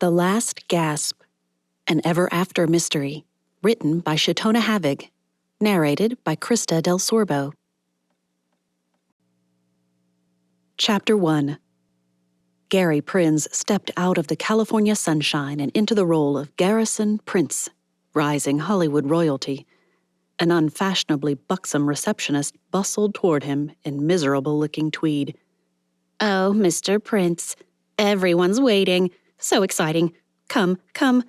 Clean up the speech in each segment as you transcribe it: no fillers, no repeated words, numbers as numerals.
The Last Gasp, an ever-after mystery, written by Chautona Havig, narrated by Krista Del Sorbo. Chapter 1. Gary Prinz stepped out of the California sunshine and into the role of Garrison Prince, rising Hollywood royalty. An unfashionably buxom receptionist bustled toward him in miserable-looking tweed. "Oh, Mr. Prince, everyone's waiting. So exciting. Come, come."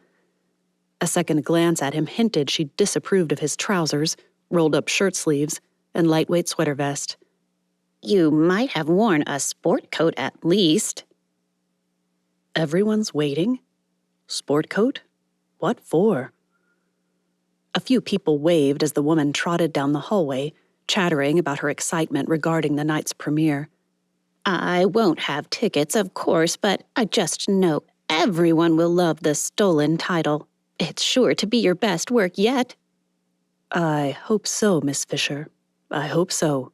A second glance at him hinted she disapproved of his trousers, rolled-up shirt sleeves, and lightweight sweater vest. "You might have worn a sport coat at least." Everyone's waiting? Sport coat? What for? A few people waved as the woman trotted down the hallway, chattering about her excitement regarding the night's premiere. "I won't have tickets, of course, but I just know everyone will love the stolen title. It's sure to be your best work yet." "I hope so, Miss Fisher. I hope so."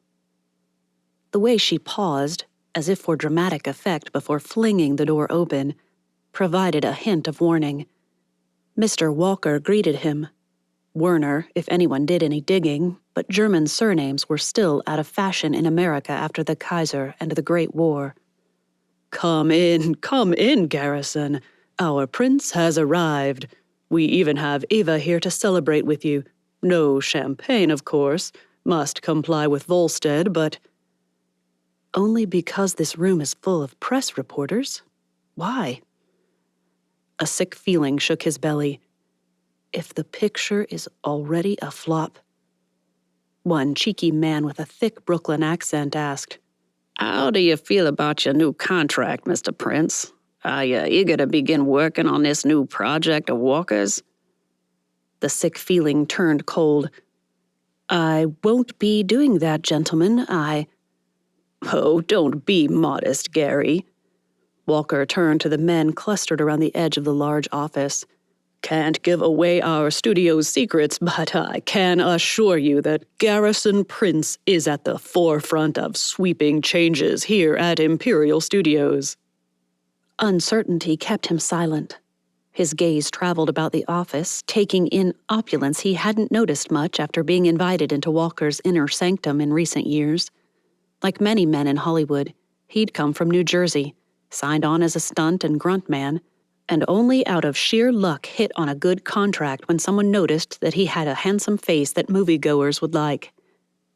The way she paused, as if for dramatic effect before flinging the door open, provided a hint of warning. Mr. Walker greeted him. Werner, if anyone did any digging, but German surnames were still out of fashion in America after the Kaiser and the Great War. Come in, Garrison. Our prince has arrived. We even have Eva here to celebrate with you. No champagne, of course. Must comply with Volstead, but..." "Only because this room is full of press reporters? Why?" A sick feeling shook his belly. If the picture is already a flop. One cheeky man with a thick Brooklyn accent asked, "How do you feel about your new contract, Mr. Prince? Are you eager to begin working on this new project of Walker's?" The sick feeling turned cold. "I won't be doing that, gentlemen. "Oh, don't be modest, Gary." Walker turned to the men clustered around the edge of the large office. "Can't give away our studio's secrets, but I can assure you that Garrison Prince is at the forefront of sweeping changes here at Imperial Studios." Uncertainty kept him silent. His gaze traveled about the office, taking in opulence he hadn't noticed much after being invited into Walker's inner sanctum in recent years. Like many men in Hollywood, he'd come from New Jersey, signed on as a stunt and grunt man, and only out of sheer luck hit on a good contract when someone noticed that he had a handsome face that moviegoers would like.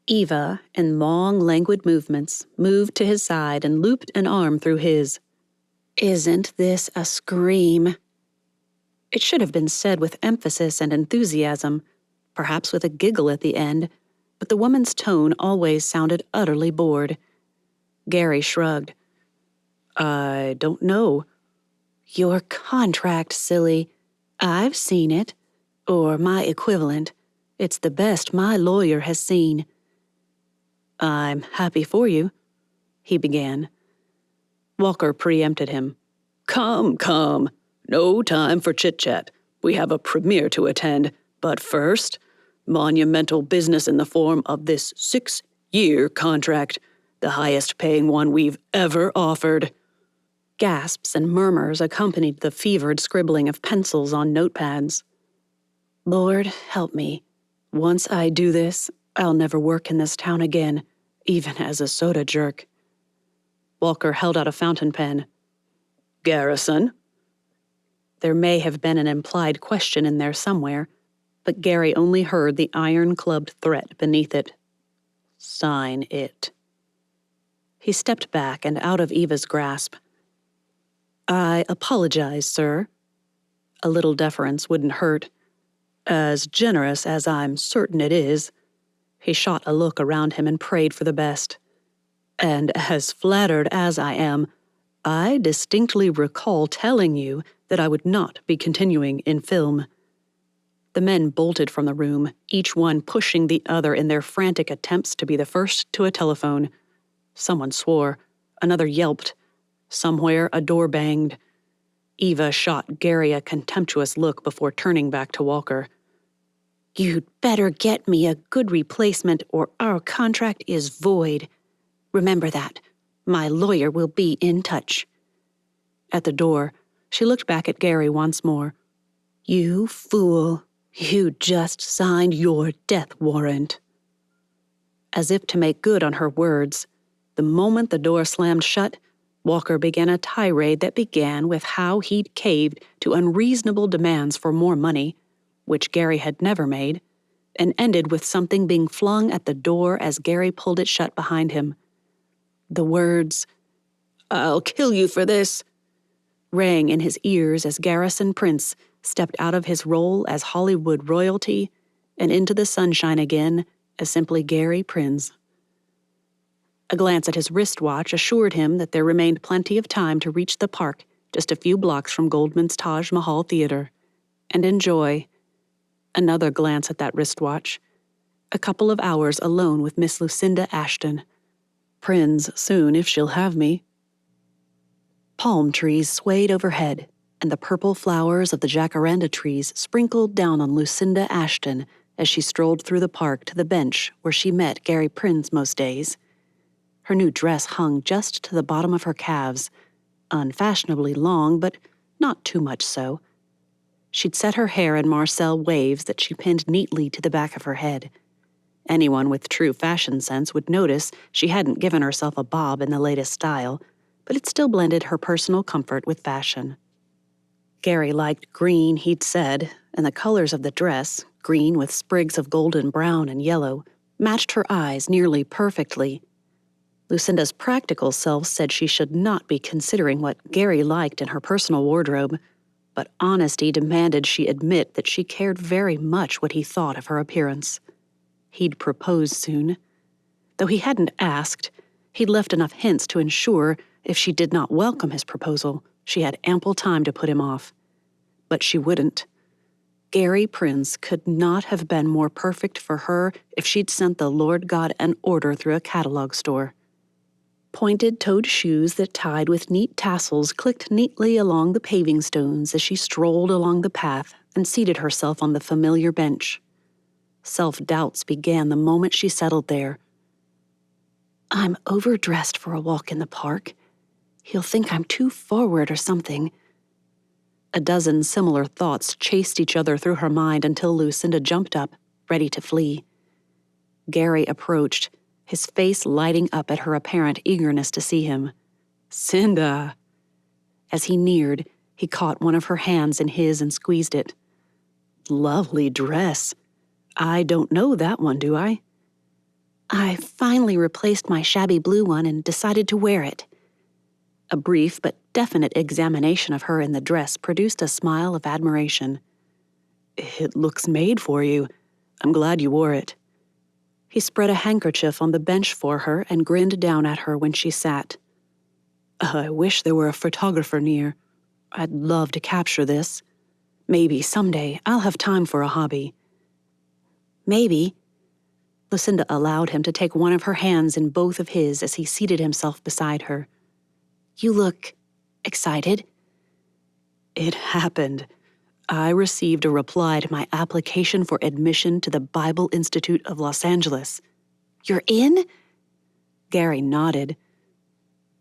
Eva, in long, languid movements, moved to his side and looped an arm through his. "Isn't this a scream?" It should have been said with emphasis and enthusiasm, perhaps with a giggle at the end, but the woman's tone always sounded utterly bored. Gary shrugged. "I don't know." "Your contract, silly. I've seen it. Or my equivalent. It's the best my lawyer has seen." "I'm happy for you," he began. Walker preempted him. Come. No time for chit-chat. We have a premiere to attend. But first, monumental business in the form of this 6-year contract, the highest-paying one we've ever offered." Gasps and murmurs accompanied the fevered scribbling of pencils on notepads. "Lord, help me. Once I do this, I'll never work in this town again, even as a soda jerk." Walker held out a fountain pen. "Garrison?" There may have been an implied question in there somewhere, but Gary only heard the iron-clubbed threat beneath it. "Sign it." He stepped back and out of Eva's grasp. "I apologize, sir." A little deference wouldn't hurt. "As generous as I'm certain it is." He shot a look around him and prayed for the best. "And as flattered as I am, I distinctly recall telling you that I would not be continuing in film." The men bolted from the room, each one pushing the other in their frantic attempts to be the first to a telephone. Someone swore. Another yelped. Somewhere a door banged. Eva shot Gary a contemptuous look before turning back to Walker. "You'd better get me a good replacement or our contract is void. Remember that. My lawyer will be in touch." At the door, She looked back at Gary once more. "You fool. You just signed your death warrant." As if to make good on her words, the moment the door slammed shut, Walker began a tirade that began with how he'd caved to unreasonable demands for more money, which Gary had never made, and ended with something being flung at the door as Gary pulled it shut behind him. The words, "I'll kill you for this," rang in his ears as Garrison Prince stepped out of his role as Hollywood royalty and into the sunshine again as simply Gary Prince. A glance at his wristwatch assured him that there remained plenty of time to reach the park just a few blocks from Goldman's Taj Mahal Theater and enjoy. Another glance at that wristwatch. A couple of hours alone with Miss Lucinda Ashton. Prince soon if she'll have me. Palm trees swayed overhead, and the purple flowers of the jacaranda trees sprinkled down on Lucinda Ashton as she strolled through the park to the bench where she met Gary Prince most days. Her new dress hung just to the bottom of her calves, unfashionably long, but not too much so. She'd set her hair in Marcel waves that she pinned neatly to the back of her head. Anyone with true fashion sense would notice she hadn't given herself a bob in the latest style, but it still blended her personal comfort with fashion. Gary liked green, he'd said, and the colors of the dress, green with sprigs of golden brown and yellow, matched her eyes nearly perfectly. Lucinda's practical self said she should not be considering what Gary liked in her personal wardrobe, but honesty demanded she admit that she cared very much what he thought of her appearance. He'd propose soon. Though he hadn't asked, he'd left enough hints to ensure if she did not welcome his proposal, she had ample time to put him off. But she wouldn't. Gary Prince could not have been more perfect for her if she'd sent the Lord God an order through a catalog store. Pointed-toed shoes that tied with neat tassels clicked neatly along the paving stones as she strolled along the path and seated herself on the familiar bench. Self-doubts began the moment she settled there. "I'm overdressed for a walk in the park. He'll think I'm too forward or something." A dozen similar thoughts chased each other through her mind until Lucinda jumped up, ready to flee. Gary approached, his face lighting up at her apparent eagerness to see him. "Cinda!" As he neared, he caught one of her hands in his and squeezed it. "Lovely dress. I don't know that one, do I?" "I finally replaced my shabby blue one and decided to wear it." A brief but definite examination of her in the dress produced a smile of admiration. "It looks made for you. I'm glad you wore it." He spread a handkerchief on the bench for her and grinned down at her when she sat. "I wish there were a photographer near. I'd love to capture this. Maybe someday I'll have time for a hobby." "Maybe." Lucinda allowed him to take one of her hands in both of his as he seated himself beside her. "You look excited." "It happened. I received a reply to my application for admission to the Bible Institute of Los Angeles." "You're in?" Gary nodded.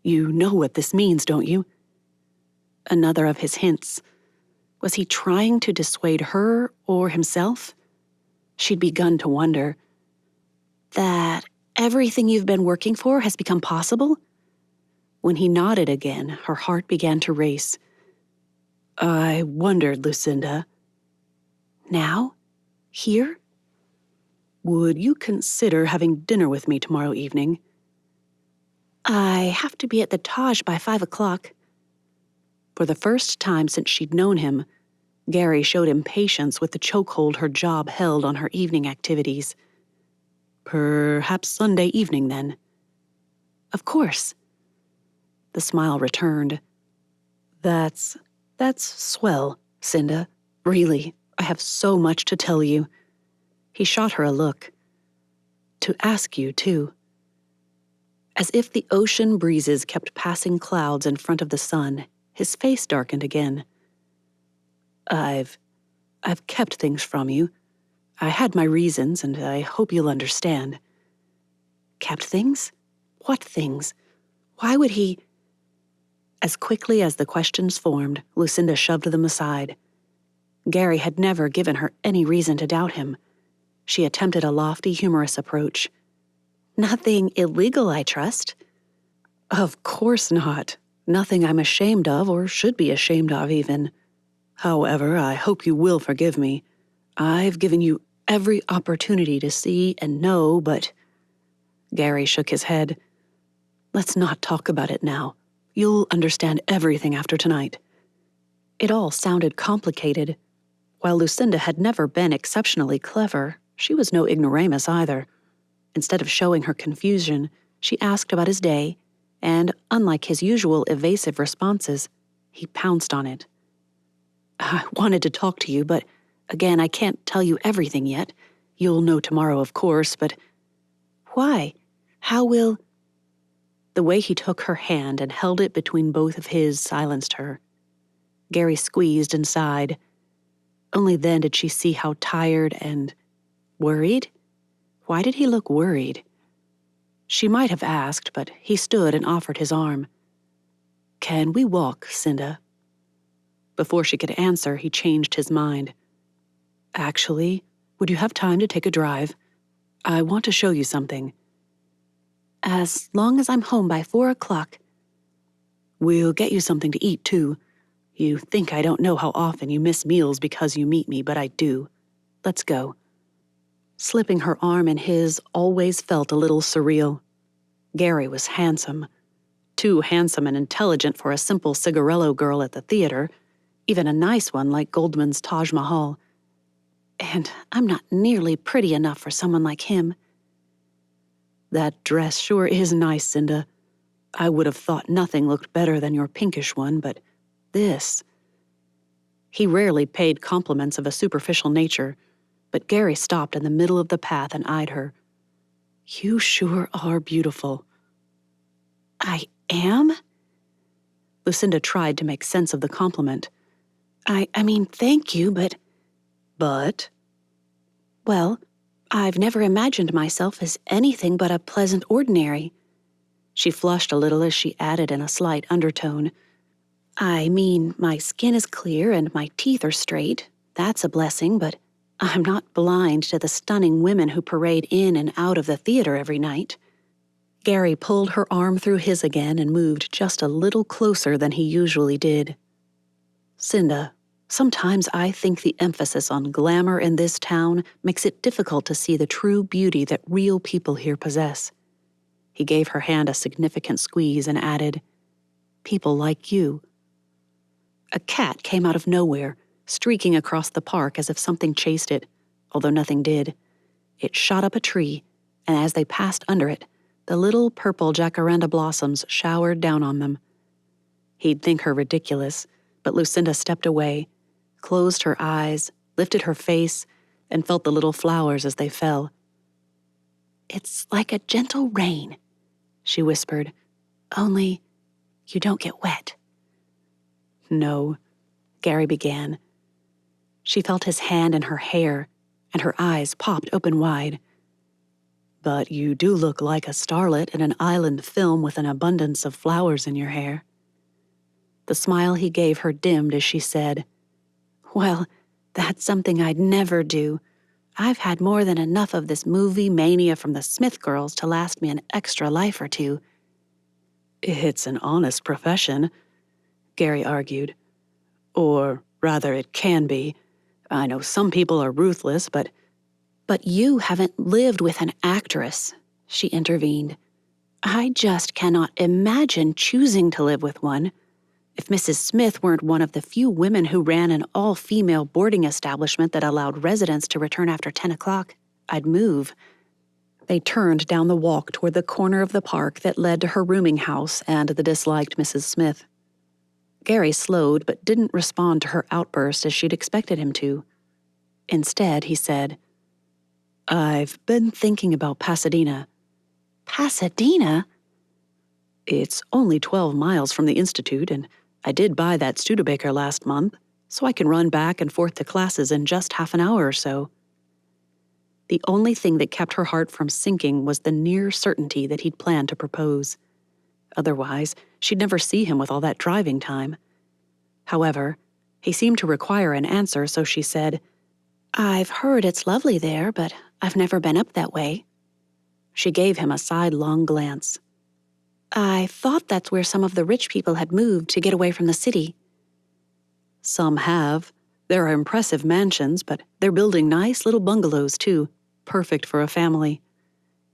"You know what this means, don't you?" Another of his hints. Was he trying to dissuade her or himself? She'd begun to wonder. "That everything you've been working for has become possible?" When he nodded again, her heart began to race. "I wondered, Lucinda." "Now? Here?" "Would you consider having dinner with me tomorrow evening?" "I have to be at the Taj by 5 o'clock. For the first time since she'd known him, Gary showed impatience with the chokehold her job held on her evening activities. "Perhaps Sunday evening, then?" "Of course." The smile returned. That's swell, Cinda. Really, I have so much to tell you." He shot her a look. "To ask you, too." As if the ocean breezes kept passing clouds in front of the sun, his face darkened again. I've kept things from you. I had my reasons, and I hope you'll understand." "Kept things? What things? Why would he—" As quickly as the questions formed, Lucinda shoved them aside. Gary had never given her any reason to doubt him. She attempted a lofty, humorous approach. "Nothing illegal, I trust?" "Of course not. Nothing I'm ashamed of or should be ashamed of, even. However, I hope you will forgive me. I've given you every opportunity to see and know, but—" Gary shook his head. "Let's not talk about it now. You'll understand everything after tonight." It all sounded complicated. While Lucinda had never been exceptionally clever, she was no ignoramus either. Instead of showing her confusion, she asked about his day, and, unlike his usual evasive responses, he pounced on it. "I wanted to talk to you, but again, I can't tell you everything yet. You'll know tomorrow, of course, but—" "Why? How will—" The way he took her hand and held it between both of his silenced her. Gary squeezed and sighed. Only then did she see how tired and worried? Why did he look worried? She might have asked, but he stood and offered his arm. "Can we walk, Cinda?" Before she could answer, he changed his mind. "Actually, would you have time to take a drive? I want to show you something." "As long as I'm home by 4 o'clock. "We'll get you something to eat, too. You think I don't know how often you miss meals because you meet me, but I do. Let's go." Slipping her arm in his always felt a little surreal. Gary was handsome. Too handsome and intelligent for a simple cigarello girl at the theater, even a nice one like Goldman's Taj Mahal. And I'm not nearly pretty enough for someone like him. "That dress sure is nice, Cinda. I would have thought nothing looked better than your pinkish one, but this—" He rarely paid compliments of a superficial nature, but Gary stopped in the middle of the path and eyed her. "You sure are beautiful." "I am?" Lucinda tried to make sense of the compliment. I mean, thank you, but—" "But?" "Well, I've never imagined myself as anything but a pleasant ordinary." She flushed a little as she added in a slight undertone. "I mean, my skin is clear and my teeth are straight. That's a blessing, but I'm not blind to the stunning women who parade in and out of the theater every night." Gary pulled her arm through his again and moved just a little closer than he usually did. "Cinda, sometimes I think the emphasis on glamour in this town makes it difficult to see the true beauty that real people here possess." He gave her hand a significant squeeze and added, "People like you." A cat came out of nowhere, streaking across the park as if something chased it, although nothing did. It shot up a tree, and as they passed under it, the little purple jacaranda blossoms showered down on them. He'd think her ridiculous, but Lucinda stepped away, closed her eyes, lifted her face, and felt the little flowers as they fell. "It's like a gentle rain," she whispered. "Only you don't get wet." "No," Gary began. She felt his hand in her hair, and her eyes popped open wide. "But you do look like a starlet in an island film with an abundance of flowers in your hair." The smile he gave her dimmed as she said, "Well, that's something I'd never do. I've had more than enough of this movie mania from the Smith girls to last me an extra life or two." "It's an honest profession," Gary argued. "Or rather, it can be. I know some people are ruthless, but—" "But you haven't lived with an actress," she intervened. "I just cannot imagine choosing to live with one. If Mrs. Smith weren't one of the few women who ran an all-female boarding establishment that allowed residents to return after 10 o'clock, I'd move." They turned down the walk toward the corner of the park that led to her rooming house and the disliked Mrs. Smith. Gary slowed but didn't respond to her outburst as she'd expected him to. Instead, he said, "I've been thinking about Pasadena." "Pasadena?" "It's only 12 miles from the Institute, and I did buy that Studebaker last month, so I can run back and forth to classes in just half an hour or so." The only thing that kept her heart from sinking was the near certainty that he'd planned to propose. Otherwise, she'd never see him with all that driving time. However, he seemed to require an answer, so she said, "I've heard it's lovely there, but I've never been up that way." She gave him a sidelong glance. "I thought that's where some of the rich people had moved to get away from the city." "Some have. There are impressive mansions, but they're building nice little bungalows, too, perfect for a family.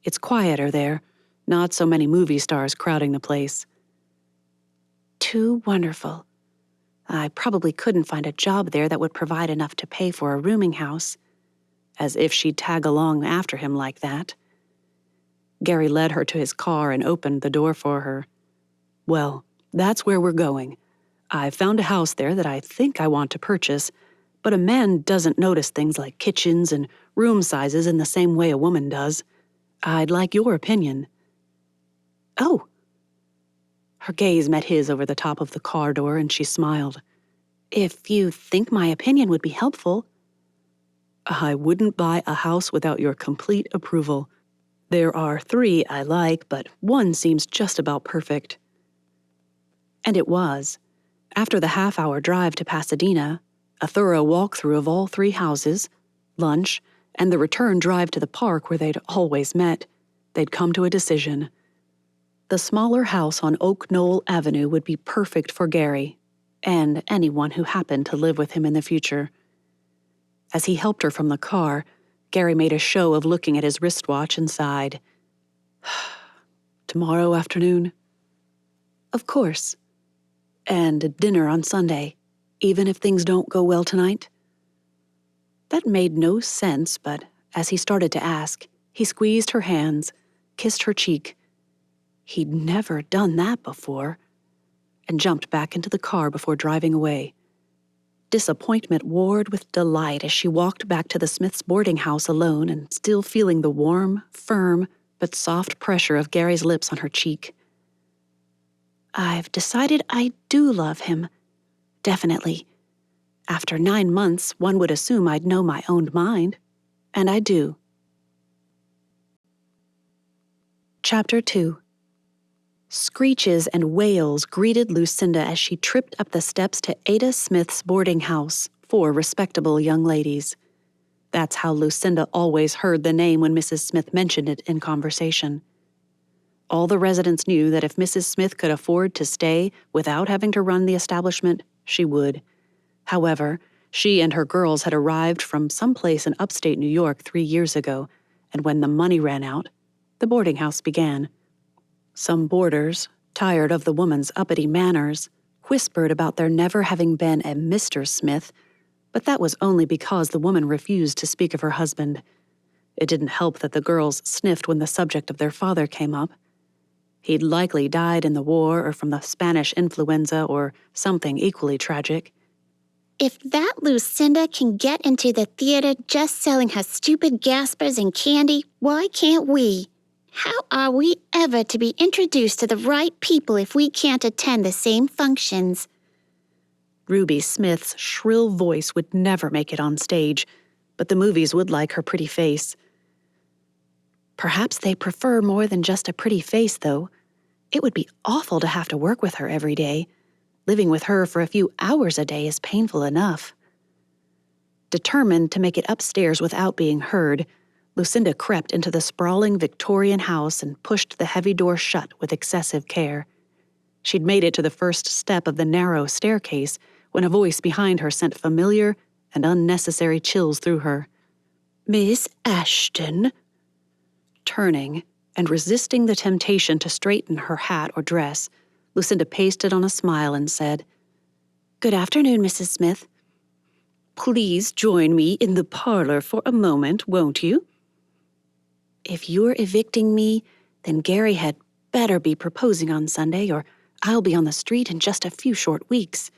It's quieter there, not so many movie stars crowding the place." "Too wonderful. I probably couldn't find a job there that would provide enough to pay for a rooming house." As if she'd tag along after him like that. Gary led her to his car and opened the door for her. "Well, that's where we're going. I've found a house there that I think I want to purchase, but a man doesn't notice things like kitchens and room sizes in the same way a woman does. I'd like your opinion." "Oh." Her gaze met his over the top of the car door and she smiled. "If you think my opinion would be helpful." "I wouldn't buy a house without your complete approval. There are 3 I like, but one seems just about perfect." And it was. After the half-hour drive to Pasadena, a thorough walkthrough of all 3 houses, lunch, and the return drive to the park where they'd always met, they'd come to a decision. The smaller house on Oak Knoll Avenue would be perfect for Gary, and anyone who happened to live with him in the future. As he helped her from the car, Gary made a show of looking at his wristwatch and sighed. "Tomorrow afternoon?" "Of course. And dinner on Sunday, even if things don't go well tonight?" That made no sense, but as he started to ask, he squeezed her hands, kissed her cheek. He'd never done that before, and jumped back into the car before driving away. Disappointment warred with delight as she walked back to the Smiths' boarding house alone and still feeling the warm, firm, but soft pressure of Gary's lips on her cheek. "I've decided I do love him. Definitely. After 9 months, one would assume I'd know my own mind. And I do." Chapter 2. Screeches and wails greeted Lucinda as she tripped up the steps to Ada Smith's boarding house, 4 respectable young ladies. That's how Lucinda always heard the name when Mrs. Smith mentioned it in conversation. All the residents knew that if Mrs. Smith could afford to stay without having to run the establishment, she would. However, she and her girls had arrived from someplace in upstate New York 3 years ago, and when the money ran out, the boarding house began. Some boarders, tired of the woman's uppity manners, whispered about there never having been a Mr. Smith, but that was only because the woman refused to speak of her husband. It didn't help that the girls sniffed when the subject of their father came up. He'd likely died in the war or from the Spanish influenza or something equally tragic. "If that Lucinda can get into the theater just selling her stupid Gaspers and candy, why can't we? How are we ever to be introduced to the right people if we can't attend the same functions?" Ruby Smith's shrill voice would never make it on stage, but the movies would like her pretty face. Perhaps they prefer more than just a pretty face, though. It would be awful to have to work with her every day. Living with her for a few hours a day is painful enough. Determined to make it upstairs without being heard, Lucinda crept into the sprawling Victorian house and pushed the heavy door shut with excessive care. She'd made it to the first step of the narrow staircase when a voice behind her sent familiar and unnecessary chills through her. "Miss Ashton?" Turning and resisting the temptation to straighten her hat or dress, Lucinda pasted on a smile and said, "Good afternoon, Mrs. Smith." "Please join me in the parlor for a moment, won't you?" "If you're evicting me, then Gary had better be proposing on Sunday, or I'll be on the street in just a few short weeks."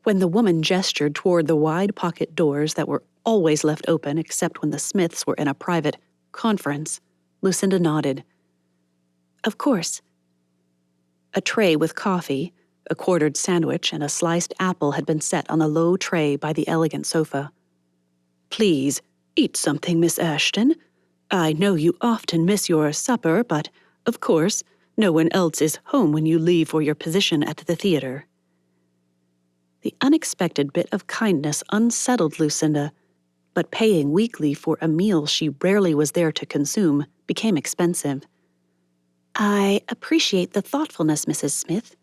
When the woman gestured toward the wide pocket doors that were always left open except when the Smiths were in a private conference, Lucinda nodded. "Of course." A tray with coffee, a quartered sandwich, and a sliced apple had been set on the low tray by the elegant sofa. "Please, eat something, Miss Ashton. I know you often miss your supper, but, of course, no one else is home when you leave for your position at the theater." The unexpected bit of kindness unsettled Lucinda, but paying weekly for a meal she rarely was there to consume became expensive. "I appreciate the thoughtfulness, Mrs. Smith.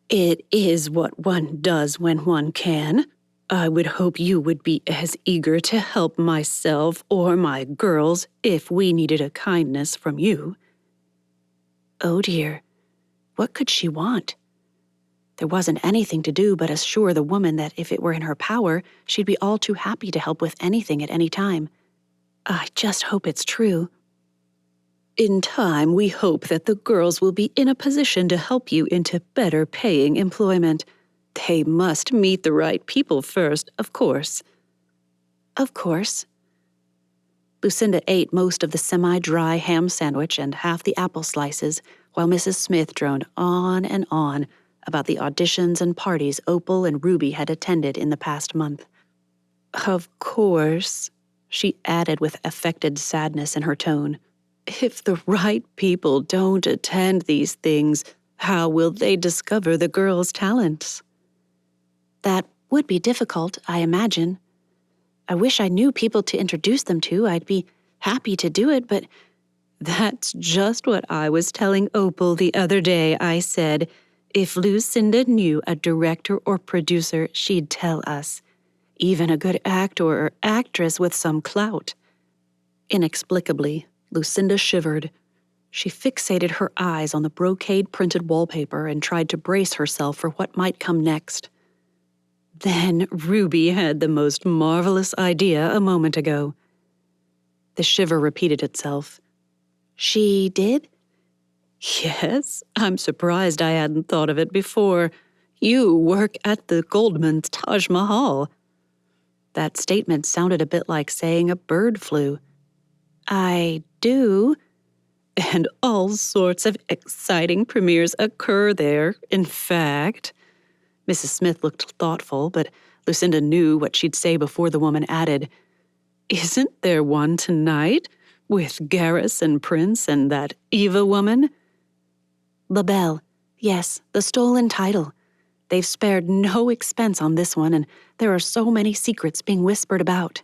It is what one does when one can. I would hope you would be as eager to help myself or my girls if we needed a kindness from you." Oh dear, what could she want? There wasn't anything to do but assure the woman that if it were in her power, she'd be all too happy to help with anything at any time. I just hope it's true. "In time, we hope that the girls will be in a position to help you into better paying employment. They must meet the right people first, of course." Of course. Lucinda ate most of the semi-dry ham sandwich and half the apple slices while Mrs. Smith droned on and on about the auditions and parties Opal and Ruby had attended in the past month. "Of course," she added with affected sadness in her tone. "If the right people don't attend these things, how will they discover the girls' talents?" "That would be difficult, I imagine. I wish I knew people to introduce them to. I'd be happy to do it, but..." "That's just what I was telling Opal the other day. I said, if Lucinda knew a director or producer, she'd tell us. Even a good actor or actress with some clout." Inexplicably, Lucinda shivered. She fixated her eyes on the brocade-printed wallpaper and tried to brace herself for what might come next. Then Ruby had the most marvelous idea a moment ago. The shiver repeated itself. "She did?" "Yes, I'm surprised I hadn't thought of it before. You work at the Goldman's Taj Mahal." That statement sounded a bit like saying a bird flew. "I do?" "And all sorts of exciting premieres occur there. In fact..." Mrs. Smith looked thoughtful, but Lucinda knew what she'd say before the woman added, "Isn't there one tonight, with Garrus and Prince and that Eva woman?" "La Belle. Yes, the stolen title. They've spared no expense on this one, and there are so many secrets being whispered about."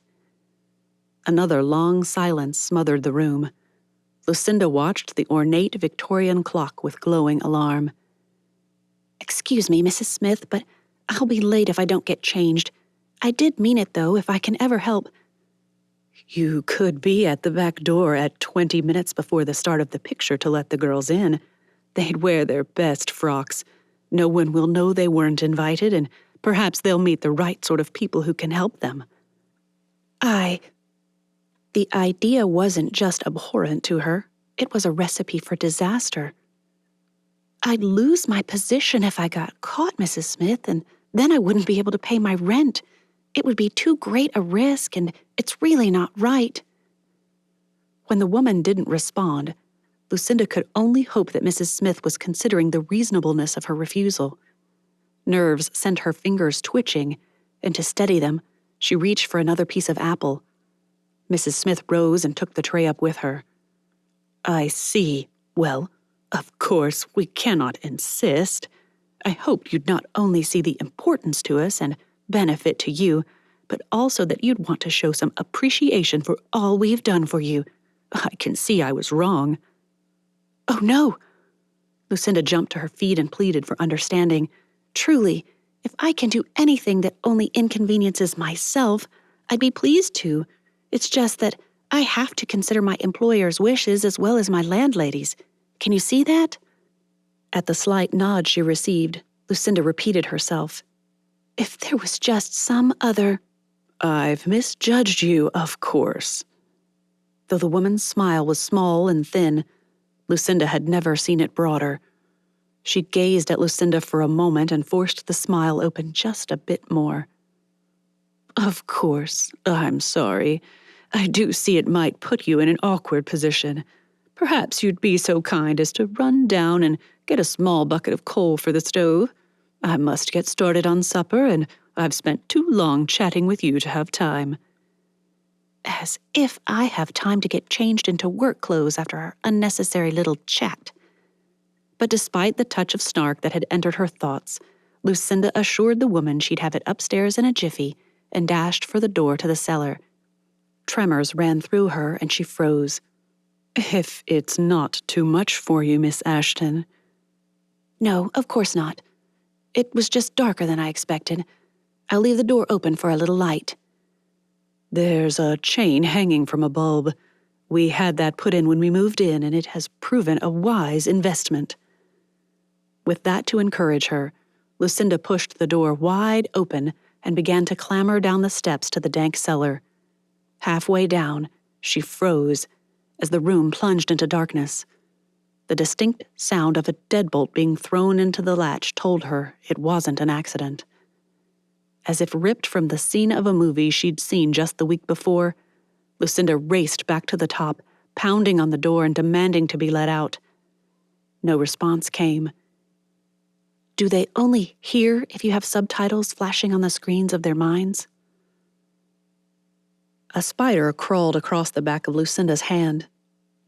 Another long silence smothered the room. Lucinda watched the ornate Victorian clock with glowing alarm. "Excuse me, Mrs. Smith, but I'll be late if I don't get changed. I did mean it, though, if I can ever help." "You could be at the back door at 20 minutes before the start of the picture to let the girls in. They'd wear their best frocks. No one will know they weren't invited, and perhaps they'll meet the right sort of people who can help them." The idea wasn't just abhorrent to her. It was a recipe for disaster. "I'd lose my position if I got caught, Mrs. Smith, and then I wouldn't be able to pay my rent. It would be too great a risk, and it's really not right." When the woman didn't respond, Lucinda could only hope that Mrs. Smith was considering the reasonableness of her refusal. Nerves sent her fingers twitching, and to steady them, she reached for another piece of apple. Mrs. Smith rose and took the tray up with her. "I see. Well, of course, we cannot insist. I hoped you'd not only see the importance to us and benefit to you, but also that you'd want to show some appreciation for all we've done for you. I can see I was wrong." "Oh, no!" Lucinda jumped to her feet and pleaded for understanding. "Truly, if I can do anything that only inconveniences myself, I'd be pleased to. It's just that I have to consider my employer's wishes as well as my landlady's. Can you see that?" At the slight nod she received, Lucinda repeated herself. "If there was just some other..." "I've misjudged you, of course." Though the woman's smile was small and thin, Lucinda had never seen it broader. She gazed at Lucinda for a moment and forced the smile open just a bit more. "Of course, I'm sorry. I do see it might put you in an awkward position. Perhaps you'd be so kind as to run down and get a small bucket of coal for the stove. I must get started on supper, and I've spent too long chatting with you to have time." As if I have time to get changed into work clothes after our unnecessary little chat. But But despite the touch of snark that had entered her thoughts, Lucinda assured the woman she'd have it upstairs in a jiffy and dashed for the door to the cellar. Tremors ran through her and she froze. "If it's not too much for you, Miss Ashton." "No, of course not. It was just darker than I expected. I'll leave the door open for a little light." "There's a chain hanging from a bulb. We had that put in when we moved in, and it has proven a wise investment." With that to encourage her, Lucinda pushed the door wide open and began to clamber down the steps to the dank cellar. Halfway down, she froze as the room plunged into darkness. The distinct sound of a deadbolt being thrown into the latch told her it wasn't an accident. As if ripped from the scene of a movie she'd seen just the week before, Lucinda raced back to the top, pounding on the door and demanding to be let out. No response came. Do they only hear if you have subtitles flashing on the screens of their minds? A spider crawled across the back of Lucinda's hand.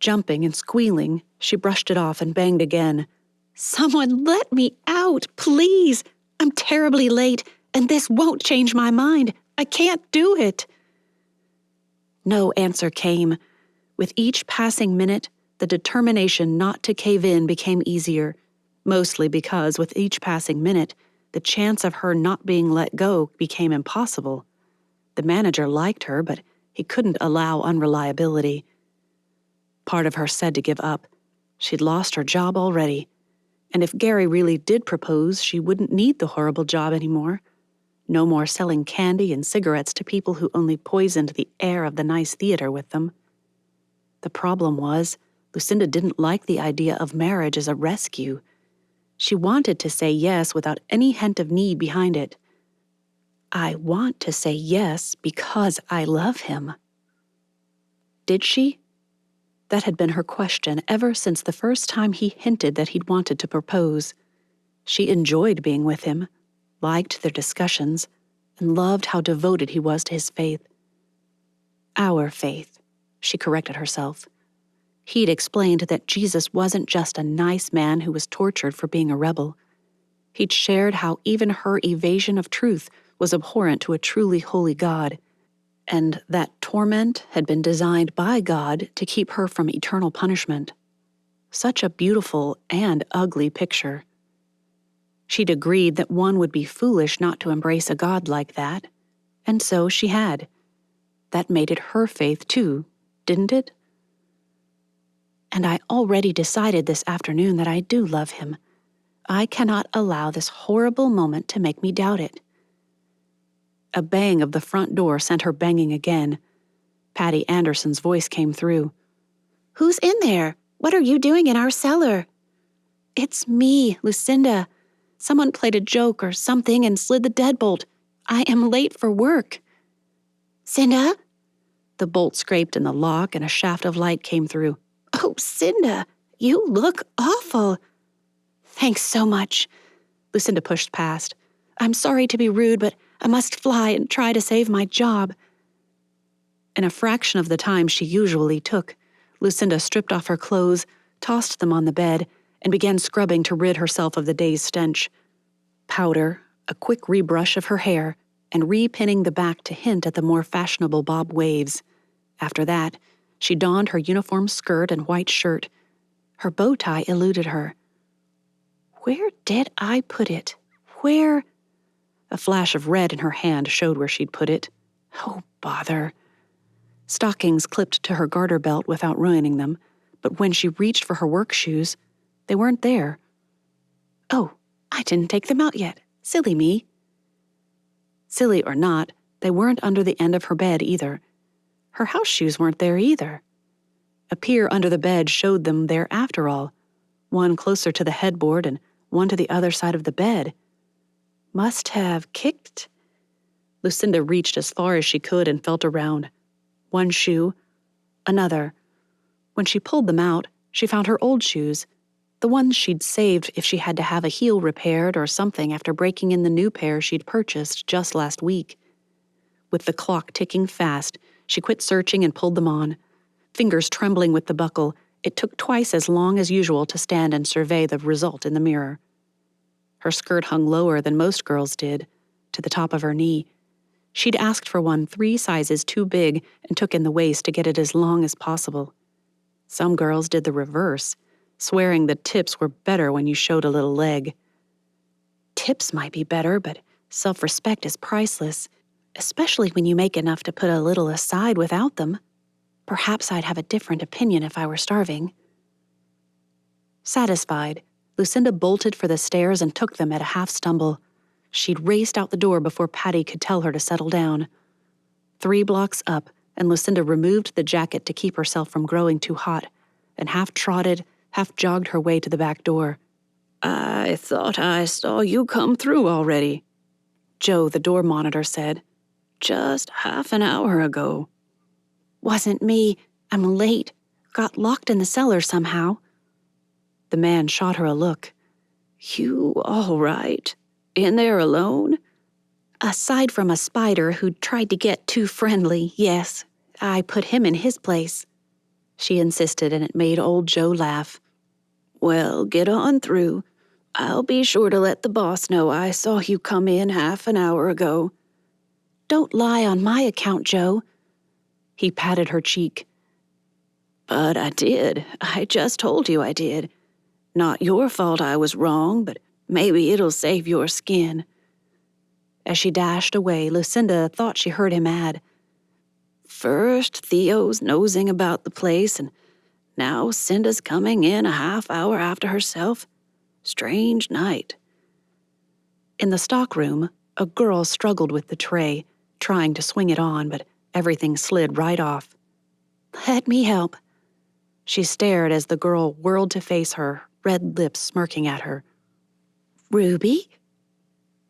Jumping and squealing, she brushed it off and banged again. "Someone let me out, please! I'm terribly late, and this won't change my mind. I can't do it." No answer came. With each passing minute, the determination not to cave in became easier, mostly because with each passing minute, the chance of her not being let go became impossible. The manager liked her, but he couldn't allow unreliability. Part of her said to give up. She'd lost her job already. And if Gary really did propose, she wouldn't need the horrible job anymore. No more selling candy and cigarettes to people who only poisoned the air of the nice theater with them. The problem was, Lucinda didn't like the idea of marriage as a rescue. She wanted to say yes without any hint of need behind it. "I want to say yes because I love him." Did she? That had been her question ever since the first time he hinted that he'd wanted to propose. She enjoyed being with him, liked their discussions, and loved how devoted he was to his faith. Our faith, she corrected herself. He'd explained that Jesus wasn't just a nice man who was tortured for being a rebel. He'd shared how even her evasion of truth was abhorrent to a truly holy God, and that torment had been designed by God to keep her from eternal punishment. Such a beautiful and ugly picture. She'd agreed that one would be foolish not to embrace a God like that, and so she had. That made it her faith too, didn't it? "And I already decided this afternoon that I do love him. I cannot allow this horrible moment to make me doubt it." A bang of the front door sent her banging again. Patty Anderson's voice came through. "Who's in there? What are you doing in our cellar?" "It's me, Lucinda. Someone played a joke or something and slid the deadbolt. I am late for work." "Cinda?" The bolt scraped in the lock and a shaft of light came through. "Oh, Cinda, you look awful." "Thanks so much." Lucinda pushed past. "I'm sorry to be rude, but I must fly and try to save my job." In a fraction of the time she usually took, Lucinda stripped off her clothes, tossed them on the bed, and began scrubbing to rid herself of the day's stench. Powder, a quick rebrush of her hair, and repinning the back to hint at the more fashionable bob waves. After that, she donned her uniform skirt and white shirt. Her bow tie eluded her. Where did I put it? Where? A flash of red in her hand showed where she'd put it. Oh, bother. Stockings clipped to her garter belt without ruining them, but when she reached for her work shoes, they weren't there. Oh, I didn't take them out yet. Silly me. Silly or not, they weren't under the end of her bed either. Her house shoes weren't there either. A pier under the bed showed them there after all, one closer to the headboard and one to the other side of the bed. Must have kicked. Lucinda reached as far as she could and felt around. One shoe, another. When she pulled them out, she found her old shoes, the ones she'd saved if she had to have a heel repaired or something after breaking in the new pair she'd purchased just last week. With the clock ticking fast, she quit searching and pulled them on, fingers trembling with the buckle It took twice as long as usual to stand and survey the result in the mirror. Her skirt hung lower than most girls did, to the top of her knee. She'd asked for one 3 sizes too big and took in the waist to get it as long as possible. Some girls did the reverse, swearing the tips were better when you showed a little leg. Tips might be better, but self-respect is priceless, especially when you make enough to put a little aside without them. Perhaps I'd have a different opinion if I were starving. Satisfied, Lucinda bolted for the stairs and took them at a half stumble. She'd raced out the door before Patty could tell her to settle down. 3 blocks up, and Lucinda removed the jacket to keep herself from growing too hot, and half trotted, half jogged her way to the back door. "I thought I saw you come through already," Joe, the door monitor, said. "Just half an hour ago." "Wasn't me. I'm late. Got locked in the cellar somehow." The man shot her a look. "You all right? In there alone?" "Aside from a spider who tried to get too friendly, yes. I put him in his place." She insisted, and it made old Joe laugh. "Well, get on through. I'll be sure to let the boss know I saw you come in half an hour ago." "Don't lie on my account, Joe." He patted her cheek. "But I did. I just told you I did. Not your fault I was wrong, but maybe it'll save your skin." As she dashed away, Lucinda thought she heard him add, "First Theo's nosing about the place, and now Cinda's coming in a half hour after herself. Strange night." In the stockroom, a girl struggled with the tray, trying to swing it on, but everything slid right off. "Let me help." She stared as the girl whirled to face her, red lips smirking at her. "Ruby?"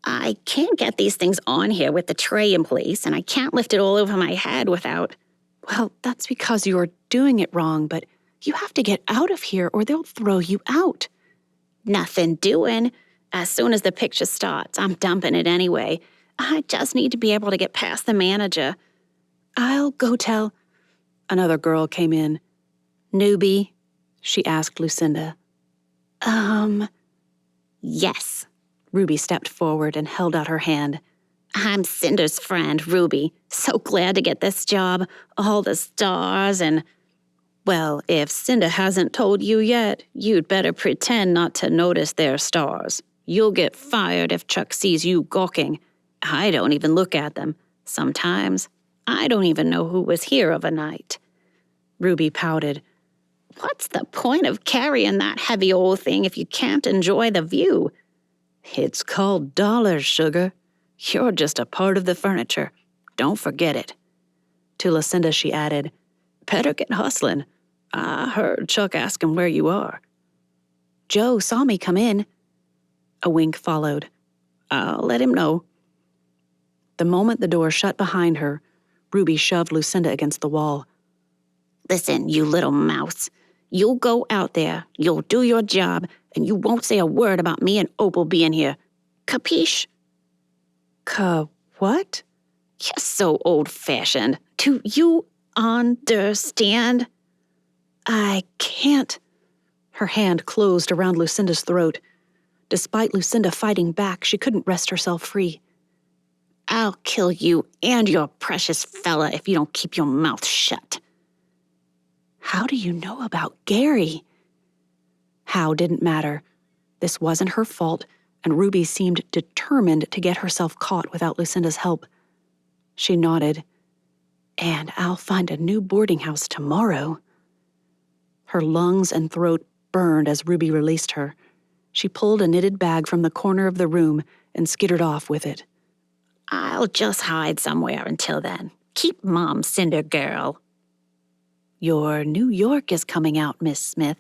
I can't get these things on here with the tray in place, and I can't lift it all over my head without... "Well, that's because you're doing it wrong, but you have to get out of here or they'll throw you out." Nothing doing. As soon as the picture starts, I'm dumping it anyway. I just need to be able to get past the manager. "I'll go tell." Another girl came in. "Newbie?" she asked Lucinda. Yes." Ruby stepped forward and held out her hand. "I'm Cinder's friend, Ruby. So glad to get this job. All the stars and..." "Well, if Cinder hasn't told you yet, you'd better pretend not to notice their stars. You'll get fired if Chuck sees you gawking. I don't even look at them. Sometimes I don't even know who was here of a night." Ruby pouted. "What's the point of carrying that heavy old thing if you can't enjoy the view?" "It's called dollars, sugar. You're just a part of the furniture. Don't forget it." To Lucinda she added, "Better get hustling. I heard Chuck asking where you are." "Joe saw me come in." A wink followed. "I'll let him know." The moment the door shut behind her, Ruby shoved Lucinda against the wall. "Listen, you little mouse. You'll go out there, you'll do your job, and you won't say a word about me and Opal being here. Capiche?" What? You're so old-fashioned. Do you understand?" "I can't." Her hand closed around Lucinda's throat. Despite Lucinda fighting back, she couldn't wrest herself free. "I'll kill you and your precious fella if you don't keep your mouth shut." "How do you know about Gary?" How didn't matter. This wasn't her fault, and Ruby seemed determined to get herself caught without Lucinda's help. She nodded. "And I'll find a new boarding house tomorrow." Her lungs and throat burned as Ruby released her. She pulled a knitted bag from the corner of the room and skittered off with it. "I'll just hide somewhere until then. Keep Mom, Cinder girl." "Your New York is coming out, Miss Smith."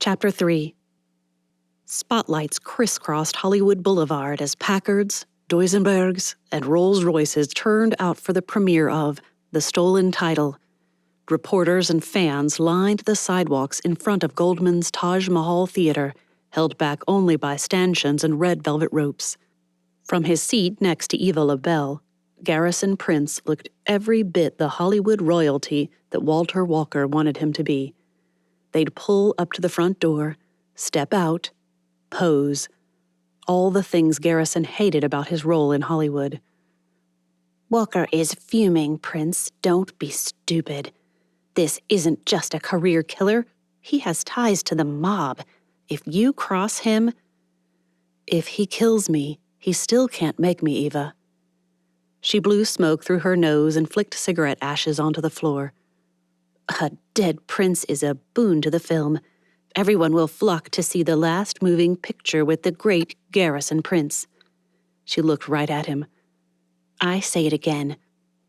Chapter 3. Spotlights crisscrossed Hollywood Boulevard as Packards, Duesenbergs, and Rolls-Royces turned out for the premiere of The Stolen Title. Reporters and fans lined the sidewalks in front of Goldman's Taj Mahal Theater, held back only by stanchions and red velvet ropes. From his seat next to Eva LaBelle, Garrison Prince looked every bit the Hollywood royalty that Walter Walker wanted him to be. They'd pull up to the front door, step out, pose. All the things Garrison hated about his role in Hollywood. Walker is fuming, Prince. Don't be stupid. This isn't just a career killer. He has ties to the mob. If you cross him... If he kills me, he still can't make me, Eva. She blew smoke through her nose and flicked cigarette ashes onto the floor. A dead prince is a boon to the film. Everyone will flock to see the last moving picture with the great Garrison Prince. She looked right at him. I say it again.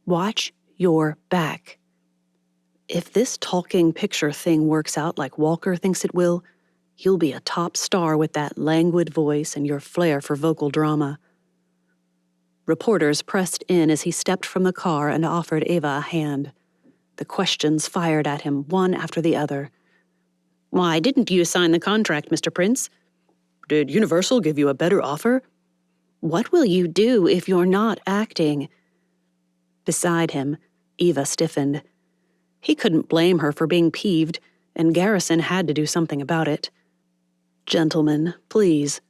Watch your back. If this talking picture thing works out like Walker thinks it will, you'll be a top star with that languid voice and your flair for vocal drama. Reporters pressed in as he stepped from the car and offered Eva a hand. The questions fired at him, one after the other. Why didn't you sign the contract, Mr. Prince? Did Universal give you a better offer? What will you do if you're not acting? Beside him, Eva stiffened. He couldn't blame her for being peeved, and Garrison had to do something about it. Gentlemen, please.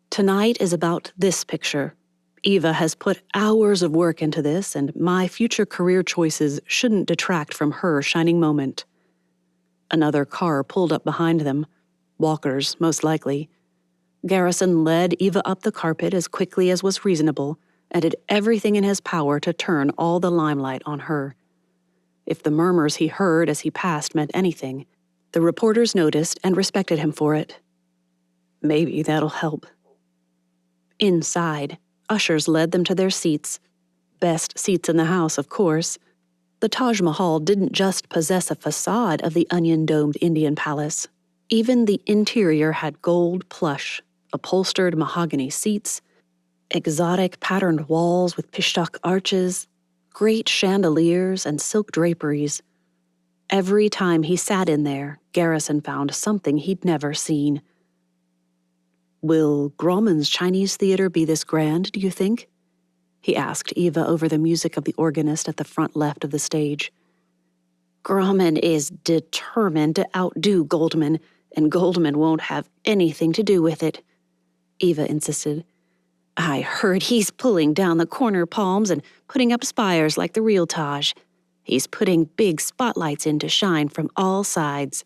Tonight is about this picture. Eva has put hours of work into this, and my future career choices shouldn't detract from her shining moment. Another car pulled up behind them. Walker's, most likely. Garrison led Eva up the carpet as quickly as was reasonable and did everything in his power to turn all the limelight on her. If the murmurs he heard as he passed meant anything, the reporters noticed and respected him for it. Maybe that'll help. Inside, ushers led them to their seats. Best seats in the house, of course. The Taj Mahal didn't just possess a facade of the onion-domed Indian palace. Even the interior had gold plush, upholstered mahogany seats, exotic patterned walls with pishtak arches, great chandeliers and silk draperies. Every time he sat in there, Garrison found something he'd never seen. Will Grauman's Chinese theater be this grand, do you think? He asked Eva over the music of the organist at the front left of the stage. Grauman is determined to outdo Goldman, and Goldman won't have anything to do with it, Eva insisted. I heard he's pulling down the corner palms and putting up spires like the real Taj. He's putting big spotlights in to shine from all sides.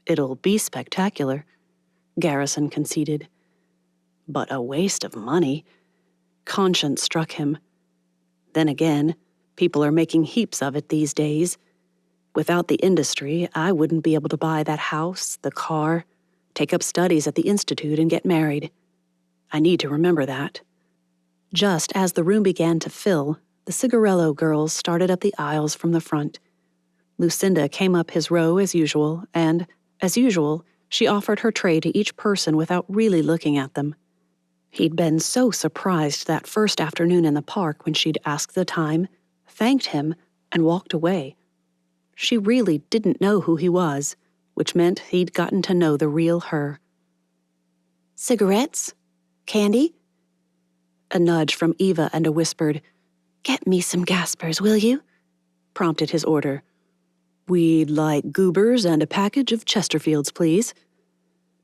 It'll be spectacular, Garrison conceded. But a waste of money. Conscience struck him. Then again, people are making heaps of it these days. Without the industry, I wouldn't be able to buy that house, the car, take up studies at the institute and get married. I need to remember that. Just as the room began to fill, the Cigarello girls started up the aisles from the front. Lucinda came up his row as usual, and, as usual, she offered her tray to each person without really looking at them. He'd been so surprised that first afternoon in the park when she'd asked the time, thanked him, and walked away. She really didn't know who he was, which meant he'd gotten to know the real her. Cigarettes? Candy? A nudge from Eva and a whispered, Get me some Gaspers, will you? Prompted his order. We'd like goobers and a package of Chesterfields, please.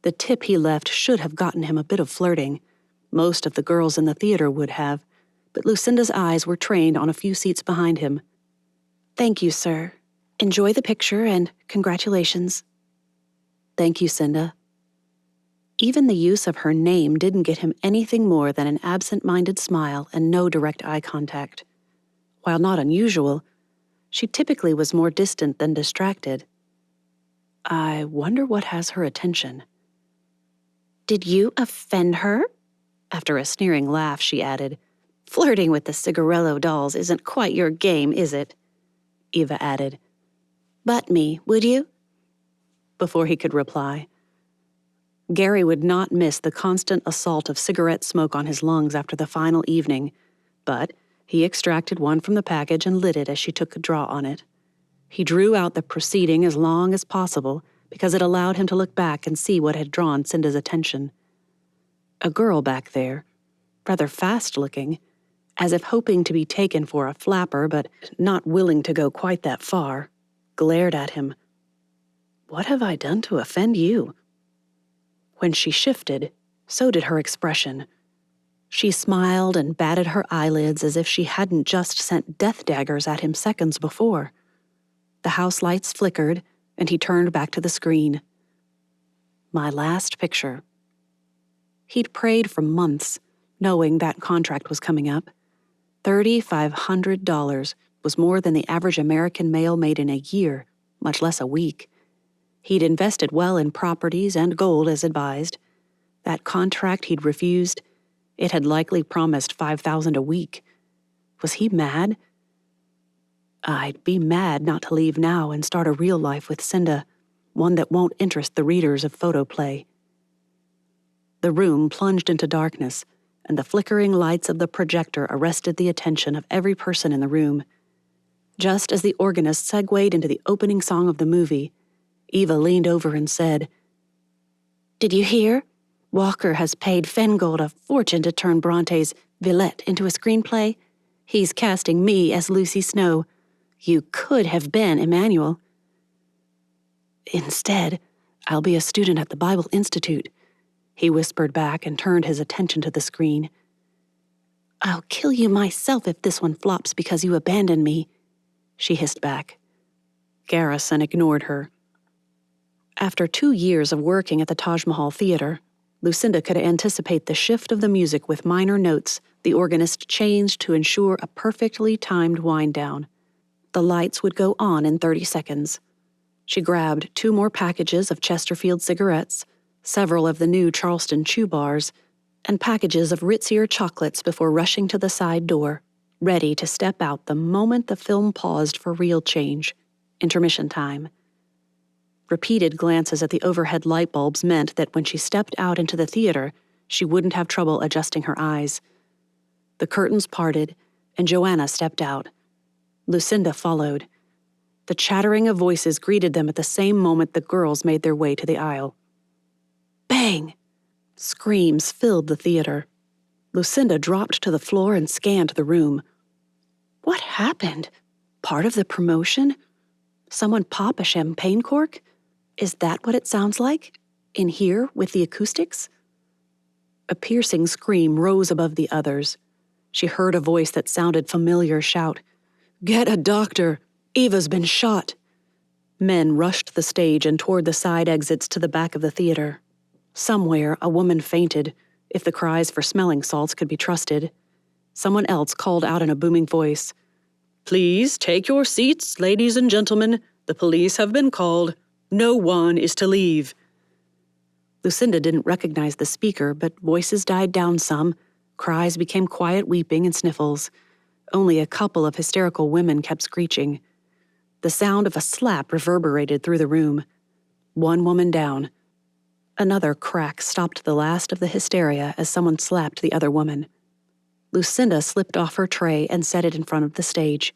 The tip he left should have gotten him a bit of flirting. Most of the girls in the theater would have, but Lucinda's eyes were trained on a few seats behind him. Thank you, sir. Enjoy the picture and congratulations. Thank you, Cinda. Even the use of her name didn't get him anything more than an absent-minded smile and no direct eye contact. While not unusual, she typically was more distant than distracted. I wonder what has her attention. Did you offend her? After a sneering laugh, she added, Flirting with the Cigarello dolls isn't quite your game, is it? Eva added, Butt me, would you? Before he could reply. Gary would not miss the constant assault of cigarette smoke on his lungs after the final evening, but he extracted one from the package and lit it as she took a draw on it. He drew out the proceeding as long as possible because it allowed him to look back and see what had drawn Cinda's attention. A girl back there, rather fast-looking, as if hoping to be taken for a flapper but not willing to go quite that far, glared at him. "What have I done to offend you?" When she shifted, so did her expression. She smiled and batted her eyelids as if she hadn't just sent death daggers at him seconds before. The house lights flickered, and he turned back to the screen. My last picture. He'd prayed for months, knowing that contract was coming up. $3,500 was more than the average American male made in a year, much less a week. He'd invested well in properties and gold as advised. That contract he'd refused, it had likely promised $5,000 a week. Was he mad? I'd be mad not to leave now and start a real life with Cinda, one that won't interest the readers of photoplay. The room plunged into darkness, and the flickering lights of the projector arrested the attention of every person in the room. Just as the organist segued into the opening song of the movie, Eva leaned over and said, "Did you hear? Walker has paid Fengold a fortune to turn Bronte's Villette into a screenplay. He's casting me as Lucy Snow. You could have been Emmanuel." "Instead, I'll be a student at the Bible Institute," he whispered back and turned his attention to the screen. "I'll kill you myself if this one flops because you abandoned me," she hissed back. Garrison ignored her. After 2 years of working at the Taj Mahal Theater, Lucinda could anticipate the shift of the music with minor notes the organist changed to ensure a perfectly timed wind-down. The lights would go on in 30 seconds. She grabbed 2 more packages of Chesterfield cigarettes, several of the new Charleston chew bars, and packages of ritzier chocolates before rushing to the side door, ready to step out the moment the film paused for real change. Intermission time. Repeated glances at the overhead light bulbs meant that when she stepped out into the theater, she wouldn't have trouble adjusting her eyes. The curtains parted, and Joanna stepped out. Lucinda followed. The chattering of voices greeted them at the same moment the girls made their way to the aisle. Bang! Screams filled the theater. Lucinda dropped to the floor and scanned the room. What happened? Part of the promotion? Someone pop a champagne cork? Is that what it sounds like? In here, with the acoustics? A piercing scream rose above the others. She heard a voice that sounded familiar shout, "Get a doctor! Eva's been shot!" Men rushed the stage and toward the side exits to the back of the theater. Somewhere, a woman fainted, if the cries for smelling salts could be trusted. Someone else called out in a booming voice, "Please take your seats, ladies and gentlemen. The police have been called. No one is to leave." Lucinda didn't recognize the speaker, but voices died down some. Cries became quiet weeping and sniffles. Only a couple of hysterical women kept screeching. The sound of a slap reverberated through the room. One woman down. Another crack stopped the last of the hysteria as someone slapped the other woman. Lucinda slipped off her tray and set it in front of the stage.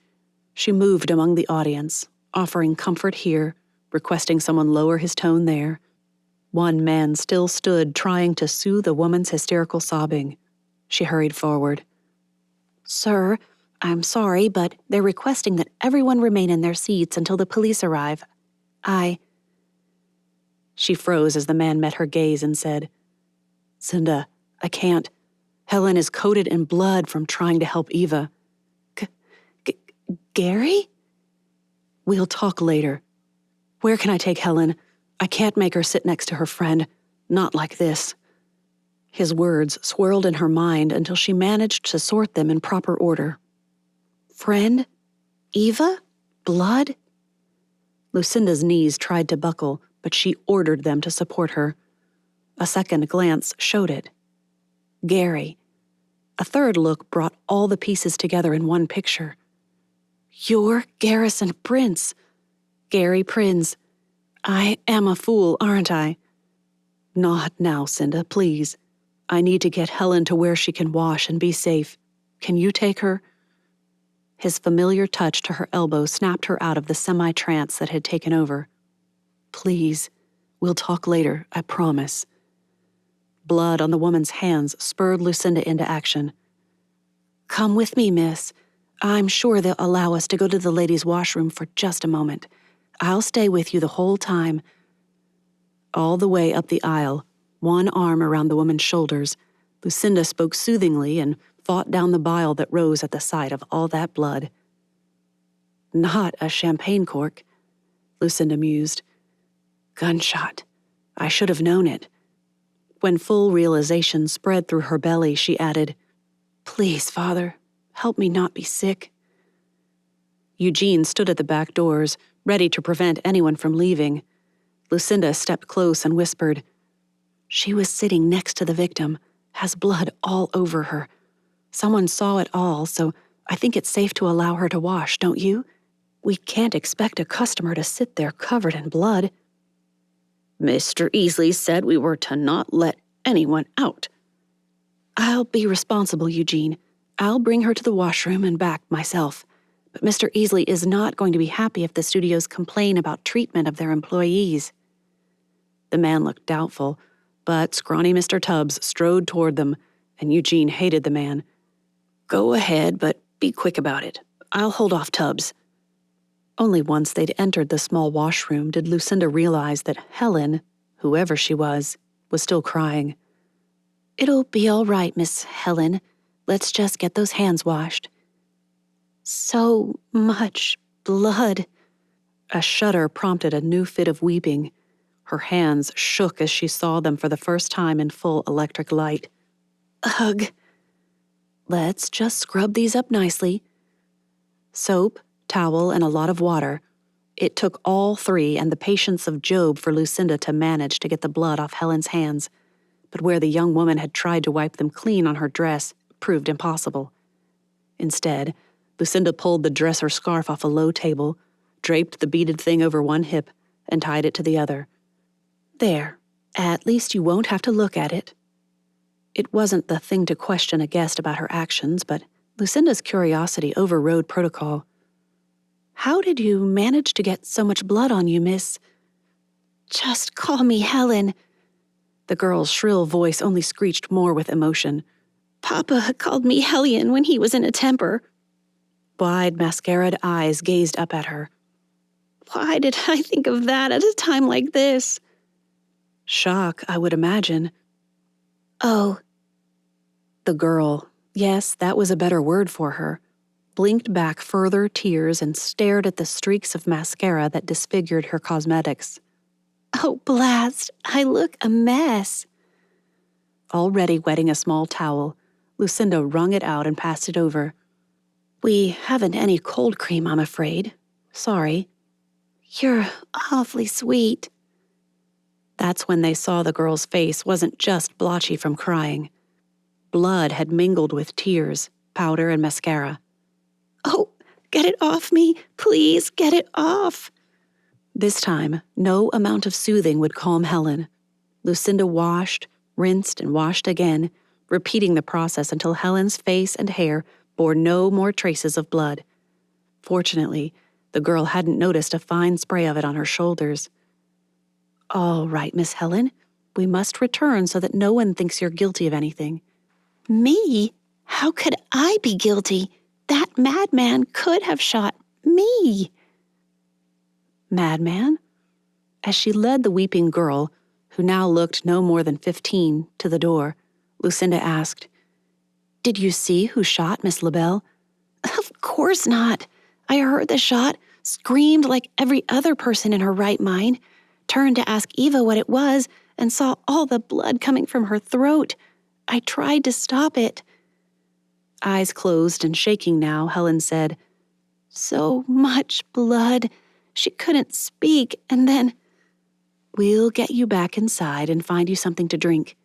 She moved among the audience, offering comfort here, requesting someone lower his tone there. One man still stood trying to soothe a woman's hysterical sobbing. She hurried forward. "Sir, I'm sorry, but they're requesting that everyone remain in their seats until the police arrive. She froze as the man met her gaze and said, "Cinda, I can't. Helen is coated in blood from trying to help Eva." Gary? "We'll talk later. Where can I take Helen? I can't make her sit next to her friend. Not like this." His words swirled in her mind until she managed to sort them in proper order. Friend? Eva? Blood? Lucinda's knees tried to buckle, but she ordered them to support her. A second glance showed it. Gary. A third look brought all the pieces together in one picture. "You're Garrison Prince. Gary Prince. I am a fool, aren't I?" "Not now, Cinda, please. I need to get Helen to where she can wash and be safe. Can you take her?" His familiar touch to her elbow snapped her out of the semi-trance that had taken over. "Please. We'll talk later, I promise." Blood on the woman's hands spurred Lucinda into action. Come with me, miss. I'm sure they'll allow us to go to the ladies' washroom for just a moment. I'll stay with you the whole time. All the way up the aisle, one arm around the woman's shoulders, Lucinda spoke soothingly and fought down the bile that rose at the sight of all that blood. Not a champagne cork, Lucinda mused. Gunshot. I should have known it. When full realization spread through her belly, she added, Please, Father, help me not be sick. Eugene stood at the back doors, ready to prevent anyone from leaving. Lucinda stepped close and whispered, She was sitting next to the victim, has blood all over her. Someone saw it all, so I think it's safe to allow her to wash, don't you? We can't expect a customer to sit there covered in blood. Mr. Easley said we were to not let anyone out. I'll be responsible, Eugene. I'll bring her to the washroom and back myself. But Mr. Easley is not going to be happy if the studios complain about treatment of their employees. The man looked doubtful, but scrawny Mr. Tubbs strode toward them, and Eugene hated the man. Go ahead, but be quick about it. I'll hold off Tubbs. Only once they'd entered the small washroom did Lucinda realize that Helen, whoever she was still crying. It'll be all right, Miss Helen. Let's just get those hands washed. So much blood. A shudder prompted a new fit of weeping. Her hands shook as she saw them for the first time in full electric light. Ugh. Let's just scrub these up nicely. Soap, towel, and a lot of water. It took all three and the patience of Job for Lucinda to manage to get the blood off Helen's hands, but where the young woman had tried to wipe them clean on her dress proved impossible. Instead, Lucinda pulled the dresser scarf off a low table, draped the beaded thing over one hip, and tied it to the other. There, at least you won't have to look at it. It wasn't the thing to question a guest about her actions, but Lucinda's curiosity overrode protocol. How did you manage to get so much blood on you, miss? Just call me Helen. The girl's shrill voice only screeched more with emotion. Papa called me Hellion when he was in a temper. Wide, mascaraed eyes gazed up at her. Why did I think of that at a time like this? Shock, I would imagine. Oh. The girl, yes, that was a better word for her, blinked back further tears and stared at the streaks of mascara that disfigured her cosmetics. Oh, blast, I look a mess. Already wetting a small towel, Lucinda wrung it out and passed it over. We haven't any cold cream, I'm afraid. Sorry. You're awfully sweet. That's when they saw the girl's face wasn't just blotchy from crying. Blood had mingled with tears, powder, and mascara. Oh, get it off me. Please, get it off. This time, no amount of soothing would calm Helen. Lucinda washed, rinsed, and washed again, repeating the process until Helen's face and hair bore no more traces of blood. Fortunately, the girl hadn't noticed a fine spray of it on her shoulders. All right, Miss Helen, we must return so that no one thinks you're guilty of anything. Me? How could I be guilty? That madman could have shot me. Madman? As she led the weeping girl, who now looked no more than 15, to the door, Lucinda asked, Did you see who shot Miss LaBelle? Of course not. I heard the shot, screamed like every other person in her right mind, turned to ask Eva what it was, and saw all the blood coming from her throat. I tried to stop it. Eyes closed and shaking now, Helen said, So much blood. She couldn't speak, and then, We'll get you back inside and find you something to drink.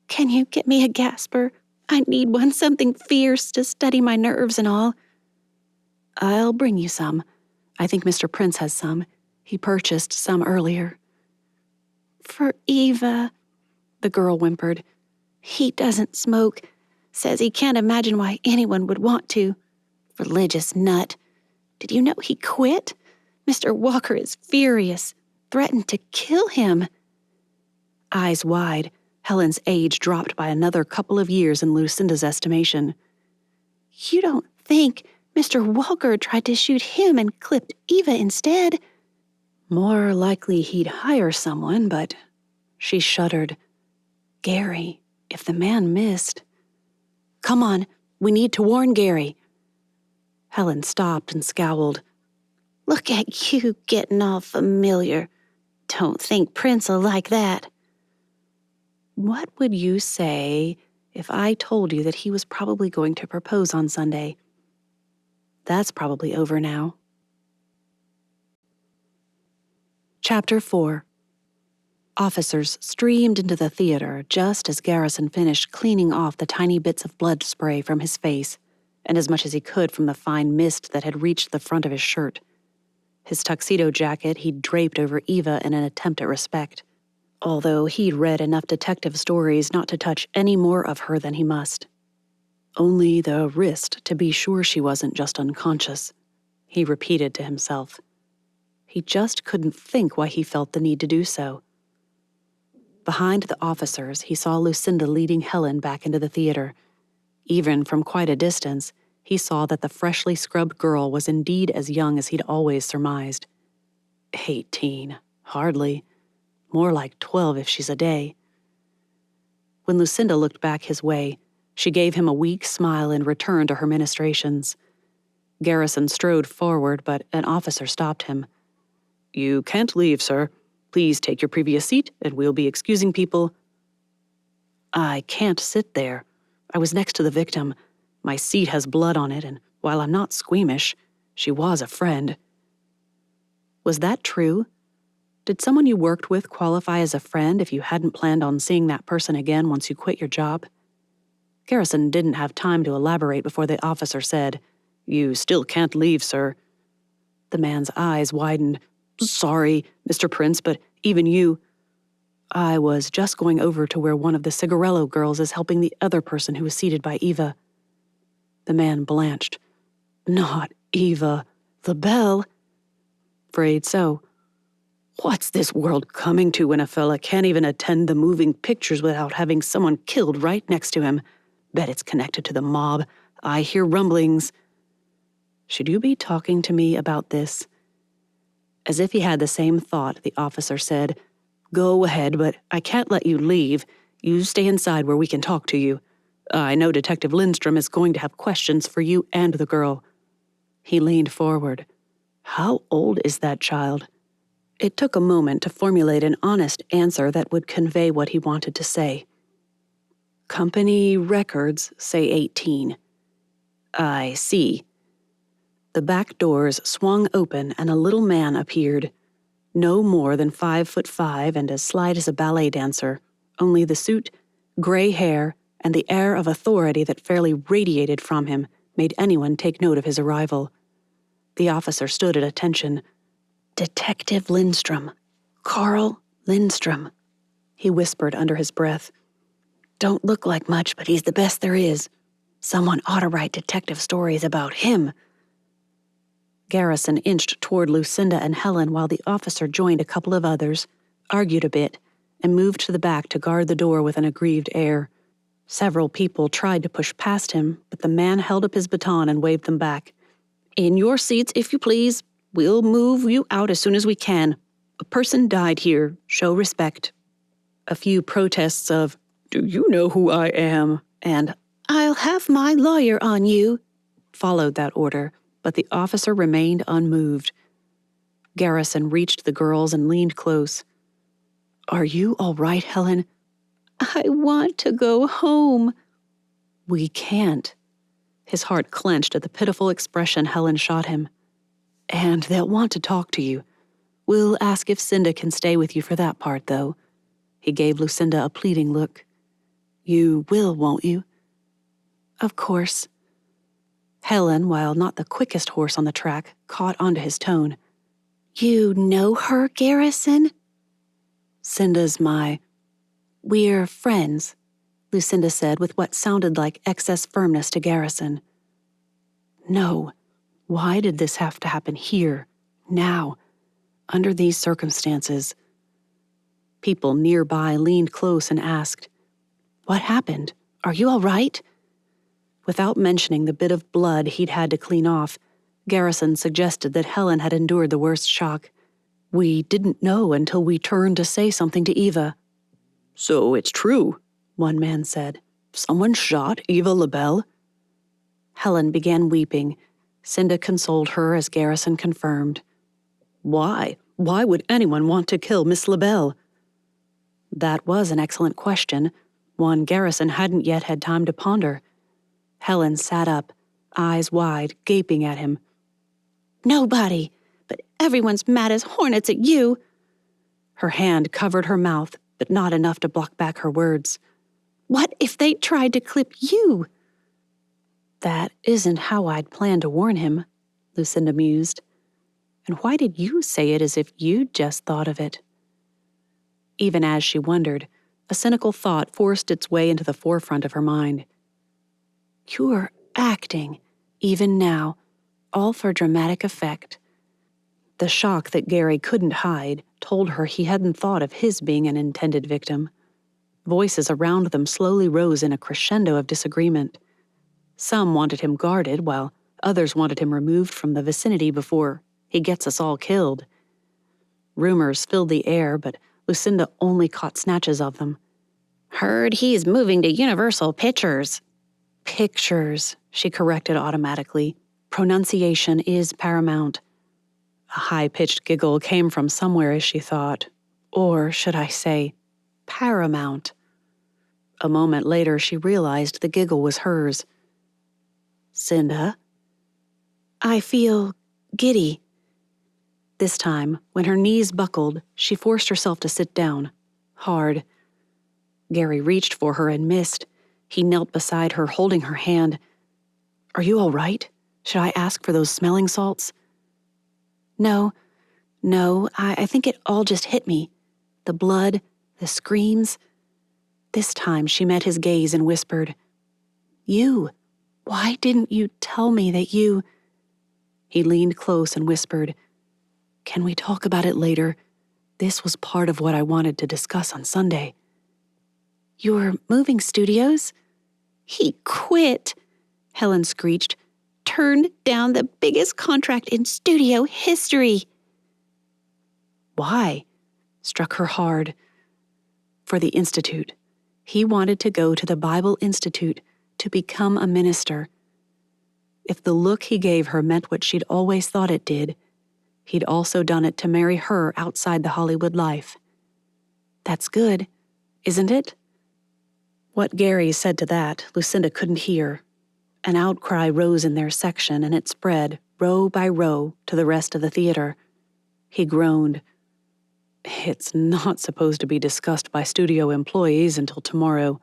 Can you get me a Gasper? I need one, something fierce to steady my nerves and all. I'll bring you some. I think Mr. Prince has some. He purchased some earlier. For Eva, the girl whimpered. He doesn't smoke. Says he can't imagine why anyone would want to. Religious nut. Did you know he quit? Mr. Walker is furious. Threatened to kill him. Eyes wide, Helen's age dropped by another couple of years in Lucinda's estimation. You don't think Mr. Walker tried to shoot him and clipped Eva instead? More likely he'd hire someone, but she shuddered. Gary, if the man missed... Come on, we need to warn Gary. Helen stopped and scowled. Look at you getting all familiar. Don't think Prince'll like that. What would you say if I told you that he was probably going to propose on Sunday? That's probably over now. Chapter 4. Officers streamed into the theater just as Garrison finished cleaning off the tiny bits of blood spray from his face, and as much as he could from the fine mist that had reached the front of his shirt. His tuxedo jacket he'd draped over Eva in an attempt at respect, although he'd read enough detective stories not to touch any more of her than he must. Only the wrist to be sure she wasn't just unconscious, he repeated to himself. He just couldn't think why he felt the need to do so. Behind the officers, he saw Lucinda leading Helen back into the theater. Even from quite a distance, he saw that the freshly scrubbed girl was indeed as young as he'd always surmised. 18, hardly. More like 12 if she's a day. When Lucinda looked back his way, she gave him a weak smile in return to her ministrations. Garrison strode forward, but an officer stopped him. "You can't leave, sir. Please take your previous seat, and we'll be excusing people." "I can't sit there. I was next to the victim. My seat has blood on it, and while I'm not squeamish, she was a friend." Was that true? Did someone you worked with qualify as a friend if you hadn't planned on seeing that person again once you quit your job? Garrison didn't have time to elaborate before the officer said, "You still can't leave, sir." The man's eyes widened. "Sorry, Mr. Prince, but even you..." "I was just going over to where one of the Cigarello girls is helping the other person who was seated by Eva." The man blanched. "Not Eva. The Belle?" "Afraid so. What's this world coming to when a fella can't even attend the moving pictures without having someone killed right next to him? Bet it's connected to the mob. I hear rumblings." "Should you be talking to me about this?" As if he had the same thought, the officer said, "Go ahead, but I can't let you leave. You stay inside where we can talk to you. I know Detective Lindstrom is going to have questions for you and the girl." He leaned forward. "How old is that child?" It took a moment to formulate an honest answer that would convey what he wanted to say. "Company records say 18. "I see." The back doors swung open and a little man appeared. No more than 5'5" and as slight as a ballet dancer, only the suit, gray hair, and the air of authority that fairly radiated from him made anyone take note of his arrival. The officer stood at attention. "Detective Lindstrom. Carl Lindstrom," he whispered under his breath. "Don't look like much, but he's the best there is. Someone ought to write detective stories about him." Garrison inched toward Lucinda and Helen while the officer joined a couple of others, argued a bit, and moved to the back to guard the door with an aggrieved air. Several people tried to push past him, but the man held up his baton and waved them back. "In your seats, if you please. We'll move you out as soon as we can. A person died here. Show respect." A few protests of, "Do you know who I am?" and "I'll have my lawyer on you," followed that order, but the officer remained unmoved. Garrison reached the girls and leaned close. "Are you all right, Helen?" "I want to go home." "We can't." His heart clenched at the pitiful expression Helen shot him. "And they'll want to talk to you. We'll ask if Cinda can stay with you for that part, though." He gave Lucinda a pleading look. "You will, won't you?" "Of course." Helen, while not the quickest horse on the track, caught onto his tone. "You know her, Garrison?" "Cinda's We're friends," Lucinda said with what sounded like excess firmness to Garrison. No. Why did this have to happen here, now, under these circumstances? People nearby leaned close and asked, "What happened? Are you all right?" Without mentioning the bit of blood he'd had to clean off, Garrison suggested that Helen had endured the worst shock. "We didn't know until we turned to say something to Eva." "So it's true," one man said. "Someone shot Eva LaBelle?" Helen began weeping. Cinda consoled her as Garrison confirmed. "Why? Why would anyone want to kill Miss LaBelle?" That was an excellent question, one Garrison hadn't yet had time to ponder. Helen sat up, eyes wide, gaping at him. "Nobody, but everyone's mad as hornets at you." Her hand covered her mouth, but not enough to block back her words. "What if they tried to clip you?" "That isn't how I'd planned to warn him," Lucinda mused. "And why did you say it as if you'd just thought of it?" Even as she wondered, a cynical thought forced its way into the forefront of her mind. "You're acting, even now, all for dramatic effect." The shock that Gary couldn't hide told her he hadn't thought of his being an intended victim. Voices around them slowly rose in a crescendo of disagreement. Some wanted him guarded, while others wanted him removed from the vicinity before he gets us all killed. Rumors filled the air, but Lucinda only caught snatches of them. "Heard he's moving to Universal Pictures." "Pictures," she corrected automatically. "Pronunciation is paramount." A high-pitched giggle came from somewhere as she thought. Or, should I say, paramount. A moment later, she realized the giggle was hers. "Cinda?" "I feel giddy." This time, when her knees buckled, she forced herself to sit down. Hard. Gary reached for her and missed. He knelt beside her, holding her hand. "Are you all right? Should I ask for those smelling salts?" No, I think it all just hit me. The blood, the screams." This time she met his gaze and whispered, "You, why didn't you tell me that you—" He leaned close and whispered, "Can we talk about it later? This was part of what I wanted to discuss on Sunday." "You're moving studios?" "He quit," Helen screeched. "Turned down the biggest contract in studio history." "Why?" Struck her hard. "For the Institute. He wanted to go to the Bible Institute to become a minister. If the look he gave her meant what she'd always thought it did, he'd also done it to marry her outside the Hollywood life. That's good, isn't it?" What Gary said to that, Lucinda couldn't hear. An outcry rose in their section, and it spread, row by row, to the rest of the theater. He groaned. "It's not supposed to be discussed by studio employees until tomorrow.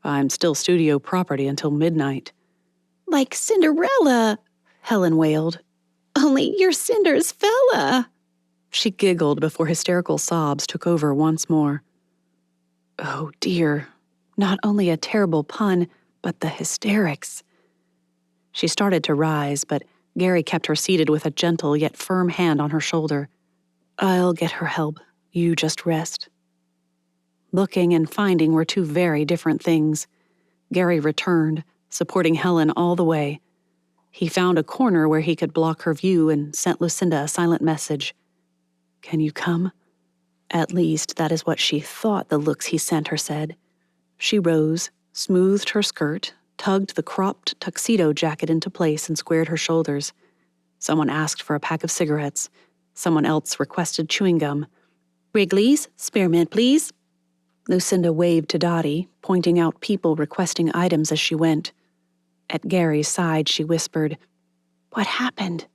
I'm still studio property until midnight." "Like Cinderella," Helen wailed. "Only you're Cinder's fella." She giggled before hysterical sobs took over once more. Oh dear, not only a terrible pun, but the hysterics. She started to rise, but Gary kept her seated with a gentle yet firm hand on her shoulder. "I'll get her help. You just rest." Looking and finding were two very different things. Gary returned, supporting Helen all the way. He found a corner where he could block her view and sent Lucinda a silent message. "Can you come?" At least, that is what she thought the looks he sent her said. She rose, smoothed her skirt, tugged the cropped tuxedo jacket into place and squared her shoulders. Someone asked for a pack of cigarettes. Someone else requested chewing gum. "Wrigley's, spearmint, please." Lucinda waved to Dottie, pointing out people requesting items as she went. At Gary's side, she whispered, "What happened?"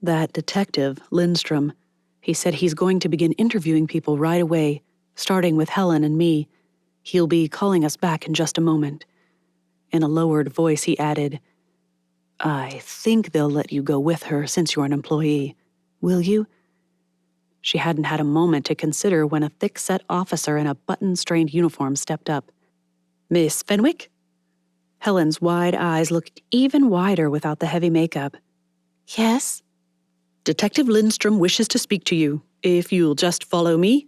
"That detective, Lindstrom. He said he's going to begin interviewing people right away, starting with Helen and me. He'll be calling us back in just a moment." In a lowered voice, he added, "I think they'll let you go with her since you're an employee. Will you?" She hadn't had a moment to consider when a thick-set officer in a button-strained uniform stepped up. "Miss Fenwick?" Helen's wide eyes looked even wider without the heavy makeup. "Yes?" "Detective Lindstrom wishes to speak to you. If you'll just follow me."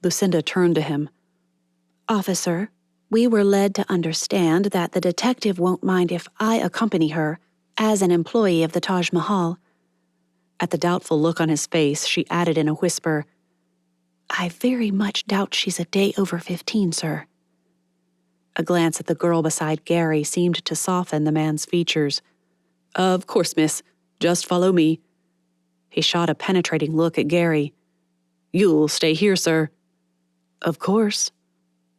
Lucinda turned to him. "Officer, We were led to understand that the detective won't mind if I accompany her as an employee of the Taj Mahal. At the doubtful look on his face, she added in a whisper, I very much doubt she's a day over 15, sir. A glance at the girl beside Gary seemed to soften the man's features. Of course, miss. Just follow me. He shot a penetrating look at Gary. You'll stay here, sir. Of course.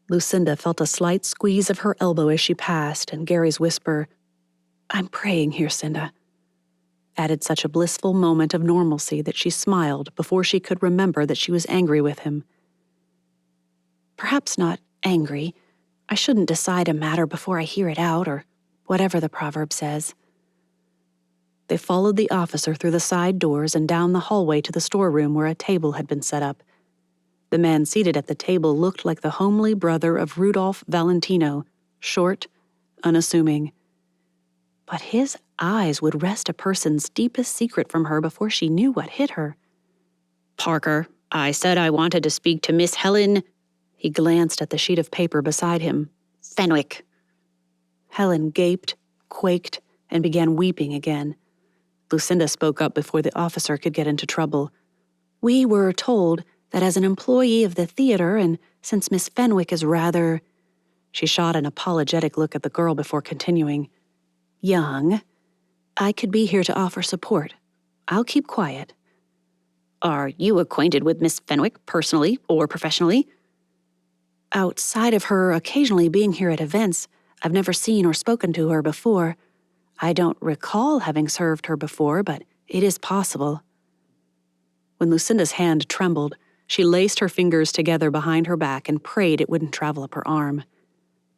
Lucinda felt a slight squeeze of her elbow as she passed, and Gary's whisper, I'm praying here, Cinda, added such a blissful moment of normalcy that she smiled before she could remember that she was angry with him. Perhaps not angry. I shouldn't decide a matter before I hear it out, or whatever the proverb says. They followed the officer through the side doors and down the hallway to the storeroom where a table had been set up. The man seated at the table looked like the homely brother of Rudolph Valentino, short, unassuming. But his eyes would wrest a person's deepest secret from her before she knew what hit her. Parker, I said I wanted to speak to Miss Helen. He glanced at the sheet of paper beside him. Fenwick. Helen gaped, quaked, and began weeping again. Lucinda spoke up before the officer could get into trouble. We were told that as an employee of the theater, and since Miss Fenwick is rather... She shot an apologetic look at the girl before continuing. Young, I could be here to offer support. I'll keep quiet. Are you acquainted with Miss Fenwick personally or professionally? Outside of her occasionally being here at events, I've never seen or spoken to her before. I don't recall having served her before, but it is possible. When Lucinda's hand trembled, she laced her fingers together behind her back and prayed it wouldn't travel up her arm.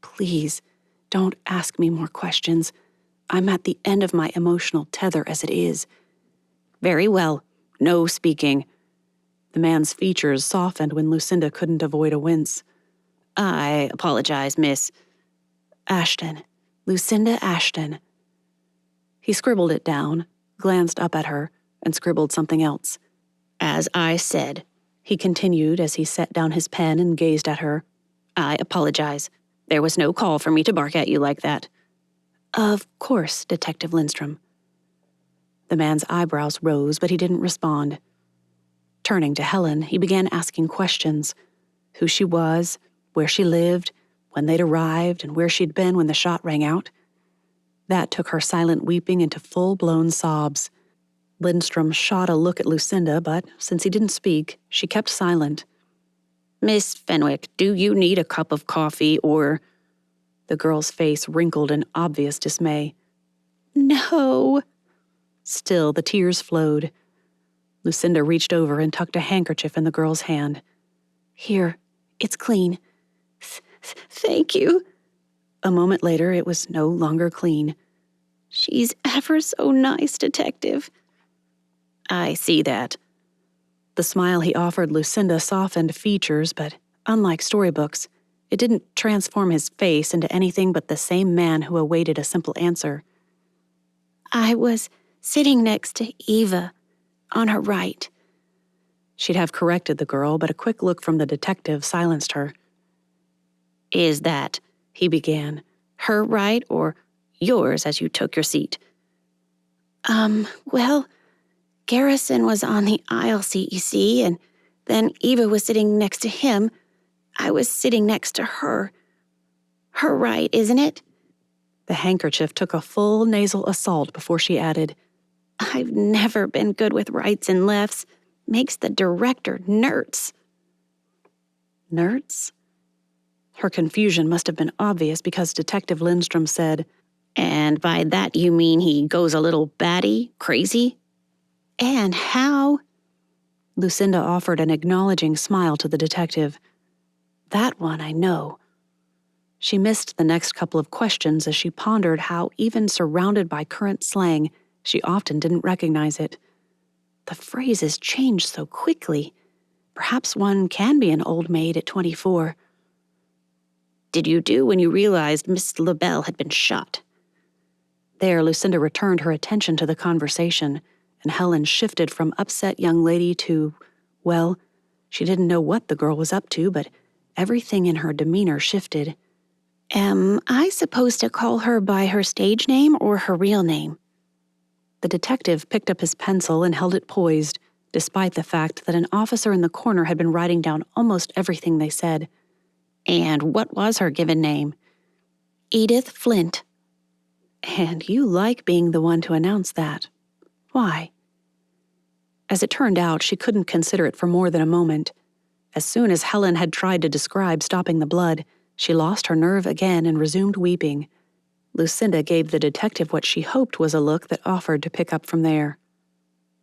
Please, don't ask me more questions. I'm at the end of my emotional tether as it is. Very well. No speaking. The man's features softened when Lucinda couldn't avoid a wince. I apologize, Miss... Ashton. Lucinda Ashton. He scribbled it down, glanced up at her, and scribbled something else. As I said, he continued as he set down his pen and gazed at her, I apologize. There was no call for me to bark at you like that. Of course, Detective Lindstrom. The man's eyebrows rose, but he didn't respond. Turning to Helen, he began asking questions. Who she was, where she lived, when they'd arrived, and where she'd been when the shot rang out. That took her silent weeping into full-blown sobs. Lindstrom shot a look at Lucinda, but since he didn't speak, she kept silent. Miss Fenwick, do you need a cup of coffee or... The girl's face wrinkled in obvious dismay. No. Still, the tears flowed. Lucinda reached over and tucked a handkerchief in the girl's hand. Here, it's clean. Thank you. A moment later, it was no longer clean. She's ever so nice, Detective. I see that. The smile he offered Lucinda softened features, but unlike storybooks, it didn't transform his face into anything but the same man who awaited a simple answer. I was sitting next to Eva, on her right. She'd have corrected the girl, but a quick look from the detective silenced her. Is that, he began, her right or yours as you took your seat? Well, Garrison was on the aisle seat, you see, and then Eva was sitting next to him. I was sitting next to her. Her right, isn't it? The handkerchief took a full nasal assault before she added, I've never been good with rights and lefts. Makes the director nerds. Nerds? Her confusion must have been obvious because Detective Lindstrom said, And by that you mean he goes a little batty, crazy? And how? Lucinda offered an acknowledging smile to the detective. That one I know. She missed the next couple of questions as she pondered how, even surrounded by current slang, she often didn't recognize it. The phrases change so quickly. Perhaps one can be an old maid at 24. Did you do when you realized Miss LaBelle had been shot? There, Lucinda returned her attention to the conversation, and Helen shifted from upset young lady to, well, she didn't know what the girl was up to, but everything in her demeanor shifted. Am I supposed to call her by her stage name or her real name? The detective picked up his pencil and held it poised, despite the fact that an officer in the corner had been writing down almost everything they said. And what was her given name? Edith Flint. And you like being the one to announce that. Why? As it turned out, she couldn't consider it for more than a moment. As soon as Helen had tried to describe stopping the blood, she lost her nerve again and resumed weeping. Lucinda gave the detective what she hoped was a look that offered to pick up from there.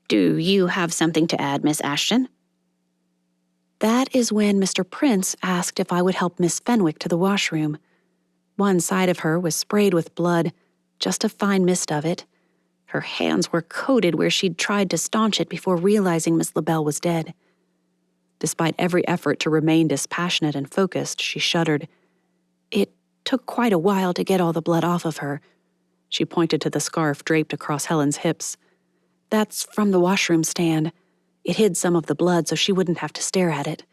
Do you have something to add, Miss Ashton? That is when Mr. Prince asked if I would help Miss Fenwick to the washroom. One side of her was sprayed with blood, just a fine mist of it. Her hands were coated where she'd tried to staunch it before realizing Miss LaBelle was dead. Despite every effort to remain dispassionate and focused, she shuddered. It took quite a while to get all the blood off of her. She pointed to the scarf draped across Helen's hips. That's from the washroom stand. It hid some of the blood so she wouldn't have to stare at it.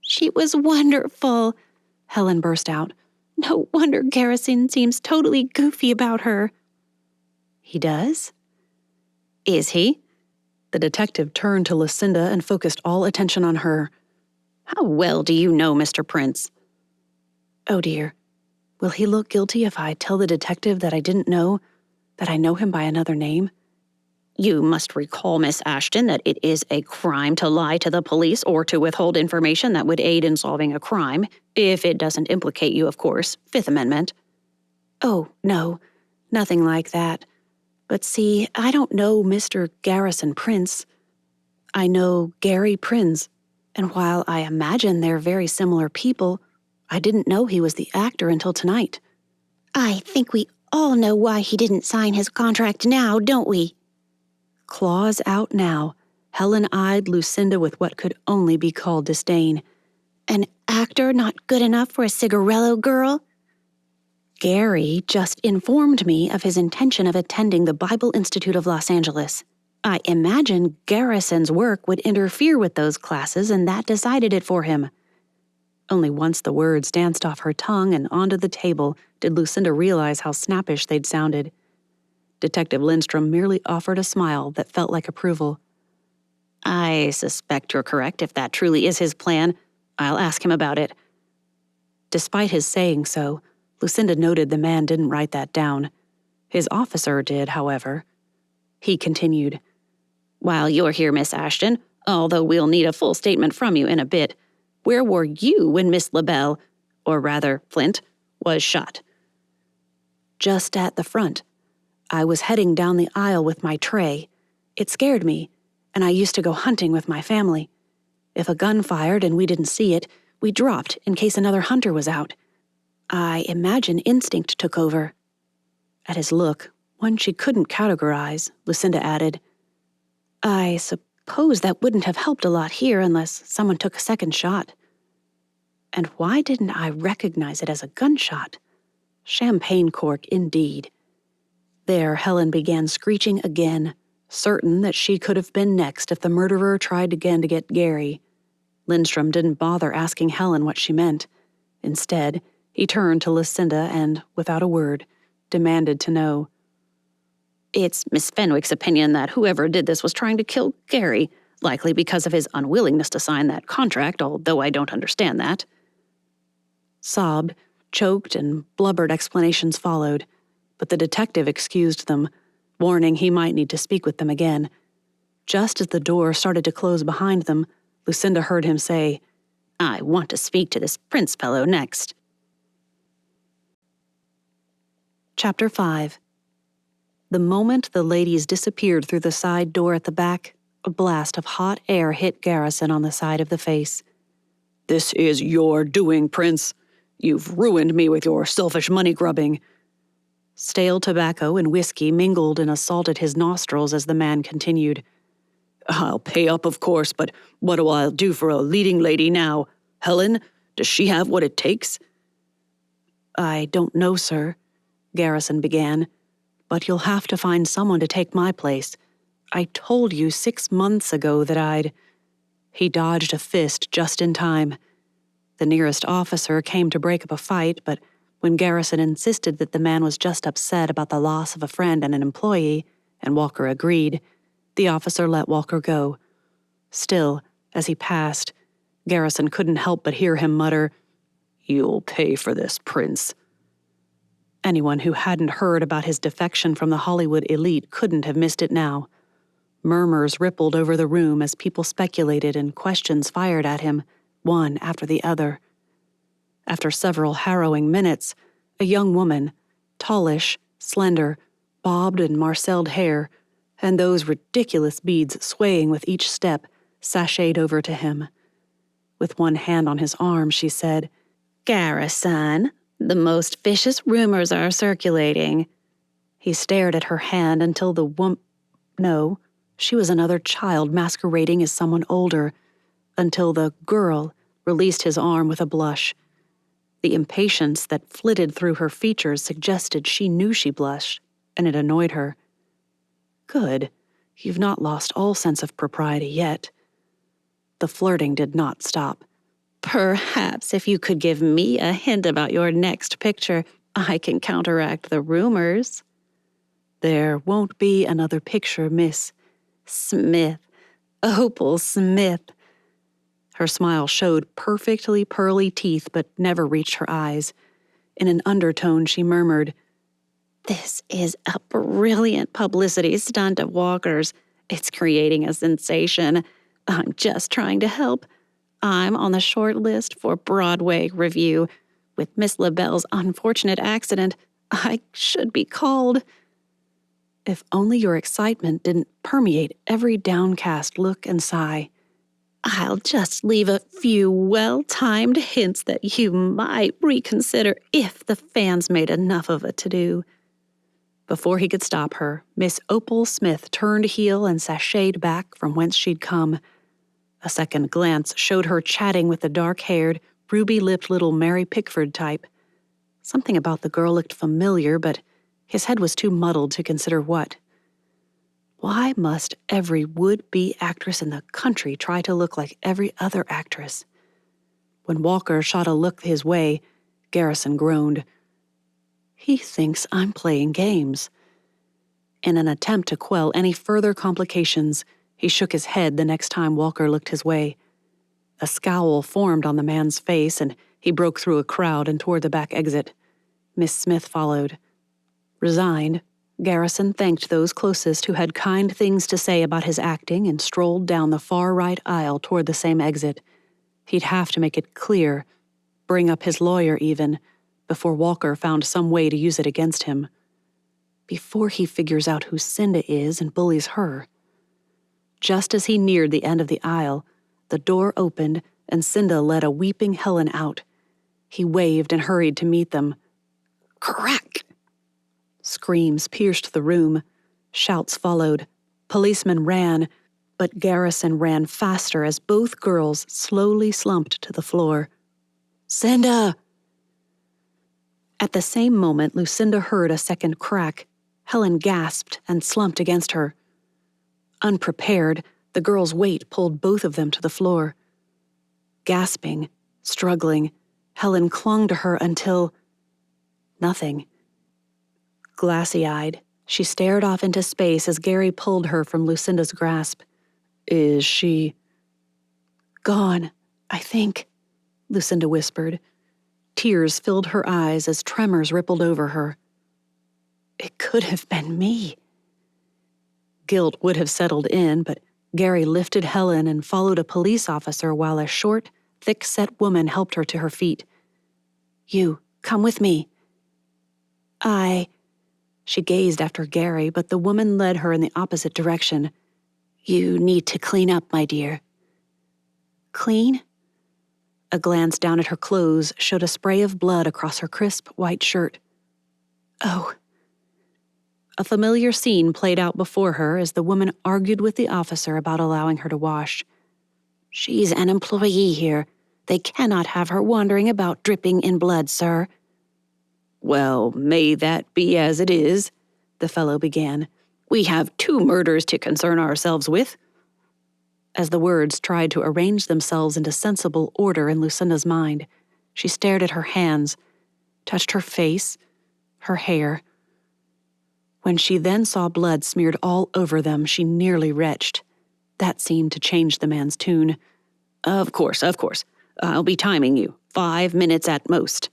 She was wonderful, Helen burst out. No wonder Garrison seems totally goofy about her. He does? Is he? The detective turned to Lucinda and focused all attention on her. How well do you know Mr. Prince? Oh dear. Will he look guilty if I tell the detective that I didn't know, that I know him by another name? You must recall, Miss Ashton, that it is a crime to lie to the police or to withhold information that would aid in solving a crime, if it doesn't implicate you, of course. Fifth Amendment. Oh, no, nothing like that. But see, I don't know Mr. Garrison Prince. I know Gary Prince, and while I imagine they're very similar people, I didn't know he was the actor until tonight. I think we all know why he didn't sign his contract now, don't we? Claws out now, Helen eyed Lucinda with what could only be called disdain. An actor not good enough for a cigarello girl? Gary just informed me of his intention of attending the Bible Institute of Los Angeles. I imagine Garrison's work would interfere with those classes, and that decided it for him. Only once the words danced off her tongue and onto the table did Lucinda realize how snappish they'd sounded. Detective Lindstrom merely offered a smile that felt like approval. I suspect you're correct. If that truly is his plan, I'll ask him about it. Despite his saying so, Lucinda noted the man didn't write that down. His officer did, however. He continued, While you're here, Miss Ashton, although we'll need a full statement from you in a bit, where were you when Miss LaBelle, or rather Flint, was shot? Just at the front. I was heading down the aisle with my tray. It scared me, and I used to go hunting with my family. If a gun fired and we didn't see it, we dropped in case another hunter was out. I imagine instinct took over. At his look, one she couldn't categorize, Lucinda added, I suppose that wouldn't have helped a lot here unless someone took a second shot. And why didn't I recognize it as a gunshot? Champagne cork, indeed. There, Helen began screeching again, certain that she could have been next if the murderer tried again to get Gary. Lindstrom didn't bother asking Helen what she meant. Instead, he turned to Lucinda and, without a word, demanded to know. It's Miss Fenwick's opinion that whoever did this was trying to kill Gary, likely because of his unwillingness to sign that contract, although I don't understand that. Sobbed, choked, and blubbered explanations followed, but the detective excused them, warning he might need to speak with them again. Just as the door started to close behind them, Lucinda heard him say, I want to speak to this Prince fellow next. Chapter 5. The moment the ladies disappeared through the side door at the back, a blast of hot air hit Garrison on the side of the face. This is your doing, Prince. You've ruined me with your selfish money-grubbing. Stale tobacco and whiskey mingled and assaulted his nostrils as the man continued. I'll pay up, of course, but what do I do for a leading lady now? Helen, does she have what it takes? I don't know, sir, Garrison began, but you'll have to find someone to take my place. I told you 6 months ago that I'd... He dodged a fist just in time. The nearest officer came to break up a fight, but When Garrison insisted that the man was just upset about the loss of a friend and an employee, and Walker agreed, the officer let Walker go. Still, as he passed, Garrison couldn't help but hear him mutter, "You'll pay for this, Prince." Anyone who hadn't heard about his defection from the Hollywood elite couldn't have missed it now. Murmurs rippled over the room as people speculated and questions fired at him, one after the other. After several harrowing minutes, a young woman, tallish, slender, bobbed and marcelled hair, and those ridiculous beads swaying with each step, sashayed over to him. With one hand on his arm, she said, "Garrison, the most vicious rumors are circulating." He stared at her hand until No, she was another child masquerading as someone older, until the girl released his arm with a blush. The impatience that flitted through her features suggested she knew she blushed, and it annoyed her. Good, you've not lost all sense of propriety yet. The flirting did not stop. "Perhaps if you could give me a hint about your next picture, I can counteract the rumors." "There won't be another picture, Miss Smith. Opal Smith." Her smile showed perfectly pearly teeth but never reached her eyes. In an undertone, she murmured, "This is a brilliant publicity stunt of Walker's. It's creating a sensation. I'm just trying to help. I'm on the short list for Broadway review. With Miss LaBelle's unfortunate accident, I should be called." If only your excitement didn't permeate every downcast look and sigh. "I'll just leave a few well-timed hints that you might reconsider if the fans made enough of a to-do." Before he could stop her, Miss Opal Smith turned heel and sashayed back from whence she'd come. A second glance showed her chatting with the dark-haired, ruby-lipped little Mary Pickford type. Something about the girl looked familiar, but his head was too muddled to consider what. Why must every would-be actress in the country try to look like every other actress? When Walker shot a look his way, Garrison groaned. "He thinks I'm playing games." In an attempt to quell any further complications, he shook his head the next time Walker looked his way. A scowl formed on the man's face, and he broke through a crowd and toward the back exit. Miss Smith followed. Resigned, Garrison thanked those closest who had kind things to say about his acting and strolled down the far right aisle toward the same exit. He'd have to make it clear, bring up his lawyer even, before Walker found some way to use it against him. Before he figures out who Cinda is and bullies her. Just as he neared the end of the aisle, the door opened and Cinda led a weeping Helen out. He waved and hurried to meet them. Crack! Screams pierced the room. Shouts followed. Policemen ran, but Garrison ran faster as both girls slowly slumped to the floor. "Cinda!" At the same moment, Lucinda heard a second crack. Helen gasped and slumped against her. Unprepared, the girl's weight pulled both of them to the floor. Gasping, struggling, Helen clung to her until... nothing. Glassy-eyed, she stared off into space as Gary pulled her from Lucinda's grasp. "Is she..." "Gone, I think," Lucinda whispered. Tears filled her eyes as tremors rippled over her. It could have been me. Guilt would have settled in, but Gary lifted Helen and followed a police officer while a short, thick-set woman helped her to her feet. "You, come with me." She gazed after Gary, but the woman led her in the opposite direction. "You need to clean up, my dear." "Clean?" A glance down at her clothes showed a spray of blood across her crisp white shirt. "Oh." A familiar scene played out before her as the woman argued with the officer about allowing her to wash. "She's an employee here. They cannot have her wandering about dripping in blood, sir." "Well, may that be as it is," the fellow began. "We have 2 murders to concern ourselves with." As the words tried to arrange themselves into sensible order in Lucinda's mind, she stared at her hands. touched her face, her hair. When she then saw blood smeared all over them, she nearly retched. That seemed to change the man's tune. Of course. I'll be timing you. 5 minutes at most.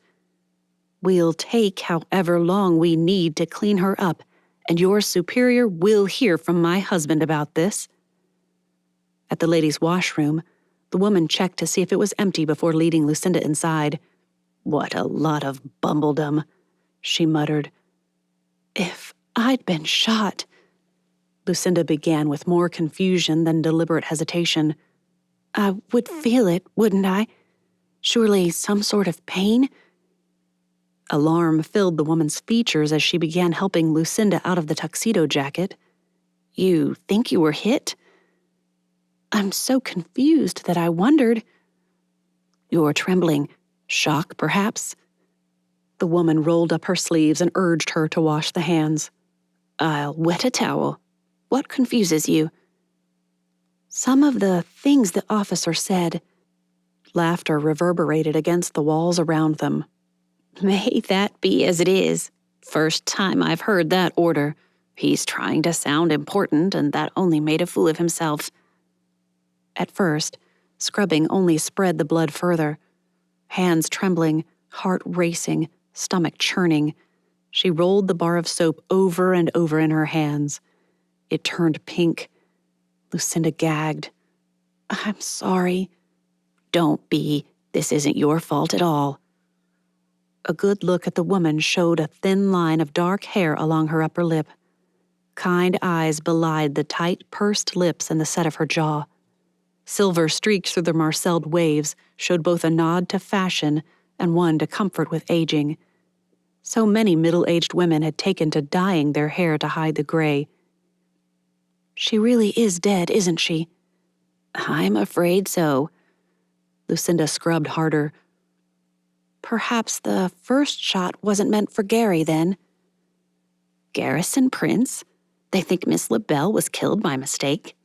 We'll take however long we need to clean her up, and your superior will hear from my husband about this. At the ladies' washroom, the woman checked to see if it was empty before leading Lucinda inside. What a lot of bumbledom, she muttered. If I'd been shot, Lucinda began with more confusion than deliberate hesitation. I would feel it, wouldn't I? Surely some sort of pain? Alarm filled the woman's features as she began helping Lucinda out of the tuxedo jacket. You think you were hit? I'm so confused that I wondered. You're trembling. Shock, perhaps? The woman rolled up her sleeves and urged her to wash the hands. I'll wet a towel. What confuses you? Some of the things the officer said. Laughter reverberated against the walls around them. May that be as it is. First time I've heard that order. He's trying to sound important, and that only made a fool of himself. At first, scrubbing only spread the blood further. Hands trembling, heart racing, stomach churning, she rolled the bar of soap over and over in her hands. It turned pink. Lucinda gagged. I'm sorry. Don't be. This isn't your fault at all. A good look at the woman showed a thin line of dark hair along her upper lip. Kind eyes belied the tight, pursed lips and the set of her jaw. Silver streaks through the marcelled waves showed both a nod to fashion and one to comfort with aging. So many middle-aged women had taken to dyeing their hair to hide the gray. She really is dead, isn't she? I'm afraid so. Lucinda scrubbed harder. Perhaps the first shot wasn't meant for Gary, then. Garrison Prince? They think Miss LaBelle was killed by mistake.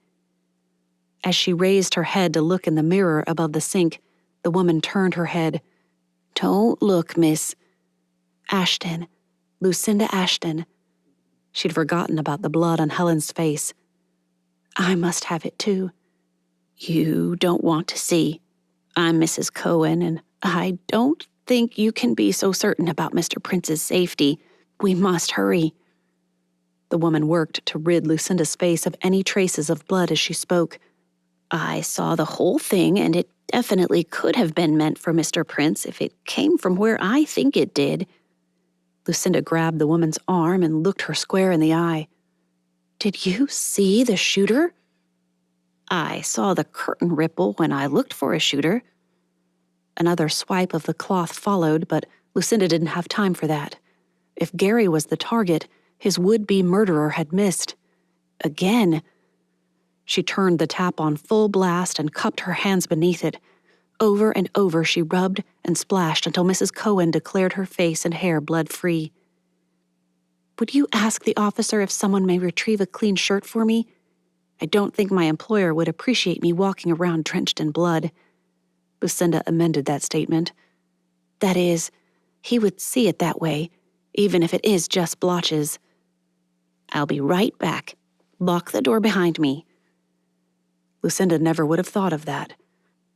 As she raised her head to look in the mirror above the sink, the woman turned her head. Don't look, Miss Ashton. Lucinda Ashton. She'd forgotten about the blood on Helen's face. I must have it, too. You don't want to see. I'm Mrs. Cohen, and I don't think you can be so certain about Mr. Prince's safety. We must hurry. The woman worked to rid Lucinda's face of any traces of blood as she spoke. I saw the whole thing, and it definitely could have been meant for Mr. Prince if it came from where I think it did. Lucinda grabbed the woman's arm and looked her square in the eye. Did you see the shooter? I saw the curtain ripple when I looked for a shooter. Another swipe of the cloth followed, but Lucinda didn't have time for that. If Gary was the target, his would-be murderer had missed. Again. She turned the tap on full blast and cupped her hands beneath it. Over and over she rubbed and splashed until Mrs. Cohen declared her face and hair blood-free. Would you ask the officer if someone may retrieve a clean shirt for me? I don't think my employer would appreciate me walking around drenched in blood. Lucinda amended that statement. That is, he would see it that way, even if it is just blotches. I'll be right back. Lock the door behind me. Lucinda never would have thought of that.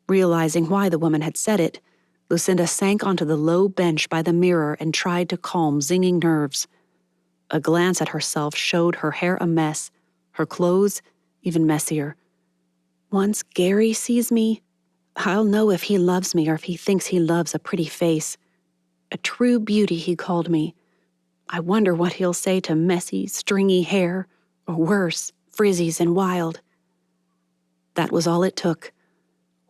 Realizing why the woman had said it, Lucinda sank onto the low bench by the mirror and tried to calm zinging nerves. A glance at herself showed her hair a mess, her clothes even messier. Once Gary sees me, I'll know if he loves me or if he thinks he loves a pretty face. A true beauty, he called me. I wonder what he'll say to messy, stringy hair, or worse, frizzies and wild. That was all it took.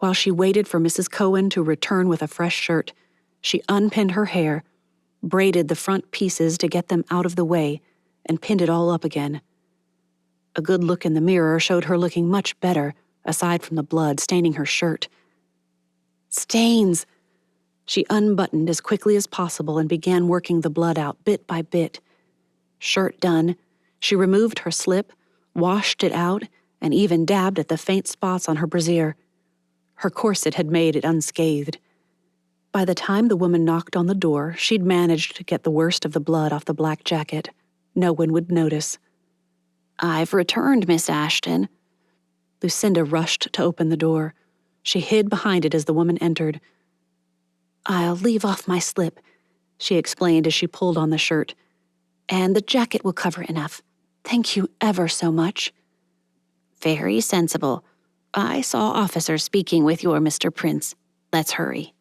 While she waited for Mrs. Cohen to return with a fresh shirt, she unpinned her hair, braided the front pieces to get them out of the way, and pinned it all up again. A good look in the mirror showed her looking much better, aside from the blood staining her shirt. Stains! She unbuttoned as quickly as possible and began working the blood out bit by bit. Shirt done, she removed her slip, washed it out, and even dabbed at the faint spots on her brassiere. Her corset had made it unscathed. By the time the woman knocked on the door, she'd managed to get the worst of the blood off the black jacket. No one would notice. "I've returned, Miss Ashton." Lucinda rushed to open the door. She hid behind it as the woman entered. "I'll leave off my slip," she explained as she pulled on the shirt. "And the jacket will cover enough. Thank you ever so much." "Very sensible. I saw officers speaking with your Mr. Prince. Let's hurry."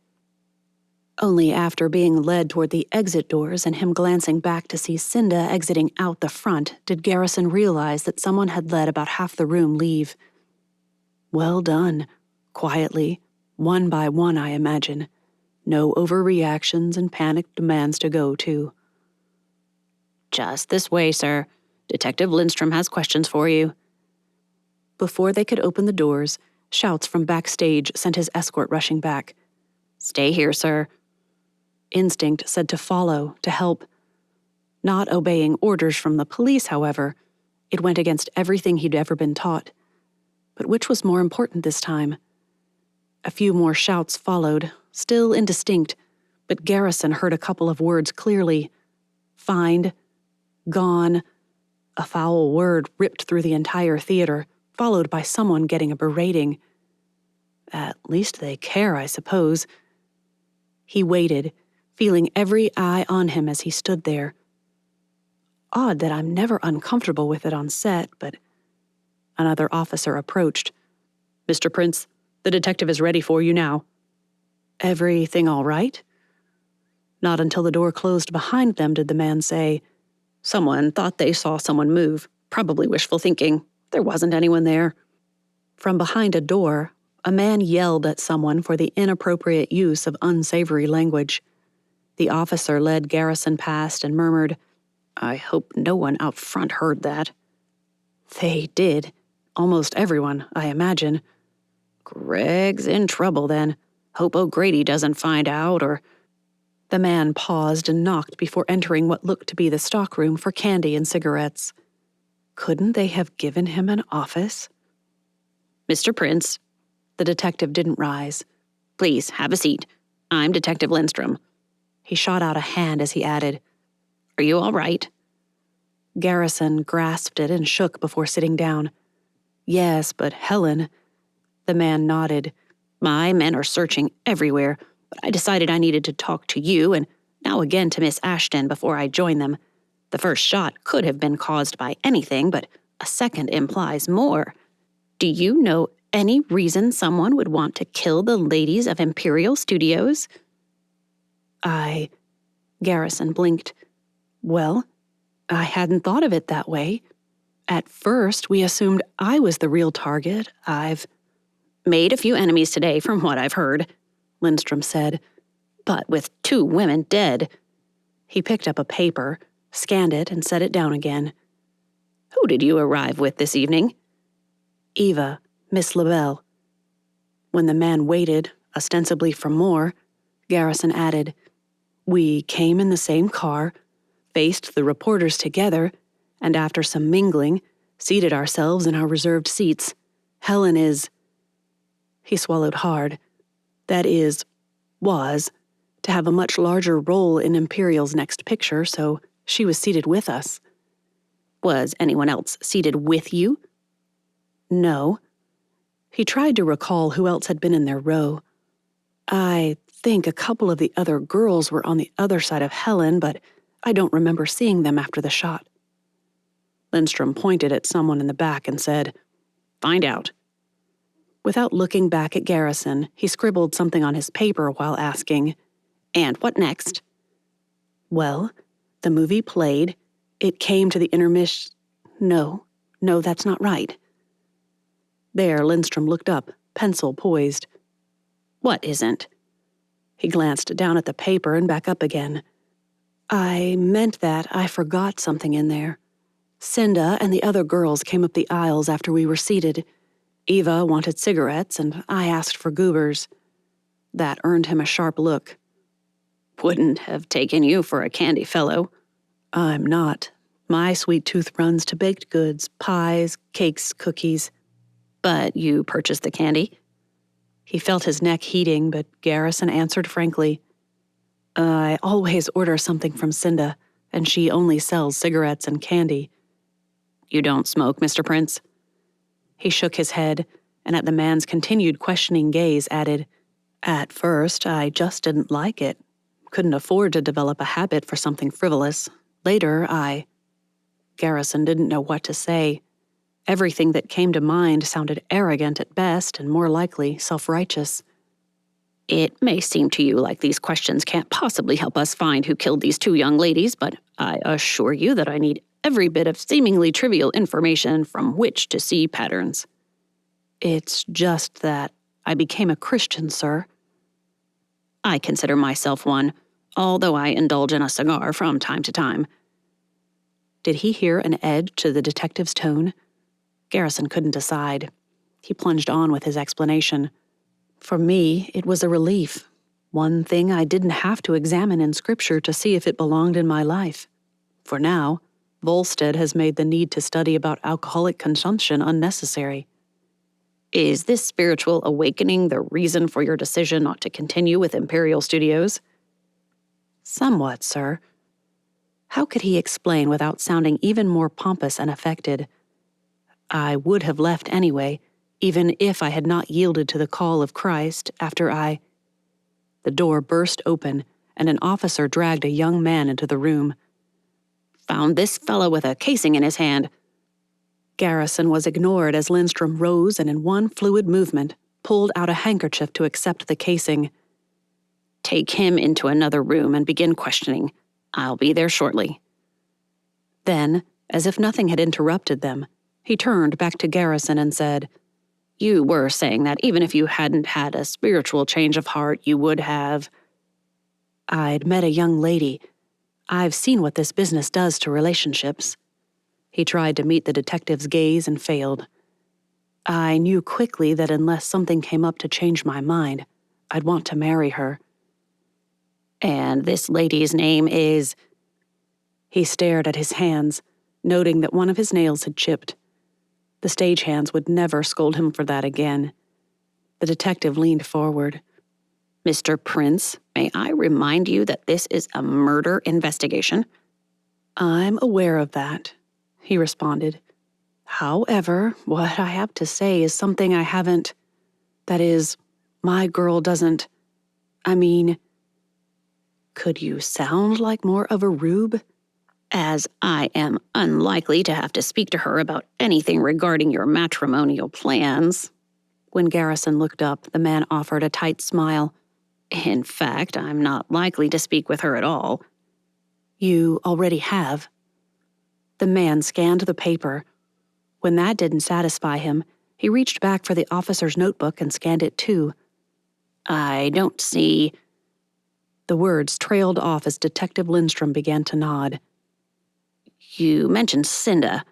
Only after being led toward the exit doors and him glancing back to see Cinda exiting out the front did Garrison realize that someone had let about half the room leave. Well done. Quietly, one by one, I imagine. No overreactions and panicked demands to go, too. "Just this way, sir. Detective Lindstrom has questions for you." Before they could open the doors, shouts from backstage sent his escort rushing back. "Stay here, sir." Instinct said to follow, to help. Not obeying orders from the police, however, it went against everything he'd ever been taught. But which was more important this time? A few more shouts followed, still indistinct, but Garrison heard a couple of words clearly. Find, gone, a foul word ripped through the entire theater, followed by someone getting a berating. At least they care, I suppose. He waited, feeling every eye on him as he stood there. Odd that I'm never uncomfortable with it on set, but another officer approached. "Mr. Prince, the detective is ready for you now." "Everything all right?" Not until the door closed behind them did the man say, "Someone thought they saw someone move. Probably wishful thinking. There wasn't anyone there." From behind a door, a man yelled at someone for the inappropriate use of unsavory language. The officer led Garrison past and murmured, "I hope no one out front heard that." They did. Almost everyone, I imagine. "Greg's in trouble, then. Hope O'Grady doesn't find out, or—" The man paused and knocked before entering what looked to be the stockroom for candy and cigarettes. Couldn't they have given him an office? "Mr. Prince." The detective didn't rise. "Please, have a seat. I'm Detective Lindstrom." He shot out a hand as he added, "Are you all right?" Garrison grasped it and shook before sitting down. "Yes, but Helen—" The man nodded. "My men are searching everywhere, but I decided I needed to talk to you and now again to Miss Ashton before I join them. The first shot could have been caused by anything, but a second implies more. Do you know any reason someone would want to kill the ladies of Imperial Studios?" Garrison blinked. "Well, I hadn't thought of it that way. At first, we assumed I was the real target. I've made a few enemies today, from what I've heard," Lindstrom said. "But with 2 women dead—" He picked up a paper, scanned it, and set it down again. "Who did you arrive with this evening?" "Eva, Miss LaBelle." When the man waited, ostensibly for more, Garrison added, "We came in the same car, faced the reporters together, and after some mingling, seated ourselves in our reserved seats. Helen is—" He swallowed hard. "That is, was, to have a much larger role in Imperial's next picture, so she was seated with us." "Was anyone else seated with you?" "No." He tried to recall who else had been in their row. "I think a couple of the other girls were on the other side of Helen, but I don't remember seeing them after the shot." Lindstrom pointed at someone in the back and said, "Find out." Without looking back at Garrison, he scribbled something on his paper while asking, "And what next?" "Well, the movie played. It came to the intermission— No, that's not right." There, Lindstrom looked up, pencil poised. "What isn't?" He glanced down at the paper and back up again. "I meant that I forgot something in there. Cinda and the other girls came up the aisles after we were seated. Eva wanted cigarettes, and I asked for goobers." That earned him a sharp look. "Wouldn't have taken you for a candy fellow." "I'm not. My sweet tooth runs to baked goods, pies, cakes, cookies." "But you purchased the candy?" He felt his neck heating, but Garrison answered frankly, I always order something from Cinda, and she only sells cigarettes and candy. You don't smoke, Mr. Prince? He shook his head, and at the man's continued questioning gaze added, At first, I just didn't like it. Couldn't afford to develop a habit for something frivolous. Later, Garrison didn't know what to say. Everything that came to mind sounded arrogant at best and more likely self-righteous. It may seem to you like these questions can't possibly help us find who killed these two young ladies, but I assure you that I need every bit of seemingly trivial information from which to see patterns. It's just that I became a Christian, sir. I consider myself one, although I indulge in a cigar from time to time. Did he hear an edge to the detective's tone? Garrison couldn't decide. He plunged on with his explanation. For me, it was a relief. One thing I didn't have to examine in Scripture to see if it belonged in my life. For now, Volstead has made the need to study about alcoholic consumption unnecessary. Is this spiritual awakening the reason for your decision not to continue with Imperial Studios? Somewhat, sir. How could he explain without sounding even more pompous and affected? I would have left anyway, even if I had not yielded to the call of Christ after The door burst open, and an officer dragged a young man into the room. Found this fellow with a casing in his hand. Garrison was ignored as Lindstrom rose and in one fluid movement pulled out a handkerchief to accept the casing. Take him into another room and begin questioning. I'll be there shortly. Then, as if nothing had interrupted them, he turned back to Garrison and said, You were saying that even if you hadn't had a spiritual change of heart, you would have. I'd met a young lady. I've seen what this business does to relationships. He tried to meet the detective's gaze and failed. I knew quickly that unless something came up to change my mind, I'd want to marry her. And this lady's name is? He stared at his hands, noting that one of his nails had chipped. The stagehands would never scold him for that again. The detective leaned forward. Mr. Prince, may I remind you that this is a murder investigation? I'm aware of that, he responded. However, what I have to say is something I haven't. That is, my girl doesn't. Could you sound like more of a rube? As I am unlikely to have to speak to her about anything regarding your matrimonial plans. When Garrison looked up, the man offered a tight smile. In fact, I'm not likely to speak with her at all. You already have. The man scanned the paper. When that didn't satisfy him, he reached back for the officer's notebook and scanned it too. I don't see. The words trailed off as Detective Lindstrom began to nod. You mentioned Cinda.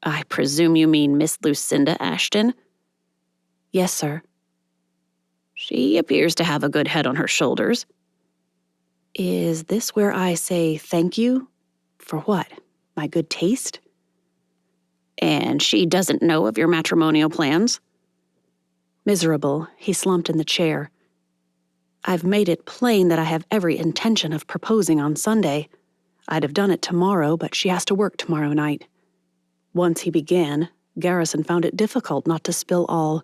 I presume you mean Miss Lucinda Ashton? Yes, sir. She appears to have a good head on her shoulders. Is this where I say thank you? For what? My good taste? And she doesn't know of your matrimonial plans? Miserable, he slumped in the chair. I've made it plain that I have every intention of proposing on Sunday. I'd have done it tomorrow, but she has to work tomorrow night. Once he began, Garrison found it difficult not to spill all.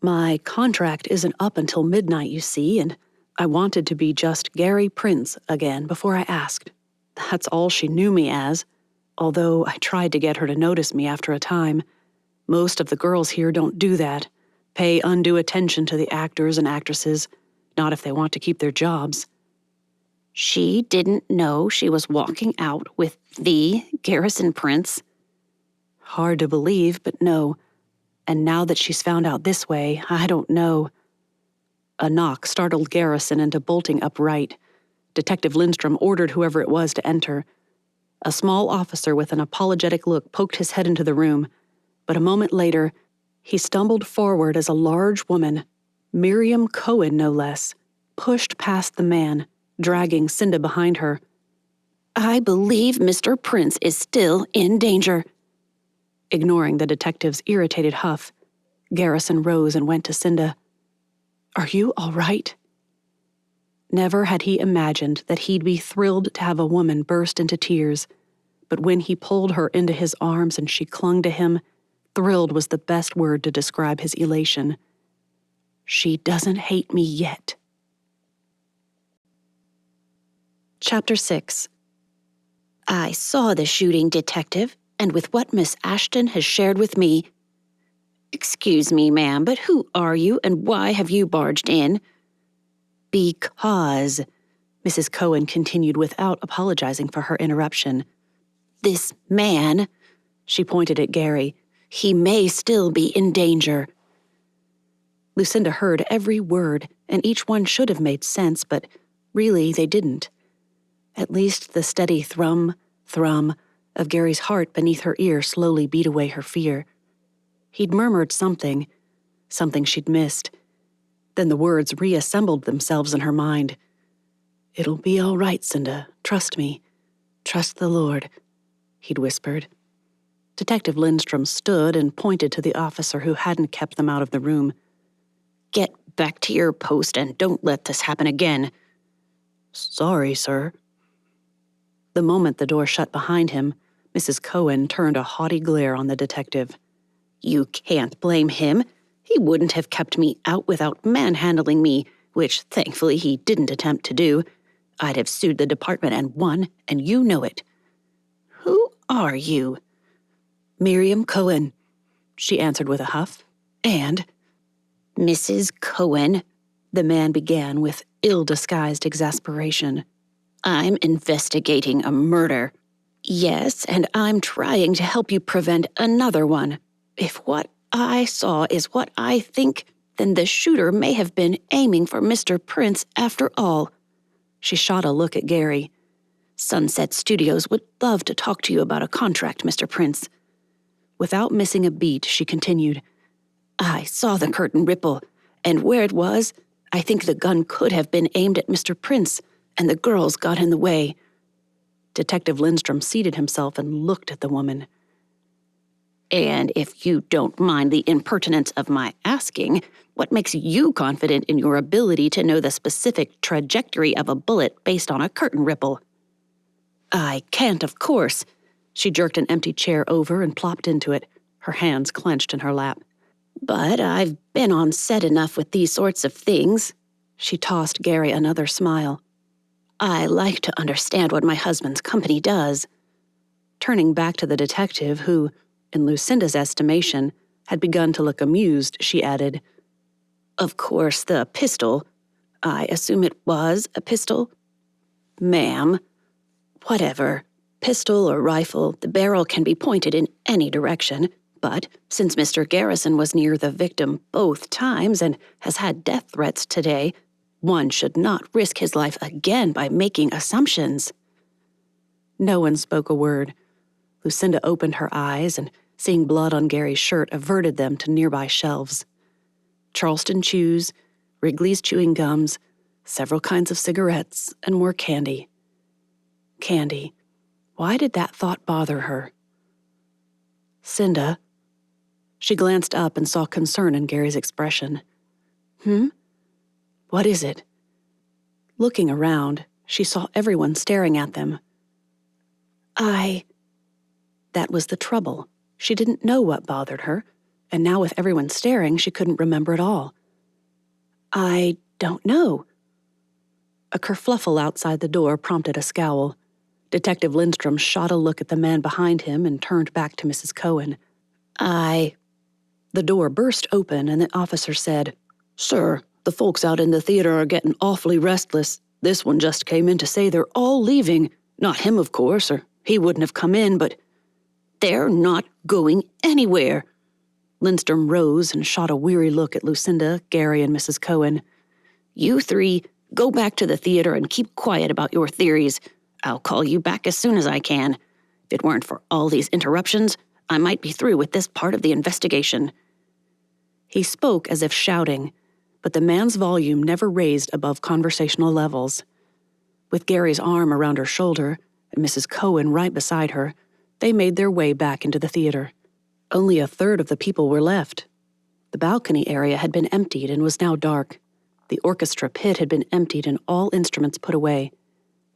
My contract isn't up until midnight, you see, and I wanted to be just Gary Prince again before I asked. That's all she knew me as, although I tried to get her to notice me after a time. Most of the girls here don't do that, pay undue attention to the actors and actresses, not if they want to keep their jobs. She didn't know she was walking out with the Garrison Prince? Hard to believe, but no. And now that she's found out this way, I don't know. A knock startled Garrison into bolting upright. Detective Lindstrom ordered whoever it was to enter. A small officer with an apologetic look poked his head into the room, but a moment later, he stumbled forward as a large woman, Miriam Cohen no less, pushed past the man, dragging Cinda behind her. I believe Mr. Prince is still in danger. Ignoring the detective's irritated huff, Garrison rose and went to Cinda. Are you all right? Never had he imagined that he'd be thrilled to have a woman burst into tears, but when he pulled her into his arms and she clung to him, thrilled was the best word to describe his elation. She doesn't hate me yet. Chapter 6. I saw the shooting, Detective, and with what Miss Ashton has shared with me... Excuse me, ma'am, but who are you and why have you barged in? Because, Mrs. Cohen continued without apologizing for her interruption, this man, she pointed at Gary, he may still be in danger. Lucinda heard every word, and each one should have made sense, but really they didn't. At least the steady thrum, thrum of Gary's heart beneath her ear slowly beat away her fear. He'd murmured something she'd missed. Then the words reassembled themselves in her mind. It'll be all right, Cinda. Trust me. Trust the Lord, he'd whispered. Detective Lindstrom stood and pointed to the officer who hadn't kept them out of the room. Get back to your post and don't let this happen again. Sorry, sir. The moment the door shut behind him, Mrs. Cohen turned a haughty glare on the detective. You can't blame him. He wouldn't have kept me out without manhandling me, which thankfully he didn't attempt to do. I'd have sued the department and won, and you know it. Who are you? Miriam Cohen, she answered with a huff. And... Mrs. Cohen, the man began with ill-disguised exasperation. I'm investigating a murder. Yes, and I'm trying to help you prevent another one. If what I saw is what I think, then the shooter may have been aiming for Mr. Prince after all. She shot a look at Gary. Sunset Studios would love to talk to you about a contract, Mr. Prince. Without missing a beat, she continued. I saw the curtain ripple, and where it was, I think the gun could have been aimed at Mr. Prince, and the girls got in the way. Detective Lindstrom seated himself and looked at the woman. And if you don't mind the impertinence of my asking, what makes you confident in your ability to know the specific trajectory of a bullet based on a curtain ripple? I can't, of course. She jerked an empty chair over and plopped into it, her hands clenched in her lap. But I've been on set enough with these sorts of things. She tossed Gary another smile. I like to understand what my husband's company does. Turning back to the detective who, in Lucinda's estimation, had begun to look amused, she added, Of course, the pistol. I assume it was a pistol? Ma'am. Whatever. Pistol or rifle, the barrel can be pointed in any direction, but since Mr. Garrison was near the victim both times and has had death threats today, one should not risk his life again by making assumptions. No one spoke a word. Lucinda opened her eyes and, seeing blood on Gary's shirt, averted them to nearby shelves. Charleston chews, Wrigley's chewing gums, several kinds of cigarettes, and more candy. Candy. Why did that thought bother her? Cinda. She glanced up and saw concern in Gary's expression. What is it? Looking around, she saw everyone staring at them. That was the trouble. She didn't know what bothered her, and now with everyone staring, she couldn't remember it all. I don't know. A kerfluffle outside the door prompted a scowl. Detective Lindstrom shot a look at the man behind him and turned back to Mrs. Cohen. The door burst open and the officer said, Sir, the folks out in the theater are getting awfully restless. This one just came in to say they're all leaving. Not him, of course, or he wouldn't have come in, but they're not going anywhere. Lindstrom rose and shot a weary look at Lucinda, Gary, and Mrs. Cohen. You three, go back to the theater and keep quiet about your theories. I'll call you back as soon as I can. If it weren't for all these interruptions, I might be through with this part of the investigation. He spoke as if shouting, but the man's volume never raised above conversational levels. With Gary's arm around her shoulder and Mrs. Cohen right beside her, they made their way back into the theater. Only a third of the people were left. The balcony area had been emptied and was now dark. The orchestra pit had been emptied and all instruments put away.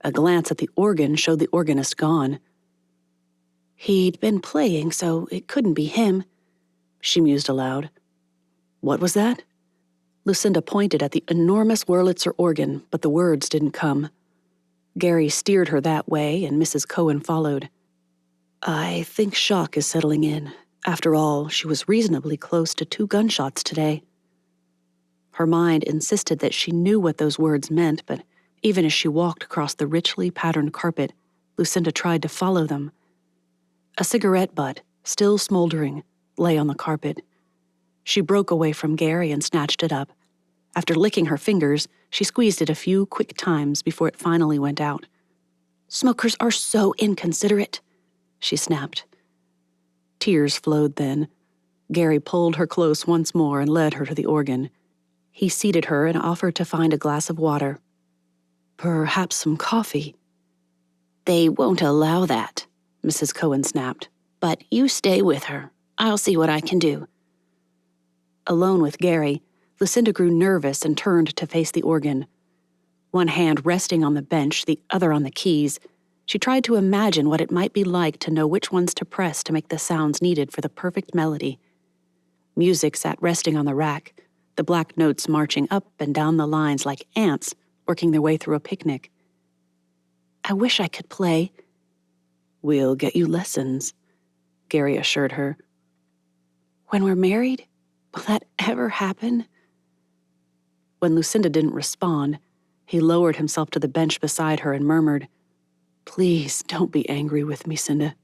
A glance at the organ showed the organist gone. He'd been playing, so it couldn't be him, she mused aloud. What was that? Lucinda pointed at the enormous Wurlitzer organ, but the words didn't come. Gary steered her that way, and Mrs. Cohen followed. I think shock is settling in. After all, she was reasonably close to 2 gunshots today. Her mind insisted that she knew what those words meant, but even as she walked across the richly patterned carpet, Lucinda tried to follow them. A cigarette butt, still smoldering, lay on the carpet. She broke away from Gary and snatched it up. After licking her fingers, she squeezed it a few quick times before it finally went out. Smokers are so inconsiderate, she snapped. Tears flowed then. Gary pulled her close once more and led her to the organ. He seated her and offered to find a glass of water. Perhaps some coffee. They won't allow that, Mrs. Cohen snapped. But you stay with her. I'll see what I can do. Alone with Gary, Lucinda grew nervous and turned to face the organ. One hand resting on the bench, the other on the keys, she tried to imagine what it might be like to know which ones to press to make the sounds needed for the perfect melody. Music sat resting on the rack, the black notes marching up and down the lines like ants working their way through a picnic. I wish I could play. We'll get you lessons, Gary assured her. When we're married, will that ever happen? When Lucinda didn't respond, he lowered himself to the bench beside her and murmured, Please don't be angry with me, Cinda.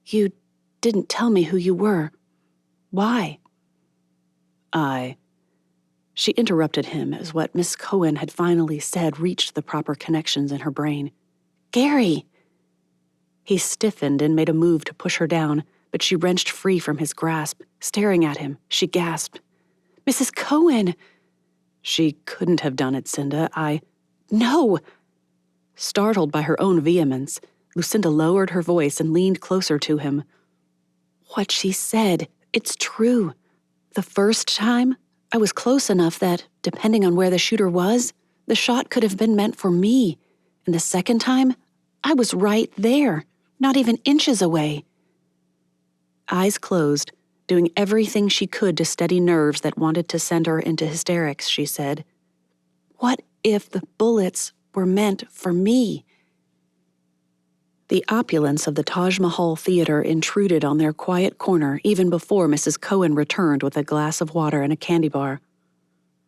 You didn't tell me who you were. Why? She interrupted him as what Miss Cohen had finally said reached the proper connections in her brain. Gary! He stiffened and made a move to push her down, but she wrenched free from his grasp. Staring at him, she gasped. Mrs. Cohen! She couldn't have done it, Cinda. No! Startled by her own vehemence, Lucinda lowered her voice and leaned closer to him. What she said, it's true. The first time, I was close enough that, depending on where the shooter was, the shot could have been meant for me. And the second time, I was right there, not even inches away. Eyes closed, doing everything she could to steady nerves that wanted to send her into hysterics, she said, What if the bullets were meant for me? The opulence of the Taj Mahal Theater intruded on their quiet corner even before Mrs. Cohen returned with a glass of water and a candy bar.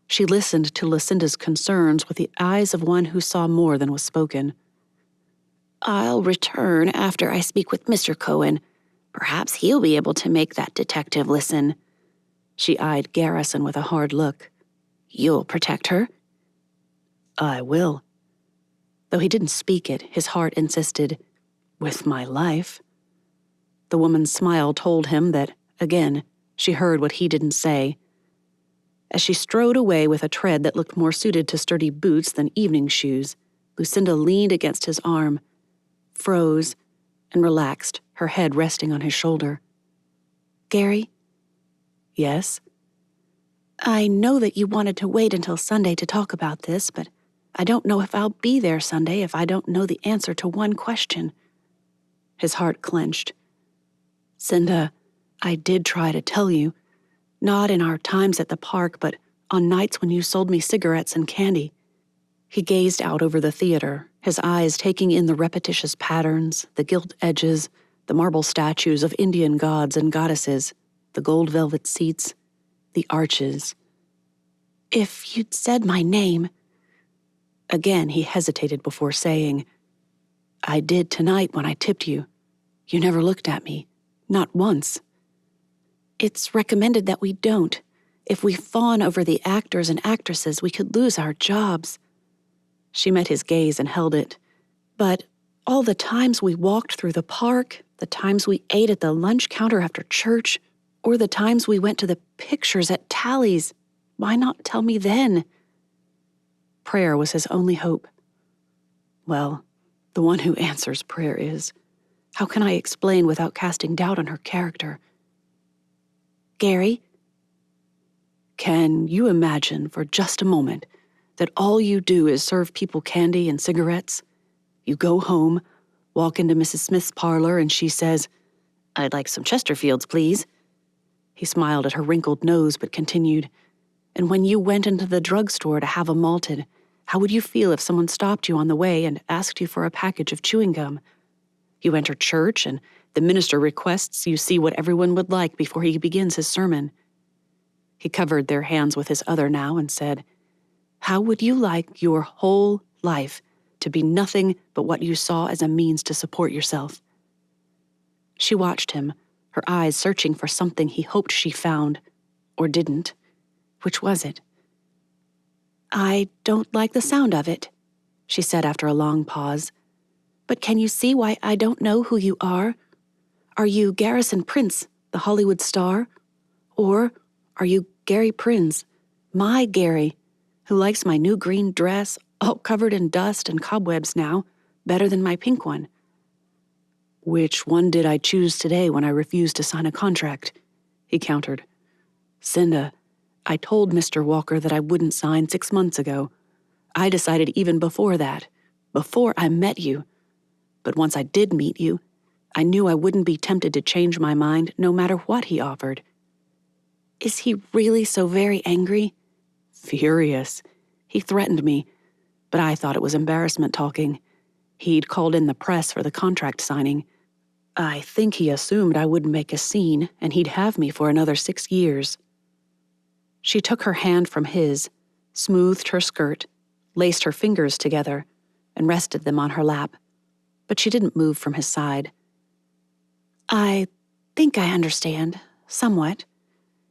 She listened to Lucinda's concerns with the eyes of one who saw more than was spoken. I'll return after I speak with Mr. Cohen. Perhaps he'll be able to make that detective listen. She eyed Garrison with a hard look. You'll protect her? I will. Though he didn't speak it, his heart insisted, with my life. The woman's smile told him that, again, she heard what he didn't say. As she strode away with a tread that looked more suited to sturdy boots than evening shoes, Lucinda leaned against his arm, froze, and relaxed, her head resting on his shoulder. Gary? Yes? I know that you wanted to wait until Sunday to talk about this, but I don't know if I'll be there Sunday if I don't know the answer to one question. His heart clenched. Cinda, I did try to tell you, not in our times at the park, but on nights when you sold me cigarettes and candy. He gazed out over the theater, his eyes taking in the repetitious patterns, the gilt edges, the marble statues of Indian gods and goddesses, the gold velvet seats, the arches. If you'd said my name... Again, he hesitated before saying, I did tonight when I tipped you. You never looked at me. Not once. It's recommended that we don't. If we fawn over the actors and actresses, we could lose our jobs. She met his gaze and held it. But all the times we walked through the park, the times we ate at the lunch counter after church, or the times we went to the pictures at Tally's, why not tell me then? Prayer was his only hope. Well, the one who answers prayer is. How can I explain without casting doubt on her character? Gary? Can you imagine for just a moment that all you do is serve people candy and cigarettes? You go home, walk into Mrs. Smith's parlor, and she says, "I'd like some Chesterfields, please." He smiled at her wrinkled nose but continued, "And when you went into the drugstore to have a malted, how would you feel if someone stopped you on the way and asked you for a package of chewing gum? You enter church, and the minister requests you see what everyone would like before he begins his sermon." He covered their hands with his other now and said, "How would you like your whole life to be nothing but what you saw as a means to support yourself?" She watched him, her eyes searching for something he hoped she found, or didn't. Which was it? "I don't like the sound of it," she said after a long pause. "But can you see why I don't know who you are? Are you Garrison Prince, the Hollywood star? Or are you Gary Prinz, my Gary, who likes my new green dress, all covered in dust and cobwebs now, better than my pink one?" "Which one did I choose today when I refused to sign a contract?" he countered. "Cinda, I told Mr. Walker that I wouldn't sign 6 months ago. I decided even before that, before I met you. But once I did meet you, I knew I wouldn't be tempted to change my mind no matter what he offered." "Is he really so very angry?" "Furious. He threatened me, but I thought it was embarrassment talking. He'd called in the press for the contract signing. I think he assumed I wouldn't make a scene and he'd have me for another 6 years. She took her hand from his, smoothed her skirt, laced her fingers together, and rested them on her lap, but she didn't move from his side. "I think I understand, somewhat.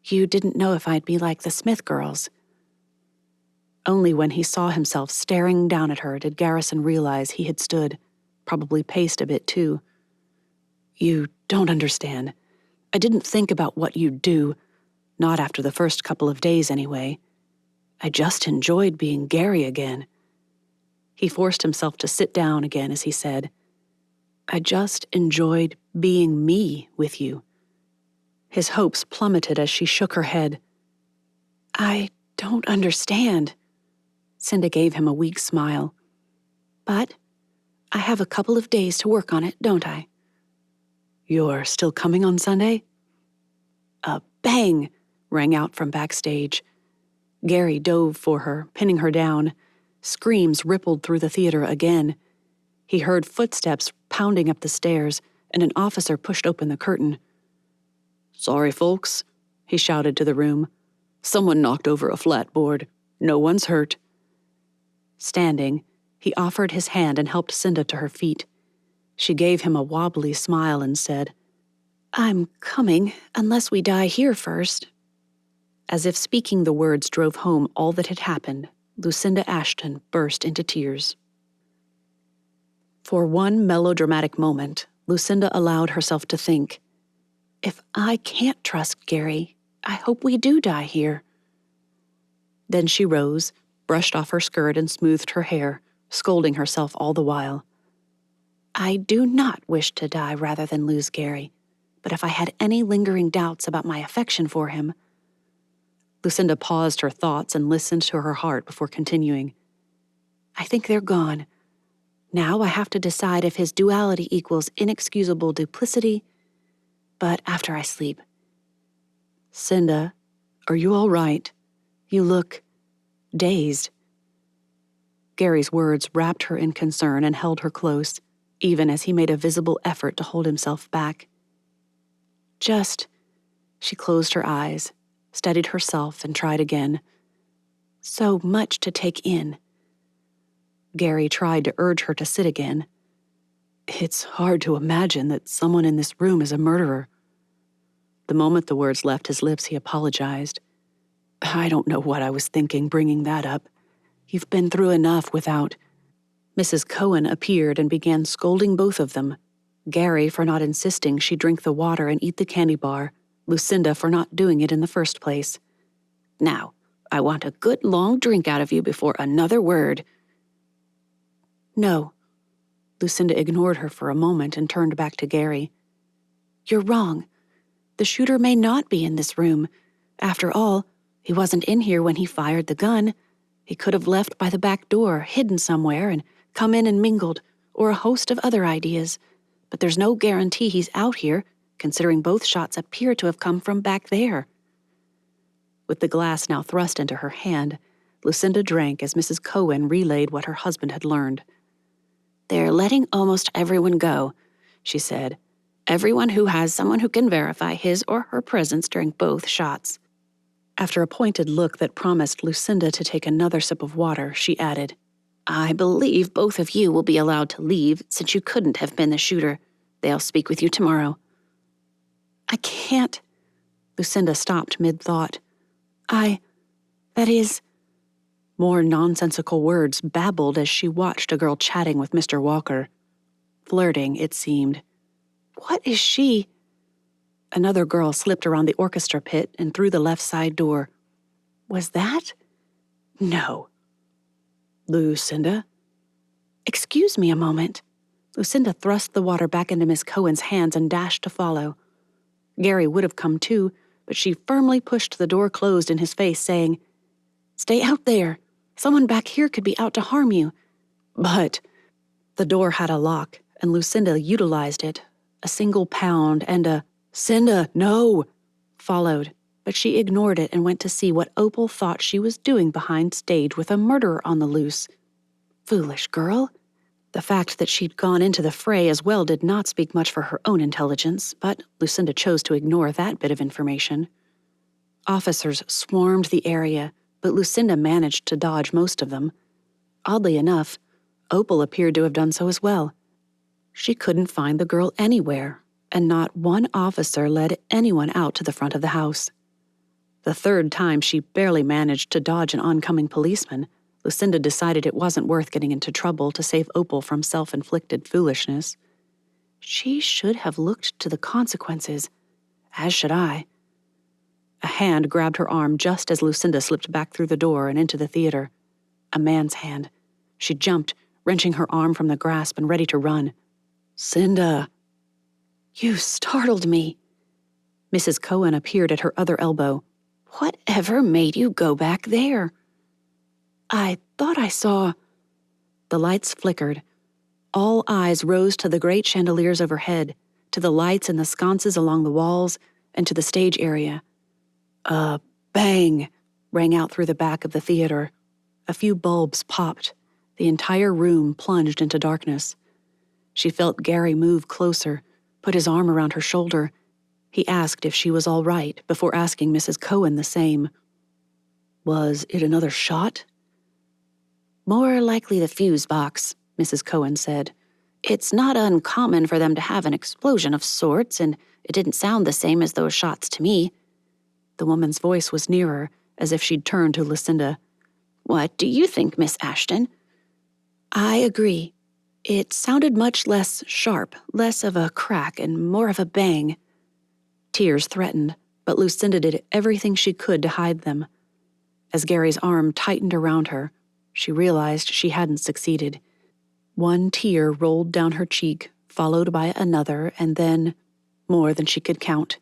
You didn't know if I'd be like the Smith girls." Only when he saw himself staring down at her did Garrison realize he had stood, probably paced a bit too. "You don't understand. I didn't think about what you'd do, not after the first couple of days anyway. I just enjoyed being Gary again." He forced himself to sit down again as he said, "I just enjoyed being me with you." His hopes plummeted as she shook her head. "I don't understand." Cinda gave him a weak smile. "But I have a couple of days to work on it, don't I?" "You're still coming on Sunday?" A bang rang out from backstage. Gary dove for her, pinning her down. Screams rippled through the theater again. He heard footsteps pounding up the stairs, and an officer pushed open the curtain. "Sorry, folks," he shouted to the room. "Someone knocked over a flat board. No one's hurt." Standing, he offered his hand and helped Cinda to her feet. She gave him a wobbly smile and said, "I'm coming, unless we die here first." As if speaking the words drove home all that had happened, Lucinda Ashton burst into tears. For one melodramatic moment, Lucinda allowed herself to think, "If I can't trust Gary, I hope we do die here." Then she rose, brushed off her skirt and smoothed her hair, scolding herself all the while. "I do not wish to die rather than lose Gary, but if I had any lingering doubts about my affection for him—" Lucinda paused her thoughts and listened to her heart before continuing. "I think they're gone. Now I have to decide if his duality equals inexcusable duplicity, but after I sleep." "Cinda, are you all right? You look dazed." Gary's words wrapped her in concern and held her close, even as he made a visible effort to hold himself back. "Just," she closed her eyes, steadied herself, and tried again. "So much to take in." Gary tried to urge her to sit again. "It's hard to imagine that someone in this room is a murderer." The moment the words left his lips, he apologized. "I don't know what I was thinking bringing that up. You've been through enough without—" Mrs. Cohen appeared and began scolding both of them. Gary for not insisting she drink the water and eat the candy bar, Lucinda for not doing it in the first place. "Now, I want a good long drink out of you before another word." "No." Lucinda ignored her for a moment and turned back to Gary. "You're wrong. The shooter may not be in this room. After all, He wasn't in here when he fired the gun. He could have left by the back door, hidden somewhere, and come in and mingled, or a host of other ideas. But there's no guarantee he's out here, considering both shots appear to have come from back there. With the glass now thrust into her hand, Lucinda drank as Mrs. Cohen relayed what her husband had learned. "They're letting almost everyone go," she said. "Everyone who has someone who can verify his or her presence during both shots." After a pointed look that promised Lucinda to take another sip of water, she added, "I believe both of you will be allowed to leave since you couldn't have been the shooter. They'll speak with you tomorrow." "I can't." Lucinda stopped mid-thought. That is... More nonsensical words babbled as she watched a girl chatting with Mr. Walker. Flirting, it seemed. What is she? Another girl slipped around the orchestra pit and through the left side door. Was that? No. Lucinda? Excuse me a moment. Lucinda thrust the water back into Miss Cohen's hands and dashed to follow. Gary would have come too, but she firmly pushed the door closed in his face, saying, "Stay out there. Someone back here could be out to harm you." But the door had a lock, and Lucinda utilized it. A single pound and a, "Cinda, no!" followed, but she ignored it and went to see what Opal thought she was doing behind stage with a murderer on the loose. Foolish girl. The fact that she'd gone into the fray as well did not speak much for her own intelligence, but Lucinda chose to ignore that bit of information. Officers swarmed the area, but Lucinda managed to dodge most of them. Oddly enough, Opal appeared to have done so as well. She couldn't find the girl anywhere, and not one officer led anyone out to the front of the house. The third time she barely managed to dodge an oncoming policeman, Lucinda decided it wasn't worth getting into trouble to save Opal from self-inflicted foolishness. She should have looked to the consequences, as should I. A hand grabbed her arm just as Lucinda slipped back through the door and into the theater. A man's hand. She jumped, wrenching her arm from the grasp and ready to run. "Cinda!" "You startled me." Mrs. Cohen appeared at her other elbow. "Whatever made you go back there?" "I thought I saw..." The lights flickered. All eyes rose to the great chandeliers overhead, to the lights in the sconces along the walls, and to the stage area. A bang rang out through the back of the theater. A few bulbs popped. The entire room plunged into darkness. She felt Gary move closer, put his arm around her shoulder. He asked if she was all right before asking Mrs. Cohen the same. "Was it another shot?" "More likely the fuse box," Mrs. Cohen said. "It's not uncommon for them to have an explosion of sorts, and it didn't sound the same as those shots to me." The woman's voice was nearer, as if she'd turned to Lucinda. "What do you think, Miss Ashton?" "I agree. It sounded much less sharp, less of a crack and more of a bang." Tears threatened, but Lucinda did everything she could to hide them. As Gary's arm tightened around her, she realized she hadn't succeeded. One tear rolled down her cheek, followed by another, and then more than she could count.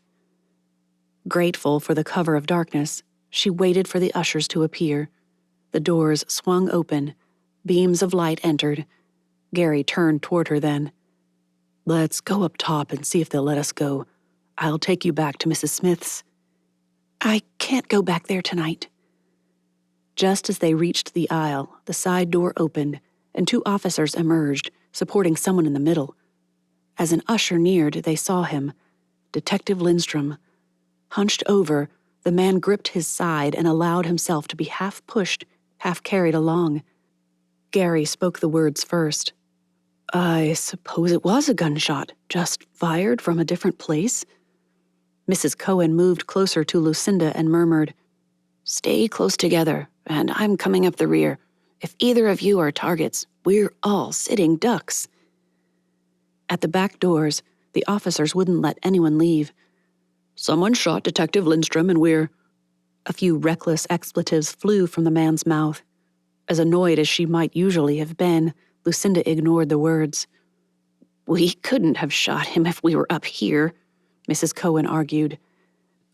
Grateful for the cover of darkness, she waited for the ushers to appear. The doors swung open. Beams of light entered. Gary turned toward her then. "Let's go up top and see if they'll let us go. I'll take you back to Mrs. Smith's." "I can't go back there tonight." Just as they reached the aisle, the side door opened, and two officers emerged, supporting someone in the middle. As an usher neared, they saw him, Detective Lindstrom. Hunched over, the man gripped his side and allowed himself to be half pushed, half carried along. Gary spoke the words first. "I suppose it was a gunshot, just fired from a different place?" Mrs. Cohen moved closer to Lucinda and murmured, "Stay close together, and I'm coming up the rear. If either of you are targets, we're all sitting ducks." At the back doors, the officers wouldn't let anyone leave. "Someone shot Detective Lindstrom and we're..." A few reckless expletives flew from the man's mouth. As annoyed as she might usually have been, Lucinda ignored the words. "We couldn't have shot him if we were up here," Mrs. Cohen argued.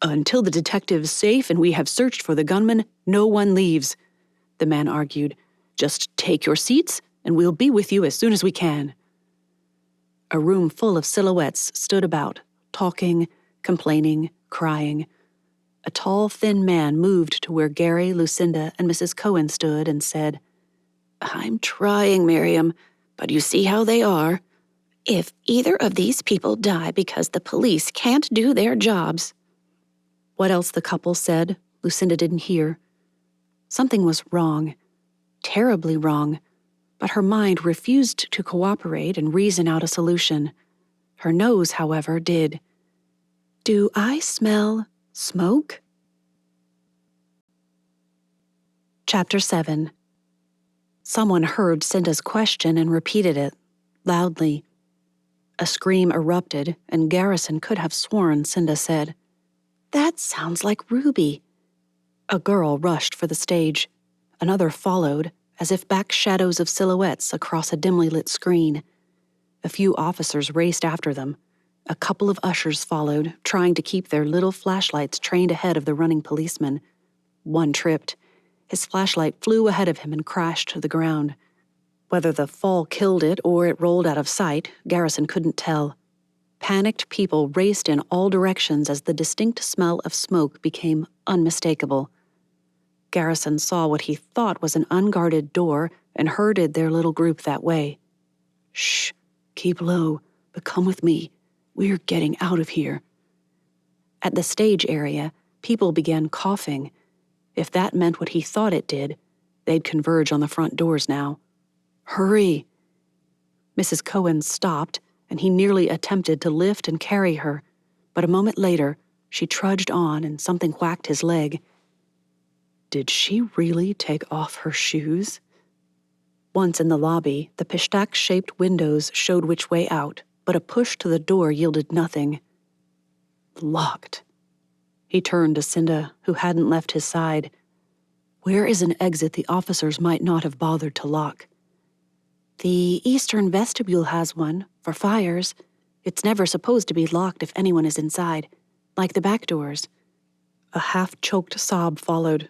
Until the detective's safe and we have searched for the gunman, no one leaves, the man argued. Just take your seats, and we'll be with you as soon as we can. A room full of silhouettes stood about, talking, complaining, crying. A tall, thin man moved to where Gary, Lucinda, and Mrs. Cohen stood and said, I'm trying, Miriam, but you see how they are. If either of these people die because the police can't do their jobs. What else the couple said, Lucinda didn't hear. Something was wrong, terribly wrong, but her mind refused to cooperate and reason out a solution. Her nose, however, did. Do I smell smoke? Chapter 7. Someone heard Cinda's question and repeated it, loudly. A scream erupted, and Garrison could have sworn Cinda said, That sounds like Ruby. A girl rushed for the stage. Another followed, as if back shadows of silhouettes across a dimly lit screen. A few officers raced after them. A couple of ushers followed, trying to keep their little flashlights trained ahead of the running policeman. One tripped. His flashlight flew ahead of him and crashed to the ground. Whether the fall killed it or it rolled out of sight, Garrison couldn't tell. Panicked people raced in all directions as the distinct smell of smoke became unmistakable. Garrison saw what he thought was an unguarded door and herded their little group that way. Shh, keep low, but come with me. We're getting out of here. At the stage area, people began coughing. If that meant what he thought it did, they'd converge on the front doors now. Hurry! Mrs. Cohen stopped, and he nearly attempted to lift and carry her, but a moment later, she trudged on and something whacked his leg. Did she really take off her shoes? Once in the lobby, the pishtak-shaped windows showed which way out, but a push to the door yielded nothing. Locked. He turned to Cinda, who hadn't left his side. Where is an exit the officers might not have bothered to lock? The eastern vestibule has one, for fires. It's never supposed to be locked if anyone is inside, like the back doors. A half-choked sob followed.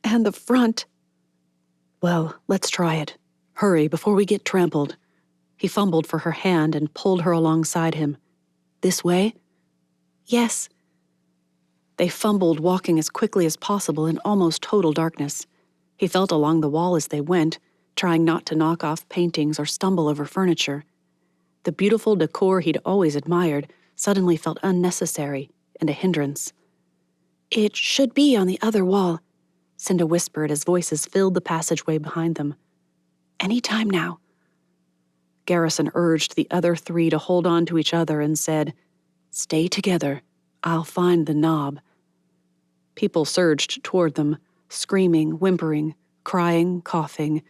And the front. Well, let's try it. Hurry, before we get trampled. He fumbled for her hand and pulled her alongside him. This way? Yes. They fumbled, walking as quickly as possible in almost total darkness. He felt along the wall as they went, trying not to knock off paintings or stumble over furniture. The beautiful decor he'd always admired suddenly felt unnecessary and a hindrance. It should be on the other wall, Cinda whispered as voices filled the passageway behind them. Any time now. Garrison urged the other three to hold on to each other and said, Stay together. I'll find the knob. People surged toward them, screaming, whimpering, crying, coughing.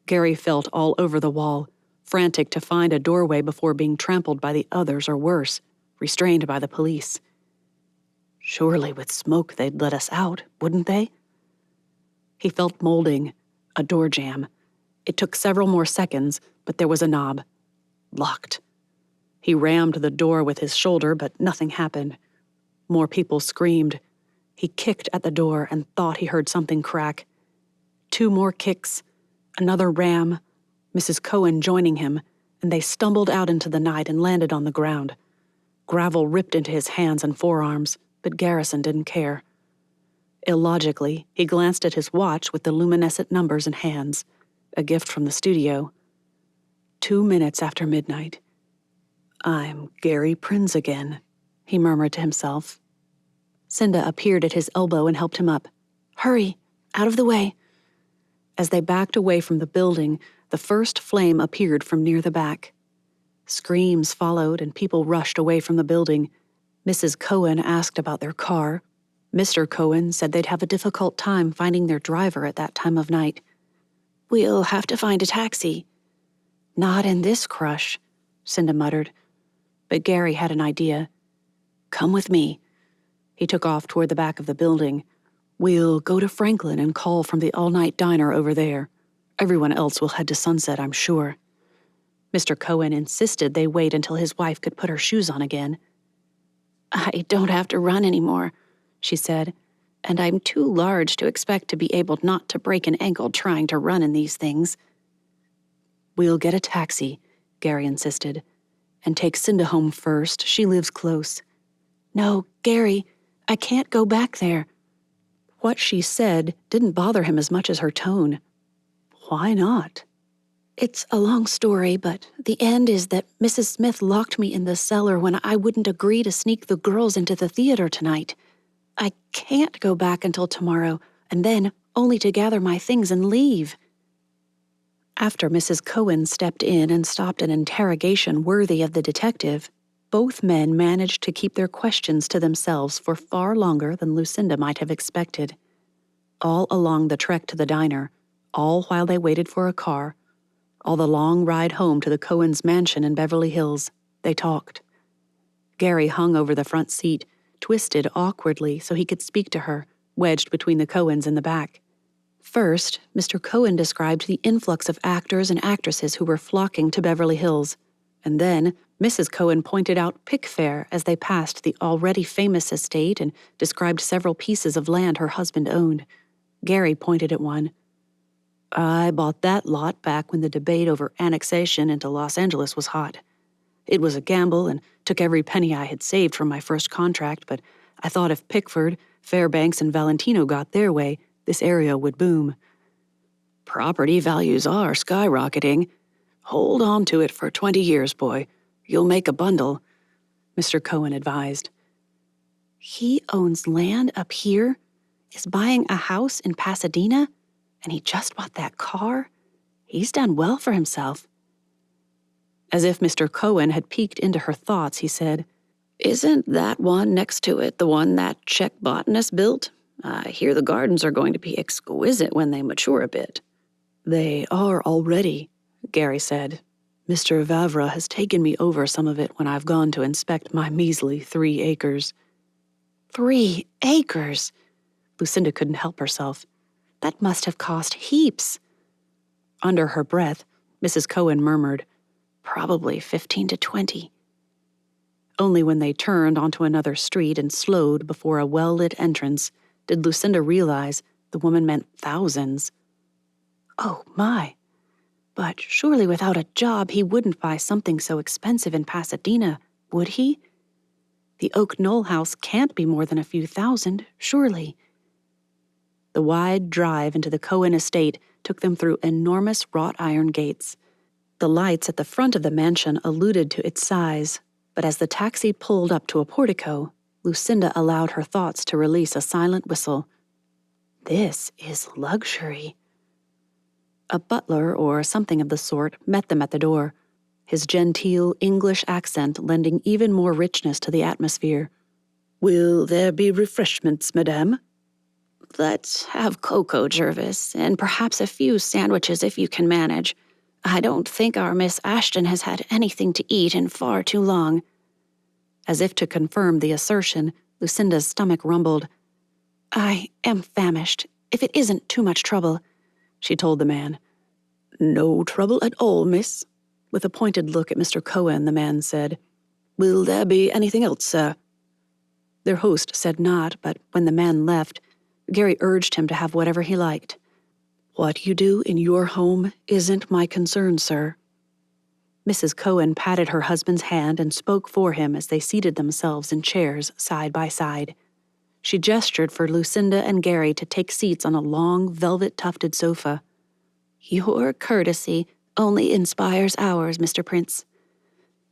Gary felt all over the wall, frantic to find a doorway before being trampled by the others or worse, restrained by the police. Surely with smoke they'd let us out, wouldn't they? He felt molding, a door jam. It took several more seconds, but there was a knob. Locked. He rammed the door with his shoulder, but nothing happened. More people screamed. He kicked at the door and thought he heard something crack. 2 more kicks, another ram, Mrs. Cohen joining him, and they stumbled out into the night and landed on the ground. Gravel ripped into his hands and forearms, but Garrison didn't care. Illogically, he glanced at his watch with the luminescent numbers and hands, a gift from the studio. 2 minutes after midnight. I'm Gary Prinz again, he murmured to himself. Cinda appeared at his elbow and helped him up. Hurry, out of the way. As they backed away from the building, the first flame appeared from near the back. Screams followed and people rushed away from the building. Mrs. Cohen asked about their car. Mr. Cohen said they'd have a difficult time finding their driver at that time of night. We'll have to find a taxi. Not in this crush, Cinda muttered. But Gary had an idea. Come with me. He took off toward the back of the building. We'll go to Franklin and call from the all-night diner over there. Everyone else will head to Sunset, I'm sure. Mr. Cohen insisted they wait until his wife could put her shoes on again. I don't have to run anymore, she said, "and I'm too large to expect to be able not to break an ankle trying to run in these things." "We'll get a taxi," Gary insisted, "and take Cinda home first. She lives close." "No, Gary, I can't go back there." What she said didn't bother him as much as her tone. "Why not?" "It's a long story, but the end is that Mrs. Smith locked me in the cellar when I wouldn't agree to sneak the girls into the theater tonight. I can't go back until tomorrow, and then only to gather my things and leave." After Mrs. Cohen stepped in and stopped an interrogation worthy of the detective, both men managed to keep their questions to themselves for far longer than Lucinda might have expected. All along the trek to the diner, all while they waited for a car, all the long ride home to the Cohens' mansion in Beverly Hills, they talked. Gary hung over the front seat, twisted awkwardly so he could speak to her, wedged between the Cohens in the back. First, Mr. Cohen described the influx of actors and actresses who were flocking to Beverly Hills, and then Mrs. Cohen pointed out Pickfair as they passed the already famous estate and described several pieces of land her husband owned. Gary pointed at one. "I bought that lot back when the debate over annexation into Los Angeles was hot. It was a gamble and took every penny I had saved from my first contract, but I thought if Pickford, Fairbanks, and Valentino got their way, this area would boom. Property values are skyrocketing. Hold on to it for 20 years, boy. You'll make a bundle," Mr. Cohen advised. "He owns land up here, is buying a house in Pasadena, and he just bought that car? He's done well for himself." As if Mr. Cohen had peeked into her thoughts, he said, "Isn't that one next to it the one that Czech botanist built? I hear the gardens are going to be exquisite when they mature a bit." "They are already," Gary said. "Mr. Vavra has taken me over some of it when I've gone to inspect my measly 3 acres. 3 acres? Lucinda couldn't help herself. That must have cost heaps. Under her breath, Mrs. Cohen murmured, "Probably 15 to 20. Only when they turned onto another street and slowed before a well-lit entrance did Lucinda realize the woman meant thousands. Oh, my. But surely without a job he wouldn't buy something so expensive in Pasadena, would he? The Oak Knoll house can't be more than a few thousand, surely. The wide drive into the Cohen estate took them through enormous wrought iron gates. The lights at the front of the mansion alluded to its size, but as the taxi pulled up to a portico, Lucinda allowed her thoughts to release a silent whistle. This is luxury. A butler or something of the sort met them at the door, his genteel English accent lending even more richness to the atmosphere. "Will there be refreshments, madame?" "Let's have cocoa, Jervis, and perhaps a few sandwiches if you can manage. I don't think our Miss Ashton has had anything to eat in far too long." As if to confirm the assertion, Lucinda's stomach rumbled. "I am famished, if it isn't too much trouble," she told the man. "No trouble at all, miss." With a pointed look at Mr. Cohen, the man said, "Will there be anything else, sir?" Their host said not, but when the man left, Gary urged him to have whatever he liked. "What you do in your home isn't my concern, sir." Mrs. Cohen patted her husband's hand and spoke for him as they seated themselves in chairs side by side. She gestured for Lucinda and Gary to take seats on a long, velvet-tufted sofa. "Your courtesy only inspires ours, Mr. Prince."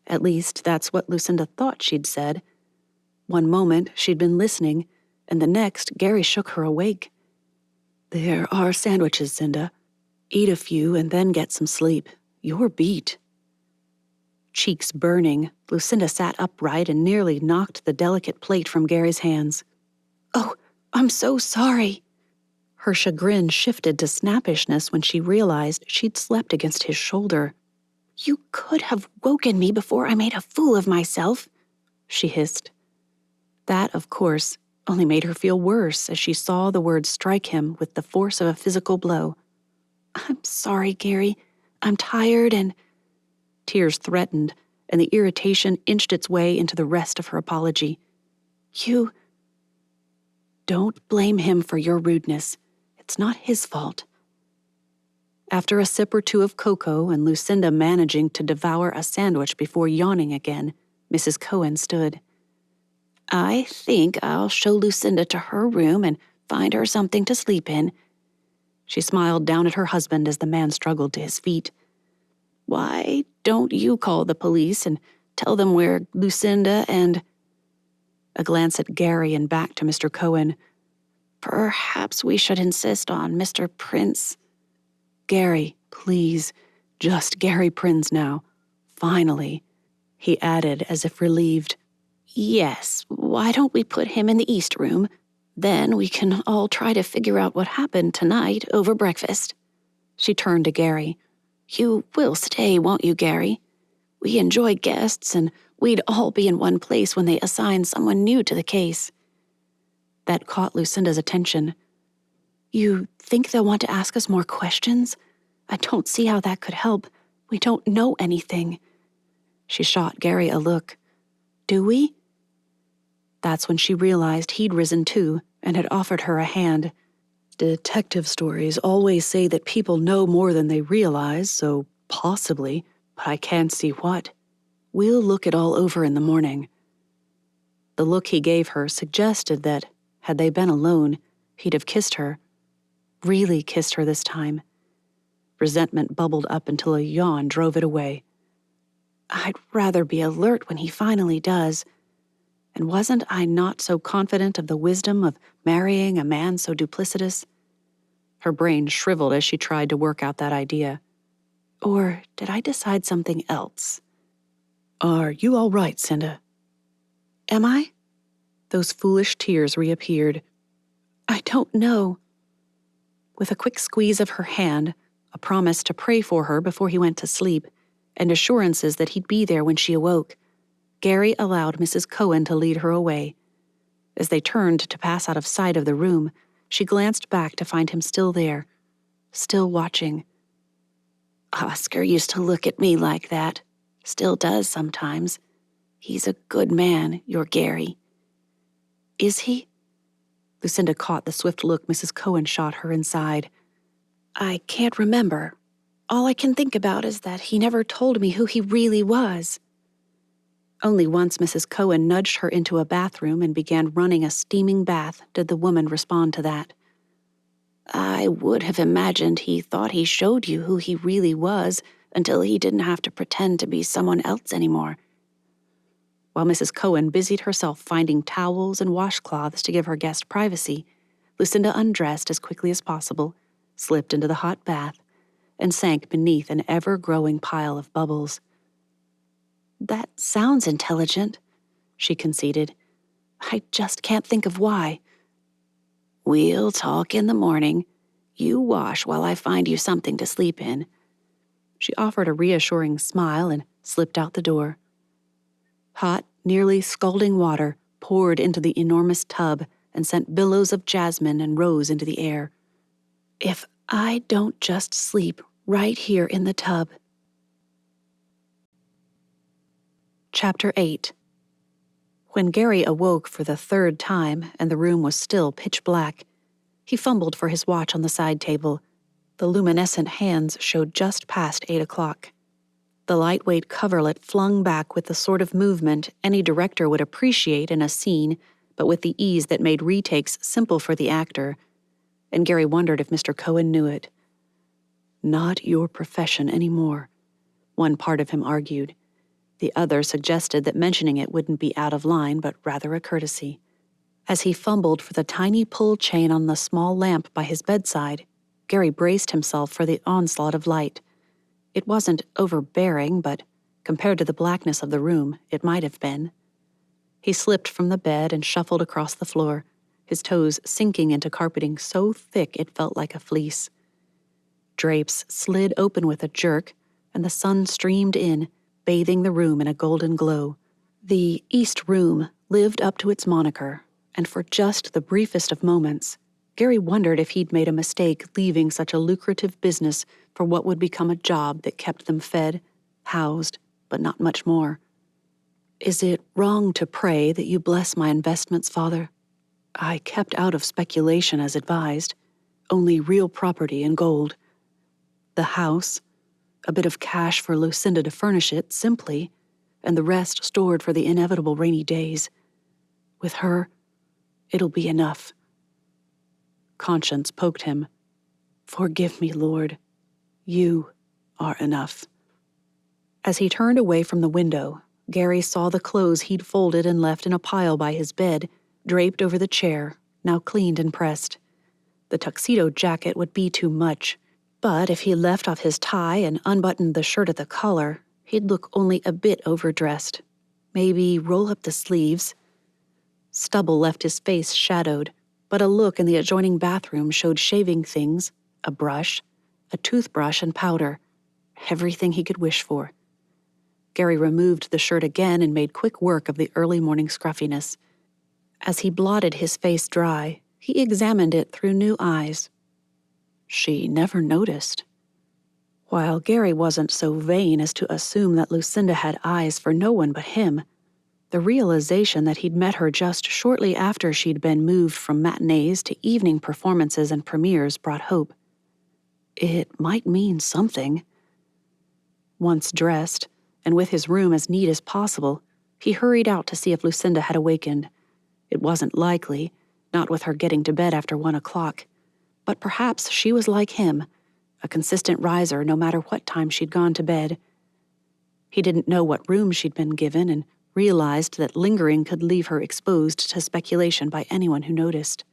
At least, that's what Lucinda thought she'd said. One moment, she'd been listening, and the next, Gary shook her awake. "There are sandwiches, Cinda. Eat a few and then get some sleep. You're beat." Cheeks burning, Lucinda sat upright and nearly knocked the delicate plate from Gary's hands. "Oh, I'm so sorry." Her chagrin shifted to snappishness when she realized she'd slept against his shoulder. "You could have woken me before I made a fool of myself," she hissed. That, of course, only made her feel worse as she saw the words strike him with the force of a physical blow. "I'm sorry, Gary. I'm tired and—" Tears threatened, and the irritation inched its way into the rest of her apology. Don't blame him for your rudeness. It's not his fault. After a sip or two of cocoa and Lucinda managing to devour a sandwich before yawning again, Mrs. Cohen stood. I think I'll show Lucinda to her room and find her something to sleep in. She smiled down at her husband as the man struggled to his feet. Why don't you call the police and tell them where Lucinda and... A glance at Gary and back to Mr. Cohen. Perhaps we should insist on Mr. Prince. Gary, please. Just Gary Prince now. Finally. He added as if relieved. Yes, why don't we put him in the East Room? Then we can all try to figure out what happened tonight over breakfast. She turned to Gary. You will stay, won't you, Gary? We enjoy guests, and we'd all be in one place when they assign someone new to the case. That caught Lucinda's attention. You think they'll want to ask us more questions? I don't see how that could help. We don't know anything. She shot Gary a look. Do we? That's when she realized he'd risen too and had offered her a hand. Detective stories always say that people know more than they realize, so possibly, but I can't see what. We'll look it all over in the morning. The look he gave her suggested that, had they been alone, he'd have kissed her. Really kissed her this time. Resentment bubbled up until a yawn drove it away. I'd rather be alert when he finally does. And wasn't I not so confident of the wisdom of marrying a man so duplicitous? Her brain shriveled as she tried to work out that idea. Or did I decide something else? Are you all right, Cinda? Am I? Those foolish tears reappeared. I don't know. With a quick squeeze of her hand, a promise to pray for her before he went to sleep, and assurances that he'd be there when she awoke, Gary allowed Mrs. Cohen to lead her away. As they turned to pass out of sight of the room, she glanced back to find him still there, still watching. Oscar used to look at me like that. Still does sometimes. He's a good man, your Gary. Is he? Lucinda caught the swift look Mrs. Cohen shot her inside. I can't remember. All I can think about is that he never told me who he really was. Only once Mrs. Cohen nudged her into a bathroom and began running a steaming bath did the woman respond to that. I would have imagined he thought he showed you who he really was until he didn't have to pretend to be someone else anymore. While Mrs. Cohen busied herself finding towels and washcloths to give her guest privacy, Lucinda undressed as quickly as possible, slipped into the hot bath, and sank beneath an ever-growing pile of bubbles. That sounds intelligent, she conceded. I just can't think of why. We'll talk in the morning. You wash while I find you something to sleep in. She offered a reassuring smile and slipped out the door. Hot, nearly scalding water poured into the enormous tub and sent billows of jasmine and rose into the air. If I don't just sleep right here in the tub. Chapter 8. When Gary awoke for the third time and the room was still pitch black, he fumbled for his watch on the side table. The luminescent hands showed just past 8 o'clock. The lightweight coverlet flung back with the sort of movement any director would appreciate in a scene, but with the ease that made retakes simple for the actor, and Gary wondered if Mr. Cohen knew it. Not your profession anymore, one part of him argued. The other suggested that mentioning it wouldn't be out of line, but rather a courtesy. As he fumbled for the tiny pull chain on the small lamp by his bedside, Gary braced himself for the onslaught of light. It wasn't overbearing, but compared to the blackness of the room, it might have been. He slipped from the bed and shuffled across the floor, his toes sinking into carpeting so thick it felt like a fleece. Drapes slid open with a jerk, and the sun streamed in, bathing the room in a golden glow. The East Room lived up to its moniker, and for just the briefest of moments, Gary wondered if he'd made a mistake leaving such a lucrative business for what would become a job that kept them fed, housed, but not much more. Is it wrong to pray that you bless my investments, Father? I kept out of speculation as advised, only real property and gold. The house, a bit of cash for Lucinda to furnish it simply, and the rest stored for the inevitable rainy days. With her, it'll be enough. Conscience poked him. Forgive me, Lord. You are enough. As he turned away from the window, Gary saw the clothes he'd folded and left in a pile by his bed, draped over the chair, now cleaned and pressed. The tuxedo jacket would be too much, but if he left off his tie and unbuttoned the shirt at the collar, he'd look only a bit overdressed. Maybe roll up the sleeves. Stubble left his face shadowed, but a look in the adjoining bathroom showed shaving things, a brush, a toothbrush and powder, everything he could wish for. Gary removed the shirt again and made quick work of the early morning scruffiness. As he blotted his face dry, he examined it through new eyes. She never noticed. While Gary wasn't so vain as to assume that Lucinda had eyes for no one but him, the realization that he'd met her just shortly after she'd been moved from matinees to evening performances and premieres brought hope. It might mean something. Once dressed, and with his room as neat as possible, he hurried out to see if Lucinda had awakened. It wasn't likely, not with her getting to bed after 1 o'clock. But perhaps she was like him, a consistent riser no matter what time she'd gone to bed. He didn't know what room she'd been given and realized that lingering could leave her exposed to speculation by anyone who noticed.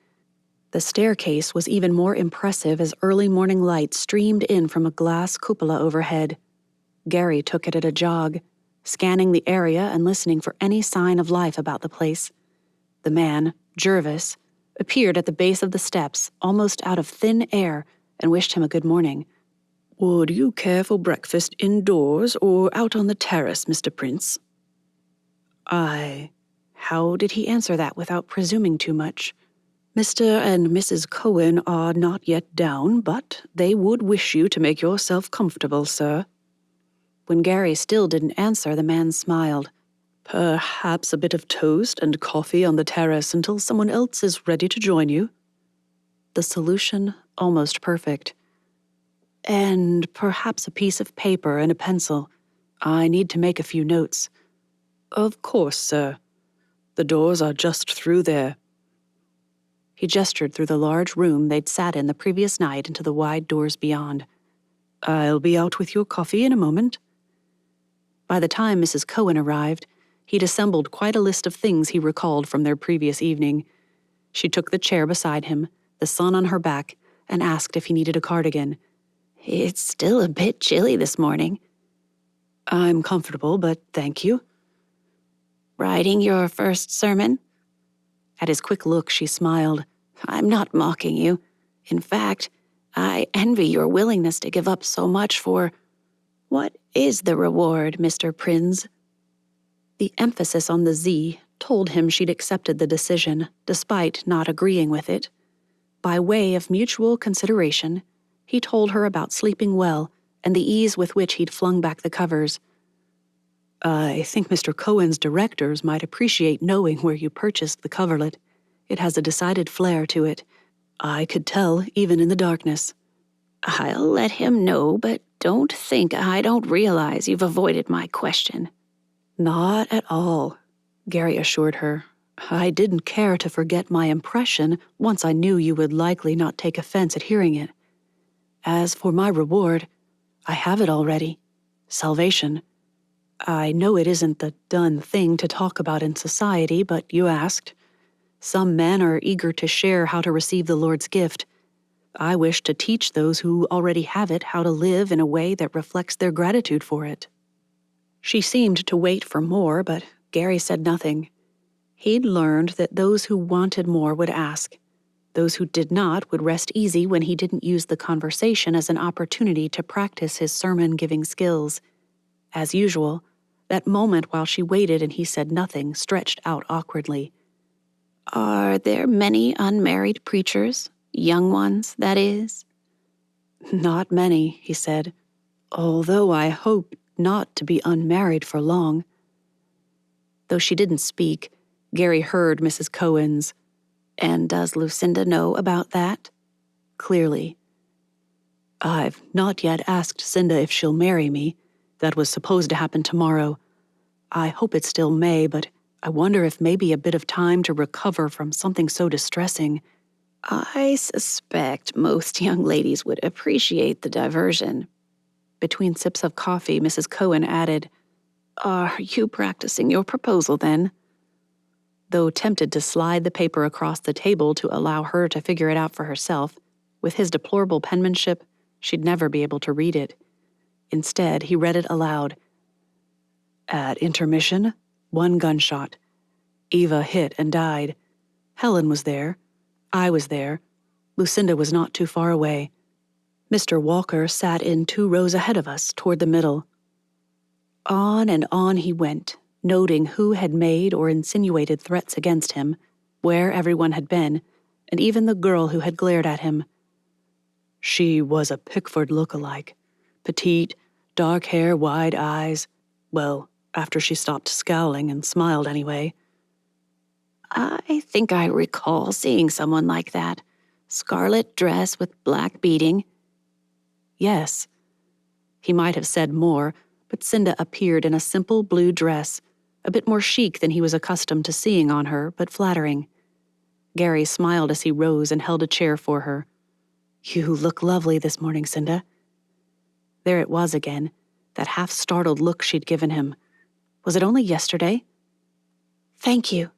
The staircase was even more impressive as early morning light streamed in from a glass cupola overhead. Gary took it at a jog, scanning the area and listening for any sign of life about the place. The man, Jervis, appeared at the base of the steps, almost out of thin air, and wished him a good morning. "Would you care for breakfast indoors or out on the terrace, Mr. Prince?" How did he answer that without presuming too much? "Mr. and Mrs. Cohen are not yet down, but they would wish you to make yourself comfortable, sir." When Gary still didn't answer, the man smiled. "Perhaps a bit of toast and coffee on the terrace until someone else is ready to join you?" The solution almost perfect. "And perhaps a piece of paper and a pencil. I need to make a few notes." "Of course, sir. The doors are just through there." He gestured through the large room they'd sat in the previous night into the wide doors beyond. "I'll be out with your coffee in a moment." By the time Mrs. Cohen arrived, he'd assembled quite a list of things he recalled from their previous evening. She took the chair beside him, the sun on her back, and asked if he needed a cardigan. "It's still a bit chilly this morning." "I'm comfortable, but thank you." "Writing your first sermon?" At his quick look, she smiled. "I'm not mocking you. In fact, I envy your willingness to give up so much for... What is the reward, Mr. Prinz?" The emphasis on the Z told him she'd accepted the decision, despite not agreeing with it. By way of mutual consideration, he told her about sleeping well and the ease with which he'd flung back the covers. "I think Mr. Cohen's directors might appreciate knowing where you purchased the coverlet. It has a decided flair to it. I could tell even in the darkness." "I'll let him know, but don't think I don't realize you've avoided my question." "Not at all," Gary assured her. "I didn't care to forget my impression once I knew you would likely not take offense at hearing it. As for my reward, I have it already. Salvation. I know it isn't the done thing to talk about in society, but you asked. Some men are eager to share how to receive the Lord's gift. I wish to teach those who already have it how to live in a way that reflects their gratitude for it." She seemed to wait for more, but Gary said nothing. He'd learned that those who wanted more would ask. Those who did not would rest easy when he didn't use the conversation as an opportunity to practice his sermon-giving skills. As usual, that moment while she waited and he said nothing stretched out awkwardly. "Are there many unmarried preachers? Young ones, that is?" "Not many," he said, "although I hope not to be unmarried for long." Though she didn't speak, Gary heard Mrs. Cohen's, And does Lucinda know about that? Clearly. I've not yet asked Cinda if she'll marry me. That was supposed to happen tomorrow. I hope it still may, but I wonder if maybe a bit of time to recover from something so distressing. I suspect most young ladies would appreciate the diversion. Between sips of coffee, Mrs. Cohen added, Are you practicing your proposal, then? Though tempted to slide the paper across the table to allow her to figure it out for herself, with his deplorable penmanship, she'd never be able to read it. Instead, he read it aloud. At intermission, 1 gunshot. Eva hit and died. Helen was there. I was there. Lucinda was not too far away. Mr. Walker sat in 2 rows ahead of us, toward the middle. On and on he went, noting who had made or insinuated threats against him, where everyone had been, and even the girl who had glared at him. She was a Pickford look-alike. Petite, dark hair, wide eyes. Well, after she stopped scowling and smiled anyway. I think I recall seeing someone like that. Scarlet dress with black beading. Yes. He might have said more, but Cinda appeared in a simple blue dress, a bit more chic than he was accustomed to seeing on her, but flattering. Gary smiled as he rose and held a chair for her. You look lovely this morning, Cinda. There it was again, that half-startled look she'd given him. Was it only yesterday? Thank you.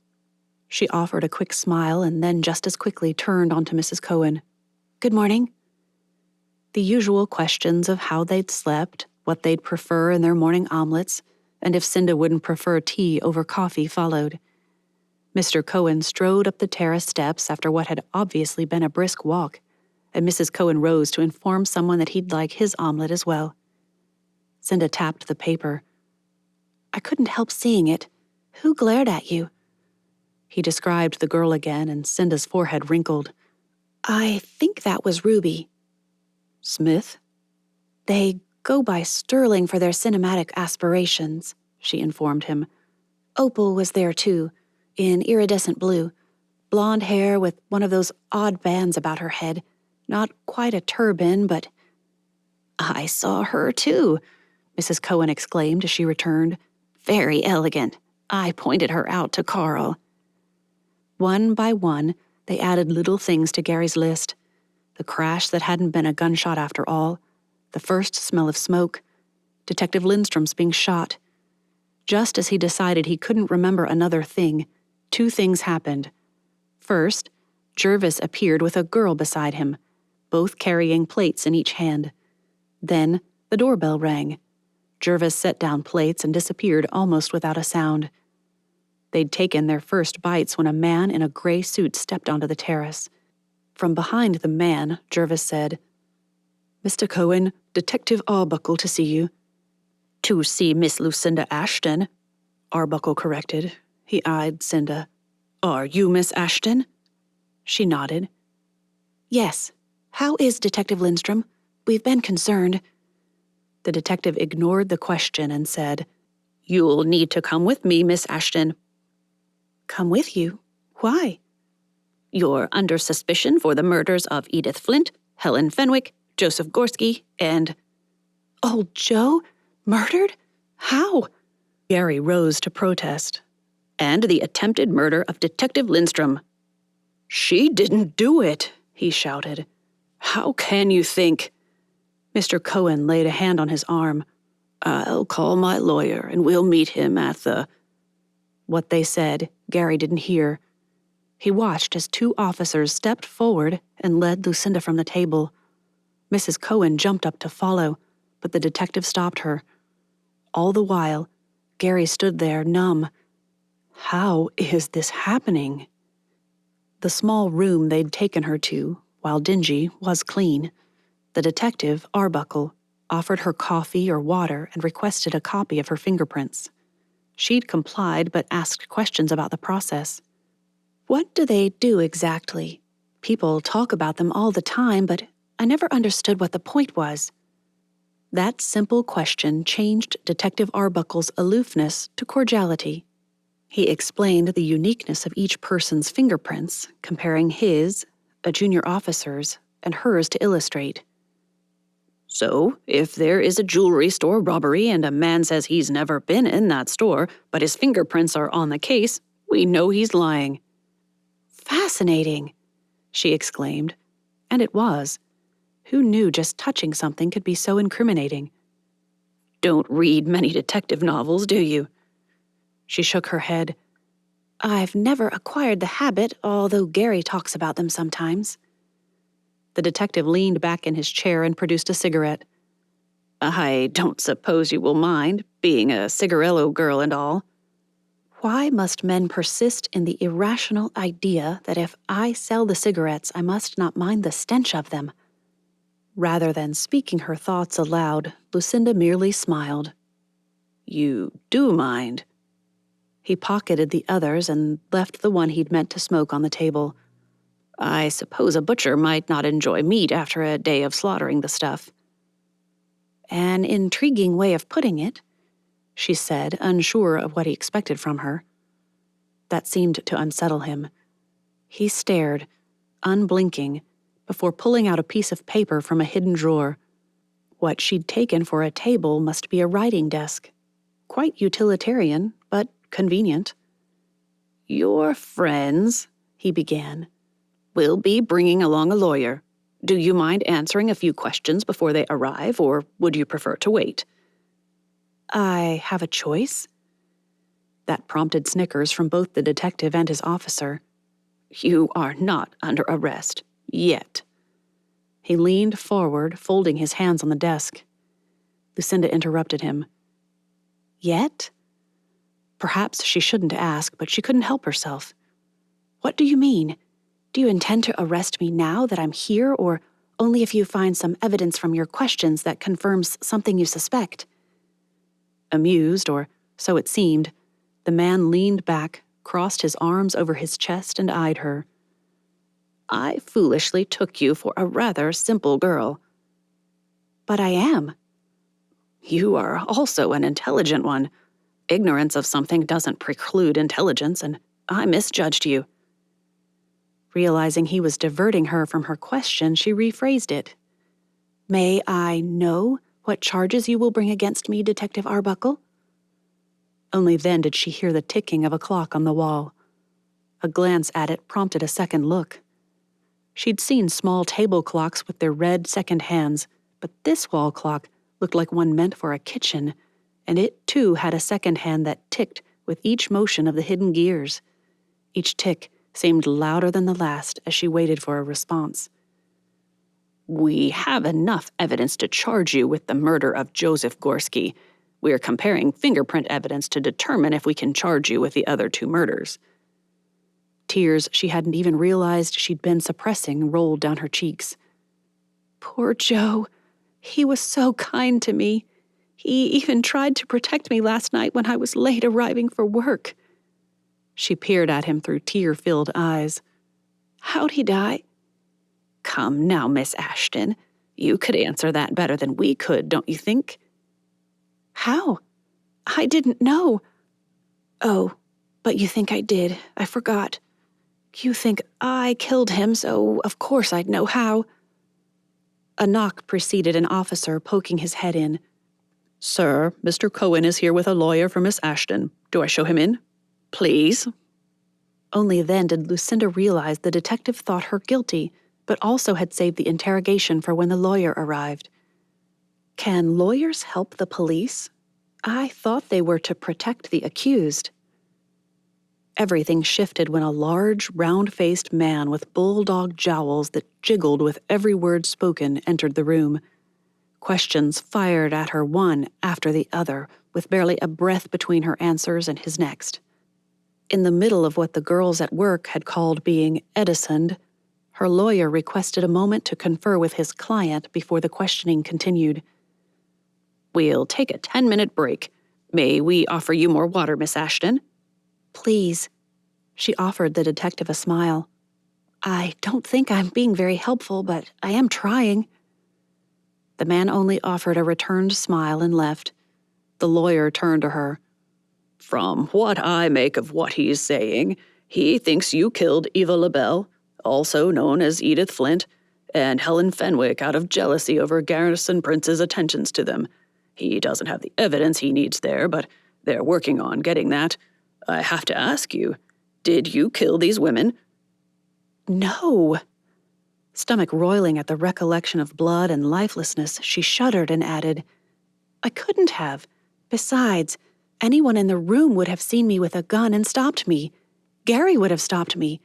She offered a quick smile and then just as quickly turned onto Mrs. Cohen. Good morning. The usual questions of how they'd slept, what they'd prefer in their morning omelets, and if Cinda wouldn't prefer tea over coffee followed. Mr. Cohen strode up the terrace steps after what had obviously been a brisk walk, and Mrs. Cohen rose to inform someone that he'd like his omelet as well. Cinda tapped the paper. I couldn't help seeing it. Who glared at you? He described the girl again, and Cinda's forehead wrinkled. I think that was Ruby. Smith? They go by Sterling for their cinematic aspirations, she informed him. Opal was there too, in iridescent blue. Blonde hair with one of those odd bands about her head. Not quite a turban, but... I saw her too, Mrs. Cohen exclaimed as she returned. Very elegant. I pointed her out to Carl. One by one, they added little things to Gary's list. The crash that hadn't been a gunshot after all, the first smell of smoke, Detective Lindstrom's being shot. Just as he decided he couldn't remember another thing, 2 things happened. First, Jervis appeared with a girl beside him, both carrying plates in each hand. Then, the doorbell rang. Jervis set down plates and disappeared almost without a sound. They'd taken their first bites when a man in a gray suit stepped onto the terrace. From behind the man, Jervis said, Mr. Cohen, Detective Arbuckle to see you. To see Miss Lucinda Ashton, Arbuckle corrected. He eyed Cinda. Are you Miss Ashton? She nodded. Yes. How is Detective Lindstrom? We've been concerned. The detective ignored the question and said, You'll need to come with me, Miss Ashton. Come with you? Why? You're under suspicion for the murders of Edith Flint, Helen Fenwick, Joseph Gorski, and... Old Joe? Murdered? How? Gary rose to protest. And the attempted murder of Detective Lindstrom. She didn't do it, he shouted. How can you think? Mr. Cohen laid a hand on his arm. I'll call my lawyer and we'll meet him at the... What they said, Gary didn't hear. He watched as 2 officers stepped forward and led Lucinda from the table. Mrs. Cohen jumped up to follow, but the detective stopped her. All the while, Gary stood there numb. How is this happening? The small room they'd taken her to, while dingy, was clean. The detective, Arbuckle, offered her coffee or water and requested a copy of her fingerprints. She'd complied but asked questions about the process. What do they do exactly? People talk about them all the time, but I never understood what the point was. That simple question changed Detective Arbuckle's aloofness to cordiality. He explained the uniqueness of each person's fingerprints, comparing his, a junior officer's, and hers to illustrate. So, if there is a jewelry store robbery and a man says he's never been in that store, but his fingerprints are on the case, we know he's lying. Fascinating, she exclaimed. And it was. Who knew just touching something could be so incriminating? Don't read many detective novels, do you? She shook her head. I've never acquired the habit, although Gary talks about them sometimes. The detective leaned back in his chair and produced a cigarette. I don't suppose you will mind, being a cigarillo girl and all. Why must men persist in the irrational idea that if I sell the cigarettes, I must not mind the stench of them? Rather than speaking her thoughts aloud, Lucinda merely smiled. You do mind? He pocketed the others and left the one he'd meant to smoke on the table. I suppose a butcher might not enjoy meat after a day of slaughtering the stuff. An intriguing way of putting it, she said, unsure of what he expected from her. That seemed to unsettle him. He stared, unblinking, before pulling out a piece of paper from a hidden drawer. What she'd taken for a table must be a writing desk. Quite utilitarian, but convenient. Your friends, he began, will be bringing along a lawyer. Do you mind answering a few questions before they arrive, or would you prefer to wait? I have a choice? That prompted snickers from both the detective and his officer. You are not under arrest. Yet. He leaned forward, folding his hands on the desk. Lucinda interrupted him. Yet? Perhaps she shouldn't ask, but she couldn't help herself. What do you mean? Do you intend to arrest me now that I'm here, or only if you find some evidence from your questions that confirms something you suspect? Amused, or so it seemed, the man leaned back, crossed his arms over his chest, and eyed her. I foolishly took you for a rather simple girl. But I am. You are also an intelligent one. Ignorance of something doesn't preclude intelligence, and I misjudged you. Realizing he was diverting her from her question, she rephrased it. May I know what charges you will bring against me, Detective Arbuckle? Only then did she hear the ticking of a clock on the wall. A glance at it prompted a second look. She'd seen small table clocks with their red second hands, but this wall clock looked like one meant for a kitchen, and it too had a second hand that ticked with each motion of the hidden gears. Each tick seemed louder than the last as she waited for a response. We have enough evidence to charge you with the murder of Joseph Gorski. We are comparing fingerprint evidence to determine if we can charge you with the other two murders. Tears she hadn't even realized she'd been suppressing rolled down her cheeks. Poor Joe. He was so kind to me. He even tried to protect me last night when I was late arriving for work. She peered at him through tear-filled eyes. How'd he die? Come now, Miss Ashton. You could answer that better than we could, don't you think? How? I didn't know. Oh, but you think I did. I forgot. You think I killed him, so of course I'd know how. A knock preceded an officer poking his head in. Sir, Mr. Cohen is here with a lawyer for Miss Ashton. Do I show him in? Please. Only then did Lucinda realize the detective thought her guilty, but also had saved the interrogation for when the lawyer arrived. Can lawyers help the police? I thought they were to protect the accused. Everything shifted when a large, round-faced man with bulldog jowls that jiggled with every word spoken entered the room. Questions fired at her one after the other, with barely a breath between her answers and his next. In the middle of what the girls at work had called being Edisoned, her lawyer requested a moment to confer with his client before the questioning continued. We'll take a 10-minute break. May we offer you more water, Miss Ashton? Please. She offered the detective a smile. I don't think I'm being very helpful, but I am trying. The man only offered a returned smile and left. The lawyer turned to her. From what I make of what he's saying, he thinks you killed Eva LaBelle, also known as Edith Flint, and Helen Fenwick out of jealousy over Garrison Prince's attentions to them. He doesn't have the evidence he needs there, but they're working on getting that. I have to ask you, did you kill these women? No. Stomach roiling at the recollection of blood and lifelessness, she shuddered and added, I couldn't have. Besides, anyone in the room would have seen me with a gun and stopped me. Gary would have stopped me.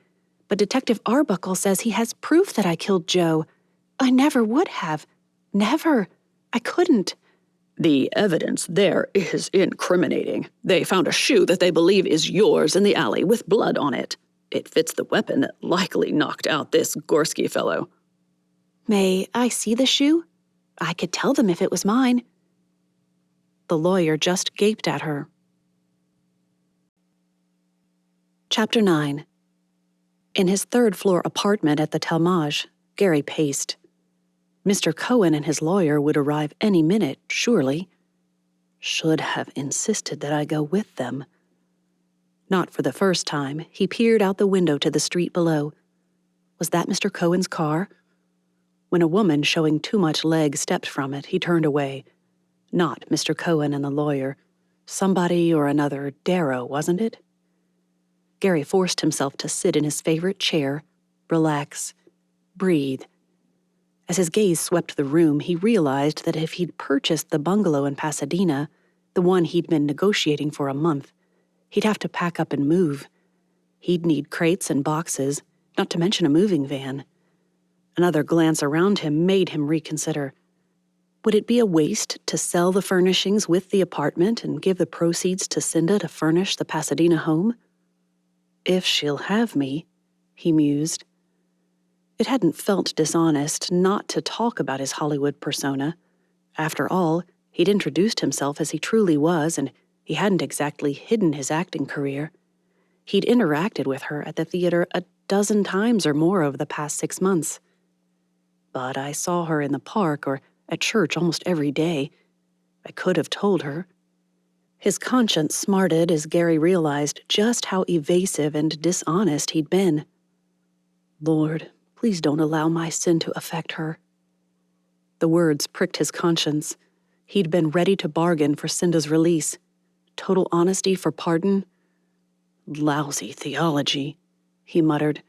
But Detective Arbuckle says he has proof that I killed Joe. I never would have. Never. I couldn't. The evidence there is incriminating. They found a shoe that they believe is yours in the alley with blood on it. It fits the weapon that likely knocked out this Gorski fellow. May I see the shoe? I could tell them if it was mine. The lawyer just gaped at her. Chapter 9. In his third-floor apartment at the Talmage, Gary paced. Mr. Cohen and his lawyer would arrive any minute, surely. Should have insisted that I go with them. Not for the first time, he peered out the window to the street below. Was that Mr. Cohen's car? When a woman showing too much leg stepped from it, he turned away. Not Mr. Cohen and the lawyer. Somebody or another, Darrow, wasn't it? Gary forced himself to sit in his favorite chair, relax, breathe. As his gaze swept the room, he realized that if he'd purchased the bungalow in Pasadena, the one he'd been negotiating for a month, he'd have to pack up and move. He'd need crates and boxes, not to mention a moving van. Another glance around him made him reconsider. Would it be a waste to sell the furnishings with the apartment and give the proceeds to Cinda to furnish the Pasadena home? If she'll have me, he mused. It hadn't felt dishonest not to talk about his Hollywood persona. After all, he'd introduced himself as he truly was, and he hadn't exactly hidden his acting career. He'd interacted with her at the theater a dozen times or more over the past 6 months. But I saw her in the park or at church almost every day. I could have told her. His conscience smarted as Gary realized just how evasive and dishonest he'd been. Lord, please don't allow my sin to affect her. The words pricked his conscience. He'd been ready to bargain for Cinda's release. Total honesty for pardon? Lousy theology, he muttered.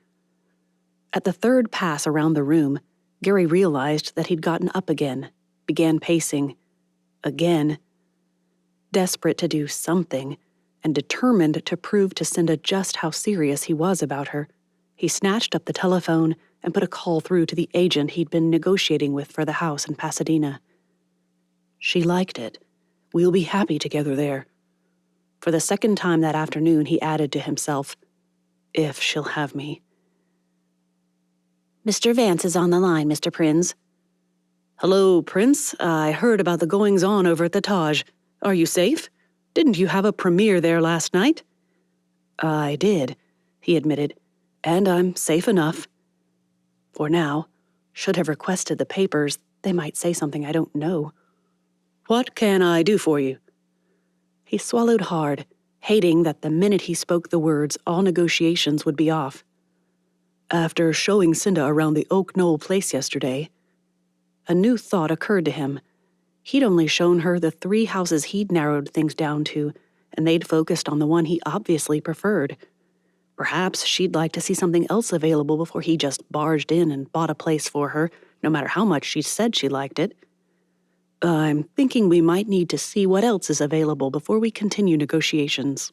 At the third pass around the room, Gary realized that he'd gotten up again, began pacing. Again. Desperate to do something, and determined to prove to Cinda just how serious he was about her, he snatched up the telephone and put a call through to the agent he'd been negotiating with for the house in Pasadena. She liked it. We'll be happy together there. For the second time that afternoon, he added to himself, if she'll have me. Mr. Vance is on the line, Mr. Prince. Hello, Prince. I heard about the goings-on over at the Taj. Are you safe? Didn't you have a premiere there last night? I did, he admitted, and I'm safe enough. For now. Should have requested the papers. They might say something I don't know. What can I do for you? He swallowed hard, hating that the minute he spoke the words, all negotiations would be off. After showing Cinda around the Oak Knoll place yesterday, a new thought occurred to him. He'd only shown her the 3 houses he'd narrowed things down to, and they'd focused on the one he obviously preferred. Perhaps she'd like to see something else available before he just barged in and bought a place for her, no matter how much she said she liked it. I'm thinking we might need to see what else is available before we continue negotiations.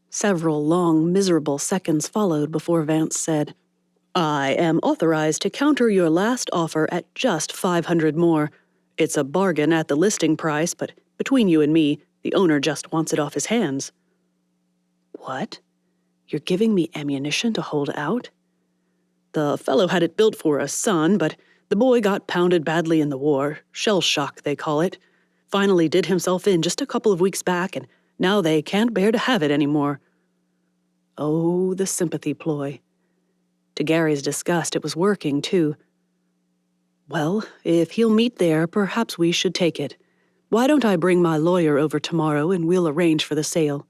Several long, miserable seconds followed before Vance said, I am authorized to counter your last offer at just $500 more. It's a bargain at the listing price, but between you and me, the owner just wants it off his hands. What? You're giving me ammunition to hold out? The fellow had it built for a son, but the boy got pounded badly in the war, shell shock they call it. Finally did himself in just a couple of weeks back, and now they can't bear to have it anymore. Oh, the sympathy ploy. To Gary's disgust, it was working, too. Well, if he'll meet there, perhaps we should take it. Why don't I bring my lawyer over tomorrow and we'll arrange for the sale?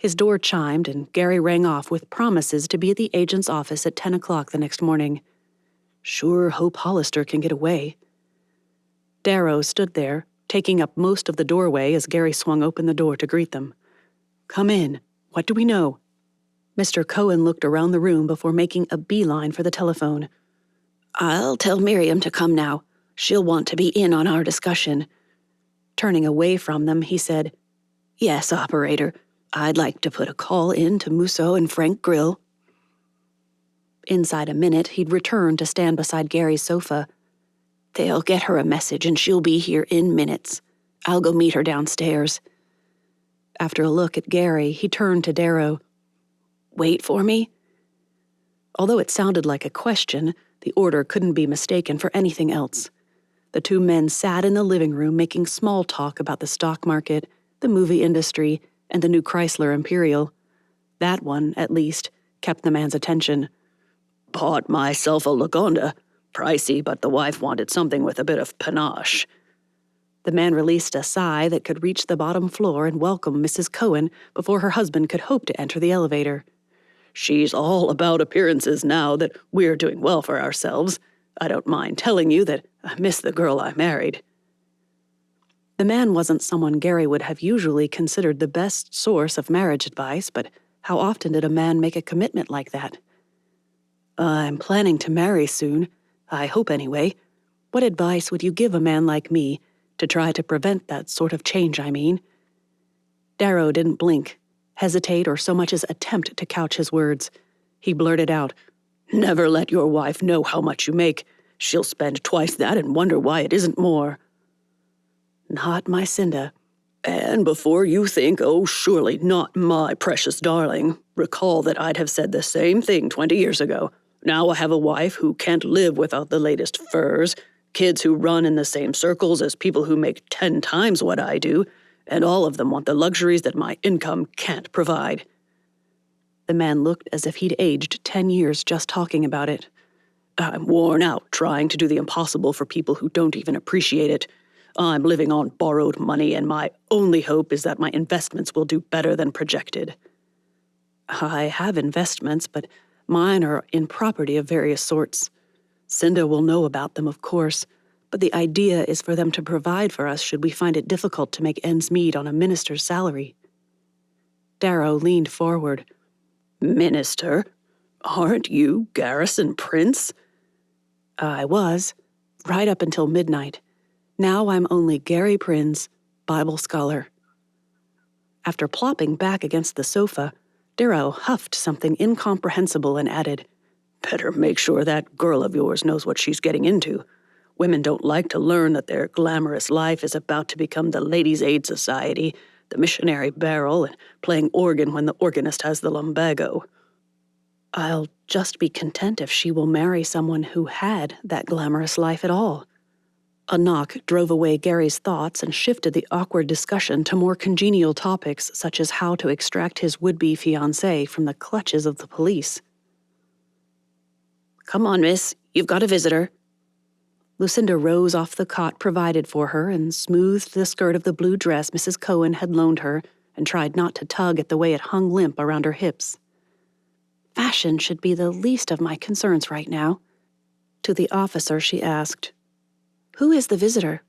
His door chimed, and Gary rang off with promises to be at the agent's office at 10 o'clock the next morning. Sure hope Hollister can get away. Darrow stood there, taking up most of the doorway as Gary swung open the door to greet them. Come in. What do we know? Mr. Cohen looked around the room before making a beeline for the telephone. I'll tell Miriam to come now. She'll want to be in on our discussion. Turning away from them, he said, Yes, operator. I'd like to put a call in to Musso and Frank Grill. Inside a minute, he'd return to stand beside Gary's sofa. They'll get her a message and she'll be here in minutes. I'll go meet her downstairs. After a look at Gary, he turned to Darrow. Wait for me? Although it sounded like a question, the order couldn't be mistaken for anything else. The two men sat in the living room making small talk about the stock market, the movie industry, and the new Chrysler Imperial. That one, at least, kept the man's attention. Bought myself a Lagonda. Pricey, but the wife wanted something with a bit of panache. The man released a sigh that could reach the bottom floor and welcome Mrs. Cohen before her husband could hope to enter the elevator. She's all about appearances now that we're doing well for ourselves. I don't mind telling you that I miss the girl I married. The man wasn't someone Gary would have usually considered the best source of marriage advice, but how often did a man make a commitment like that? I'm planning to marry soon. I hope anyway. What advice would you give a man like me to try to prevent that sort of change, I mean? Darrow didn't blink, hesitate, or so much as attempt to couch his words. He blurted out, Never let your wife know how much you make. She'll spend twice that and wonder why it isn't more. Not my Cinda. And before you think, oh, surely not my precious darling, recall that I'd have said the same thing 20 years ago. Now I have a wife who can't live without the latest furs, kids who run in the same circles as people who make 10 times what I do, and all of them want the luxuries that my income can't provide. The man looked as if he'd aged 10 years just talking about it. I'm worn out trying to do the impossible for people who don't even appreciate it. I'm living on borrowed money, and my only hope is that my investments will do better than projected. I have investments, but mine are in property of various sorts. Cinda will know about them, of course, but the idea is for them to provide for us should we find it difficult to make ends meet on a minister's salary. Darrow leaned forward. Minister? Aren't you Garrison Prince? I was, right up until midnight. Now I'm only Gary Prince, Bible scholar. After plopping back against the sofa, Darrow huffed something incomprehensible and added, Better make sure that girl of yours knows what she's getting into. Women don't like to learn that their glamorous life is about to become the Ladies' Aid Society, the missionary barrel, and playing organ when the organist has the lumbago. I'll just be content if she will marry someone who had that glamorous life at all. A knock drove away Gary's thoughts and shifted the awkward discussion to more congenial topics such as how to extract his would-be fiancée from the clutches of the police. Come on, miss. You've got a visitor. Lucinda rose off the cot provided for her and smoothed the skirt of the blue dress Mrs. Cohen had loaned her and tried not to tug at the way it hung limp around her hips. Fashion should be the least of my concerns right now. To the officer, she asked, Who is the visitor?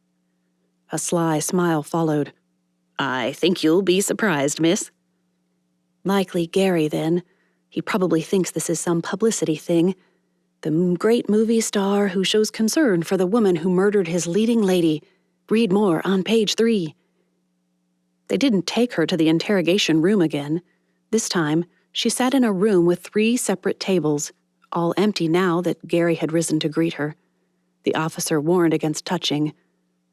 A sly smile followed. I think you'll be surprised, miss. Likely Gary, then. He probably thinks this is some publicity thing. The great movie star who shows concern for the woman who murdered his leading lady. Read more on page 3. They didn't take her to the interrogation room again. This time, she sat in a room with 3 separate tables, all empty now that Gary had risen to greet her. The officer warned against touching.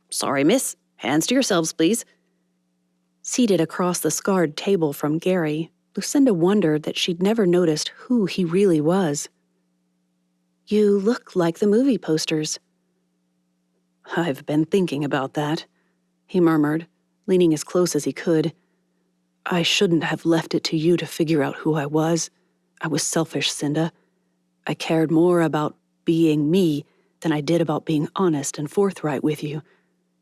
Sorry, miss. Hands to yourselves, please. Seated across the scarred table from Gary, Lucinda wondered that she'd never noticed who he really was. You look like the movie posters. I've been thinking about that, he murmured, leaning as close as he could. I shouldn't have left it to you to figure out who I was. I was selfish, Cinda. I cared more about being me than I did about being honest and forthright with you.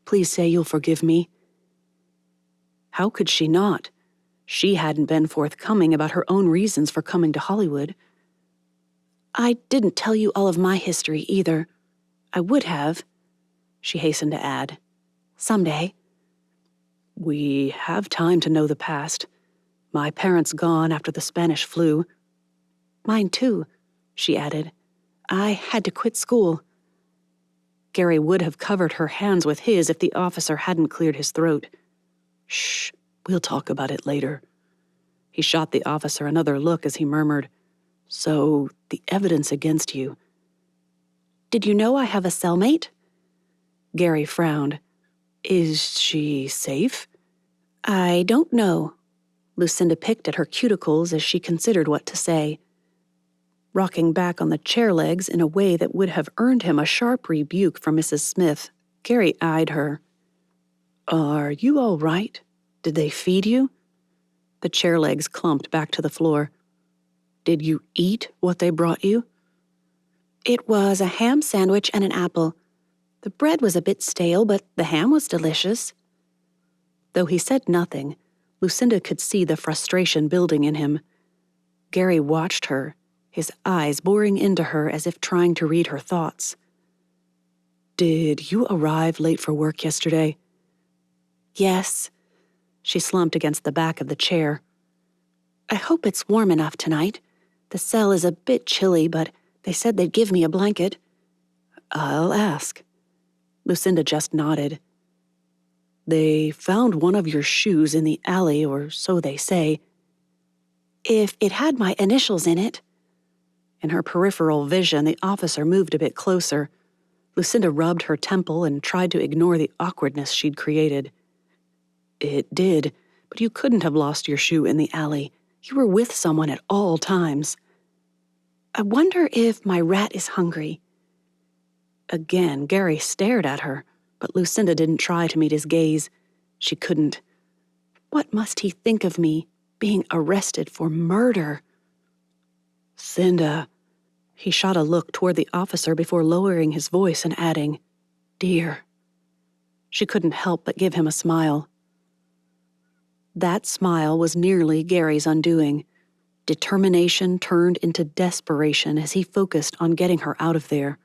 Please say you'll forgive me. How could she not? She hadn't been forthcoming about her own reasons for coming to Hollywood. "I didn't tell you all of my history either. I would have," she hastened to add. "Someday." "We have time to know the past. My parents gone after the Spanish flu." "Mine too," she added. "I had to quit school." Gary would have covered her hands with his if the officer hadn't cleared his throat. "Shh, we'll talk about it later." He shot the officer another look as he murmured, "So, the evidence against you." "Did you know I have a cellmate?" Gary frowned. "Is she safe?" "I don't know." Lucinda picked at her cuticles as she considered what to say. Rocking back on the chair legs in a way that would have earned him a sharp rebuke from Mrs. Smith, Gary eyed her. "Are you all right? Did they feed you?" The chair legs clumped back to the floor. "Did you eat what they brought you?" It was a ham sandwich and an apple. The bread was a bit stale, but the ham was delicious. Though he said nothing, Lucinda could see the frustration building in him. Gary watched her, his eyes boring into her as if trying to read her thoughts. "Did you arrive late for work yesterday?" "Yes." She slumped against the back of the chair. "I hope it's warm enough tonight. The cell is a bit chilly, but they said they'd give me a blanket." "I'll ask." Lucinda just nodded. "They found one of your shoes in the alley, or so they say." "If it had my initials in it." In her peripheral vision, the officer moved a bit closer. Lucinda rubbed her temple and tried to ignore the awkwardness she'd created. "It did, but you couldn't have lost your shoe in the alley. You were with someone at all times." "I wonder if my rat is hungry." Again, Gary stared at her, but Lucinda didn't try to meet his gaze. She couldn't. What must he think of me, being arrested for murder? "Cinda," he shot a look toward the officer before lowering his voice and adding, "Dear." She couldn't help but give him a smile. That smile was nearly Gary's undoing. Determination turned into desperation as he focused on getting her out of there.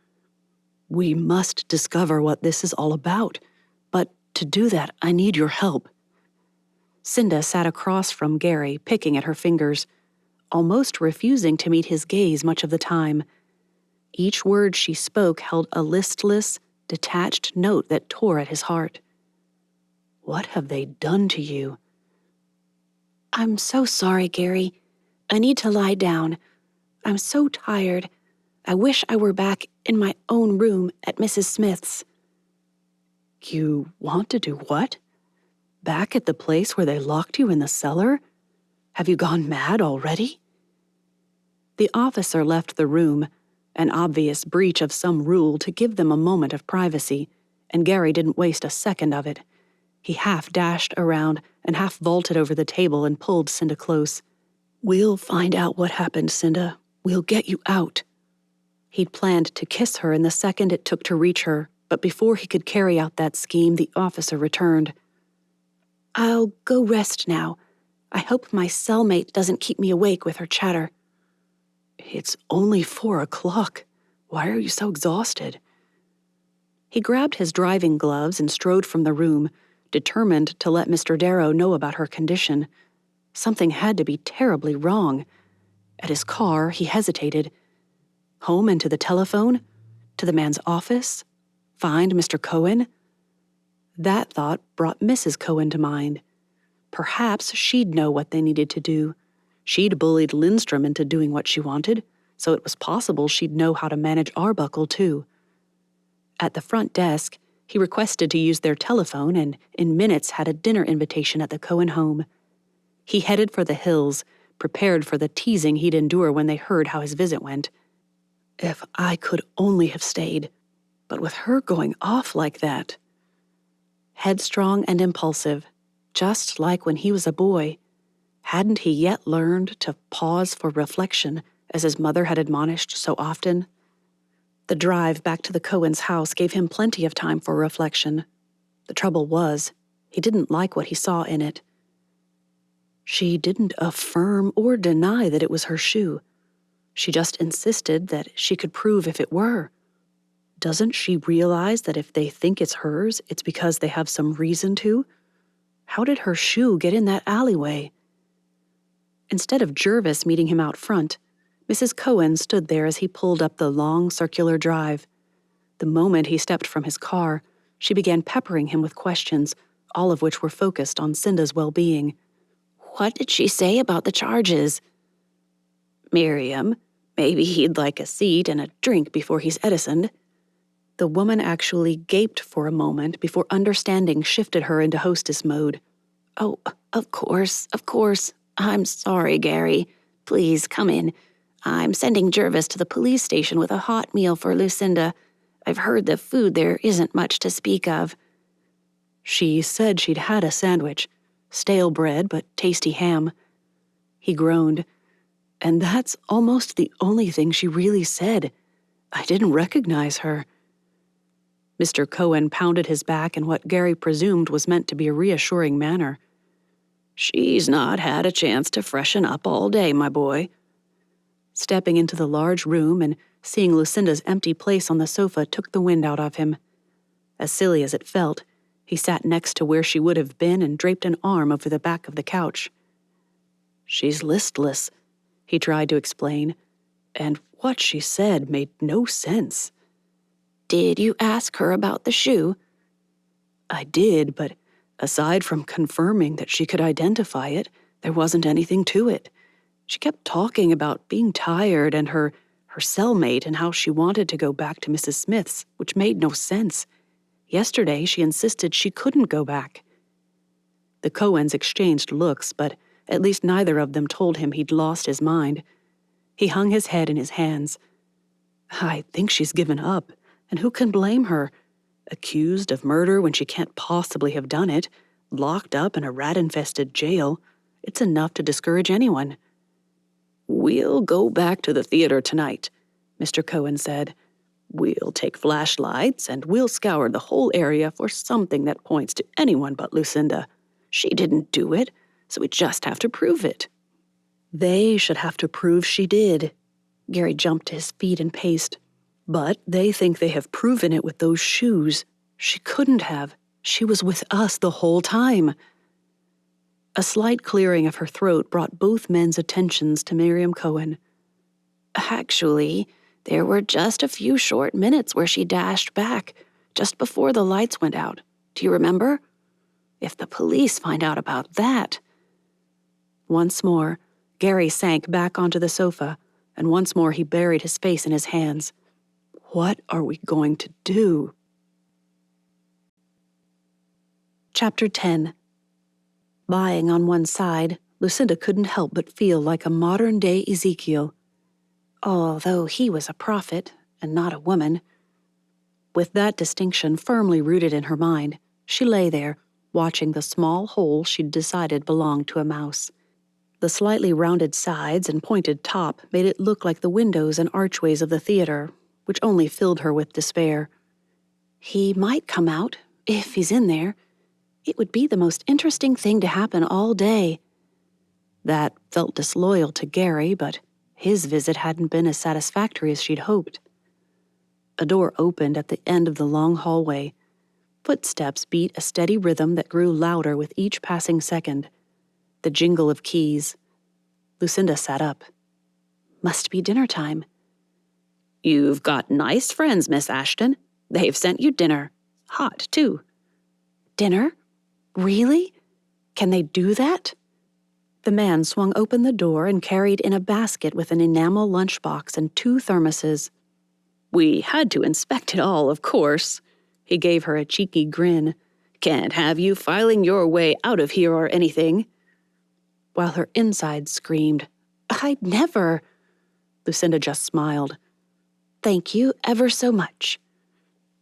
"We must discover what this is all about, but to do that, I need your help." Cinda sat across from Gary, picking at her fingers, almost refusing to meet his gaze much of the time. Each word she spoke held a listless, detached note that tore at his heart. "What have they done to you?" "I'm so sorry, Gary. I need to lie down. I'm so tired. I wish I were back in my own room at Mrs. Smith's." "You want to do what? Back at the place where they locked you in the cellar? Have you gone mad already?" The officer left the room, an obvious breach of some rule to give them a moment of privacy, and Gary didn't waste a second of it. He half dashed around and half vaulted over the table and pulled Cinda close. "We'll find out what happened, Cinda. We'll get you out." He'd planned to kiss her in the second it took to reach her, but before he could carry out that scheme, the officer returned. "I'll go rest now. I hope my cellmate doesn't keep me awake with her chatter." "It's only 4:00. Why are you so exhausted?" He grabbed his driving gloves and strode from the room, determined to let Mr. Darrow know about her condition. Something had to be terribly wrong. At his car, he hesitated. Home and to the telephone? To the man's office? Find Mr. Cohen? That thought brought Mrs. Cohen to mind. Perhaps she'd know what they needed to do. She'd bullied Lindstrom into doing what she wanted, so it was possible she'd know how to manage Arbuckle, too. At the front desk, he requested to use their telephone and in minutes had a dinner invitation at the Cohen home. He headed for the hills, prepared for the teasing he'd endure when they heard how his visit went. If I could only have stayed, but with her going off like that. Headstrong and impulsive, just like when he was a boy. Hadn't he yet learned to pause for reflection, as his mother had admonished so often? The drive back to the Cohen's house gave him plenty of time for reflection. The trouble was, he didn't like what he saw in it. She didn't affirm or deny that it was her shoe. She just insisted that she could prove if it were. Doesn't she realize that if they think it's hers, it's because they have some reason to? How did her shoe get in that alleyway? Instead of Jervis meeting him out front, Mrs. Cohen stood there as he pulled up the long circular drive. The moment he stepped from his car, she began peppering him with questions, all of which were focused on Cinda's well-being. What did she say about the charges? Miriam, maybe he'd like a seat and a drink before he's Edisoned. The woman actually gaped for a moment before understanding shifted her into hostess mode. Oh, of course. I'm sorry, Gary. Please, come in. I'm sending Jervis to the police station with a hot meal for Lucinda. I've heard the food there isn't much to speak of. She said she'd had a sandwich. Stale bread, but tasty ham. He groaned. And that's almost the only thing she really said. I didn't recognize her. Mr. Cohen pounded his back in what Gary presumed was meant to be a reassuring manner. She's not had a chance to freshen up all day, my boy. Stepping into the large room and seeing Lucinda's empty place on the sofa took the wind out of him. As silly as it felt, he sat next to where she would have been and draped an arm over the back of the couch. She's listless, he tried to explain, and what she said made no sense. Did you ask her about the shoe? I did, but aside from confirming that she could identify it, there wasn't anything to it. She kept talking about being tired and her cellmate and how she wanted to go back to Mrs. Smith's, which made no sense. Yesterday, she insisted she couldn't go back. The Cohens exchanged looks, but at least neither of them told him he'd lost his mind. He hung his head in his hands. I think she's given up, and who can blame her? Accused of murder when she can't possibly have done it, locked up in a rat-infested jail. It's enough to discourage anyone. We'll go back to the theater tonight, Mr. Cohen said. We'll take flashlights and we'll scour the whole area for something that points to anyone but Lucinda. She didn't do it, so we just have to prove it. They should have to prove she did. Gary jumped to his feet and paced. But they think they have proven it with those shoes. She couldn't have. She was with us the whole time. A slight clearing of her throat brought both men's attentions to Miriam Cohen. Actually, there were just a few short minutes where she dashed back, just before the lights went out. Do you remember? If the police find out about that. Once more, Gary sank back onto the sofa, and once more he buried his face in his hands. What are we going to do? Chapter 10. Lying on one side, Lucinda couldn't help but feel like a modern-day Ezekiel. Although he was a prophet and not a woman. With that distinction firmly rooted in her mind, she lay there, watching the small hole she'd decided belonged to a mouse. The slightly rounded sides and pointed top made it look like the windows and archways of the theater, which only filled her with despair. He might come out, if he's in there. It would be the most interesting thing to happen all day. That felt disloyal to Gary, but his visit hadn't been as satisfactory as she'd hoped. A door opened at the end of the long hallway. Footsteps beat a steady rhythm that grew louder with each passing second. The jingle of keys. Lucinda sat up. Must be dinner time. You've got nice friends, Miss Ashton. They've sent you dinner. Hot, too. Dinner? Really? Can they do that? The man swung open the door and carried in a basket with an enamel lunchbox and 2 thermoses. We had to inspect it all, of course. He gave her a cheeky grin. Can't have you filing your way out of here or anything. While her insides screamed, I'd never. Lucinda just smiled. Thank you ever so much.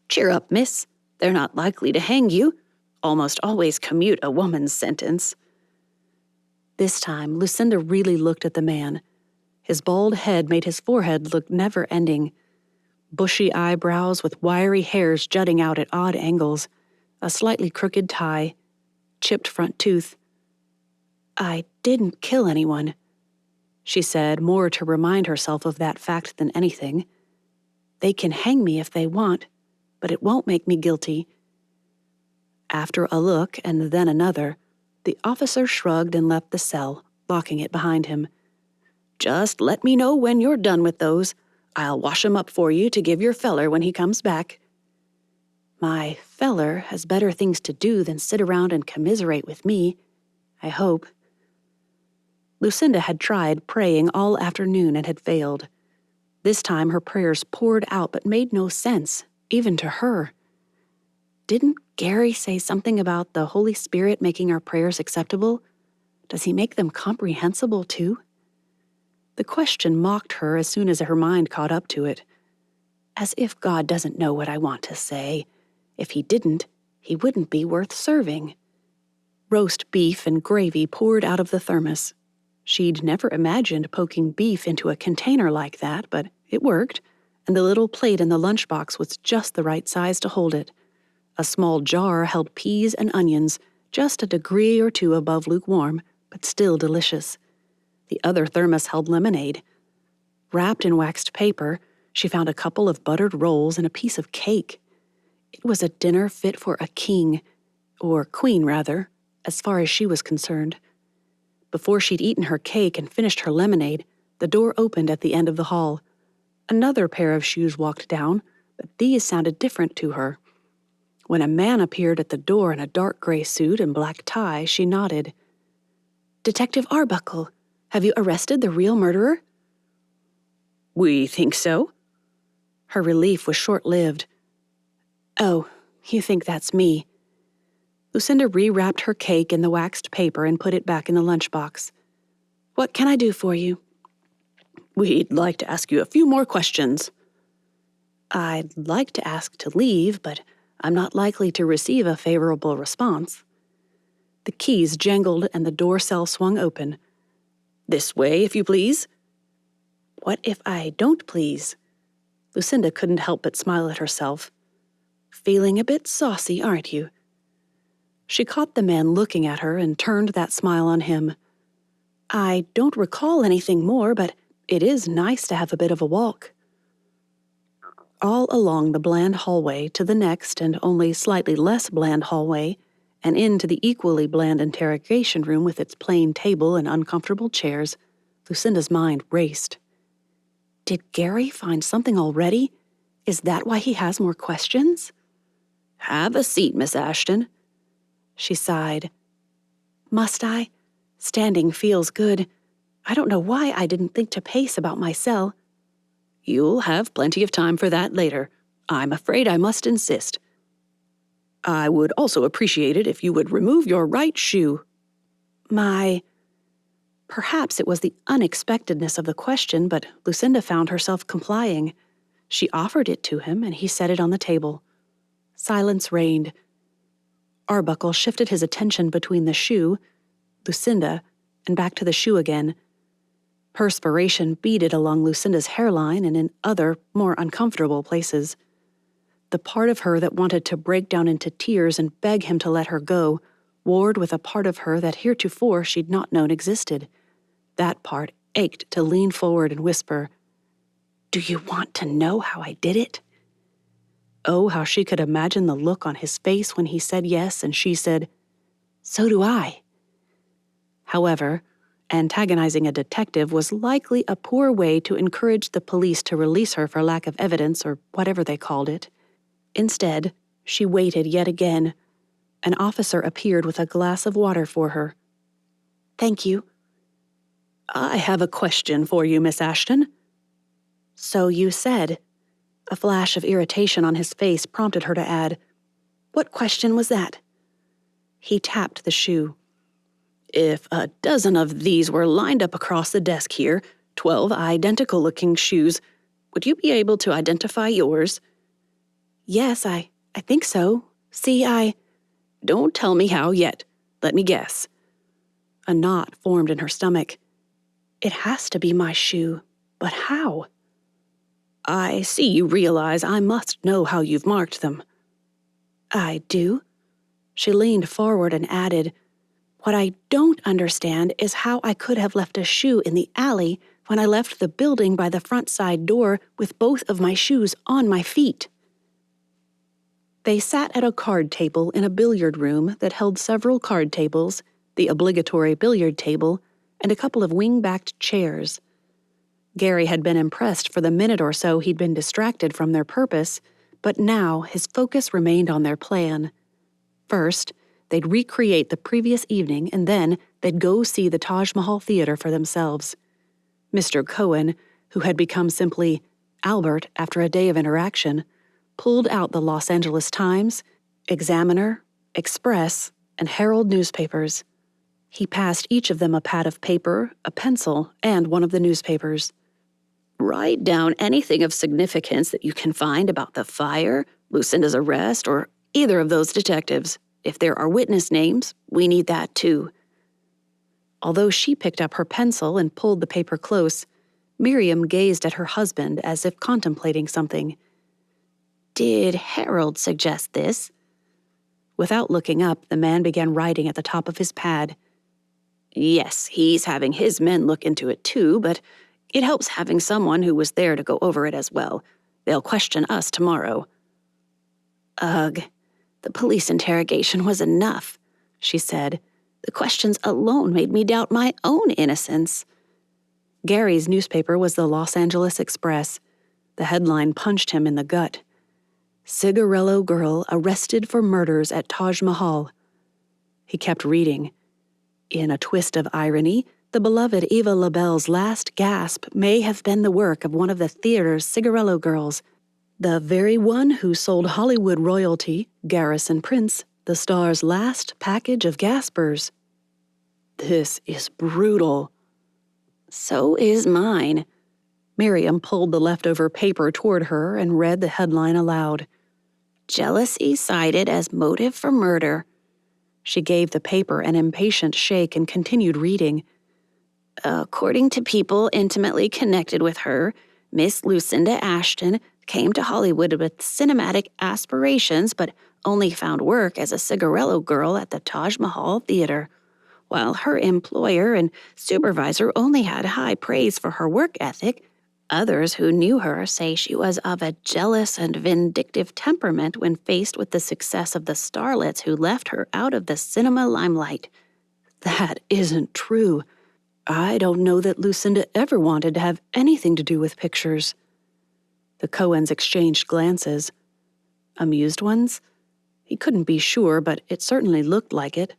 Cheer up, miss. They're not likely to hang you. Almost always commute a woman's sentence. This time, Lucinda really looked at the man. His bald head made his forehead look never-ending. Bushy eyebrows with wiry hairs jutting out at odd angles, a slightly crooked tie, chipped front tooth. I didn't kill anyone, she said, more to remind herself of that fact than anything. They can hang me if they want, but it won't make me guilty. After a look and then another, the officer shrugged and left the cell, locking it behind him. Just let me know when you're done with those. I'll wash 'em up for you to give your feller when he comes back. My feller has better things to do than sit around and commiserate with me, I hope. Lucinda had tried praying all afternoon and had failed. This time her prayers poured out but made no sense, even to her. Didn't Gary say something about the Holy Spirit making our prayers acceptable? Does he make them comprehensible too? The question mocked her as soon as her mind caught up to it. As if God doesn't know what I want to say. If he didn't, he wouldn't be worth serving. Roast beef and gravy poured out of the thermos. She'd never imagined poking beef into a container like that, but it worked, and the little plate in the lunchbox was just the right size to hold it. A small jar held peas and onions, just a degree or two above lukewarm, but still delicious. The other thermos held lemonade. Wrapped in waxed paper, she found a couple of buttered rolls and a piece of cake. It was a dinner fit for a king, or queen rather, as far as she was concerned. Before she'd eaten her cake and finished her lemonade, the door opened at the end of the hall. Another pair of shoes walked down, but these sounded different to her. When a man appeared at the door in a dark gray suit and black tie, she nodded. "Detective Arbuckle, have you arrested the real murderer?" "We think so." Her relief was short-lived. "Oh, you think that's me." Lucinda rewrapped her cake in the waxed paper and put it back in the lunchbox. "What can I do for you?" "We'd like to ask you a few more questions." "I'd like to ask to leave, but I'm not likely to receive a favorable response." The keys jangled and the door cell swung open. "This way, if you please." "What if I don't please?" Lucinda couldn't help but smile at herself. "Feeling a bit saucy, aren't you?" She caught the man looking at her and turned that smile on him. "I don't recall anything more, but it is nice to have a bit of a walk." All along the bland hallway to the next and only slightly less bland hallway, and into the equally bland interrogation room with its plain table and uncomfortable chairs, Lucinda's mind raced. Did Gary find something already? Is that why he has more questions? "Have a seat, Miss Ashton." She sighed. "Must I? Standing feels good. I don't know why I didn't think to pace about my cell." "You'll have plenty of time for that later. I'm afraid I must insist. I would also appreciate it if you would remove your right shoe." Perhaps it was the unexpectedness of the question, but Lucinda found herself complying. She offered it to him, and he set it on the table. Silence reigned. Arbuckle shifted his attention between the shoe, Lucinda, and back to the shoe again. Perspiration beaded along Lucinda's hairline and in other, more uncomfortable places. The part of her that wanted to break down into tears and beg him to let her go warred with a part of her that heretofore she'd not known existed. That part ached to lean forward and whisper, "Do you want to know how I did it?" Oh, how she could imagine the look on his face when he said yes and she said, "So do I." However, antagonizing a detective was likely a poor way to encourage the police to release her for lack of evidence or whatever they called it. Instead, she waited yet again. An officer appeared with a glass of water for her. "Thank you." "I have a question for you, Miss Ashton." "So you said." A flash of irritation on his face prompted her to add, "What question was that?" He tapped the shoe. "If a dozen of these were lined up across the desk here, 12 identical-looking shoes, would you be able to identify yours?" "Yes, I think so. See, Don't tell me how yet. Let me guess." A knot formed in her stomach. It has to be my shoe, but how? "I see you realize I must know how you've marked them." "I do." She leaned forward and added, What I don't understand is how I could have left a shoe in the alley when I left the building by the front side door with both of my shoes on my feet. They sat at a card table in a billiard room that held several card tables, the obligatory billiard table, and a couple of wing-backed chairs. Gary had been impressed for the minute or so he'd been distracted from their purpose, but now his focus remained on their plan. First, they'd recreate the previous evening, and then they'd go see the Taj Mahal Theater for themselves. Mr. Cohen, who had become simply Albert after a day of interaction, pulled out the Los Angeles Times, Examiner, Express, and Herald newspapers. He passed each of them a pad of paper, a pencil, and one of the newspapers. "Write down anything of significance that you can find about the fire, Lucinda's arrest, or either of those detectives. If there are witness names, we need that too." Although she picked up her pencil and pulled the paper close, Miriam gazed at her husband as if contemplating something. "Did Harold suggest this?" Without looking up, the man began writing at the top of his pad. "Yes, he's having his men look into it too, but it helps having someone who was there to go over it as well. They'll question us tomorrow." "Ugh, the police interrogation was enough," she said. "The questions alone made me doubt my own innocence." Gary's newspaper was the Los Angeles Express. The headline punched him in the gut. "Cigarello Girl Arrested for Murders at Taj Mahal." He kept reading. In a twist of irony, the beloved Eva LaBelle's Last Gasp may have been the work of one of the theater's Cigarello girls, the very one who sold Hollywood royalty, Garrison Prince, the star's last package of gaspers. "This is brutal." "So is mine." Miriam pulled the leftover paper toward her and read the headline aloud. "Jealousy cited as motive for murder." She gave the paper an impatient shake and continued reading. "According to people intimately connected with her, Miss Lucinda Ashton came to Hollywood with cinematic aspirations but only found work as a cigarello girl at the Taj Mahal Theater. While her employer and supervisor only had high praise for her work ethic, others who knew her say she was of a jealous and vindictive temperament when faced with the success of the starlets who left her out of the cinema limelight." "That isn't true. I don't know that Lucinda ever wanted to have anything to do with pictures." The Cohens exchanged glances. Amused ones? He couldn't be sure, but it certainly looked like it.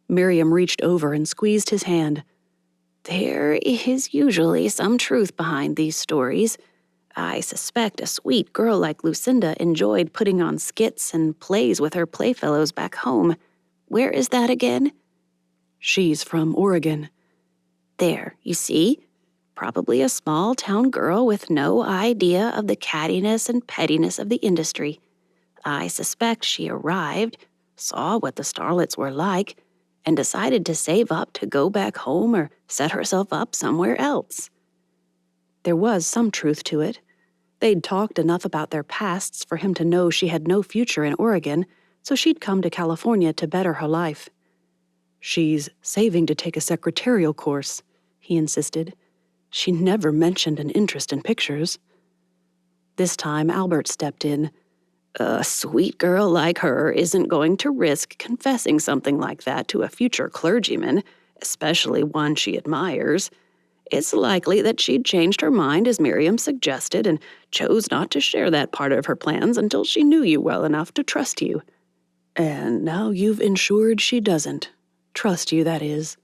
Miriam reached over and squeezed his hand. "There is usually some truth behind these stories. I suspect a sweet girl like Lucinda enjoyed putting on skits and plays with her playfellows back home. Where is that again?" "She's from Oregon." "There, you see? Probably a small-town girl with no idea of the cattiness and pettiness of the industry. I suspect she arrived, saw what the starlets were like, and decided to save up to go back home or set herself up somewhere else." There was some truth to it. They'd talked enough about their pasts for him to know she had no future in Oregon, so she'd come to California to better her life. "She's saving to take a secretarial course," he insisted. "She never mentioned an interest in pictures." This time Albert stepped in. "A sweet girl like her isn't going to risk confessing something like that to a future clergyman, especially one she admires. It's likely that she'd changed her mind as Miriam suggested and chose not to share that part of her plans until she knew you well enough to trust you." "And now you've ensured she doesn't. Trust you, that is."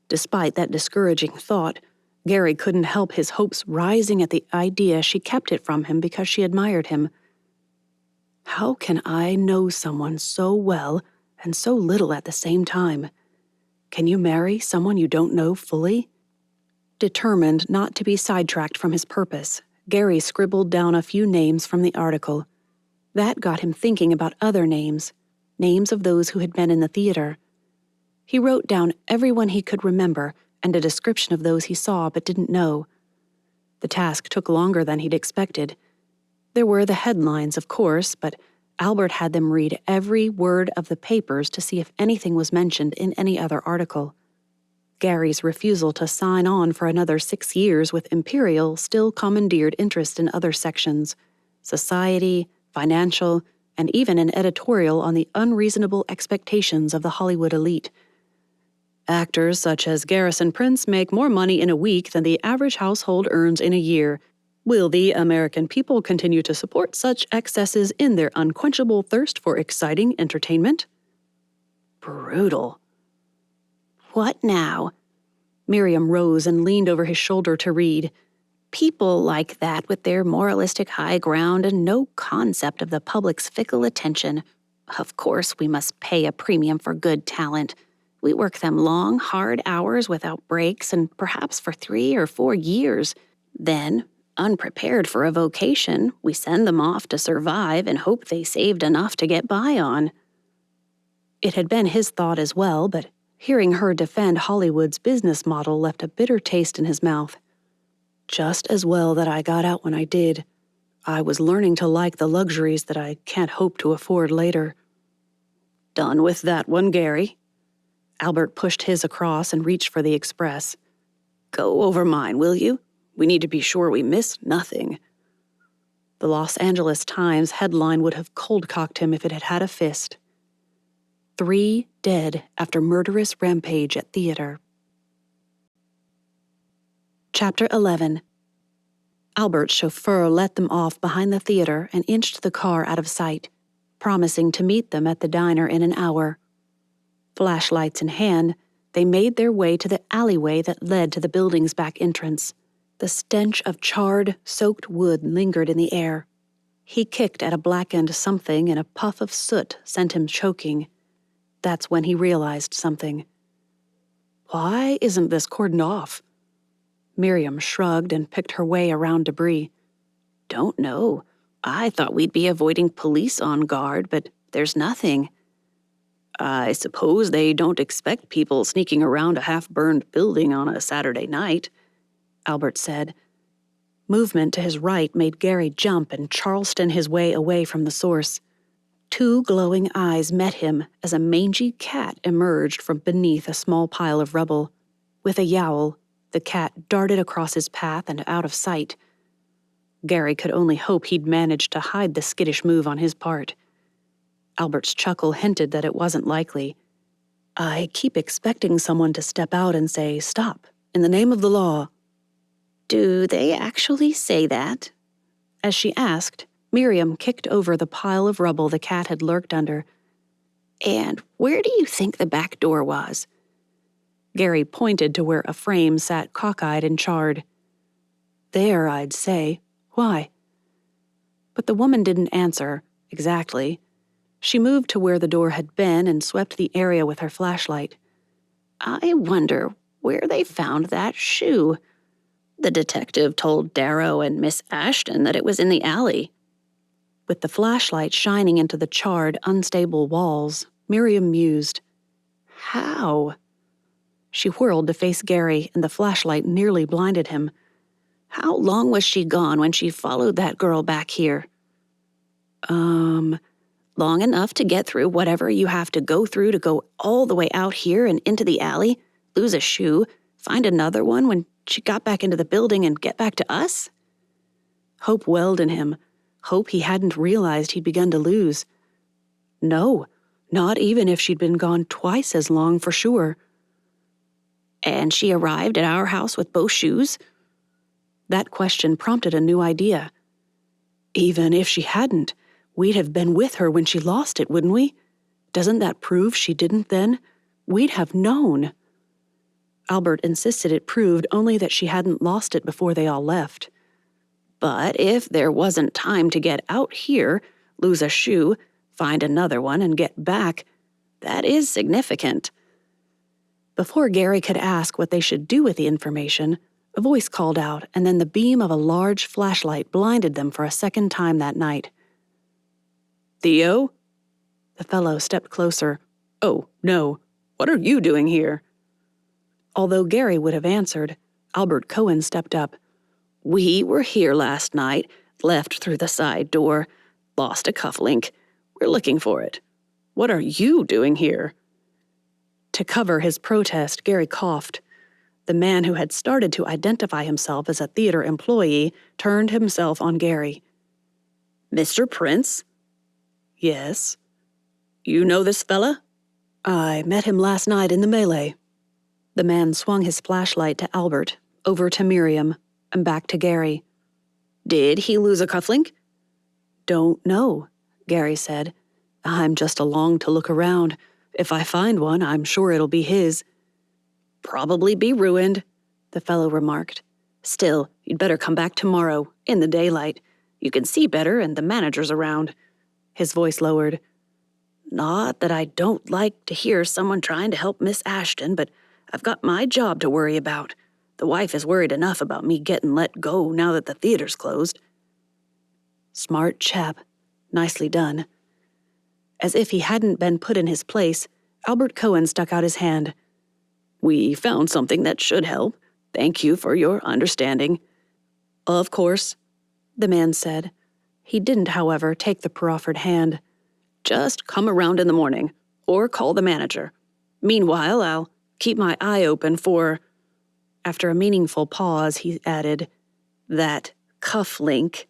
Despite that discouraging thought, Gary couldn't help his hopes rising at the idea she kept it from him because she admired him. "How can I know someone so well and so little at the same time? Can you marry someone you don't know fully?" Determined not to be sidetracked from his purpose, Gary scribbled down a few names from the article. That got him thinking about other names of those who had been in the theater. He wrote down everyone he could remember and a description of those he saw but didn't know. The task took longer than he'd expected. There were the headlines, of course, but Albert had them read every word of the papers to see if anything was mentioned in any other article. Gary's refusal to sign on for another 6 years with Imperial still commandeered interest in other sections: society, financial, and even an editorial on the unreasonable expectations of the Hollywood elite. Actors such as Garrison Prince make more money in a week than the average household earns in a year. Will the American people continue to support such excesses in their unquenchable thirst for exciting entertainment? Brutal. What now? Miriam rose and leaned over his shoulder to read. People like that with their moralistic high ground and no concept of the public's fickle attention. Of course, we must pay a premium for good talent. We work them long, hard hours without breaks and perhaps for 3 or 4 years. Then, unprepared for a vocation, we send them off to survive and hope they saved enough to get by on. It had been his thought as well, but hearing her defend Hollywood's business model left a bitter taste in his mouth. Just as well that I got out when I did. I was learning to like the luxuries that I can't hope to afford later. Done with that one, Gary? Albert pushed his across and reached for the Express. Go over mine, will you? We need to be sure we miss nothing. The Los Angeles Times headline would have cold-cocked him if it had had a fist. 3 dead after murderous rampage at theater. Chapter 11. Albert's chauffeur let them off behind the theater and inched the car out of sight, promising to meet them at the diner in an hour. Flashlights in hand, they made their way to the alleyway that led to the building's back entrance. The stench of charred, soaked wood lingered in the air. He kicked at a blackened something and a puff of soot sent him choking. That's when he realized something. Why isn't this cordoned off? Miriam shrugged and picked her way around debris. Don't know. I thought we'd be avoiding police on guard, but there's nothing. I suppose they don't expect people sneaking around a half-burned building on a Saturday night, Albert said. Movement to his right made Gary jump and Charleston his way away from the source. 2 glowing eyes met him as a mangy cat emerged from beneath a small pile of rubble. With a yowl, the cat darted across his path and out of sight. Gary could only hope he'd managed to hide the skittish move on his part. Albert's chuckle hinted that it wasn't likely. I keep expecting someone to step out and say, "Stop, in the name of the law." Do they actually say that? As she asked, Miriam kicked over the pile of rubble the cat had lurked under. And where do you think the back door was? Gary pointed to where a frame sat cockeyed and charred. There, I'd say. Why? But the woman didn't answer, exactly. She moved to where the door had been and swept the area with her flashlight. I wonder where they found that shoe. The detective told Darrow and Miss Ashton that it was in the alley. With the flashlight shining into the charred, unstable walls, Miriam mused. How? She whirled to face Gary, and the flashlight nearly blinded him. How long was she gone when she followed that girl back here? Long enough to get through whatever you have to go through to go all the way out here and into the alley, lose a shoe, find another one when she got back into the building and get back to us? Hope welled in him. Hope he hadn't realized he'd begun to lose. No, not even if she'd been gone twice as long for sure. And she arrived at our house with both shoes? That question prompted a new idea. Even if she hadn't, we'd have been with her when she lost it, wouldn't we? Doesn't that prove she didn't then? We'd have known. Albert insisted it proved only that she hadn't lost it before they all left. But if there wasn't time to get out here, lose a shoe, find another one, and get back, that is significant. Before Gary could ask what they should do with the information, a voice called out, and then the beam of a large flashlight blinded them for a second time that night. Theo? The fellow stepped closer. Oh, no. What are you doing here? Although Gary would have answered, Albert Cohen stepped up. We were here last night, left through the side door, lost a cufflink. We're looking for it. What are you doing here?" To cover his protest, Gary coughed. The man who had started to identify himself as a theater employee turned himself on Gary. "Mr. Prince?" "Yes." "You know this fella?" "I met him last night in the melee." The man swung his flashlight to Albert, over to Miriam, and back to Gary. "Did he lose a cufflink?" "Don't know," Gary said. "I'm just along to look around. If I find one, I'm sure it'll be his." "Probably be ruined," the fellow remarked. "Still, you'd better come back tomorrow, in the daylight. You can see better and the manager's around." His voice lowered. "Not that I don't like to hear someone trying to help Miss Ashton, but I've got my job to worry about. The wife is worried enough about me getting let go now that the theater's closed." Smart chap. Nicely done. As if he hadn't been put in his place, Albert Cohen stuck out his hand. "We found something that should help. Thank you for your understanding." "Of course," the man said. He didn't, however, take the proffered hand. "Just come around in the morning, or call the manager. Meanwhile, I'll keep my eye open for—" After a meaningful pause, he added, "that cufflink."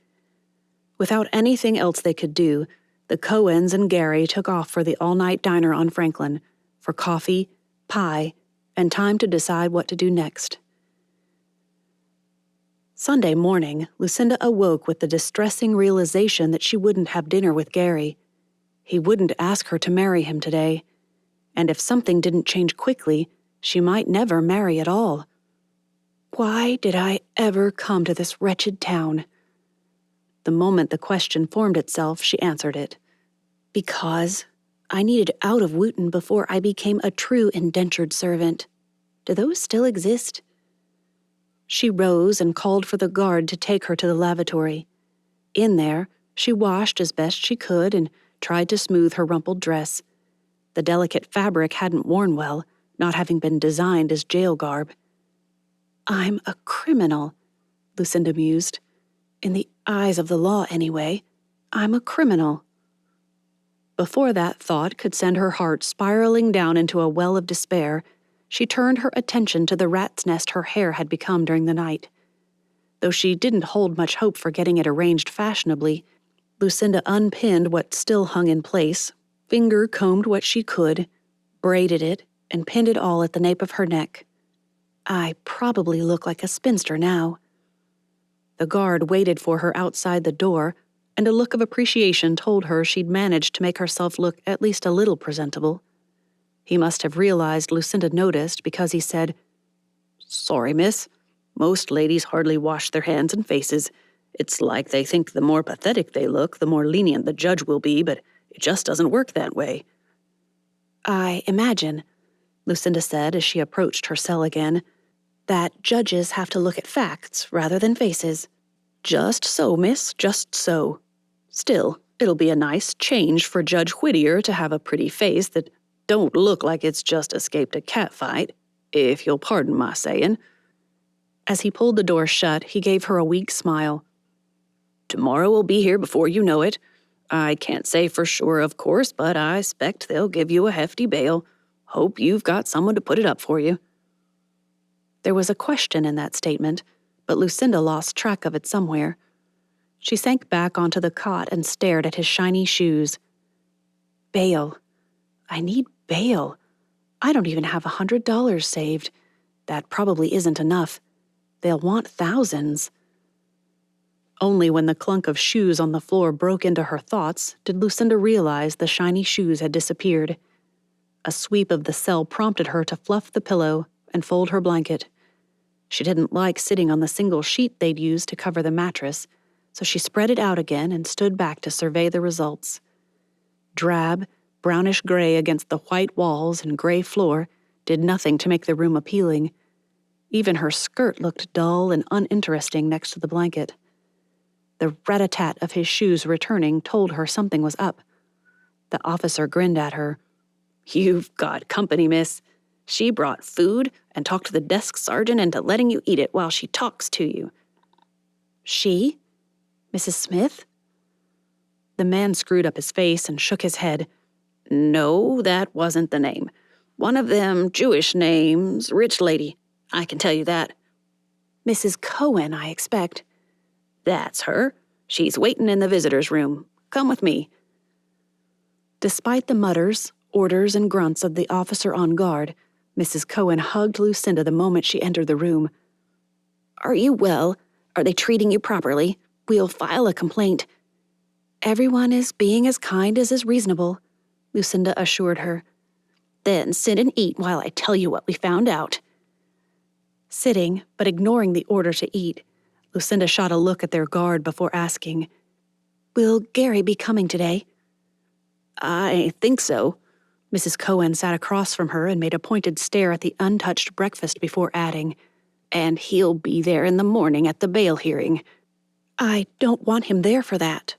Without anything else they could do, the Cohens and Gary took off for the all-night diner on Franklin, for coffee, pie, and time to decide what to do next. Sunday morning, Lucinda awoke with the distressing realization that she wouldn't have dinner with Gary. He wouldn't ask her to marry him today, and if something didn't change quickly, she might never marry at all. Why did I ever come to this wretched town? The moment the question formed itself, she answered it. Because I needed out of Wooten before I became a true indentured servant. Do those still exist? She rose and called for the guard to take her to the lavatory. In there, she washed as best she could and tried to smooth her rumpled dress. The delicate fabric hadn't worn well, not having been designed as jail garb. I'm a criminal, Lucinda mused. In the eyes of the law, anyway, I'm a criminal. Before that thought could send her heart spiraling down into a well of despair, she turned her attention to the rat's nest her hair had become during the night. Though she didn't hold much hope for getting it arranged fashionably, Lucinda unpinned what still hung in place, finger-combed what she could, braided it, and pinned it all at the nape of her neck. I probably look like a spinster now. The guard waited for her outside the door, and a look of appreciation told her she'd managed to make herself look at least a little presentable. He must have realized Lucinda noticed because he said, "Sorry, miss. Most ladies hardly wash their hands and faces. It's like they think the more pathetic they look, the more lenient the judge will be, but it just doesn't work that way." "I imagine," Lucinda said as she approached her cell again, "that judges have to look at facts rather than faces." "Just so, miss, just so. Still, it'll be a nice change for Judge Whittier to have a pretty face that don't look like it's just escaped a catfight, if you'll pardon my saying." As he pulled the door shut, he gave her a weak smile. "Tomorrow will be here before you know it. I can't say for sure, of course, but I expect they'll give you a hefty bail. Hope you've got someone to put it up for you." There was a question in that statement, but Lucinda lost track of it somewhere. She sank back onto the cot and stared at his shiny shoes. Bail. I need bail. I don't even have $100 saved. That probably isn't enough. They'll want thousands. Only when the clunk of shoes on the floor broke into her thoughts did Lucinda realize the shiny shoes had disappeared. A sweep of the cell prompted her to fluff the pillow and fold her blanket. She didn't like sitting on the single sheet they'd used to cover the mattress, so she spread it out again and stood back to survey the results. Drab, brownish-gray against the white walls and gray floor did nothing to make the room appealing. Even her skirt looked dull and uninteresting next to the blanket. The rat-a-tat of his shoes returning told her something was up. The officer grinned at her. "You've got company, miss. She brought food and talked the desk sergeant into letting you eat it while she talks to you." "She? Mrs. Smith?" The man screwed up his face and shook his head. No, that wasn't the name. One of them Jewish names, rich lady. I can tell you that. Mrs. Cohen, I expect. That's her. She's waiting in the visitor's room. Come with me. Despite the mutters, orders, and grunts of the officer on guard, Mrs. Cohen hugged Lucinda the moment she entered the room. Are you well? Are they treating you properly? We'll file a complaint. Everyone is being as kind as is reasonable, Lucinda assured her. Then sit and eat while I tell you what we found out. Sitting, but ignoring the order to eat, Lucinda shot a look at their guard before asking, Will Gary be coming today? I think so. Mrs. Cohen sat across from her and made a pointed stare at the untouched breakfast before adding, And he'll be there in the morning at the bail hearing. I don't want him there for that.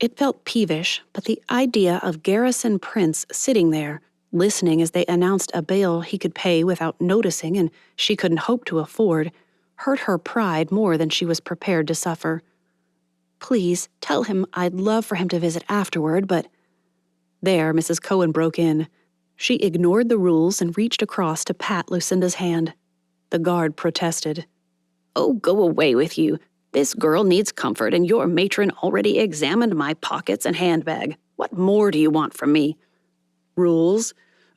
It felt peevish, but the idea of Garrison Prince sitting there, listening as they announced a bail he could pay without noticing and she couldn't hope to afford, hurt her pride more than she was prepared to suffer. Please, tell him I'd love for him to visit afterward, but... There, Mrs. Cohen broke in. She ignored the rules and reached across to pat Lucinda's hand. The guard protested. Oh, go away with you. This girl needs comfort, and your matron already examined my pockets and handbag. What more do you want from me? Rules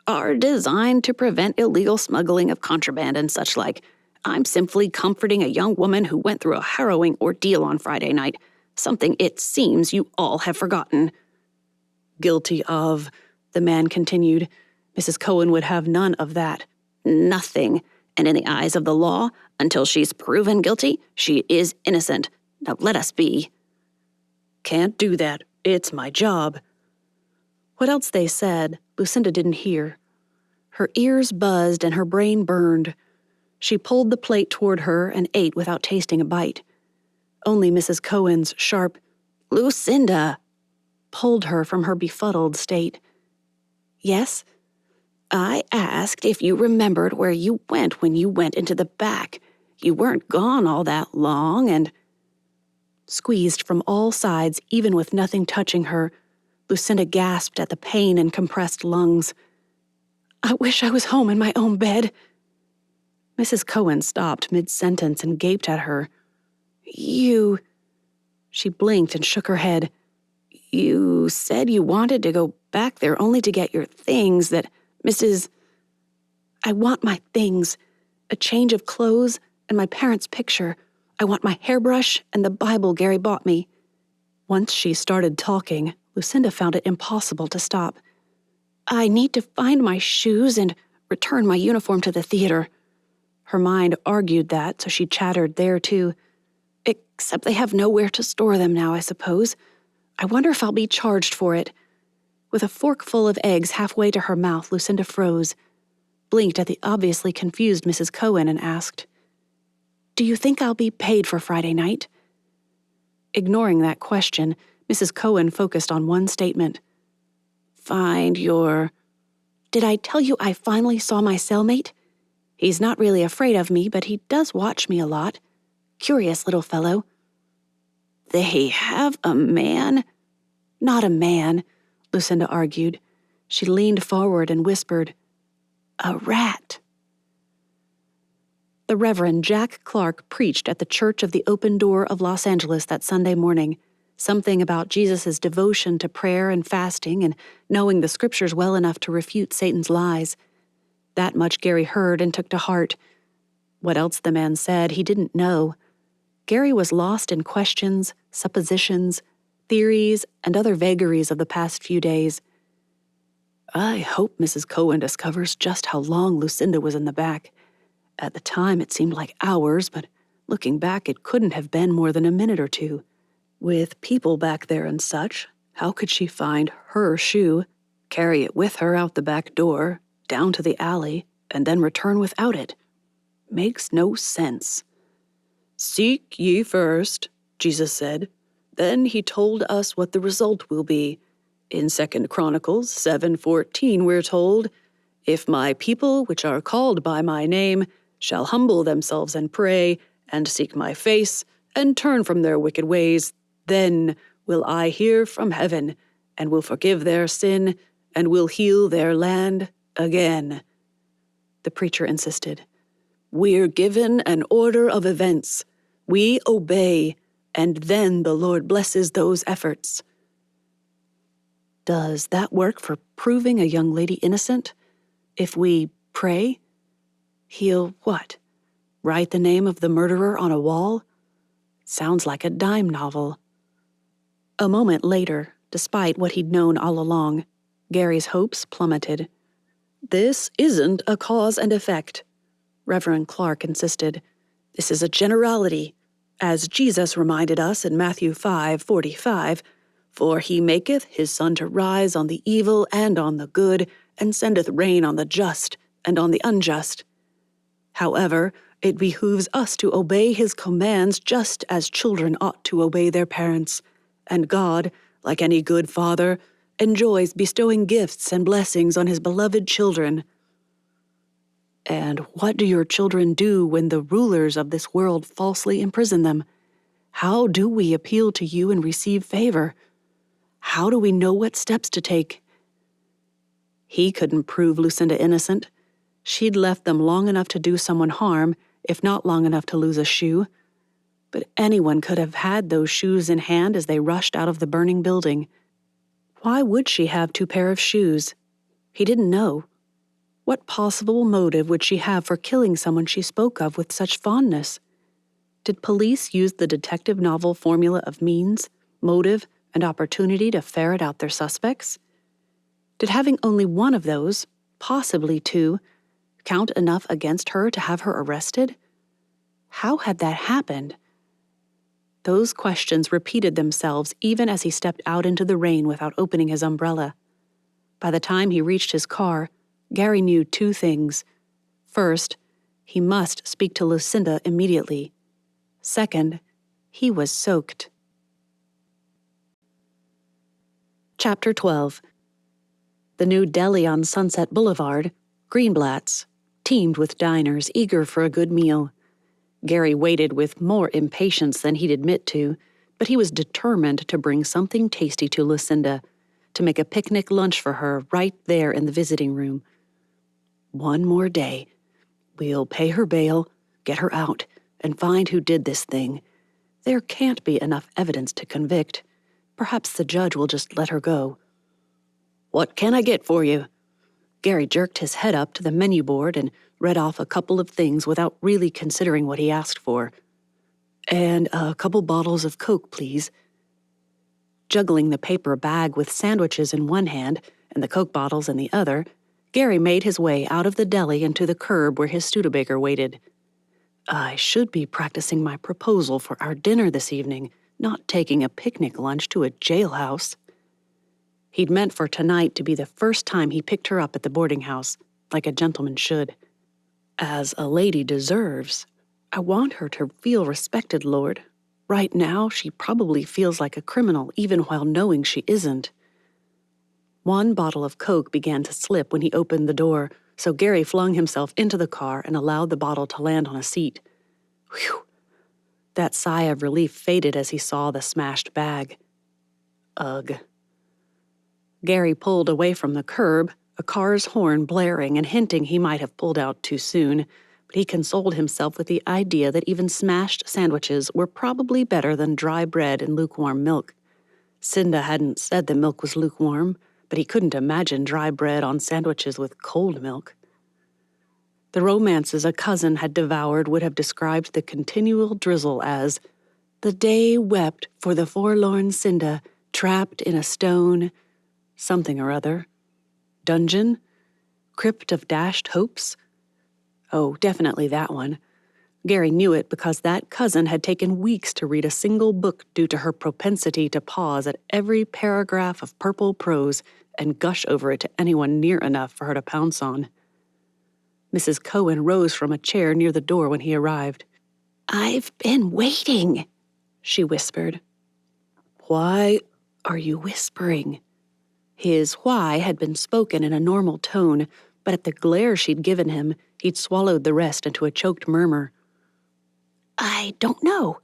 are designed to prevent illegal smuggling of contraband and such like. I'm simply comforting a young woman who went through a harrowing ordeal on Friday night, something it seems you all have forgotten. Guilty of, the man continued. Mrs. Cohen would have none of that. Nothing. And in the eyes of the law, until she's proven guilty, she is innocent. Now let us be. Can't do that. It's my job. What else they said, Lucinda didn't hear. Her ears buzzed and her brain burned. She pulled the plate toward her and ate without tasting a bite. Only Mrs. Cohen's sharp, Lucinda, pulled her from her befuddled state. Yes? I asked if you remembered where you went when you went into the back. You weren't gone all that long, and... Squeezed from all sides, even with nothing touching her, Lucinda gasped at the pain in compressed lungs. I wish I was home in my own bed. Mrs. Cohen stopped mid-sentence and gaped at her. You... She blinked and shook her head. You said you wanted to go back there only to get your things that Mrs. I want my things. A change of clothes and my parents' picture. I want my hairbrush and the Bible Gary bought me. Once she started talking, Lucinda found it impossible to stop. I need to find my shoes and return my uniform to the theater. Her mind argued that, so she chattered there too. Except they have nowhere to store them now, I suppose. I wonder if I'll be charged for it. With a fork full of eggs halfway to her mouth, Lucinda froze, blinked at the obviously confused Mrs. Cohen and asked, Do you think I'll be paid for Friday night? Ignoring that question, Mrs. Cohen focused on one statement. Find your... Did I tell you I finally saw my cellmate? He's not really afraid of me, but he does watch me a lot. Curious little fellow. They have a man? Not a man, Lucinda argued. She leaned forward and whispered, A rat. The Reverend Jack Clark preached at the Church of the Open Door of Los Angeles that Sunday morning, something about Jesus' devotion to prayer and fasting and knowing the scriptures well enough to refute Satan's lies. That much Gary heard and took to heart. What else the man said, he didn't know. Gary was lost in questions, suppositions, theories, and other vagaries of the past few days. I hope Mrs. Cohen discovers just how long Lucinda was in the back. At the time, it seemed like hours, but looking back, it couldn't have been more than a minute or two. With people back there and such, how could she find her shoe, carry it with her out the back door, down to the alley, and then return without it? Makes no sense. Seek ye first, Jesus said. Then he told us what the result will be. In 2 Chronicles 7:14 we're told, If my people, which are called by my name, shall humble themselves and pray, and seek my face, and turn from their wicked ways, then will I hear from heaven, and will forgive their sin, and will heal their land again. The preacher insisted. We're given an order of events. We obey, and then the Lord blesses those efforts. Does that work for proving a young lady innocent? If we pray? He'll what? Write the name of the murderer on a wall? Sounds like a dime novel. A moment later, despite what he'd known all along, Gary's hopes plummeted. This isn't a cause and effect, Reverend Clark insisted. This is a generality, as Jesus reminded us in Matthew 5:45, for he maketh his sun to rise on the evil and on the good, and sendeth rain on the just and on the unjust. However, it behooves us to obey his commands just as children ought to obey their parents, and God, like any good father, enjoys bestowing gifts and blessings on his beloved children. And what do your children do when the rulers of this world falsely imprison them? How do we appeal to you and receive favor? How do we know what steps to take? He couldn't prove Lucinda innocent. She'd left them long enough to do someone harm, if not long enough to lose a shoe. But anyone could have had those shoes in hand as they rushed out of the burning building. Why would she have 2 pairs of shoes? He didn't know. What possible motive would she have for killing someone she spoke of with such fondness? Did police use the detective novel formula of means, motive, and opportunity to ferret out their suspects? Did having only one of those, possibly 2, count enough against her to have her arrested? How had that happened? Those questions repeated themselves even as he stepped out into the rain without opening his umbrella. By the time he reached his car, Gary knew 2 things. First, he must speak to Lucinda immediately. Second, he was soaked. Chapter 12. The new deli on Sunset Boulevard, Greenblatt's, teemed with diners eager for a good meal. Gary waited with more impatience than he'd admit to, but he was determined to bring something tasty to Lucinda, to make a picnic lunch for her right there in the visiting room. One more day. We'll pay her bail, get her out, and find who did this thing. There can't be enough evidence to convict. Perhaps the judge will just let her go. What can I get for you? Gary jerked his head up to the menu board and read off a couple of things without really considering what he asked for. And a couple bottles of Coke, please. Juggling the paper bag with sandwiches in one hand and the Coke bottles in the other, Gary made his way out of the deli and to the curb where his Studebaker waited. I should be practicing my proposal for our dinner this evening, not taking a picnic lunch to a jailhouse. He'd meant for tonight to be the first time he picked her up at the boarding house, like a gentleman should. As a lady deserves, I want her to feel respected, Lord. Right now, she probably feels like a criminal even while knowing she isn't. One bottle of Coke began to slip when he opened the door, so Gary flung himself into the car and allowed the bottle to land on a seat. Whew! That sigh of relief faded as he saw the smashed bag. Ugh. Gary pulled away from the curb, a car's horn blaring and hinting he might have pulled out too soon, but he consoled himself with the idea that even smashed sandwiches were probably better than dry bread and lukewarm milk. Cinda hadn't said the milk was lukewarm, but he couldn't imagine dry bread on sandwiches with cold milk. The romances a cousin had devoured would have described the continual drizzle as, "The day wept for the forlorn Cinda, trapped in a stone, something or other. Dungeon? Crypt of dashed hopes?" Oh, definitely that one. Gary knew it because that cousin had taken weeks to read a single book due to her propensity to pause at every paragraph of purple prose and gush over it to anyone near enough for her to pounce on. Mrs. Cohen rose from a chair near the door when he arrived. "I've been waiting," she whispered. "Why are you whispering?" His why had been spoken in a normal tone, but at the glare she'd given him, he'd swallowed the rest into a choked murmur. "I don't know."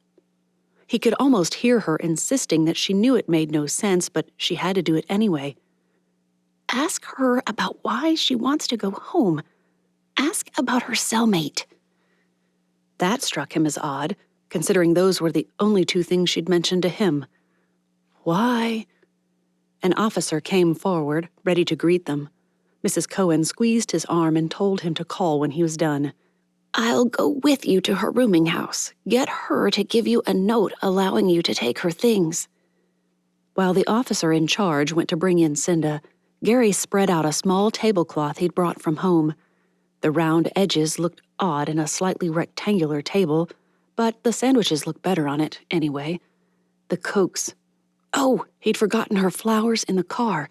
He could almost hear her insisting that she knew it made no sense, but she had to do it anyway. Ask her about why she wants to go home. Ask about her cellmate. That struck him as odd, considering those were the only two things she'd mentioned to him. Why? An officer came forward, ready to greet them. Mrs. Cohen squeezed his arm and told him to call when he was done. I'll go with you to her rooming house. Get her to give you a note allowing you to take her things. While the officer in charge went to bring in Cinda, Gary spread out a small tablecloth he'd brought from home. The round edges looked odd in a slightly rectangular table, but the sandwiches looked better on it, anyway. The Cokes. Oh, he'd forgotten her flowers in the car.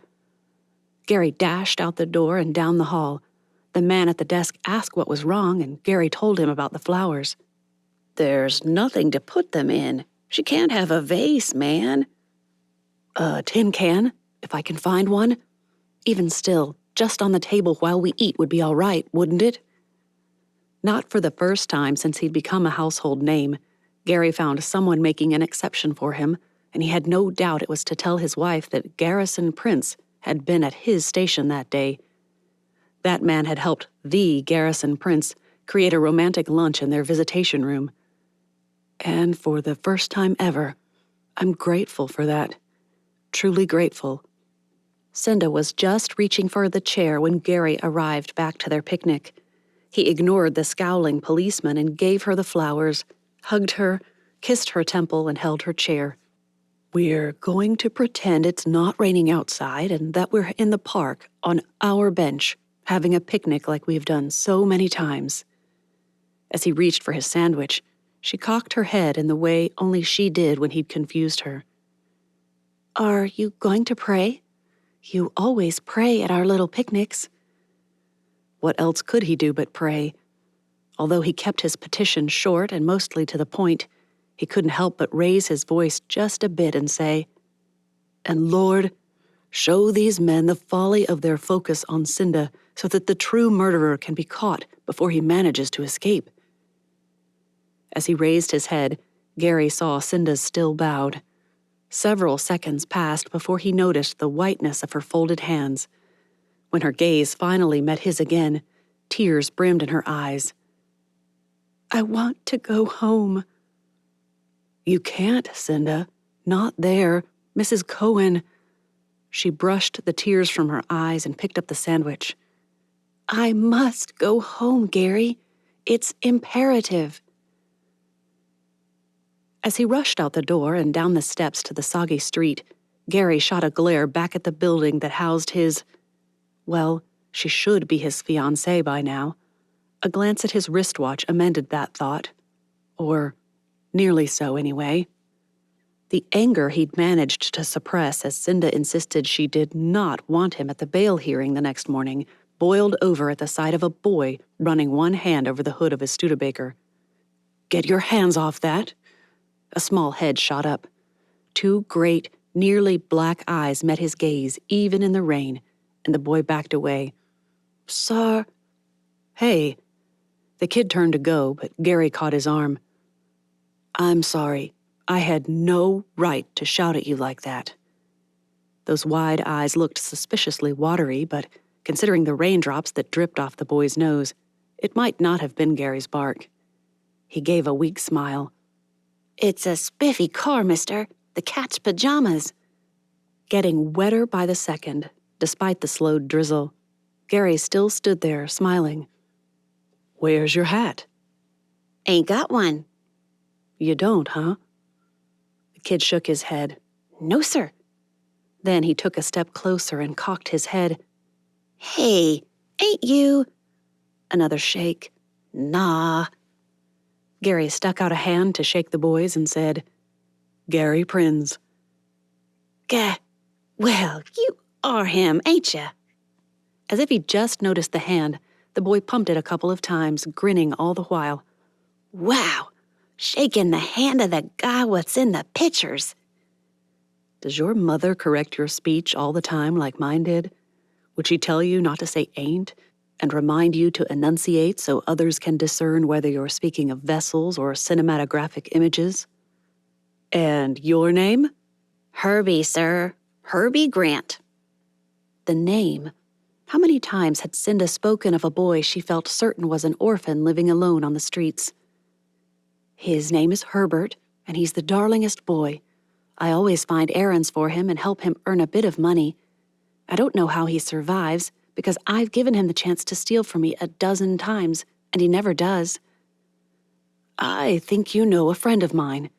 Gary dashed out the door and down the hall. The man at the desk asked what was wrong, and Gary told him about the flowers. There's nothing to put them in. She can't have a vase, man. A tin can, if I can find one. Even still, just on the table while we eat would be all right, wouldn't it? Not for the first time since he'd become a household name, Gary found someone making an exception for him, and he had no doubt it was to tell his wife that Garrison Prince had been at his station that day. That man had helped the Garrison Prince create a romantic lunch in their visitation room. And for the first time ever, I'm grateful for that. Truly grateful. Cinda was just reaching for the chair when Gary arrived back to their picnic. He ignored the scowling policeman and gave her the flowers, hugged her, kissed her temple, and held her chair. We're going to pretend it's not raining outside and that we're in the park on our bench, having a picnic like we've done so many times. As he reached for his sandwich, she cocked her head in the way only she did when he'd confused her. Are you going to pray? You always pray at our little picnics. What else could he do but pray? Although he kept his petition short and mostly to the point, he couldn't help but raise his voice just a bit and say, And Lord, show these men the folly of their focus on Cinda so that the true murderer can be caught before he manages to escape. As he raised his head, Gary saw Cinda's still bowed. Several seconds passed before he noticed the whiteness of her folded hands. When her gaze finally met his again, tears brimmed in her eyes. I want to go home. You can't, Cinda. Not there. Mrs. Cohen. She brushed the tears from her eyes and picked up the sandwich. I must go home, Gary. It's imperative. As he rushed out the door and down the steps to the soggy street, Gary shot a glare back at the building that housed his... Well, she should be his fiancée by now. A glance at his wristwatch amended that thought. Or nearly so, anyway. The anger he'd managed to suppress as Cinda insisted she did not want him at the bail hearing the next morning boiled over at the sight of a boy running one hand over the hood of his Studebaker. Get your hands off that! A small head shot up. Two great, nearly black eyes met his gaze even in the rain, and the boy backed away. Sir... Hey. The kid turned to go, but Gary caught his arm. I'm sorry. I had no right to shout at you like that. Those wide eyes looked suspiciously watery, but considering the raindrops that dripped off the boy's nose, it might not have been Gary's bark. He gave a weak smile. It's a spiffy car, mister. The cat's pajamas. Getting wetter by the second, despite the slowed drizzle, Gary still stood there, smiling. Where's your hat? Ain't got one. You don't, huh? The kid shook his head. No, sir. Then he took a step closer and cocked his head. Hey, ain't you... Another shake. Nah. Gary stuck out a hand to shake the boys and said, Gary Prinz. Well, you are him, ain't ya? As if he just noticed the hand, the boy pumped it a couple of times, grinning all the while. Wow, shaking the hand of the guy what's in the pictures. Does your mother correct your speech all the time like mine did? Would she tell you not to say ain't, and remind you to enunciate so others can discern whether you're speaking of vessels or cinematographic images? And your name? Herbie, sir. Herbie Grant. The name. How many times had Cinda spoken of a boy she felt certain was an orphan living alone on the streets? His name is Herbert, and he's the darlingest boy. I always find errands for him and help him earn a bit of money. I don't know how he survives, because I've given him the chance to steal from me 12 times, and he never does. I think you know a friend of mine.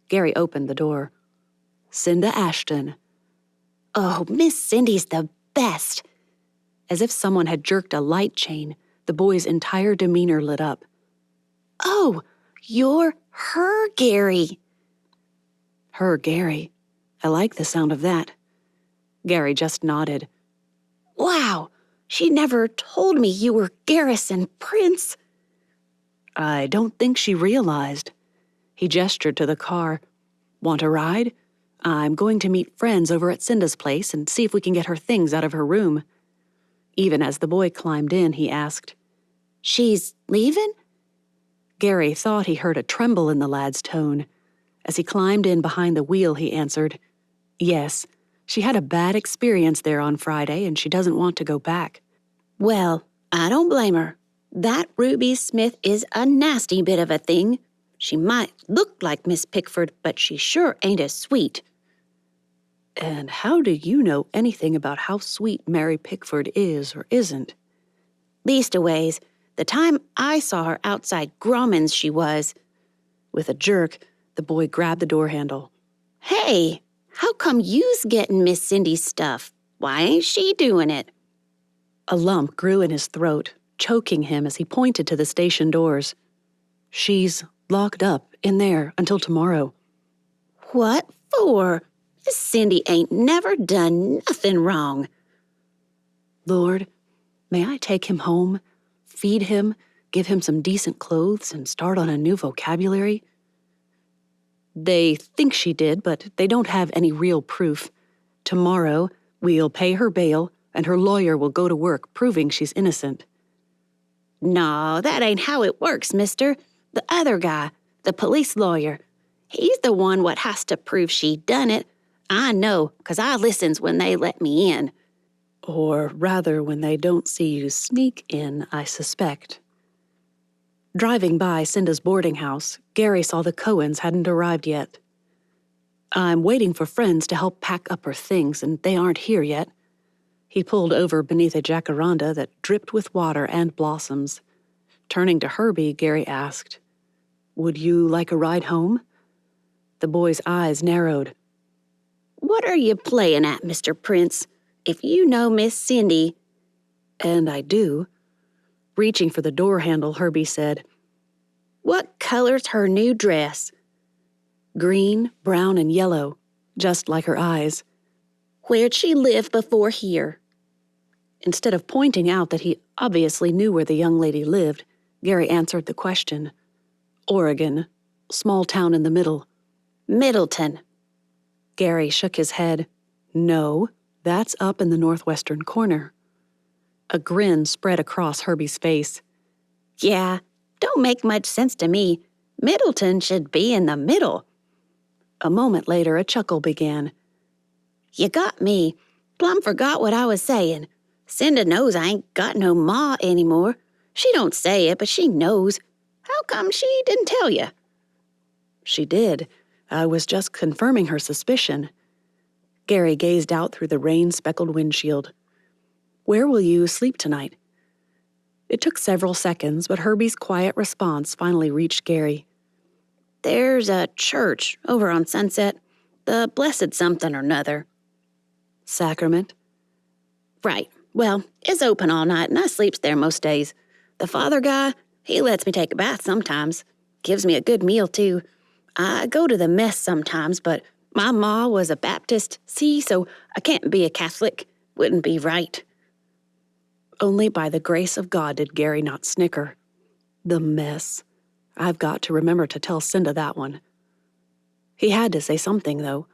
Gary opened the door. Cinda Ashton. Oh, Miss Cindy's the best. As if someone had jerked a light chain, the boy's entire demeanor lit up. Oh, you're her Gary. Her Gary. I like the sound of that. Gary just nodded. Wow, she never told me you were Garrison Prince. I don't think she realized. He gestured to the car. Want a ride? I'm going to meet friends over at Cinda's place and see if we can get her things out of her room. Even as the boy climbed in, he asked, She's leaving? Gary thought he heard a tremble in the lad's tone. As he climbed in behind the wheel, he answered, Yes, she had a bad experience there on Friday and she doesn't want to go back. Well, I don't blame her. That Ruby Smith is a nasty bit of a thing. She might look like Miss Pickford, but she sure ain't as sweet. And how do you know anything about how sweet Mary Pickford is or isn't? Leastaways, the time I saw her outside Grauman's she was. With a jerk, the boy grabbed the door handle. Hey, how come you's getting Miss Cindy's stuff? Why ain't she doing it? A lump grew in his throat, choking him as he pointed to the station doors. She's locked up in there until tomorrow. What for? Miss Cindy ain't never done nothing wrong. Lord, may I take him home, feed him, give him some decent clothes, and start on a new vocabulary? They think she did, but they don't have any real proof. Tomorrow, we'll pay her bail, and her lawyer will go to work proving she's innocent. No, that ain't how it works, mister. The other guy, the police lawyer, he's the one what has to prove she done it. I know, 'cause I listens when they let me in. Or rather, when they don't see you sneak in, I suspect. Driving by Cinda's boarding house, Gary saw the Cohens hadn't arrived yet. I'm waiting for friends to help pack up her things, and they aren't here yet. He pulled over beneath a jacaranda that dripped with water and blossoms. Turning to Herbie, Gary asked, Would you like a ride home? The boy's eyes narrowed. What are you playing at, Mr. Prince? If you know Miss Cindy— And I do. Reaching for the door handle, Herbie said, What color's her new dress? Green, brown, and yellow, just like her eyes. Where'd she live before here? Instead of pointing out that he obviously knew where the young lady lived, Gary answered the question. Oregon, small town in the middle. Middleton. Gary shook his head. No, that's up in the northwestern corner. A grin spread across Herbie's face. Yeah, don't make much sense to me. Middleton should be in the middle. A moment later, a chuckle began. You got me. Plumb forgot what I was saying. Cinda knows I ain't got no ma anymore. She don't say it, but she knows. How come she didn't tell you? She did. I was just confirming her suspicion. Gary gazed out through the rain-speckled windshield. Where will you sleep tonight? It took several seconds, but Herbie's quiet response finally reached Gary. There's a church over on Sunset. The Blessed something or nother. Sacrament? Right. Well, it's open all night, and I sleeps there most days. The father guy, he lets me take a bath sometimes. Gives me a good meal, too. I go to the mess sometimes, but my ma was a Baptist, see, so I can't be a Catholic. Wouldn't be right. Only by the grace of God did Gary not snicker. The mess. I've got to remember to tell Cinda that one. He had to say something, though.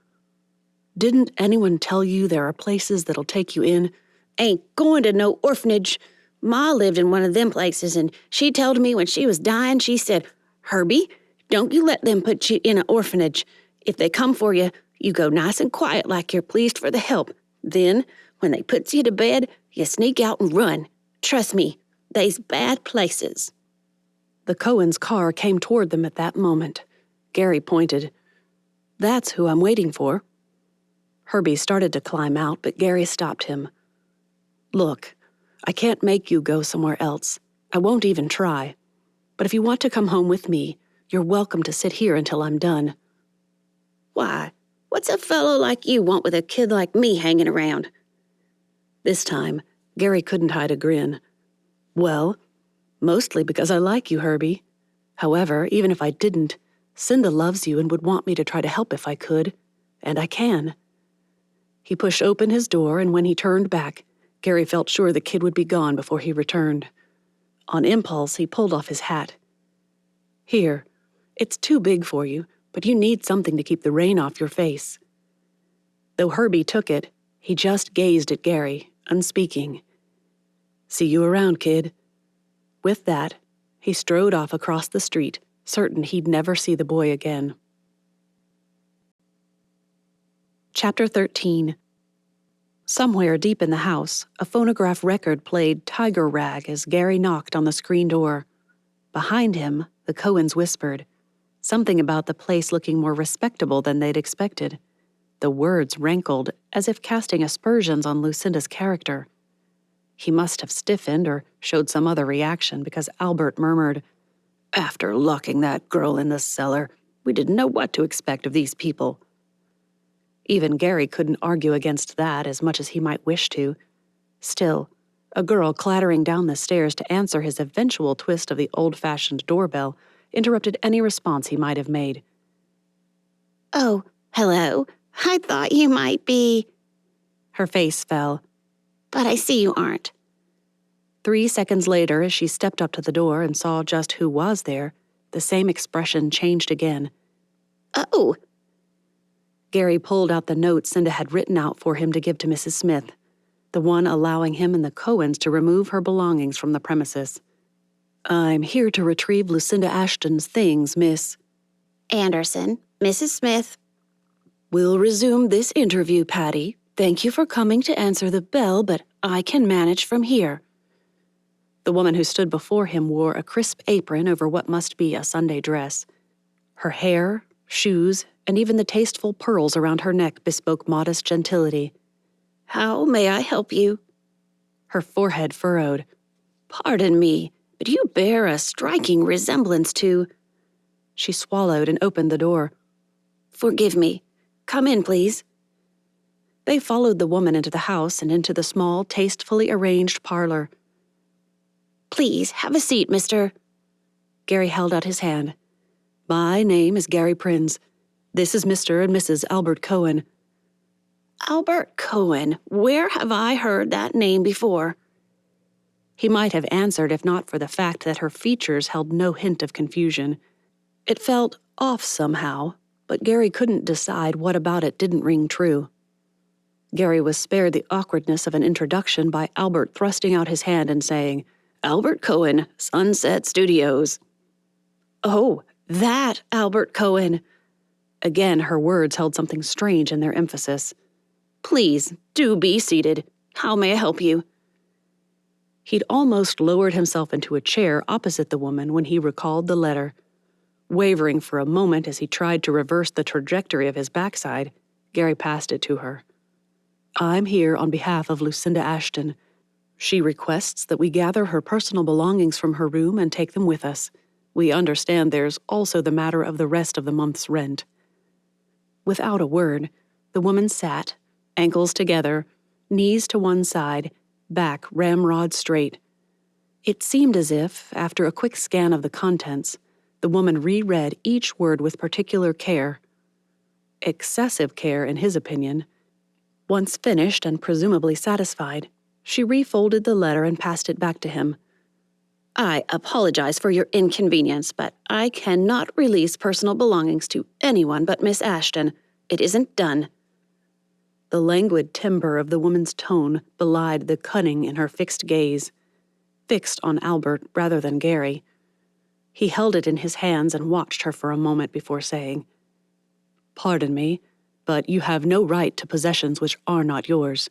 Didn't anyone tell you there are places that'll take you in? Ain't going to no orphanage. Ma lived in one of them places, and she told me when she was dying, she said, Herbie, don't you let them put you in an orphanage. If they come for you, you go nice and quiet like you're pleased for the help. Then, when they puts you to bed, you sneak out and run. Trust me, they's bad places." The Cohens' car came toward them at that moment. Gary pointed. "That's who I'm waiting for." Herbie started to climb out, but Gary stopped him. "Look, I can't make you go somewhere else. I won't even try. But if you want to come home with me, you're welcome to sit here until I'm done." "Why, what's a fellow like you want with a kid like me hanging around?" This time, Gary couldn't hide a grin. "Well, mostly because I like you, Herbie. However, even if I didn't, Cinda loves you and would want me to try to help if I could. And I can." He pushed open his door, and when he turned back, Gary felt sure the kid would be gone before he returned. On impulse, he pulled off his hat. "Here, it's too big for you, but you need something to keep the rain off your face." Though Herbie took it, he just gazed at Gary, unspeaking. "See you around, kid." With that, he strode off across the street, certain he'd never see the boy again. Chapter 13. Somewhere deep in the house, a phonograph record played Tiger Rag as Gary knocked on the screen door. Behind him, the Cohens whispered, something about the place looking more respectable than they'd expected. The words rankled, as if casting aspersions on Lucinda's character. He must have stiffened or showed some other reaction because Albert murmured, "After locking that girl in the cellar, we didn't know what to expect of these people." Even Gary couldn't argue against that as much as he might wish to. Still, a girl clattering down the stairs to answer his eventual twist of the old-fashioned doorbell interrupted any response he might have made. "Oh, hello. I thought you might be..." Her face fell. "But I see you aren't." 3 seconds later, as she stepped up to the door and saw just who was there, the same expression changed again. "Oh." Gary pulled out the note Cinda had written out for him to give to Mrs. Smith, the one allowing him and the Cohens to remove her belongings from the premises. "I'm here to retrieve Lucinda Ashton's things, Miss Anderson, Mrs. Smith." "We'll resume this interview, Patty. Thank you for coming to answer the bell, but I can manage from here." The woman who stood before him wore a crisp apron over what must be a Sunday dress. Her hair, shoes, and even the tasteful pearls around her neck bespoke modest gentility. "How may I help you?" Her forehead furrowed. "Pardon me, but you bear a striking resemblance to..." She swallowed and opened the door. "Forgive me. Come in, please." They followed the woman into the house and into the small, tastefully arranged parlor. "Please, have a seat, Mr." Gary held out his hand. "My name is Gary Prinz. This is Mr. and Mrs. Albert Cohen." "Albert Cohen, where have I heard that name before?" He might have answered if not for the fact that her features held no hint of confusion. It felt off somehow, but Gary couldn't decide what about it didn't ring true. Gary was spared the awkwardness of an introduction by Albert thrusting out his hand and saying, "Albert Cohen, Sunset Studios." "Oh, that Albert Cohen." Again, her words held something strange in their emphasis. "Please, do be seated. How may I help you?" He'd almost lowered himself into a chair opposite the woman when he recalled the letter. Wavering for a moment as he tried to reverse the trajectory of his backside, Gary passed it to her. "I'm here on behalf of Lucinda Ashton. She requests that we gather her personal belongings from her room and take them with us. We understand there's also the matter of the rest of the month's rent." Without a word, the woman sat, ankles together, knees to one side, back ramrod straight. It seemed as if, after a quick scan of the contents, the woman reread each word with particular care. Excessive care, in his opinion. Once finished and presumably satisfied, she refolded the letter and passed it back to him. "I apologize for your inconvenience, but I cannot release personal belongings to anyone but Miss Ashton. It isn't done." The languid timbre of the woman's tone belied the cunning in her fixed gaze. Fixed on Albert rather than Gary. He held it in his hands and watched her for a moment before saying, Pardon me, but you have no right to possessions which are not yours."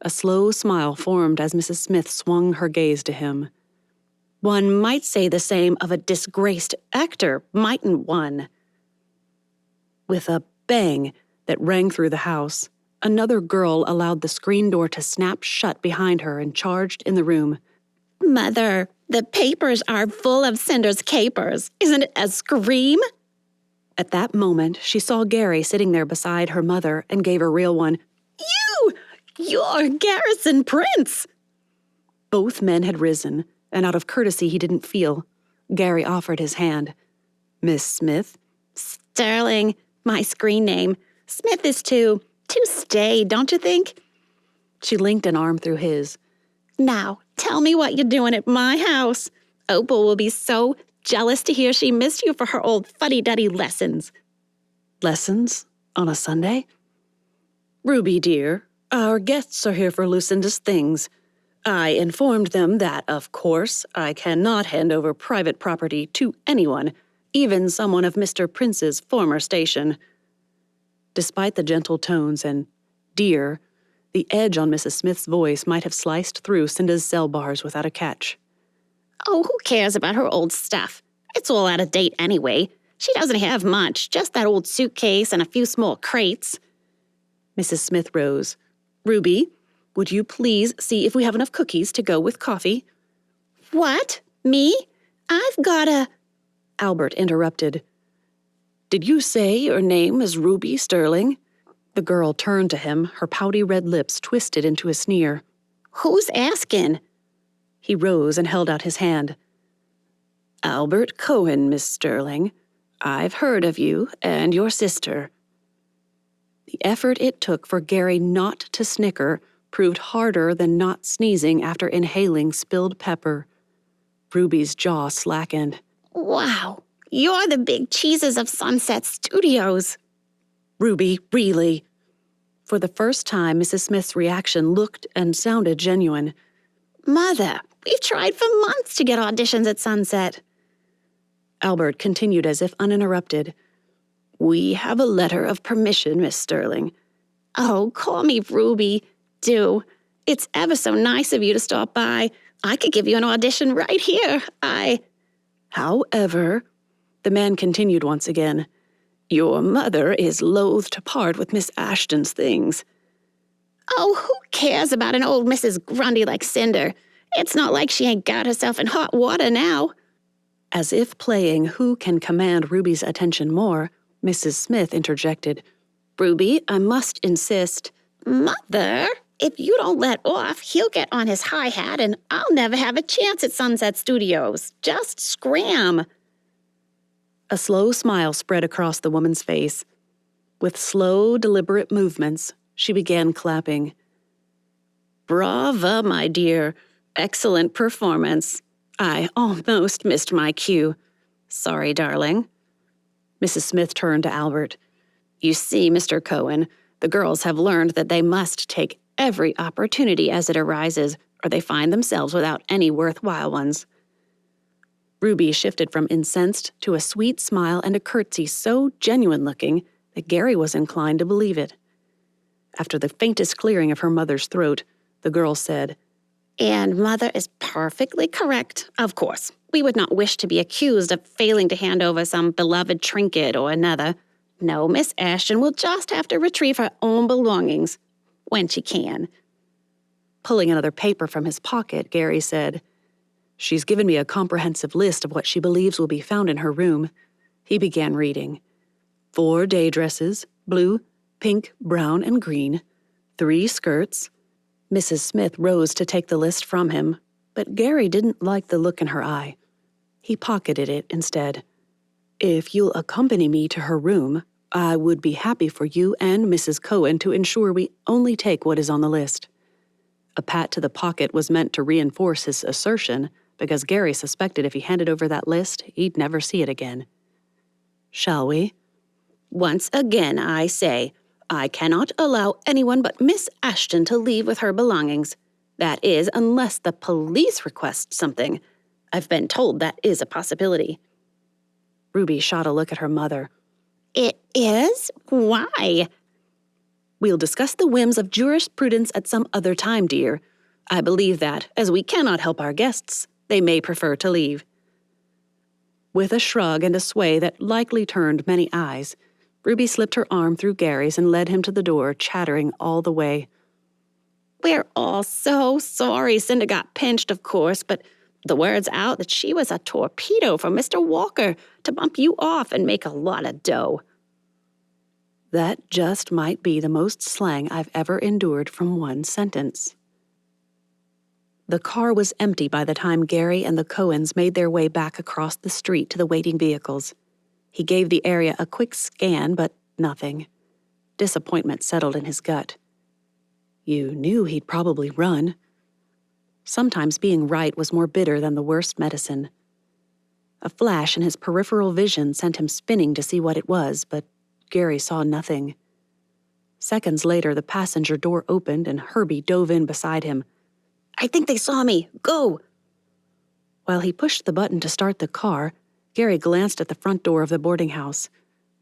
A slow smile formed as Mrs. Smith swung her gaze to him. "One might say the same of a disgraced actor, mightn't one?" With a bang that rang through the house, another girl allowed the screen door to snap shut behind her and charged in the room. Mother, the papers are full of Cinder's capers. Isn't it a scream? At that moment, she saw Gary sitting there beside her mother and gave a real one. You're Garrison Prince! Both men had risen, and out of courtesy he didn't feel. Gary offered his hand. "Miss Smith?" Sterling, my screen name. Smith is too staid, don't you think? She linked an arm through his. Now, tell me what you're doing at my house. Opal will be so jealous to hear she missed you for her old fuddy-duddy lessons. Lessons? On a Sunday? "Ruby, dear, our guests are here for Lucinda's things. I informed them that, of course, I cannot hand over private property to anyone, even someone of Mr. Prince's former station." Despite the gentle tones and "dear," the edge on Mrs. Smith's voice might have sliced through Cinda's cell bars without a catch. Oh, who cares about her old stuff? It's all out of date anyway. She doesn't have much, just that old suitcase and a few small crates. Mrs. Smith rose. "Ruby, would you please see if we have enough cookies to go with coffee?" What? Me? I've gotta... Albert interrupted. "Did you say your name is Ruby Sterling?" The girl turned to him, her pouty red lips twisted into a sneer. Who's asking? He rose and held out his hand. "Albert Cohen, Miss Sterling. I've heard of you and your sister." The effort it took for Gary not to snicker proved harder than not sneezing after inhaling spilled pepper. Ruby's jaw slackened. Wow, you're the big cheeses of Sunset Studios. "Ruby, really?" For the first time, Mrs. Smith's reaction looked and sounded genuine. Mother, we've tried for months to get auditions at Sunset. Albert continued as if uninterrupted. "We have a letter of permission, Miss Sterling." Oh, call me Ruby. Do. It's ever so nice of you to stop by. I could give you an audition right here. However, the man continued once again, "your mother is loath to part with Miss Ashton's things." Oh, who cares about an old Mrs. Grundy like Cinder? It's not like she ain't got herself in hot water now. As if playing who can command Ruby's attention more, Mrs. Smith interjected. "Ruby, I must insist." Mother, if you don't let off, he'll get on his high hat and I'll never have a chance at Sunset Studios. Just scram. A slow smile spread across the woman's face. With slow, deliberate movements, she began clapping. "Brava, my dear. Excellent performance. I almost missed my cue. Sorry, darling." Mrs. Smith turned to Albert. "You see, Mr. Cohen, the girls have learned that they must take every opportunity as it arises, or they find themselves without any worthwhile ones." Ruby shifted from incensed to a sweet smile and a curtsy so genuine-looking that Gary was inclined to believe it. After the faintest clearing of her mother's throat, the girl said, And Mother is perfectly correct. Of course, we would not wish to be accused of failing to hand over some beloved trinket or another. No, Miss Ashton will just have to retrieve her own belongings, when she can. Pulling another paper from his pocket, Gary said, "She's given me a comprehensive list of what she believes will be found in her room." He began reading. 4 day dresses, blue, pink, brown, and green. 3 skirts. Mrs. Smith rose to take the list from him, but Gary didn't like the look in her eye. He pocketed it instead. "If you'll accompany me to her room, I would be happy for you and Mrs. Cohen to ensure we only take what is on the list." A pat to the pocket was meant to reinforce his assertion, because Gary suspected if he handed over that list, he'd never see it again. "Shall we?" Once again, I say, I cannot allow anyone but Miss Ashton to leave with her belongings. That is, unless the police request something. I've been told that is a possibility. Ruby shot a look at her mother. It is? Why? We'll discuss the whims of jurisprudence at some other time, dear. I believe that, as we cannot help our guests, they may prefer to leave. With a shrug and a sway that likely turned many eyes, Ruby slipped her arm through Gary's and led him to the door, chattering all the way. We're all so sorry Cinda got pinched, of course, but the word's out that she was a torpedo for Mr. Walker to bump you off and make a lot of dough. That just might be the most slang I've ever endured from one sentence. The car was empty by the time Gary and the Cohens made their way back across the street to the waiting vehicles. He gave the area a quick scan, but nothing. Disappointment settled in his gut. You knew he'd probably run. Sometimes being right was more bitter than the worst medicine. A flash in his peripheral vision sent him spinning to see what it was, but Gary saw nothing. Seconds later, the passenger door opened and Herbie dove in beside him. I think they saw me. Go! While he pushed the button to start the car, Gary glanced at the front door of the boarding house.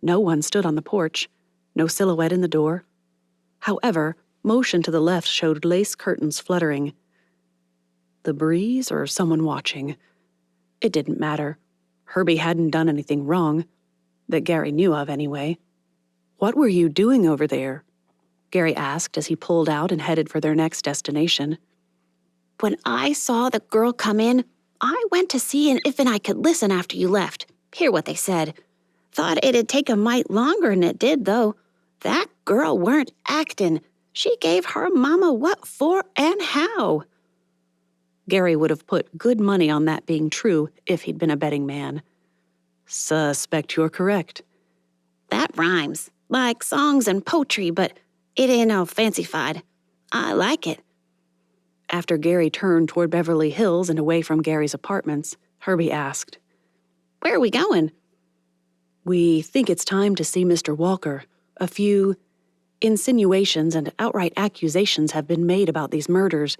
No one stood on the porch. No silhouette in the door. However, motion to the left showed lace curtains fluttering. The breeze or someone watching? It didn't matter. Herbie hadn't done anything wrong. That Gary knew of, anyway. What were you doing over there? Gary asked as he pulled out and headed for their next destination. When I saw the girl come in, I went to see if I could listen after you left, hear what they said. Thought it'd take a mite longer than it did, though. That girl weren't actin'. She gave her mama what for and how. Gary would have put good money on that being true if he'd been a betting man. Suspect you're correct. That rhymes, like songs and poetry, but it ain't all fancified. I like it. After Gary turned toward Beverly Hills and away from Gary's apartments, Herbie asked, Where are we going? We think it's time to see Mr. Walker. A few insinuations and outright accusations have been made about these murders.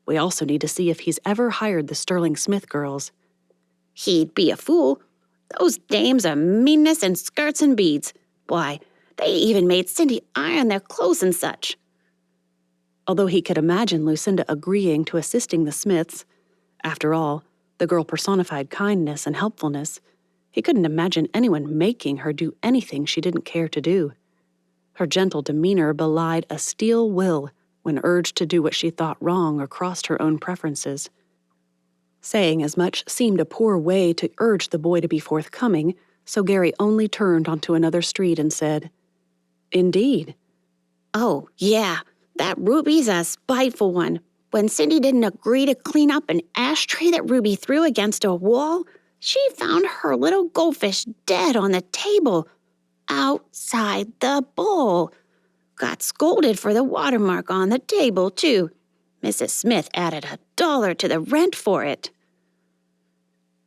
We also need to see if he's ever hired the Sterling Smith girls. He'd be a fool. Those dames are meanness and skirts and beads. Why, they even made Cindy iron their clothes and such. Although he could imagine Lucinda agreeing to assisting the Smiths, after all, the girl personified kindness and helpfulness, he couldn't imagine anyone making her do anything she didn't care to do. Her gentle demeanor belied a steel will when urged to do what she thought wrong or crossed her own preferences. Saying as much seemed a poor way to urge the boy to be forthcoming, so Gary only turned onto another street and said, Indeed. Oh, yeah, that Ruby's a spiteful one. When Cindy didn't agree to clean up an ashtray that Ruby threw against a wall, she found her little goldfish dead on the table, outside the bowl. Got scolded for the watermark on the table, too. Mrs. Smith added $1 to the rent for it.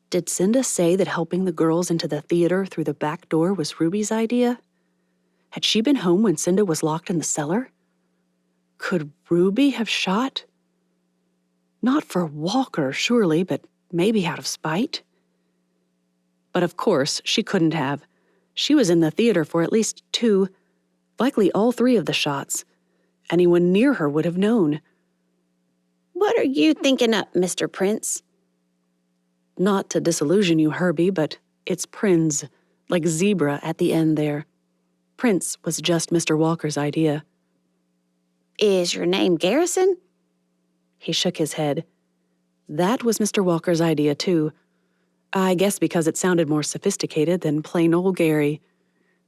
Did Cinda say that helping the girls into the theater through the back door was Ruby's idea? Had she been home when Cinda was locked in the cellar? Could Ruby have shot? Not for Walker, surely, but maybe out of spite? But of course, she couldn't have. She was in the theater for at least 2, likely all 3 of the shots. Anyone near her would have known. What are you thinking up, Mr. Prince? Not to disillusion you, Herbie, but it's Prinz, like zebra at the end there. Prince was just Mr. Walker's idea. Is your name Garrison? He shook his head. That was Mr. Walker's idea, too. I guess because it sounded more sophisticated than plain old Gary.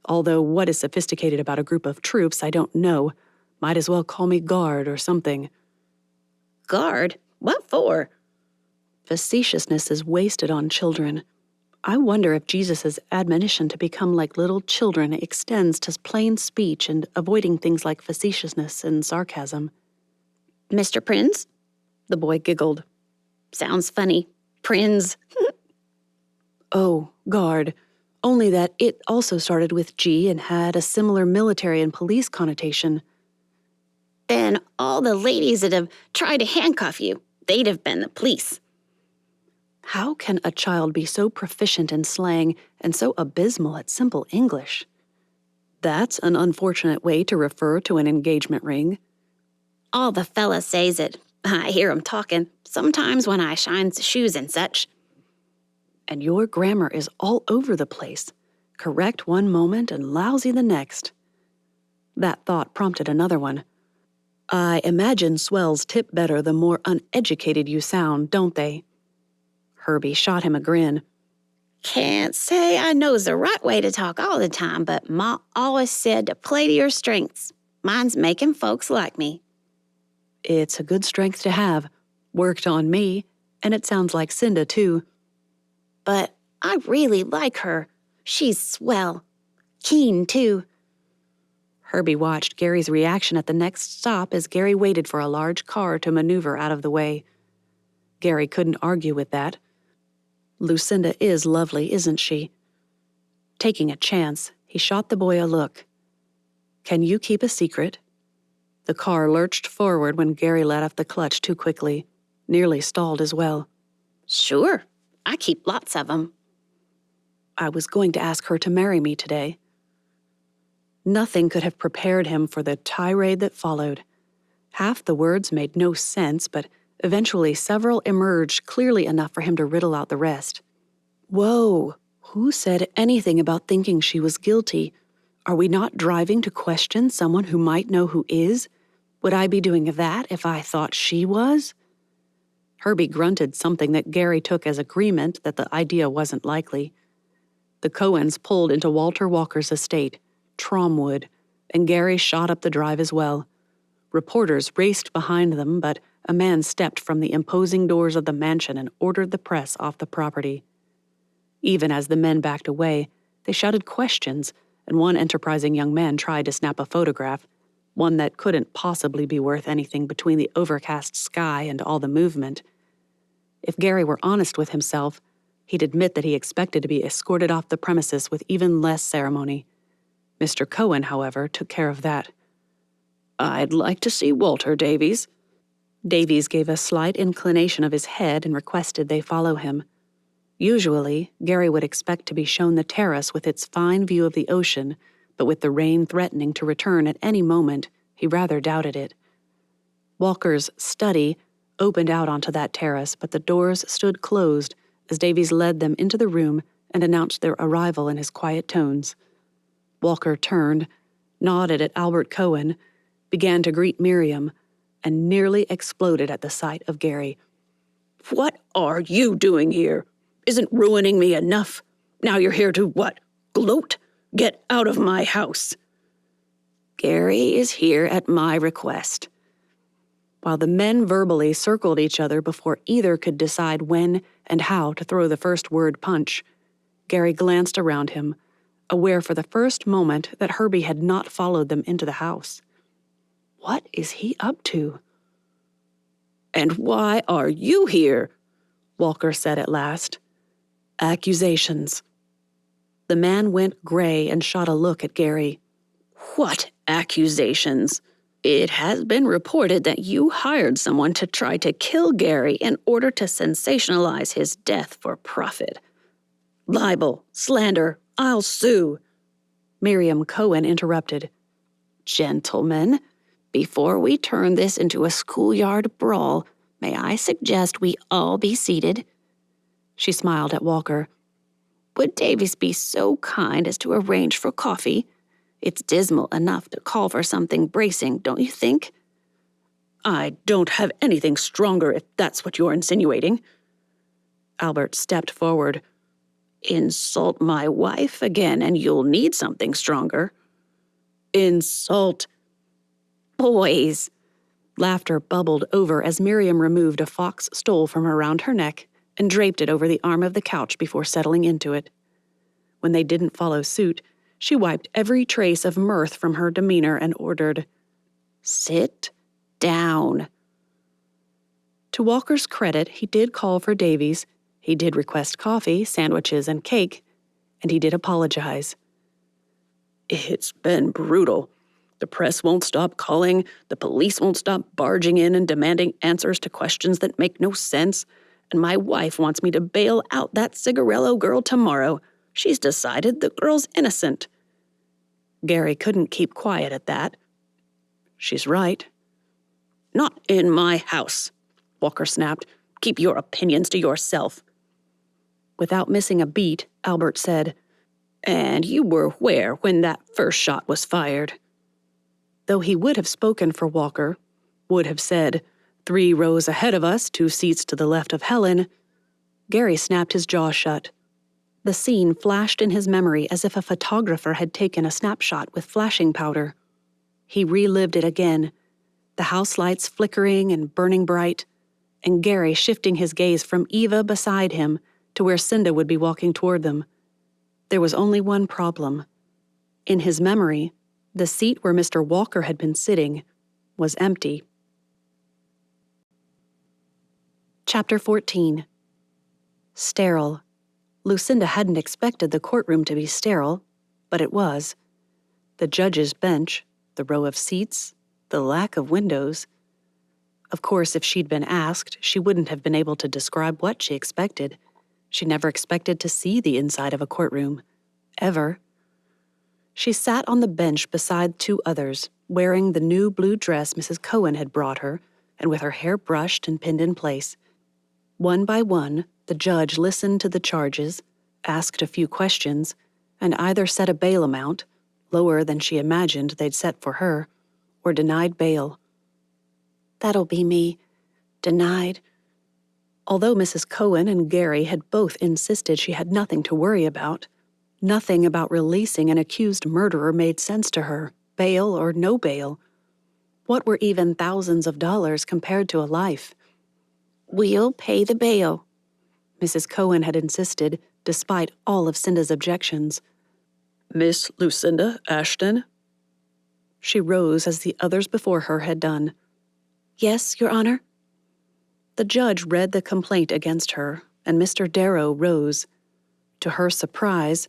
Although what is sophisticated about a group of troops, I don't know. Might as well call me guard or something. Guard? What for? Facetiousness is wasted on children. I wonder if Jesus' admonition to become like little children extends to plain speech and avoiding things like facetiousness and sarcasm. Mr. Prince? The boy giggled. Sounds funny. Prince. Oh, guard. Only that it also started with G and had a similar military and police connotation. Then all the ladies that have tried to handcuff you, they'd have been the police. How can a child be so proficient in slang and so abysmal at simple English? That's an unfortunate way to refer to an engagement ring. All the fellas says it. I hear 'em talking, sometimes when I shines shoes and such. And your grammar is all over the place. Correct one moment and lousy the next. That thought prompted another one. I imagine swells tip better the more uneducated you sound, don't they? Herbie shot him a grin. Can't say I knows the right way to talk all the time, but Ma always said to play to your strengths. Mine's making folks like me. It's a good strength to have. Worked on me, and it sounds like Cinda, too. But I really like her. She's swell. Keen, too. Herbie watched Gary's reaction at the next stop as Gary waited for a large car to maneuver out of the way. Gary couldn't argue with that. Lucinda is lovely, isn't she? Taking a chance, he shot the boy a look. Can you keep a secret? The car lurched forward when Gary let off the clutch too quickly, nearly stalled as well. Sure, I keep lots of 'em. I was going to ask her to marry me today. Nothing could have prepared him for the tirade that followed. Half the words made no sense, but eventually several emerged clearly enough for him to riddle out the rest. Whoa, who said anything about thinking she was guilty? Are we not driving to question someone who might know who is? Would I be doing that if I thought she was? Herbie grunted something that Gary took as agreement that the idea wasn't likely. The Cohens pulled into Walter Walker's estate, Tromwood, and Gary shot up the drive as well. Reporters raced behind them, but a man stepped from the imposing doors of the mansion and ordered the press off the property. Even as the men backed away, they shouted questions, and one enterprising young man tried to snap a photograph, one that couldn't possibly be worth anything between the overcast sky and all the movement. If Gary were honest with himself, he'd admit that he expected to be escorted off the premises with even less ceremony. Mr. Cohen, however, took care of that. I'd like to see Walter, Davies. Davies gave a slight inclination of his head and requested they follow him. Usually, Gary would expect to be shown the terrace with its fine view of the ocean, but with the rain threatening to return at any moment, he rather doubted it. Walker's study opened out onto that terrace, but the doors stood closed as Davies led them into the room and announced their arrival in his quiet tones. Walker turned, nodded at Albert Cohen, began to greet Miriam, and nearly exploded at the sight of Gary. What are you doing here? Isn't ruining me enough? Now you're here to what? Gloat? Get out of my house. Gary is here at my request. While the men verbally circled each other before either could decide when and how to throw the first word punch, Gary glanced around him, aware for the first moment that Herbie had not followed them into the house. What is he up to? And why are you here? Walker said at last. Accusations. The man went gray and shot a look at Gary. What accusations? It has been reported that you hired someone to try to kill Gary in order to sensationalize his death for profit. Libel, slander, I'll sue. Miriam Cohen interrupted. Gentlemen, before we turn this into a schoolyard brawl, may I suggest we all be seated? She smiled at Walker. Would Davies be so kind as to arrange for coffee? It's dismal enough to call for something bracing, don't you think? I don't have anything stronger, if that's what you're insinuating. Albert stepped forward. Insult my wife again, and you'll need something stronger. Insult. Boys. Laughter bubbled over as Miriam removed a fox stole from around her neck and draped it over the arm of the couch before settling into it. When they didn't follow suit, she wiped every trace of mirth from her demeanor and ordered, Sit down. To Walker's credit, he did call for Davies, he did request coffee, sandwiches, and cake, and he did apologize. It's been brutal. The press won't stop calling, the police won't stop barging in and demanding answers to questions that make no sense, and my wife wants me to bail out that Cigarello girl tomorrow. She's decided the girl's innocent. Gary couldn't keep quiet at that. She's right. Not in my house, Walker snapped. Keep your opinions to yourself. Without missing a beat, Albert said, And you were where when that first shot was fired? Though he would have spoken for Walker, would have said, 3 rows ahead of us, 2 seats to the left of Helen, Gary snapped his jaw shut. The scene flashed in his memory as if a photographer had taken a snapshot with flashing powder. He relived it again, the house lights flickering and burning bright, and Gary shifting his gaze from Eva beside him to where Cinda would be walking toward them. There was only one problem. In his memory, the seat where Mr. Walker had been sitting was empty. Chapter 14. Sterile. Lucinda hadn't expected the courtroom to be sterile, but it was. The judge's bench, the row of seats, the lack of windows. Of course, if she'd been asked, she wouldn't have been able to describe what she expected. She never expected to see the inside of a courtroom. Ever. She sat on the bench beside 2 others, wearing the new blue dress Mrs. Cohen had brought her, and with her hair brushed and pinned in place. One by one, the judge listened to the charges, asked a few questions, and either set a bail amount, lower than she imagined they'd set for her, or denied bail. That'll be me. Denied. Although Mrs. Cohen and Gary had both insisted she had nothing to worry about, nothing about releasing an accused murderer made sense to her, bail or no bail. What were even thousands of dollars compared to a life? We'll pay the bail, Mrs. Cohen had insisted, despite all of Cinda's objections. Miss Lucinda Ashton? She rose as the others before her had done. Yes, Your Honor? The judge read the complaint against her, and Mr. Darrow rose. To her surprise,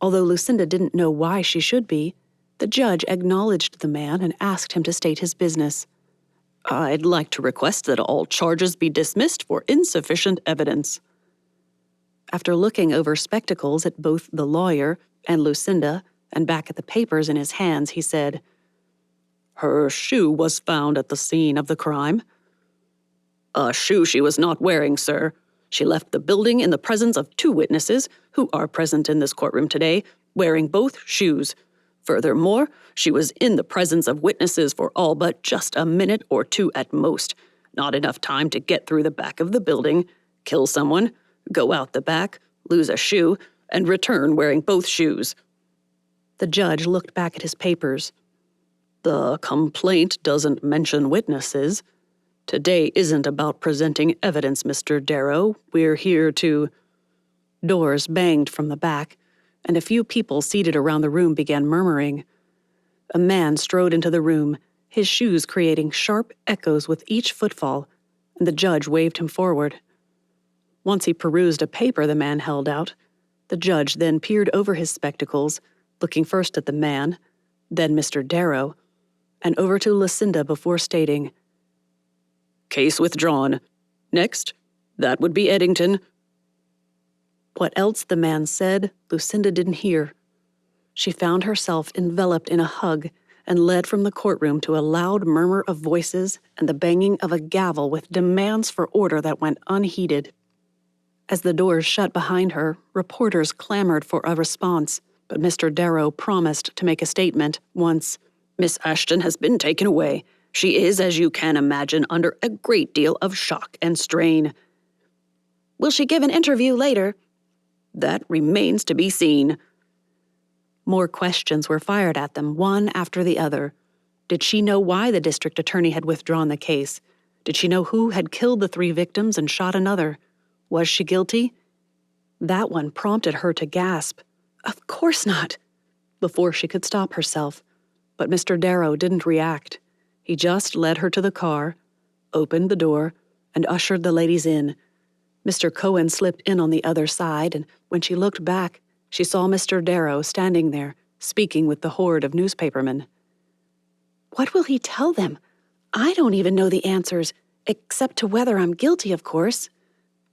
although Lucinda didn't know why she should be, the judge acknowledged the man and asked him to state his business. I'd like to request that all charges be dismissed for insufficient evidence. After looking over spectacles at both the lawyer and Lucinda and back at the papers in his hands, he said, Her shoe was found at the scene of the crime. A shoe she was not wearing, sir. She left the building in the presence of 2 witnesses, who are present in this courtroom today, wearing both shoes. Furthermore, she was in the presence of witnesses for all but just a minute or 2 at most. Not enough time to get through the back of the building, kill someone, go out the back, lose a shoe, and return wearing both shoes. The judge looked back at his papers. The complaint doesn't mention witnesses. Today isn't about presenting evidence, Mr. Darrow. We're here to... Doors banged from the back, and a few people seated around the room began murmuring. A man strode into the room, his shoes creating sharp echoes with each footfall, and the judge waved him forward. Once he perused a paper the man held out, the judge then peered over his spectacles, looking first at the man, then Mr. Darrow, and over to Lucinda before stating, Case withdrawn. Next, that would be Eddington. What else the man said, Lucinda didn't hear. She found herself enveloped in a hug and led from the courtroom to a loud murmur of voices and the banging of a gavel with demands for order that went unheeded. As the doors shut behind her, reporters clamored for a response, but Mr. Darrow promised to make a statement once. Miss Ashton has been taken away. She is, as you can imagine, under a great deal of shock and strain. Will she give an interview later? That remains to be seen. More questions were fired at them, one after the other. Did she know why the district attorney had withdrawn the case? Did she know who had killed the 3 victims and shot another? Was she guilty? That one prompted her to gasp, "Of course not," before she could stop herself. But Mr. Darrow didn't react. He just led her to the car, opened the door, and ushered the ladies in. Mr. Cohen slipped in on the other side, and when she looked back, she saw Mr. Darrow standing there, speaking with the horde of newspapermen. What will he tell them? I don't even know the answers, except to whether I'm guilty, of course.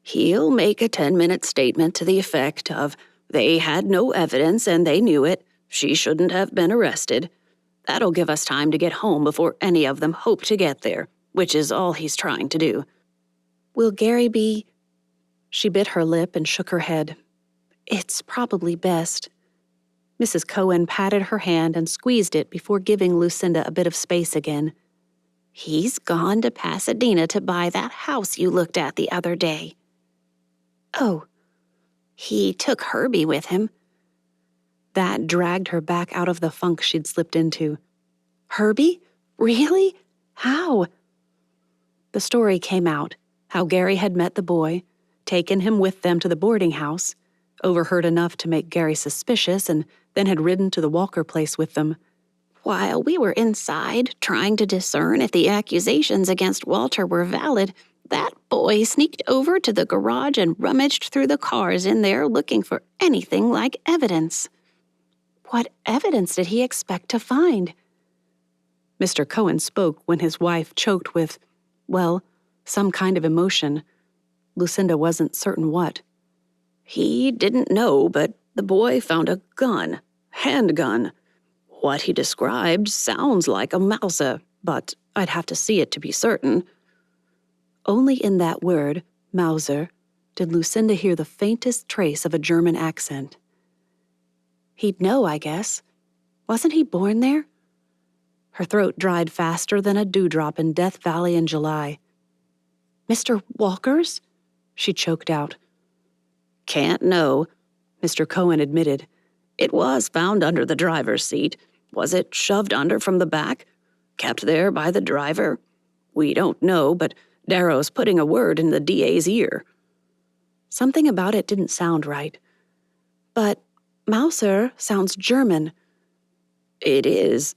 He'll make a 10-minute statement to the effect of, they had no evidence and they knew it, She shouldn't have been arrested. That'll give us time to get home before any of them hope to get there, which is all he's trying to do. Will Gary be... She bit her lip and shook her head. It's probably best. Mrs. Cohen patted her hand and squeezed it before giving Lucinda a bit of space again. He's gone to Pasadena to buy that house you looked at the other day. Oh. He took Herbie with him. That dragged her back out of the funk she'd slipped into. Herbie? Really? How? The story came out, how Gary had met the boy, taken him with them to the boarding house, overheard enough to make Gary suspicious, and then had ridden to the Walker place with them. While we were inside, trying to discern if the accusations against Walter were valid, that boy sneaked over to the garage and rummaged through the cars in there looking for anything like evidence. What evidence did he expect to find? Mr. Cohen spoke when his wife choked with, well, some kind of emotion. Lucinda wasn't certain what. He didn't know, but the boy found a gun, handgun. What he described sounds like a Mauser, but I'd have to see it to be certain. Only in that word, Mauser, did Lucinda hear the faintest trace of a German accent. He'd know, I guess. Wasn't he born there? Her throat dried faster than a dewdrop in Death Valley in July. Mr. Walker's? She choked out. Can't know, Mr. Cohen admitted. It was found under the driver's seat. Was it shoved under from the back? Kept there by the driver? We don't know, but Darrow's putting a word in the DA's ear. Something about it didn't sound right. But Mauser sounds German. It is.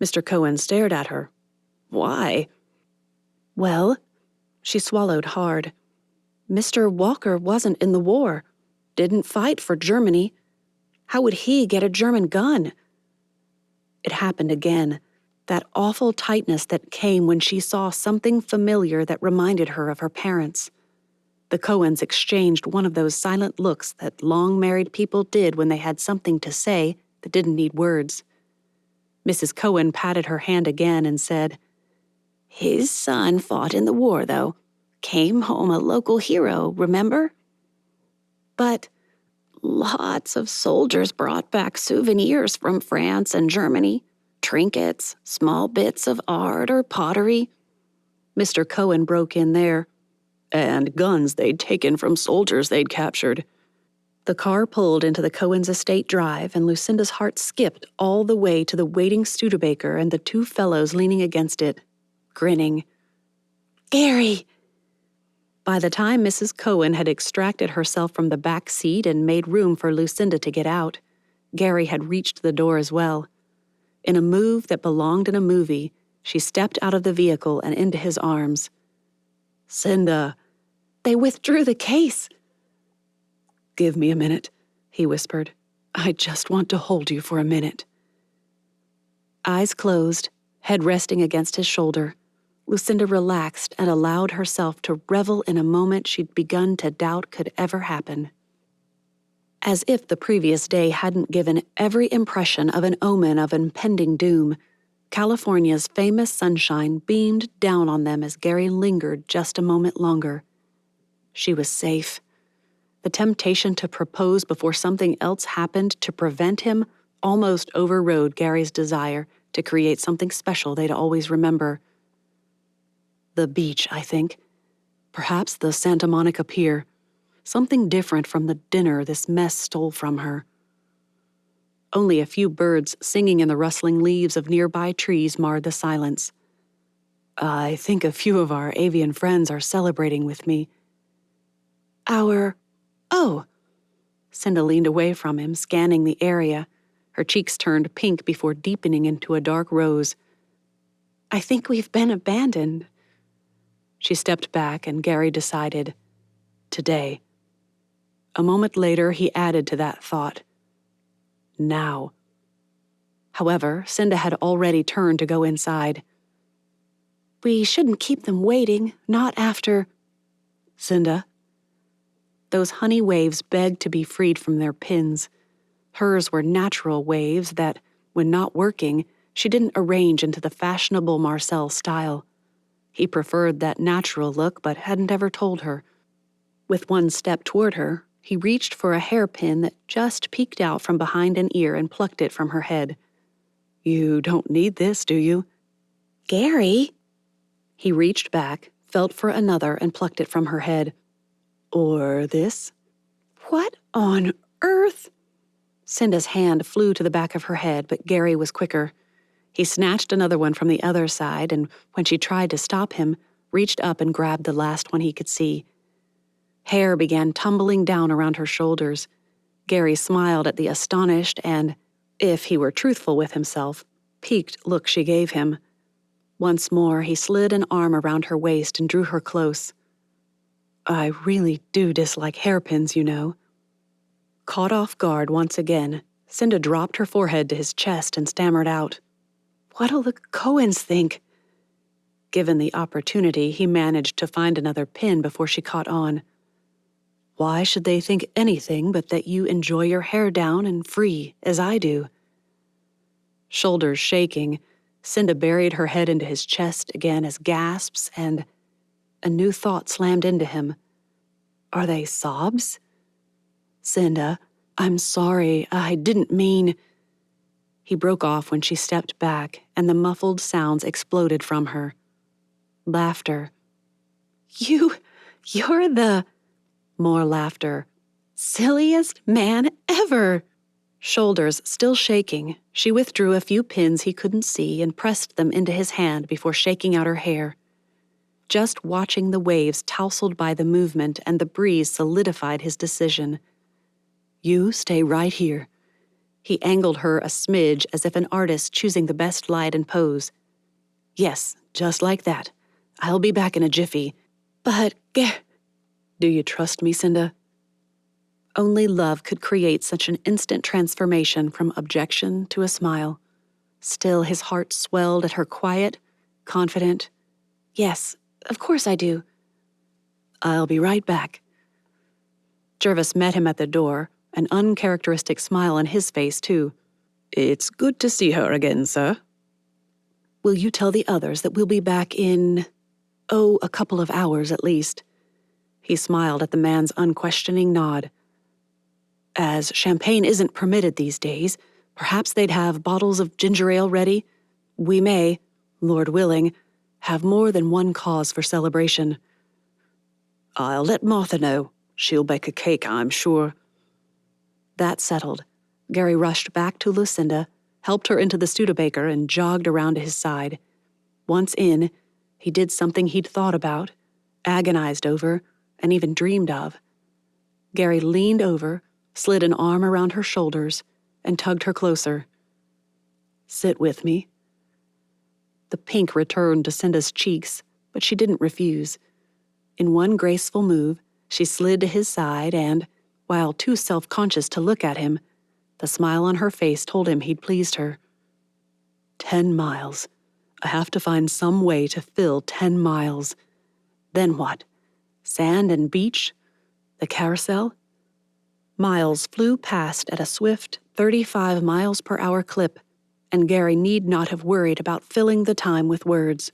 Mr. Cohen stared at her. Why? Well, she swallowed hard. Mr. Walker wasn't in the war. Didn't fight for Germany. How would he get a German gun? It happened again. That awful tightness that came when she saw something familiar that reminded her of her parents. The Cohens exchanged one of those silent looks that long-married people did when they had something to say that didn't need words. Mrs. Cohen patted her hand again and said, His son fought in the war, though. Came home a local hero, remember? But lots of soldiers brought back souvenirs from France and Germany. Trinkets, small bits of art or pottery. Mr. Cohen broke in there. And guns they'd taken from soldiers they'd captured. The car pulled into the Cohen's estate drive, and Lucinda's heart skipped all the way to the waiting Studebaker and the two fellows leaning against it, grinning. Gary! By the time Mrs. Cohen had extracted herself from the back seat and made room for Lucinda to get out, Gary had reached the door as well. In a move that belonged in a movie, she stepped out of the vehicle and into his arms. Cinda! They withdrew the case! Give me a minute, he whispered. I just want to hold you for a minute. Eyes closed, head resting against his shoulder, Lucinda relaxed and allowed herself to revel in a moment she'd begun to doubt could ever happen. As if the previous day hadn't given every impression of an omen of impending doom, California's famous sunshine beamed down on them as Gary lingered just a moment longer. She was safe. The temptation to propose before something else happened to prevent him almost overrode Gary's desire to create something special they'd always remember. The beach, I think. Perhaps the Santa Monica Pier. Something different from the dinner this mess stole from her. Only a few birds singing in the rustling leaves of nearby trees marred the silence. I think a few of our avian friends are celebrating with me. Oh! Cinda leaned away from him, scanning the area. Her cheeks turned pink before deepening into a dark rose. I think we've been abandoned. She stepped back, and Gary decided, today. A moment later, he added to that thought. Now. However, Cinda had already turned to go inside. We shouldn't keep them waiting, not after... Cinda. Those honey waves begged to be freed from their pins. Hers were natural waves that, when not working, she didn't arrange into the fashionable Marcel style. He preferred that natural look but hadn't ever told her. With one step toward her, he reached for a hairpin that just peeked out from behind an ear and plucked it from her head. "You don't need this, do you?" Gary? He reached back, felt for another, and plucked it from her head. "Or this?" "What on earth?" Cinda's hand flew to the back of her head, but Gary was quicker. He snatched another one from the other side, and when she tried to stop him, reached up and grabbed the last one he could see. Hair began tumbling down around her shoulders. Gary smiled at the astonished and, if he were truthful with himself, piqued look she gave him. Once more, he slid an arm around her waist and drew her close. "I really do dislike hairpins, you know." Caught off guard once again, Cinda dropped her forehead to his chest and stammered out, "What'll the Cohens think?" Given the opportunity, he managed to find another pin before she caught on. "Why should they think anything but that you enjoy your hair down and free, as I do?" Shoulders shaking, Cinda buried her head into his chest again as gasps, and a new thought slammed into him. Are they sobs? "Cinda, I'm sorry, I didn't mean—" He broke off when she stepped back, and the muffled sounds exploded from her. Laughter. You're the—" More laughter. "Silliest man ever!" Shoulders still shaking, she withdrew a few pins he couldn't see and pressed them into his hand before shaking out her hair. Just watching the waves tousled by the movement and the breeze solidified his decision. "You stay right here." He angled her a smidge as if an artist choosing the best light and pose. "Yes, just like that. I'll be back in a jiffy." "But, Do you trust me, Cinda?" Only love could create such an instant transformation from objection to a smile. Still, his heart swelled at her quiet, confident, "Yes, of course I do." "I'll be right back." Jervis met him at the door, an uncharacteristic smile on his face, too. "It's good to see her again, sir." "Will you tell the others that we'll be back in, a couple of hours at least?" He smiled at the man's unquestioning nod. "As champagne isn't permitted these days, perhaps they'd have bottles of ginger ale ready. We may, Lord willing, have more than one cause for celebration." "I'll let Martha know. She'll bake a cake, I'm sure." That settled, Gary rushed back to Lucinda, helped her into the Studebaker, and jogged around to his side. Once in, he did something he'd thought about, agonized over, and even dreamed of. Gary leaned over, slid an arm around her shoulders, and tugged her closer. "Sit with me." The pink returned to Cinda's cheeks, but she didn't refuse. In one graceful move, she slid to his side and, while too self-conscious to look at him, the smile on her face told him he'd pleased her. 10 miles. I have to find some way to fill 10 miles. Then what? Sand and beach? The carousel? Miles flew past at a swift 35 miles per hour clip, and Gary need not have worried about filling the time with words.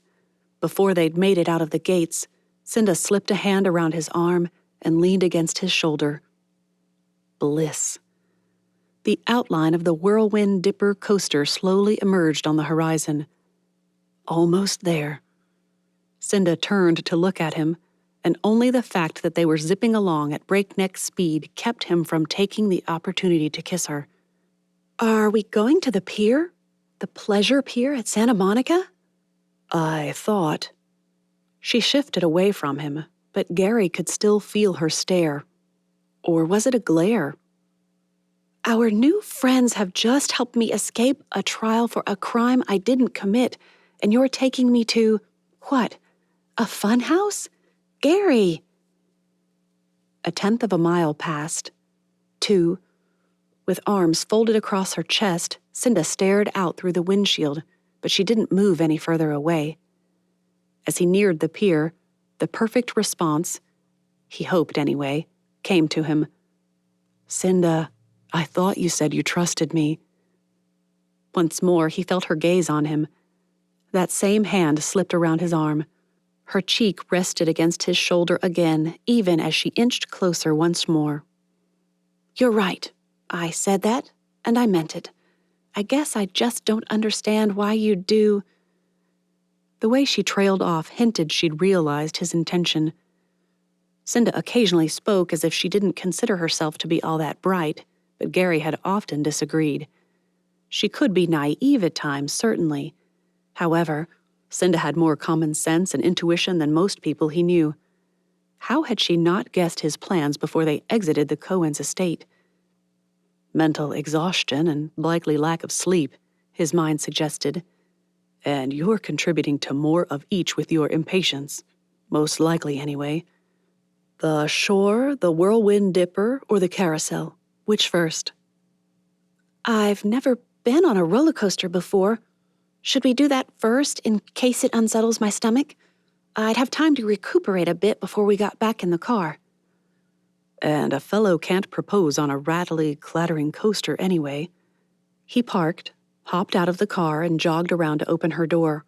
Before they'd made it out of the gates, Cinda slipped a hand around his arm and leaned against his shoulder. Bliss. The outline of the Whirlwind Dipper coaster slowly emerged on the horizon. Almost there. Cinda turned to look at him, and only the fact that they were zipping along at breakneck speed kept him from taking the opportunity to kiss her. "Are we going to the pier? The pleasure pier at Santa Monica?" "I thought—" She shifted away from him, but Gary could still feel her stare. Or was it a glare? "Our new friends have just helped me escape a trial for a crime I didn't commit, and you're taking me to, what, a fun house? Gary!" 1/10 of a mile passed. 2. With arms folded across her chest, Cinda stared out through the windshield, but she didn't move any further away. As he neared the pier, the perfect response, he hoped anyway, came to him. "Cinda, I thought you said you trusted me." Once more, he felt her gaze on him. That same hand slipped around his arm. Her cheek rested against his shoulder again, even as she inched closer once more. "You're right. I said that, and I meant it. I guess I just don't understand why you do." The way she trailed off hinted she'd realized his intention. Cinda occasionally spoke as if she didn't consider herself to be all that bright, but Gary had often disagreed. She could be naive at times, certainly. However, Cinda had more common sense and intuition than most people he knew. How had she not guessed his plans before they exited the Cohen's estate? Mental exhaustion and likely lack of sleep, his mind suggested. And you're contributing to more of each with your impatience. Most likely, anyway. The shore, the whirlwind dipper, or the carousel? Which first? I've never been on a roller coaster before. Should we do that first, in case it unsettles my stomach? I'd have time to recuperate a bit before we got back in the car. And a fellow can't propose on a rattly, clattering coaster anyway. He parked, hopped out of the car, and jogged around to open her door.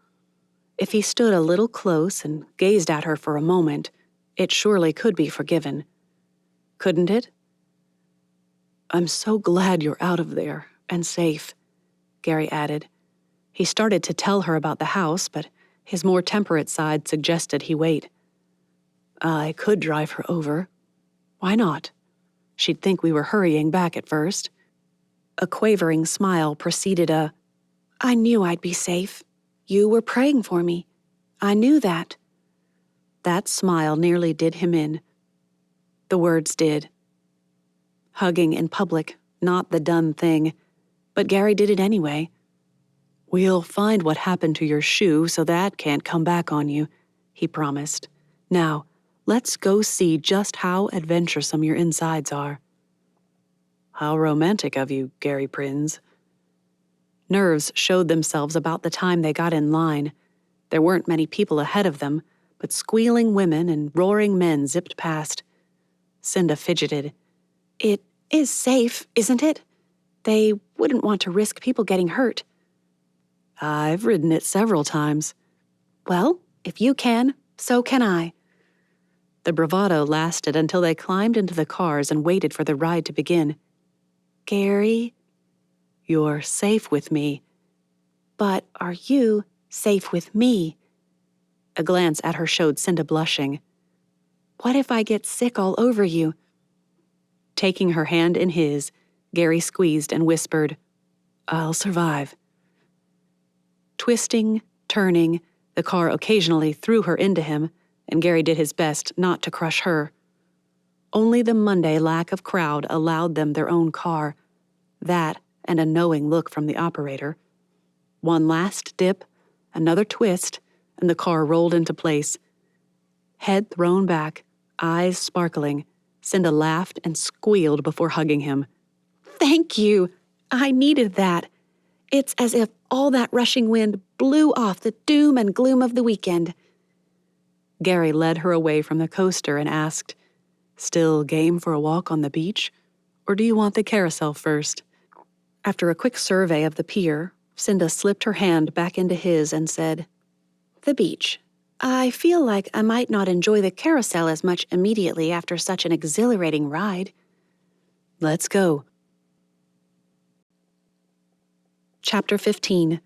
If he stood a little close and gazed at her for a moment, it surely could be forgiven. Couldn't it? "I'm so glad you're out of there, and safe," Gary added. He started to tell her about the house, but his more temperate side suggested he wait. "I could drive her over. Why not? She'd think we were hurrying back at first." A quavering smile preceded a, "I knew I'd be safe. You were praying for me. I knew that." That smile nearly did him in. The words did. Hugging in public, not the done thing, but Gary did it anyway. "We'll find what happened to your shoe so that can't come back on you," he promised. "Now, let's go see just how adventuresome your insides are." "How romantic of you, Gary Prinz." Nerves showed themselves about the time they got in line. There weren't many people ahead of them, but squealing women and roaring men zipped past. Cinda fidgeted. "It is safe, isn't it? They wouldn't want to risk people getting hurt." "I've ridden it several times." "Well, if you can, so can I." The bravado lasted until they climbed into the cars and waited for the ride to begin. "Gary?" "You're safe with me." "But are you safe with me?" A glance at her showed Cinda blushing. "What if I get sick all over you?" Taking her hand in his, Gary squeezed and whispered, "I'll survive." Twisting, turning, the car occasionally threw her into him, and Gary did his best not to crush her. Only the Monday lack of crowd allowed them their own car. That and a knowing look from the operator. One last dip, another twist, and the car rolled into place. Head thrown back, eyes sparkling, Cinda laughed and squealed before hugging him. "Thank you. I needed that. It's as if all that rushing wind blew off the doom and gloom of the weekend." Gary led her away from the coaster and asked, "Still game for a walk on the beach? Or do you want the carousel first?" After a quick survey of the pier, Cinda slipped her hand back into his and said, "The beach. I feel like I might not enjoy the carousel as much immediately after such an exhilarating ride." "Let's go." Chapter 15.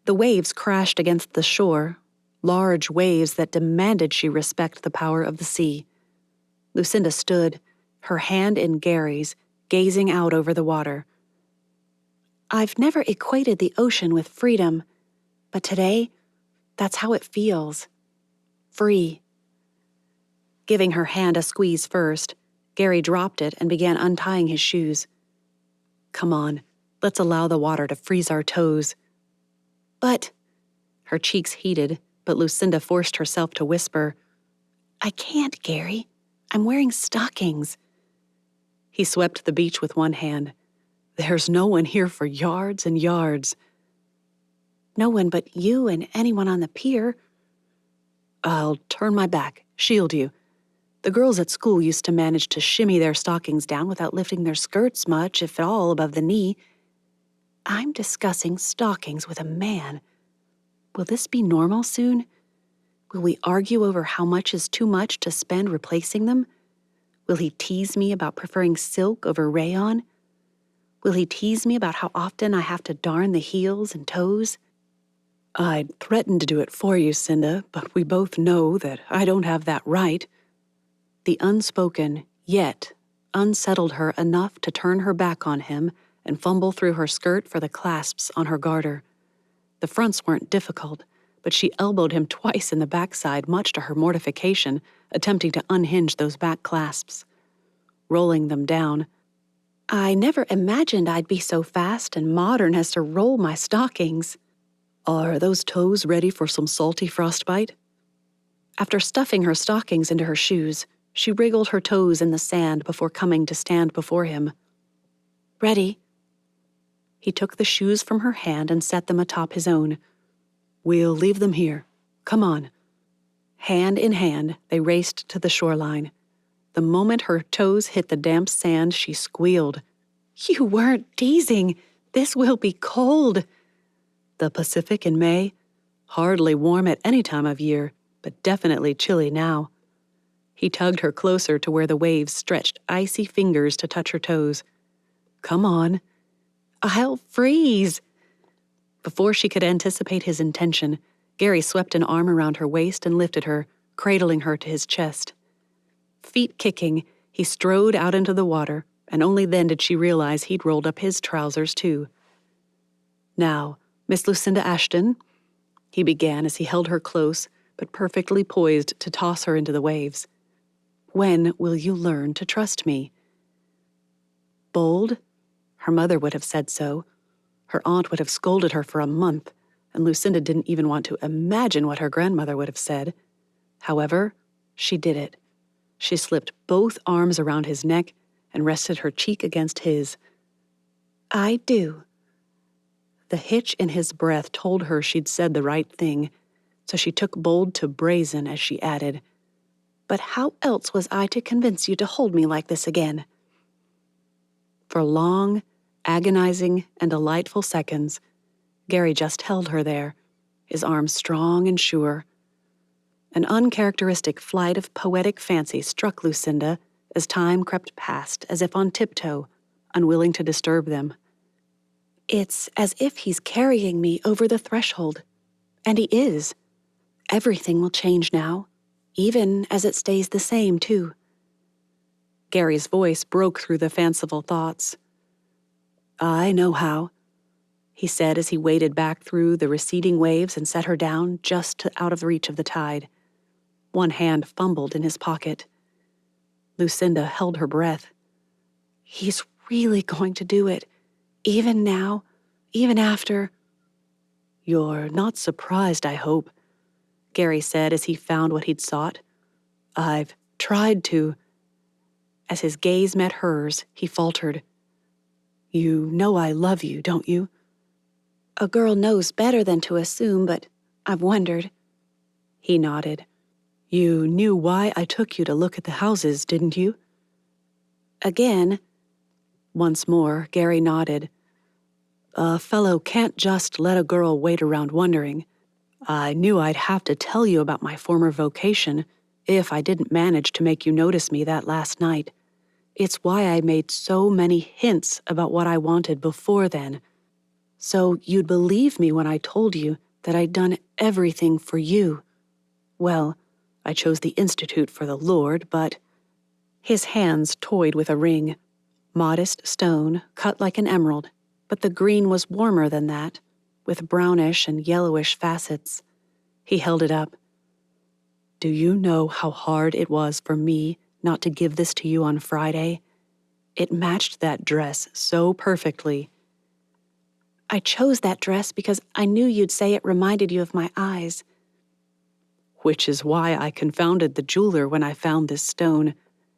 The waves crashed against the shore, large waves that demanded she respect the power of the sea. Lucinda stood, her hand in Gary's, gazing out over the water. "I've never equated the ocean with freedom, but today, that's how it feels. Free." Giving her hand a squeeze first, Gary dropped it and began untying his shoes. "Come on, let's allow the water to freeze our toes." "But—" Her cheeks heated, but Lucinda forced herself to whisper, "I can't, Gary. I'm wearing stockings." He swept the beach with one hand. "There's no one here for yards and yards." "No one but you and anyone on the pier." "I'll turn my back, shield you." The girls at school used to manage to shimmy their stockings down without lifting their skirts much, if at all, above the knee. I'm discussing stockings with a man. Will this be normal soon? Will we argue over how much is too much to spend replacing them? Will he tease me about preferring silk over rayon? Will he tease me about how often I have to darn the heels and toes? I'd threaten to do it for you, Cinda, but we both know that I don't have that right. The unspoken yet unsettled her enough to turn her back on him and fumble through her skirt for the clasps on her garter. The fronts weren't difficult, but she elbowed him twice in the backside, much to her mortification, attempting to unhinge those back clasps. Rolling them down. I never imagined I'd be so fast and modern as to roll my stockings. Are those toes ready for some salty frostbite? After stuffing her stockings into her shoes, she wriggled her toes in the sand before coming to stand before him. Ready? He took the shoes from her hand and set them atop his own. We'll leave them here. Come on. Hand in hand, they raced to the shoreline. The moment her toes hit the damp sand, she squealed. You weren't teasing. This will be cold. The Pacific in May? Hardly warm at any time of year, but definitely chilly now. He tugged her closer to where the waves stretched icy fingers to touch her toes. Come on. I'll freeze. Before she could anticipate his intention, Gary swept an arm around her waist and lifted her, cradling her to his chest. Feet kicking, he strode out into the water, and only then did she realize he'd rolled up his trousers too. Now, Miss Lucinda Ashton, he began as he held her close, but perfectly poised to toss her into the waves. When will you learn to trust me? Bold? Her mother would have said so. Her aunt would have scolded her for a month, and Lucinda didn't even want to imagine what her grandmother would have said. However, she did it. She slipped both arms around his neck and rested her cheek against his. I do. The hitch in his breath told her she'd said the right thing, so she took Bold to brazen as she added, But how else was I to convince you to hold me like this again? For long, agonizing, and delightful seconds, Gary just held her there, his arms strong and sure. An uncharacteristic flight of poetic fancy struck Lucinda as time crept past, as if on tiptoe, unwilling to disturb them. It's as if he's carrying me over the threshold. And he is. Everything will change now, even as it stays the same, too. Gary's voice broke through the fanciful thoughts. I know how, he said as he waded back through the receding waves and set her down just out of reach of the tide. One hand fumbled in his pocket. Lucinda held her breath. He's really going to do it, even now, even after. You're not surprised, I hope, Gary said as he found what he'd sought. I've tried to. As his gaze met hers, he faltered. You know I love you, don't you? A girl knows better than to assume, but I've wondered. He nodded. You knew why I took you to look at the houses, didn't you? Again. Once more, Gary nodded. A fellow can't just let a girl wait around wondering. I knew I'd have to tell you about my former vocation if I didn't manage to make you notice me that last night. It's why I made so many hints about what I wanted before then. So you'd believe me when I told you that I'd done everything for you. Well, I chose the Institute for the Lord, but... His hands toyed with a ring. Modest stone, cut like an emerald, but the green was warmer than that, with brownish and yellowish facets. He held it up. Do you know how hard it was for me not to give this to you on Friday? It matched that dress so perfectly. I chose that dress because I knew you'd say it reminded you of my eyes. Which is why I confounded the jeweler when I found this stone.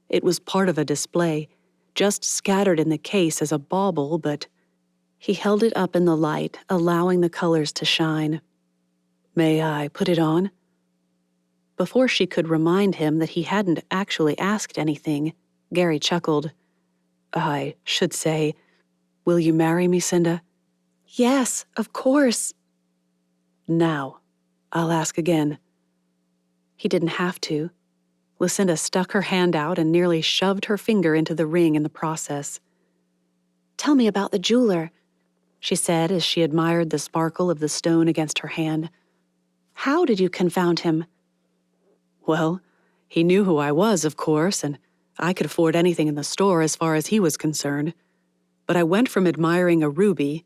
It was part of a display, just scattered in the case as a bauble, but... He held it up in the light, allowing the colors to shine. May I put it on? Before she could remind him that he hadn't actually asked anything, Gary chuckled. I should say, will you marry me, Cinda? Yes, of course. Now, I'll ask again. He didn't have to. Lucinda stuck her hand out and nearly shoved her finger into the ring in the process. Tell me about the jeweler, she said as she admired the sparkle of the stone against her hand. How did you confound him? Well, he knew who I was, of course, and I could afford anything in the store as far as he was concerned. But I went from admiring a ruby,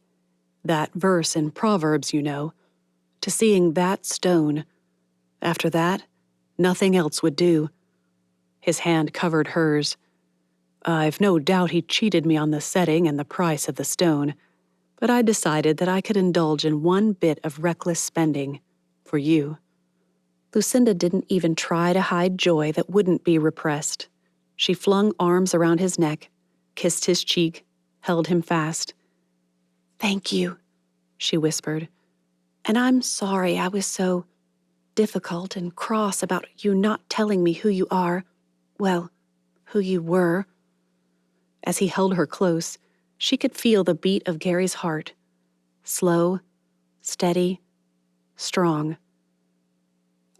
that verse in Proverbs, you know, to seeing that stone. After that, nothing else would do. His hand covered hers. I've no doubt he cheated me on the setting and the price of the stone, but I decided that I could indulge in one bit of reckless spending for you. Lucinda didn't even try to hide joy that wouldn't be repressed. She flung arms around his neck, kissed his cheek, held him fast. Thank you, she whispered. And I'm sorry I was so difficult and cross about you not telling me who you are. Well, who you were. As he held her close, she could feel the beat of Gary's heart. Slow, steady, strong.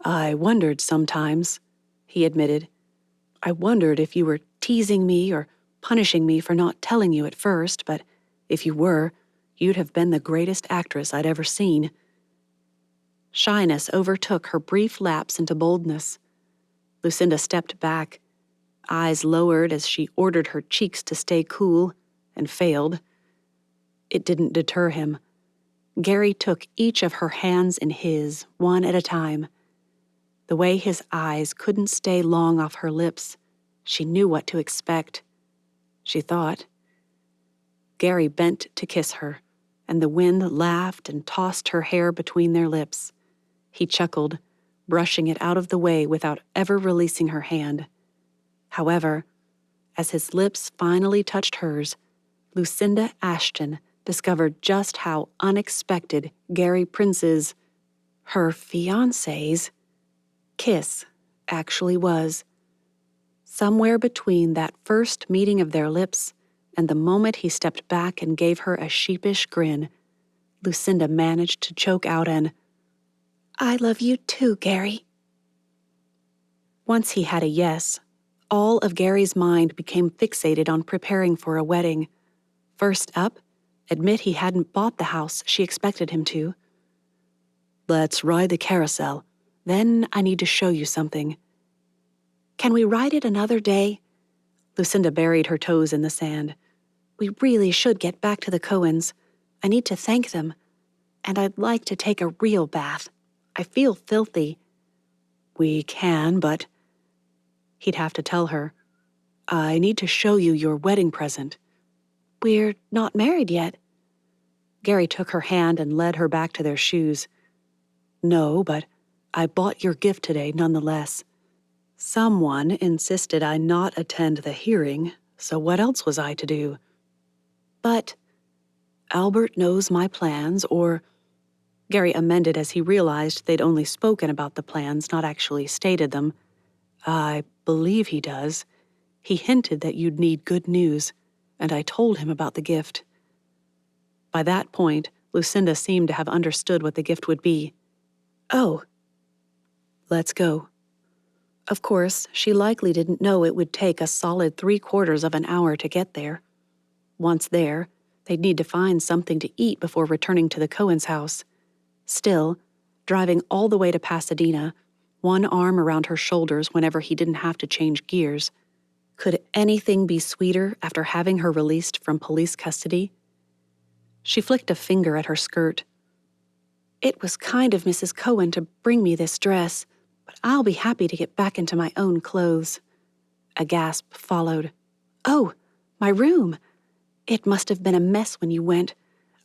I wondered sometimes, he admitted. I wondered if you were teasing me or punishing me for not telling you at first, but if you were, you'd have been the greatest actress I'd ever seen. Shyness overtook her brief lapse into boldness. Lucinda stepped back, eyes lowered as she ordered her cheeks to stay cool, and failed. It didn't deter him. Gary took each of her hands in his, one at a time. The way his eyes couldn't stay long off her lips, she knew what to expect. She thought. Gary bent to kiss her, and the wind laughed and tossed her hair between their lips. He chuckled, brushing it out of the way without ever releasing her hand. However, as his lips finally touched hers, Lucinda Ashton discovered just how unexpected Gary Prince's, her fiancé's, kiss actually was. Somewhere between that first meeting of their lips and the moment he stepped back and gave her a sheepish grin, Lucinda managed to choke out an, I love you too, Gary. Once he had a yes, all of Gary's mind became fixated on preparing for a wedding. First up, admit he hadn't bought the house she expected him to. Let's ride the carousel. Then I need to show you something. Can we ride it another day? Lucinda buried her toes in the sand. We really should get back to the Cohens. I need to thank them. And I'd like to take a real bath. I feel filthy. We can, but... He'd have to tell her. I need to show you your wedding present. We're not married yet. Gary took her hand and led her back to their shoes. No, but I bought your gift today nonetheless. Someone insisted I not attend the hearing, so what else was I to do? But Albert knows my plans, or... Gary amended as he realized they'd only spoken about the plans, not actually stated them. I believe he does. He hinted that you'd need good news, and I told him about the gift. By that point, Lucinda seemed to have understood what the gift would be. Oh. Let's go. Of course, she likely didn't know it would take a solid 3/4 of an hour to get there. Once there, they'd need to find something to eat before returning to the Cohens' house. Still, driving all the way to Pasadena, one arm around her shoulders whenever he didn't have to change gears. Could anything be sweeter after having her released from police custody? She flicked a finger at her skirt. It was kind of Mrs. Cohen to bring me this dress, but I'll be happy to get back into my own clothes. A gasp followed. Oh, my room! It must have been a mess when you went.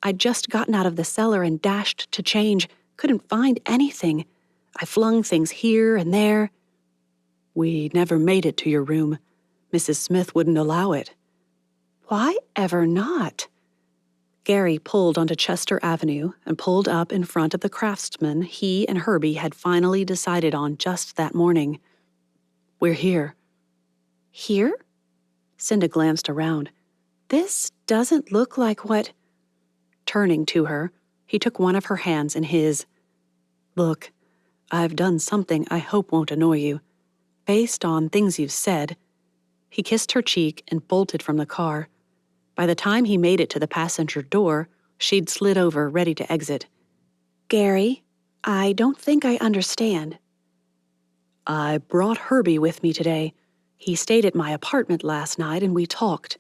I'd just gotten out of the cellar and dashed to change, couldn't find anything. I flung things here and there. We never made it to your room. Mrs. Smith wouldn't allow it. Why ever not? Gary pulled onto Chester Avenue and pulled up in front of the craftsman he and Herbie had finally decided on just that morning. "We're here." "Here?" Cinda glanced around. "This doesn't look like what—" Turning to her, he took one of her hands in his. "Look, I've done something I hope won't annoy you. Based on things you've said." He kissed her cheek and bolted from the car. By the time he made it to the passenger door, she'd slid over, ready to exit. "Gary, I don't think I understand." "I brought Herbie with me today. He stayed at my apartment last night and we talked.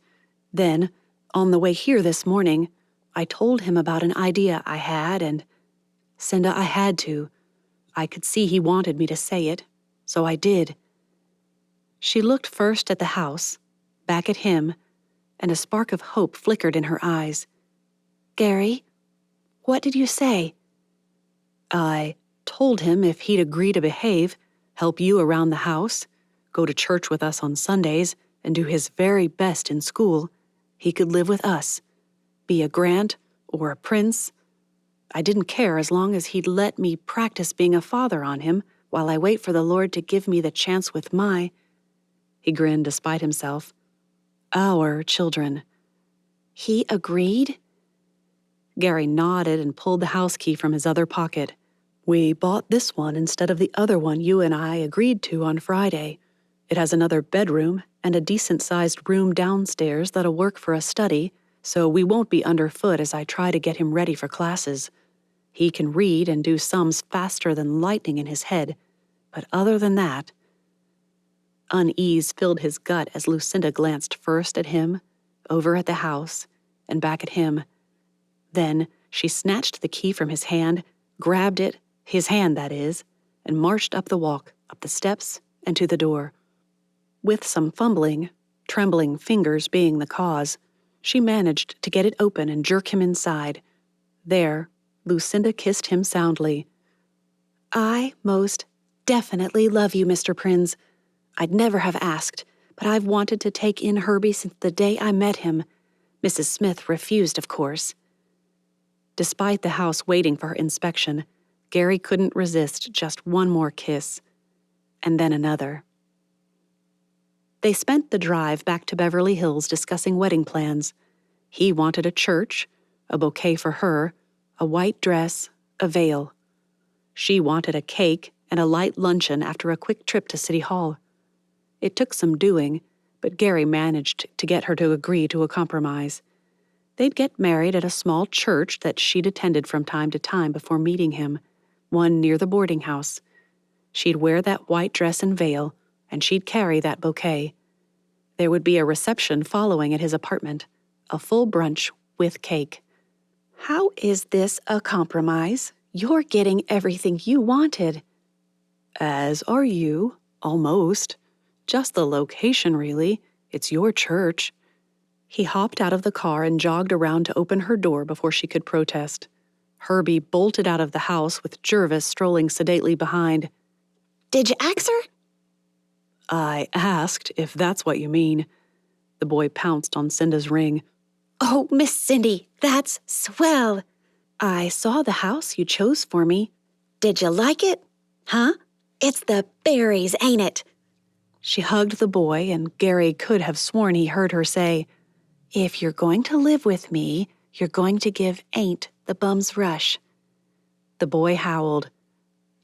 Then, on the way here this morning, I told him about an idea I had and— Cinda, I had to. I could see he wanted me to say it, so I did." She looked first at the house, back at him, and a spark of hope flickered in her eyes. "Gary, what did you say?" "I told him if he'd agree to behave, help you around the house, go to church with us on Sundays, and do his very best in school, he could live with us, be a Grant or a Prince. I didn't care as long as he'd let me practice being a father on him while I wait for the Lord to give me the chance with my—" He grinned despite himself. "Our children." "He agreed?" Gary nodded and pulled the house key from his other pocket. "We bought this one instead of the other one you and I agreed to on Friday. It has another bedroom and a decent-sized room downstairs that'll work for a study, so we won't be underfoot as I try to get him ready for classes. He can read and do sums faster than lightning in his head, but other than that—" Unease filled his gut as Lucinda glanced first at him, over at the house, and back at him. Then she snatched the key from his hand, grabbed it, his hand that is, and marched up the walk, up the steps, and to the door. With some fumbling, trembling fingers being the cause, she managed to get it open and jerk him inside. There, Lucinda kissed him soundly. "I most definitely love you, Mr. Prinz. I'd never have asked, but I've wanted to take in Herbie since the day I met him. Mrs. Smith refused, of course." Despite the house waiting for her inspection, Gary couldn't resist just one more kiss, and then another. They spent the drive back to Beverly Hills discussing wedding plans. He wanted a church, a bouquet for her, a white dress, a veil. She wanted a cake and a light luncheon after a quick trip to City Hall. It took some doing, but Gary managed to get her to agree to a compromise. They'd get married at a small church that she'd attended from time to time before meeting him, one near the boarding house. She'd wear that white dress and veil, and she'd carry that bouquet. There would be a reception following at his apartment, a full brunch with cake. "How is this a compromise? You're getting everything you wanted." "As are you, almost. Just the location, really. It's your church." He hopped out of the car and jogged around to open her door before she could protest. Herbie bolted out of the house with Jervis strolling sedately behind. "Did you ask her?" "I asked, if that's what you mean." The boy pounced on Cinda's ring. "Oh, Miss Cindy, that's swell." "I saw the house you chose for me." "Did you like it?" "Huh?" "It's the berries, ain't it?" She hugged the boy, and Gary could have sworn he heard her say, "If you're going to live with me, you're going to give Ain't the bum's rush." The boy howled.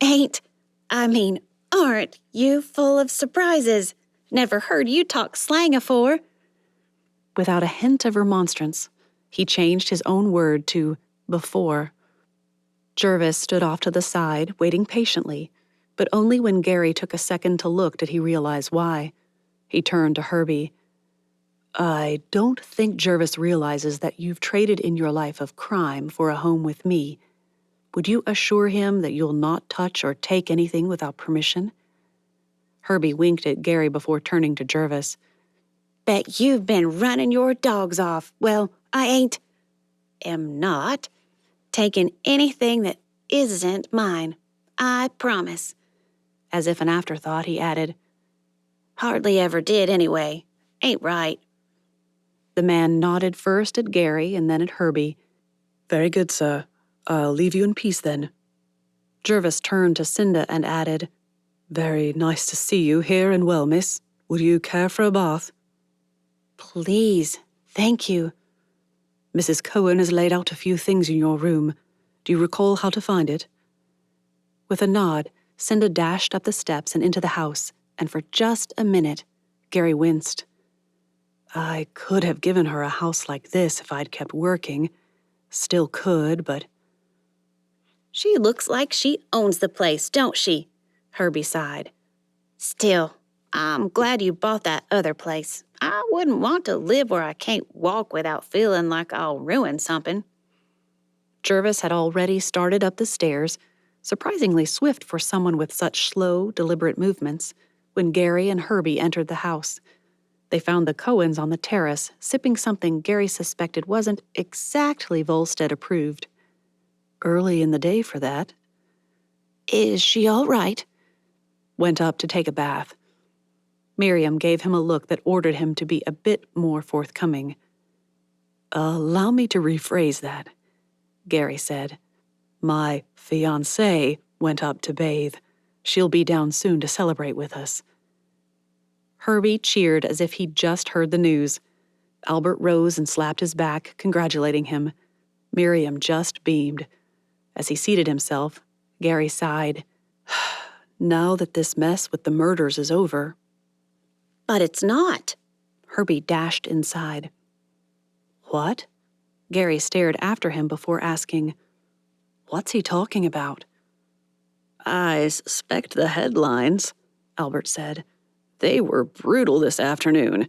"Ain't, aren't you full of surprises? Never heard you talk slang afore." Without a hint of remonstrance, he changed his own word to before. Jervis stood off to the side, waiting patiently, but only when Gary took a second to look did he realize why. He turned to Herbie. "I don't think Jervis realizes that you've traded in your life of crime for a home with me. Would you assure him that you'll not touch or take anything without permission?" Herbie winked at Gary before turning to Jervis. "Bet you've been running your dogs off. Well, I am not taking anything that isn't mine. I promise." As if an afterthought, he added, "Hardly ever did anyway. Ain't right." The man nodded first at Gary and then at Herbie, Very good, sir. I'll leave you in peace then. Jervis turned to Cinda and added, Very nice to see you here and well, miss. Would you care for a bath? Please, thank you. Mrs. Cohen has laid out a few things in your room. Do you recall how to find it? With a nod, Cinda dashed up the steps and into the house, and for just a minute, Gary winced. I could have given her a house like this if I'd kept working. Still could, but... She looks like she owns the place, don't she? Herbie sighed. Still, I'm glad you bought that other place. I wouldn't want to live where I can't walk without feeling like I'll ruin something. Jervis had already started up the stairs, surprisingly swift for someone with such slow, deliberate movements, when Gary and Herbie entered the house. They found the Cohens on the terrace, sipping something Gary suspected wasn't exactly Volstead approved. Early in the day for that. Is she all right? Went up to take a bath. Miriam gave him a look that ordered him to be a bit more forthcoming. Allow me to rephrase that, Gary said. My fiancée went up to bathe. She'll be down soon to celebrate with us. Herbie cheered as if he'd just heard the news. Albert rose and slapped his back, congratulating him. Miriam just beamed. As he seated himself, Gary sighed. Now that this mess with the murders is over. But it's not. Herbie dashed inside. What? Gary stared after him before asking, What's he talking about? I suspect the headlines, Albert said. They were brutal this afternoon.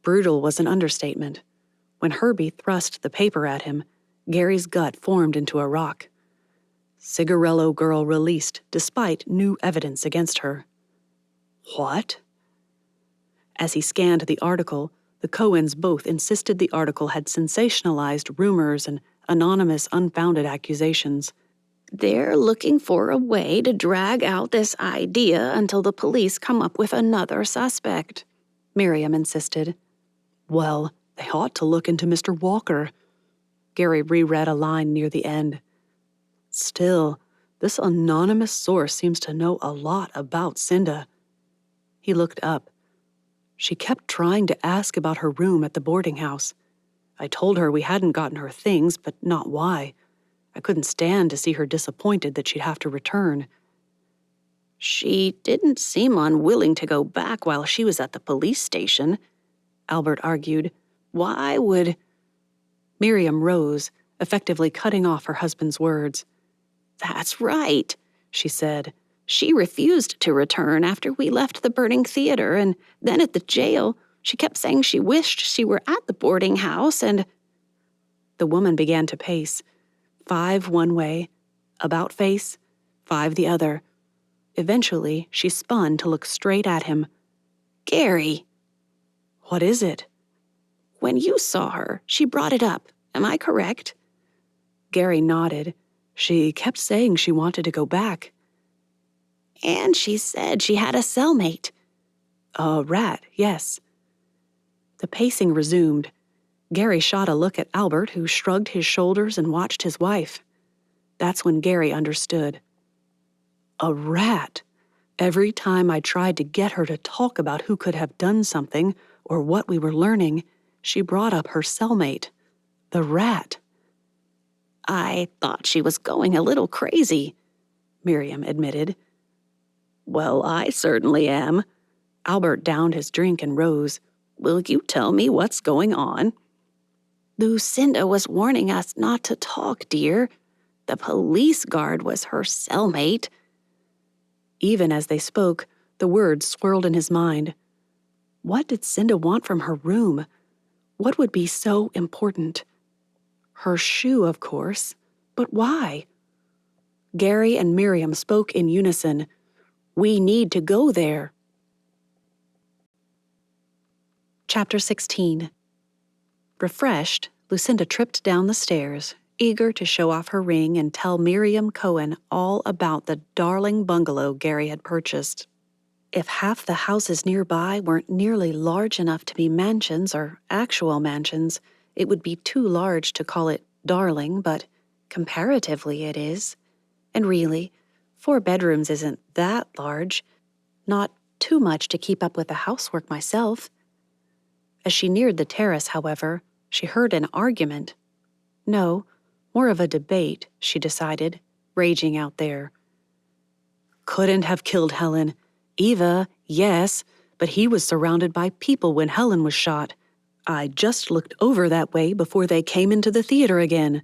Brutal was an understatement. When Herbie thrust the paper at him, Gary's gut formed into a rock. Cigarello girl released despite new evidence against her. What? As he scanned the article, the Cohens both insisted the article had sensationalized rumors and anonymous, unfounded accusations. They're looking for a way to drag out this idea until the police come up with another suspect, Miriam insisted. Well, they ought to look into Mr. Walker. Gary reread a line near the end. Still, this anonymous source seems to know a lot about Cinda. He looked up. She kept trying to ask about her room at the boarding house. I told her we hadn't gotten her things, but not why. I couldn't stand to see her disappointed that she'd have to return. She didn't seem unwilling to go back while she was at the police station, Albert argued. Why would... Miriam rose, effectively cutting off her husband's words. That's right, she said. She refused to return after we left the burning theater, and then at the jail, she kept saying she wished she were at the boarding house, and... The woman began to pace. 5 one way, about face, 5 the other. Eventually, she spun to look straight at him. Gary! What is it? When you saw her, she brought it up. Am I correct? Gary nodded. She kept saying she wanted to go back. And she said she had a cellmate. A rat, yes. The pacing resumed. Gary shot a look at Albert, who shrugged his shoulders and watched his wife. That's when Gary understood. A rat. Every time I tried to get her to talk about who could have done something or what we were learning, she brought up her cellmate, the rat. I thought she was going a little crazy, Miriam admitted. Well, I certainly am. Albert downed his drink and rose. Will you tell me what's going on? Lucinda was warning us not to talk, dear. The police guard was her cellmate. Even as they spoke, the words swirled in his mind. What did Cinda want from her room? What would be so important? Her shoe, of course. But why? Gary and Miriam spoke in unison. We need to go there. Chapter 16. Refreshed, Lucinda tripped down the stairs, eager to show off her ring and tell Miriam Cohen all about the darling bungalow Gary had purchased. If half the houses nearby weren't nearly large enough to be mansions or actual mansions, it would be too large to call it darling, but comparatively it is. And really, 4 bedrooms isn't that large. Not too much to keep up with the housework myself. As she neared the terrace, however, she heard an argument. No, more of a debate, she decided, raging out there. Couldn't have killed Helen. Eva, yes, but he was surrounded by people when Helen was shot. I just looked over that way before they came into the theater again.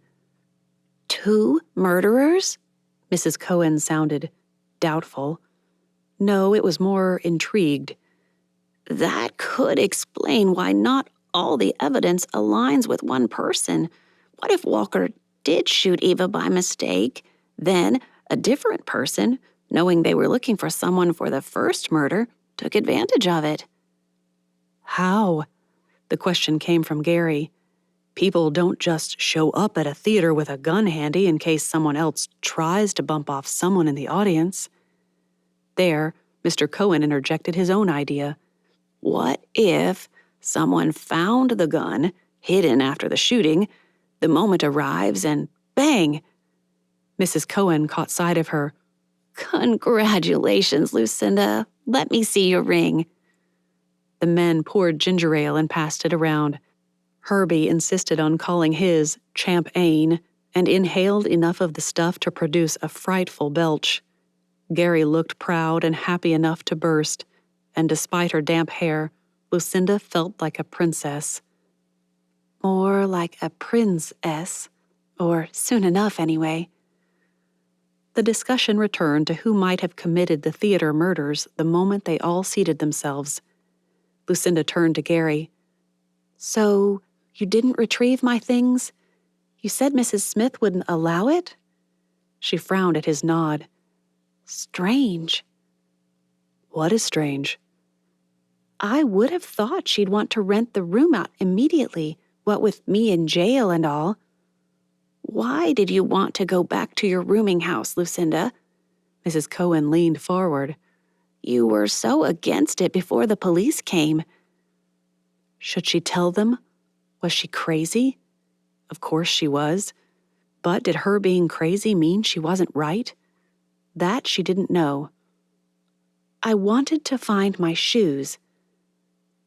2 murderers? Mrs. Cohen sounded doubtful. No, it was more intrigued. That could explain why not all the evidence aligns with one person. What if Walker did shoot Eva by mistake? Then a different person, knowing they were looking for someone for the first murder, took advantage of it. How? The question came from Gary. People don't just show up at a theater with a gun handy in case someone else tries to bump off someone in the audience. There, Mr. Cohen interjected his own idea. What if someone found the gun, hidden after the shooting, the moment arrives and bang! Mrs. Cohen caught sight of her. Congratulations, Lucinda. Let me see your ring. The men poured ginger ale and passed it around. Herbie insisted on calling his champagne and inhaled enough of the stuff to produce a frightful belch. Gary looked proud and happy enough to burst, and despite her damp hair, Lucinda felt like a princess. More like a prince-ess, or soon enough anyway. The discussion returned to who might have committed the theater murders the moment they all seated themselves. Lucinda turned to Gary. So, you didn't retrieve my things? You said Mrs. Smith wouldn't allow it? She frowned at his nod. Strange. What is strange? I would have thought she'd want to rent the room out immediately, what with me in jail and all. Why did you want to go back to your rooming house, Lucinda? Mrs. Cohen leaned forward. You were so against it before the police came. Should she tell them? Was she crazy? Of course she was. But did her being crazy mean she wasn't right? That she didn't know. I wanted to find my shoes.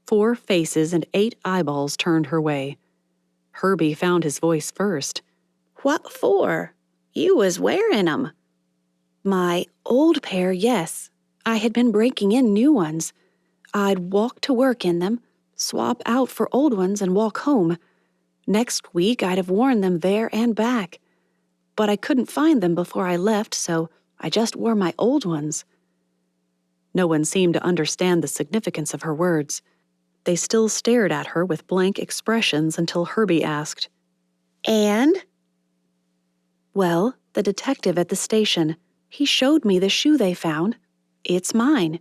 4 faces and 8 eyeballs turned her way. Herbie found his voice first. What for? You was wearing 'em. My old pair, yes. I had been breaking in new ones. I'd walk to work in them, swap out for old ones, and walk home. Next week, I'd have worn them there and back. But I couldn't find them before I left, so I just wore my old ones. No one seemed to understand the significance of her words. They still stared at her with blank expressions until Herbie asked, And? Well, the detective at the station. He showed me the shoe they found. It's mine.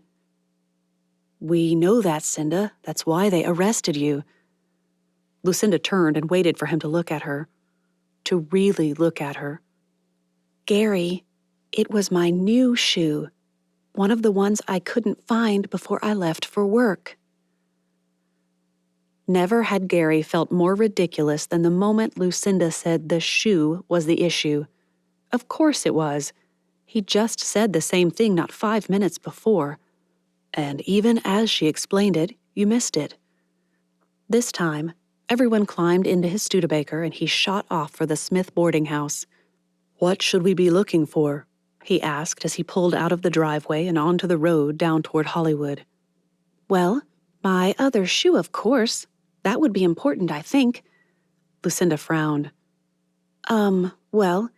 We know that, Cinda. That's why they arrested you. Lucinda turned and waited for him to look at her. To really look at her. Gary, it was my new shoe. One of the ones I couldn't find before I left for work. Never had Gary felt more ridiculous than the moment Lucinda said the shoe was the issue. Of course it was. He just said the same thing not 5 minutes before. And even as she explained it, you missed it. This time, everyone climbed into his Studebaker and he shot off for the Smith boarding house. What should we be looking for? He asked as he pulled out of the driveway and onto the road down toward Hollywood. Well, my other shoe, of course. That would be important, I think. Lucinda frowned. Well,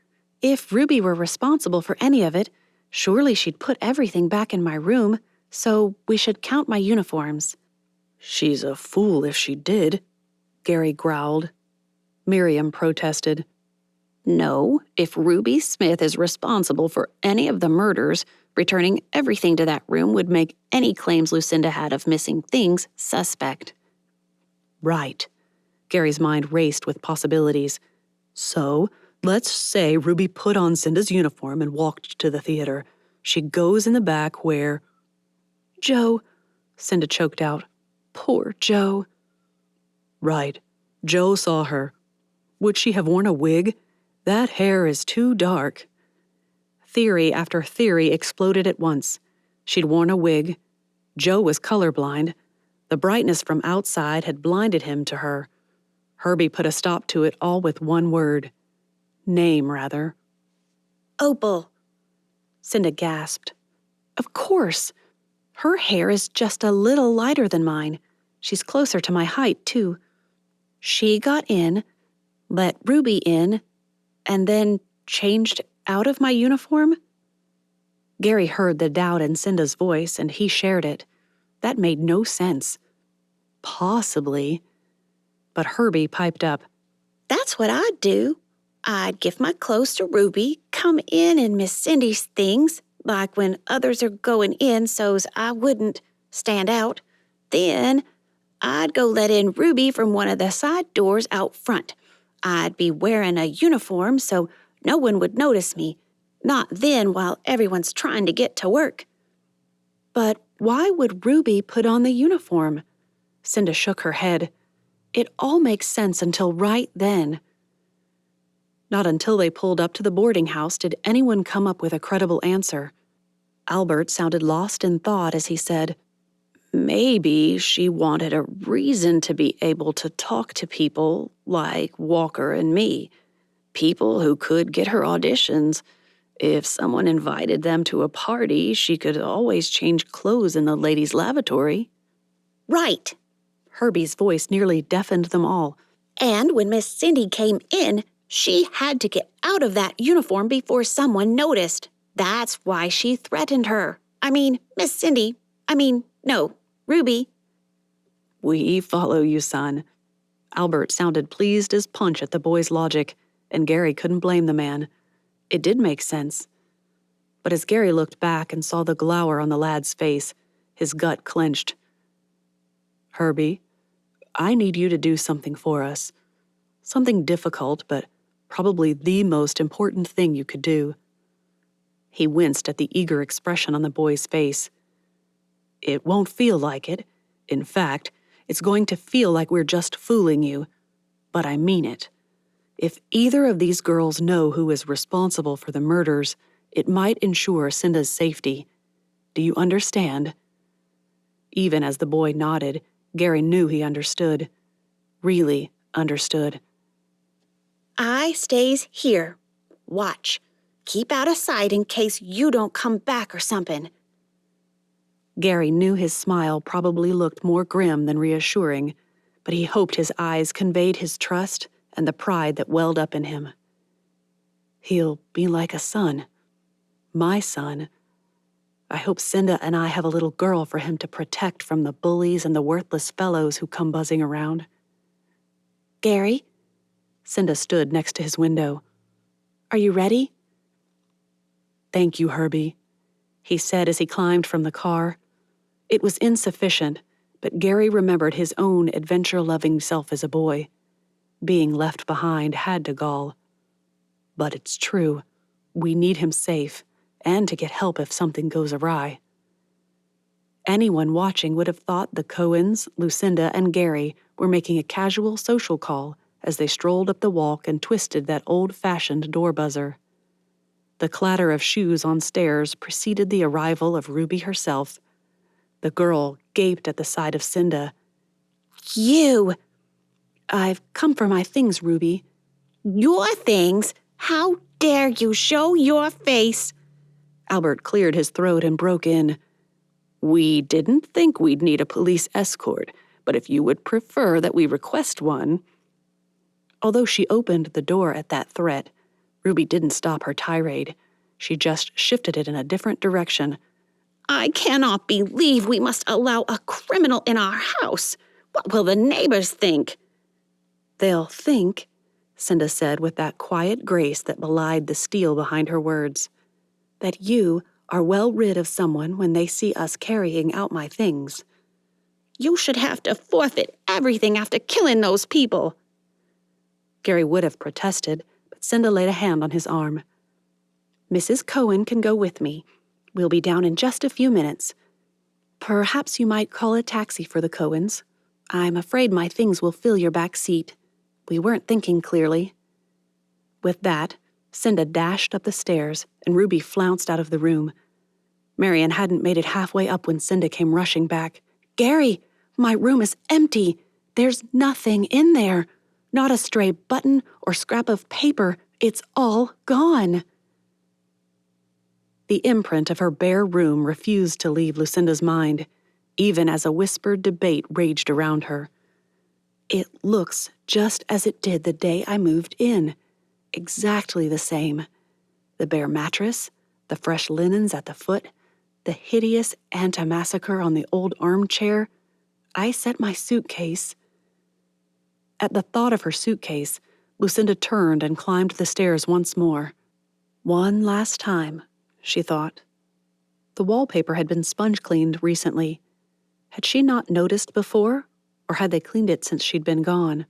if Ruby were responsible for any of it, surely she'd put everything back in my room, so we should count my uniforms. She's a fool if she did, Gary growled. Miriam protested. No, if Ruby Smith is responsible for any of the murders, returning everything to that room would make any claims Lucinda had of missing things suspect. Right. Gary's mind raced with possibilities. So, let's say Ruby put on Cinda's uniform and walked to the theater. She goes in the back where... Joe, Cinda choked out. Poor Joe. Right. Joe saw her. Would she have worn a wig? That hair is too dark. Theory after theory exploded at once. She'd worn a wig. Joe was colorblind. The brightness from outside had blinded him to her. Herbie put a stop to it all with one word. Name, rather. Opal. Cinda gasped. Of course. Her hair is just a little lighter than mine. She's closer to my height, too. She got in, let Ruby in, and then changed out of my uniform? Gary heard the doubt in Cinda's voice, and he shared it. That made no sense. Possibly. But Herbie piped up. That's what I'd do. I'd give my clothes to Ruby, come in Miss Cindy's things, like when others are going in so's I wouldn't stand out. Then I'd go let in Ruby from one of the side doors out front. I'd be wearing a uniform so no one would notice me. Not then while everyone's trying to get to work. But why would Ruby put on the uniform? Cinda shook her head. It all makes sense until right then. Not until they pulled up to the boarding house did anyone come up with a credible answer. Albert sounded lost in thought as he said, Maybe she wanted a reason to be able to talk to people like Walker and me. People who could get her auditions. If someone invited them to a party, she could always change clothes in the ladies' lavatory. Right. Herbie's voice nearly deafened them all. And when Miss Cindy came in, she had to get out of that uniform before someone noticed. That's why she threatened her. Miss Cindy. No, Ruby. We follow you, son. Albert sounded pleased as punch at the boy's logic, and Gary couldn't blame the man. It did make sense. But as Gary looked back and saw the glower on the lad's face, his gut clenched. Herbie, I need you to do something for us. Something difficult, but probably the most important thing you could do. He winced at the eager expression on the boy's face. It won't feel like it. In fact, it's going to feel like we're just fooling you. But I mean it. If either of these girls know who is responsible for the murders, it might ensure Cinda's safety. Do you understand? Even as the boy nodded, Gary knew he understood. Really understood. I stays here. Watch. Keep out of sight in case you don't come back or something. Gary knew his smile probably looked more grim than reassuring, but he hoped his eyes conveyed his trust and the pride that welled up in him. He'll be like a son. My son. I hope Cinda and I have a little girl for him to protect from the bullies and the worthless fellows who come buzzing around. Gary? Cinda stood next to his window. Are you ready? Thank you, Herbie, he said as he climbed from the car. It was insufficient, but Gary remembered his own adventure-loving self as a boy. Being left behind had to gall. But it's true. We need him safe, and to get help if something goes awry. Anyone watching would have thought the Cohens, Lucinda, and Gary were making a casual social call as they strolled up the walk and twisted that old-fashioned door buzzer. The clatter of shoes on stairs preceded the arrival of Ruby herself. The girl gaped at the sight of Cinda. You! I've come for my things, Ruby. Your things? How dare you show your face? Albert cleared his throat and broke in. We didn't think we'd need a police escort, but if you would prefer that we request one. Although she opened the door at that threat, Ruby didn't stop her tirade. She just shifted it in a different direction. I cannot believe we must allow a criminal in our house. What will the neighbors think? They'll think, Cinda said with that quiet grace that belied the steel behind her words, that you are well rid of someone when they see us carrying out my things. You should have to forfeit everything after killing those people. Gary would have protested, but Cinda laid a hand on his arm. Mrs. Cohen can go with me. We'll be down in just a few minutes. Perhaps you might call a taxi for the Cohens. I'm afraid my things will fill your back seat. We weren't thinking clearly." With that, Cinda dashed up the stairs, and Ruby flounced out of the room. Marian hadn't made it halfway up when Cinda came rushing back. "Gary, my room is empty. There's nothing in there. Not a stray button or scrap of paper. It's all gone." The imprint of her bare room refused to leave Lucinda's mind, even as a whispered debate raged around her. "It looks just as it did the day I moved in. Exactly the same. The bare mattress, the fresh linens at the foot, the hideous antimacassar on the old armchair. I set my suitcase." At the thought of her suitcase, Lucinda turned and climbed the stairs once more. One last time, she thought. The wallpaper had been sponge-cleaned recently. Had she not noticed before, or had they cleaned it since she'd been gone?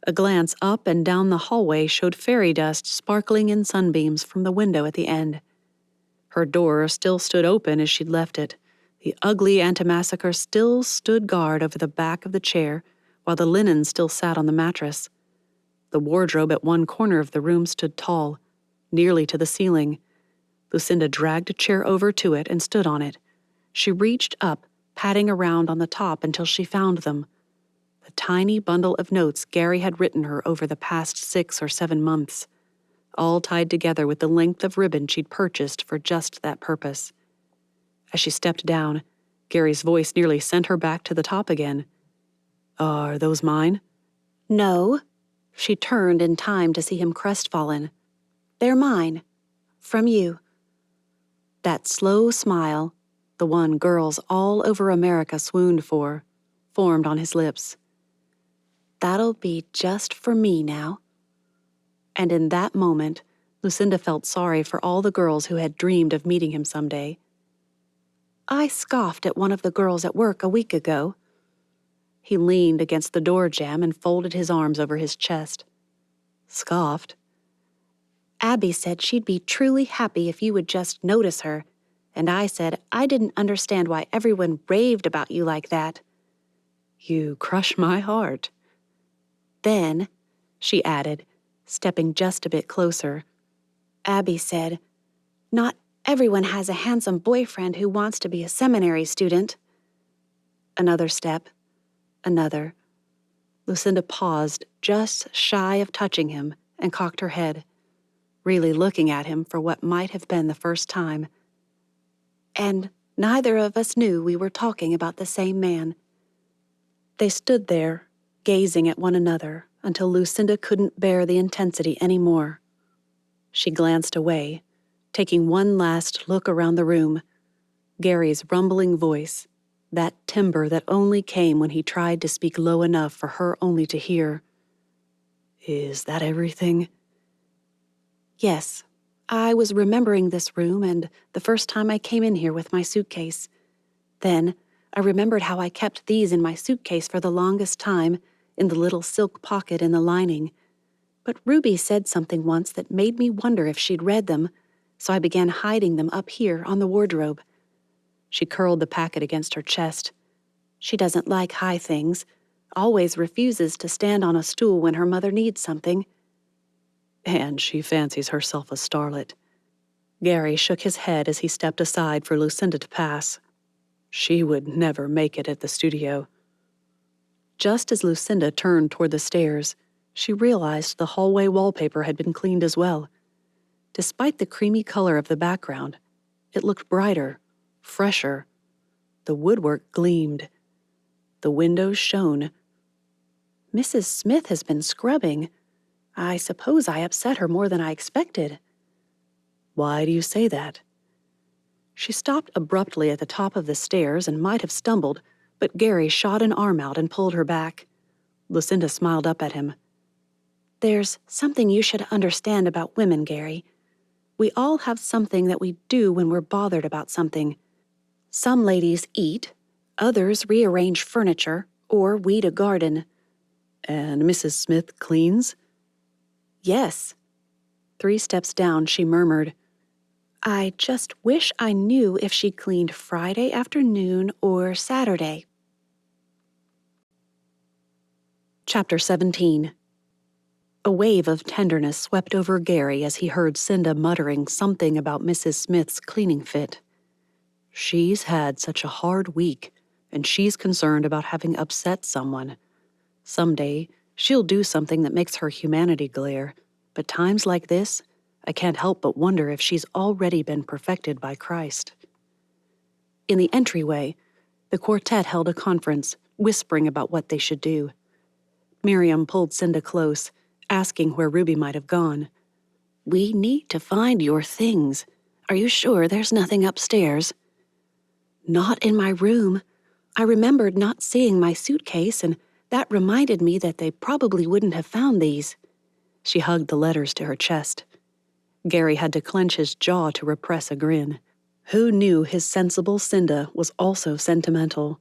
A glance up and down the hallway showed fairy dust sparkling in sunbeams from the window at the end. Her door still stood open as she'd left it. The ugly antimacassar still stood guard over the back of the chair, while the linen still sat on the mattress. The wardrobe at one corner of the room stood tall, nearly to the ceiling. Lucinda dragged a chair over to it and stood on it. She reached up, patting around on the top until she found them. The tiny bundle of notes Gary had written her over the past 6 or 7 months, all tied together with the length of ribbon she'd purchased for just that purpose. As she stepped down, Gary's voice nearly sent her back to the top again. "Are those mine?" No. She turned in time to see him crestfallen. "They're mine. From you." That slow smile, the one girls all over America swooned for, formed on his lips. "That'll be just for me now." And in that moment, Lucinda felt sorry for all the girls who had dreamed of meeting him someday. "I scoffed at one of the girls at work a week ago." He leaned against the door jamb and folded his arms over his chest. "Scoffed?" "Abby said she'd be truly happy if you would just notice her, and I said I didn't understand why everyone raved about you like that." "You crush my heart." "Then," she added, stepping just a bit closer, "Abby said, not everyone has a handsome boyfriend who wants to be a seminary student." Another step. Another. Lucinda paused just shy of touching him and cocked her head, really looking at him for what might have been the first time. And neither of us knew we were talking about the same man. They stood there, gazing at one another until Lucinda couldn't bear the intensity any more. She glanced away, taking one last look around the room. Gary's rumbling voice, that timbre that only came when he tried to speak low enough for her only to hear. "Is that everything?" "Yes. I was remembering this room and the first time I came in here with my suitcase. Then I remembered how I kept these in my suitcase for the longest time, in the little silk pocket in the lining. But Ruby said something once that made me wonder if she'd read them, so I began hiding them up here on the wardrobe." She curled the packet against her chest. "She doesn't like high things, always refuses to stand on a stool when her mother needs something." "And she fancies herself a starlet." Gary shook his head as he stepped aside for Lucinda to pass. "She would never make it at the studio." Just as Lucinda turned toward the stairs, she realized the hallway wallpaper had been cleaned as well. Despite the creamy color of the background, it looked brighter, fresher. The woodwork gleamed. The windows shone. "Mrs. Smith has been scrubbing. I suppose I upset her more than I expected." "Why do you say that?" She stopped abruptly at the top of the stairs and might have stumbled, but Gary shot an arm out and pulled her back. Lucinda smiled up at him. "There's something you should understand about women, Gary. We all have something that we do when we're bothered about something. Some ladies eat, others rearrange furniture, or weed a garden." "And Mrs. Smith cleans?" "Yes." 3 steps down, she murmured, "I just wish I knew if she cleaned Friday afternoon or Saturday." Chapter 17. A wave of tenderness swept over Gary as he heard Cinda muttering something about Mrs. Smith's cleaning fit. She's had such a hard week, and she's concerned about having upset someone. Someday, she'll do something that makes her humanity glare, but times like this, I can't help but wonder if she's already been perfected by Christ. In the entryway, the quartet held a conference, whispering about what they should do. Miriam pulled Cinda close, asking where Ruby might have gone. "We need to find your things. Are you sure there's nothing upstairs?" "Not in my room. I remembered not seeing my suitcase, and that reminded me that they probably wouldn't have found these." She hugged the letters to her chest. Gary had to clench his jaw to repress a grin. Who knew his sensible Cinda was also sentimental?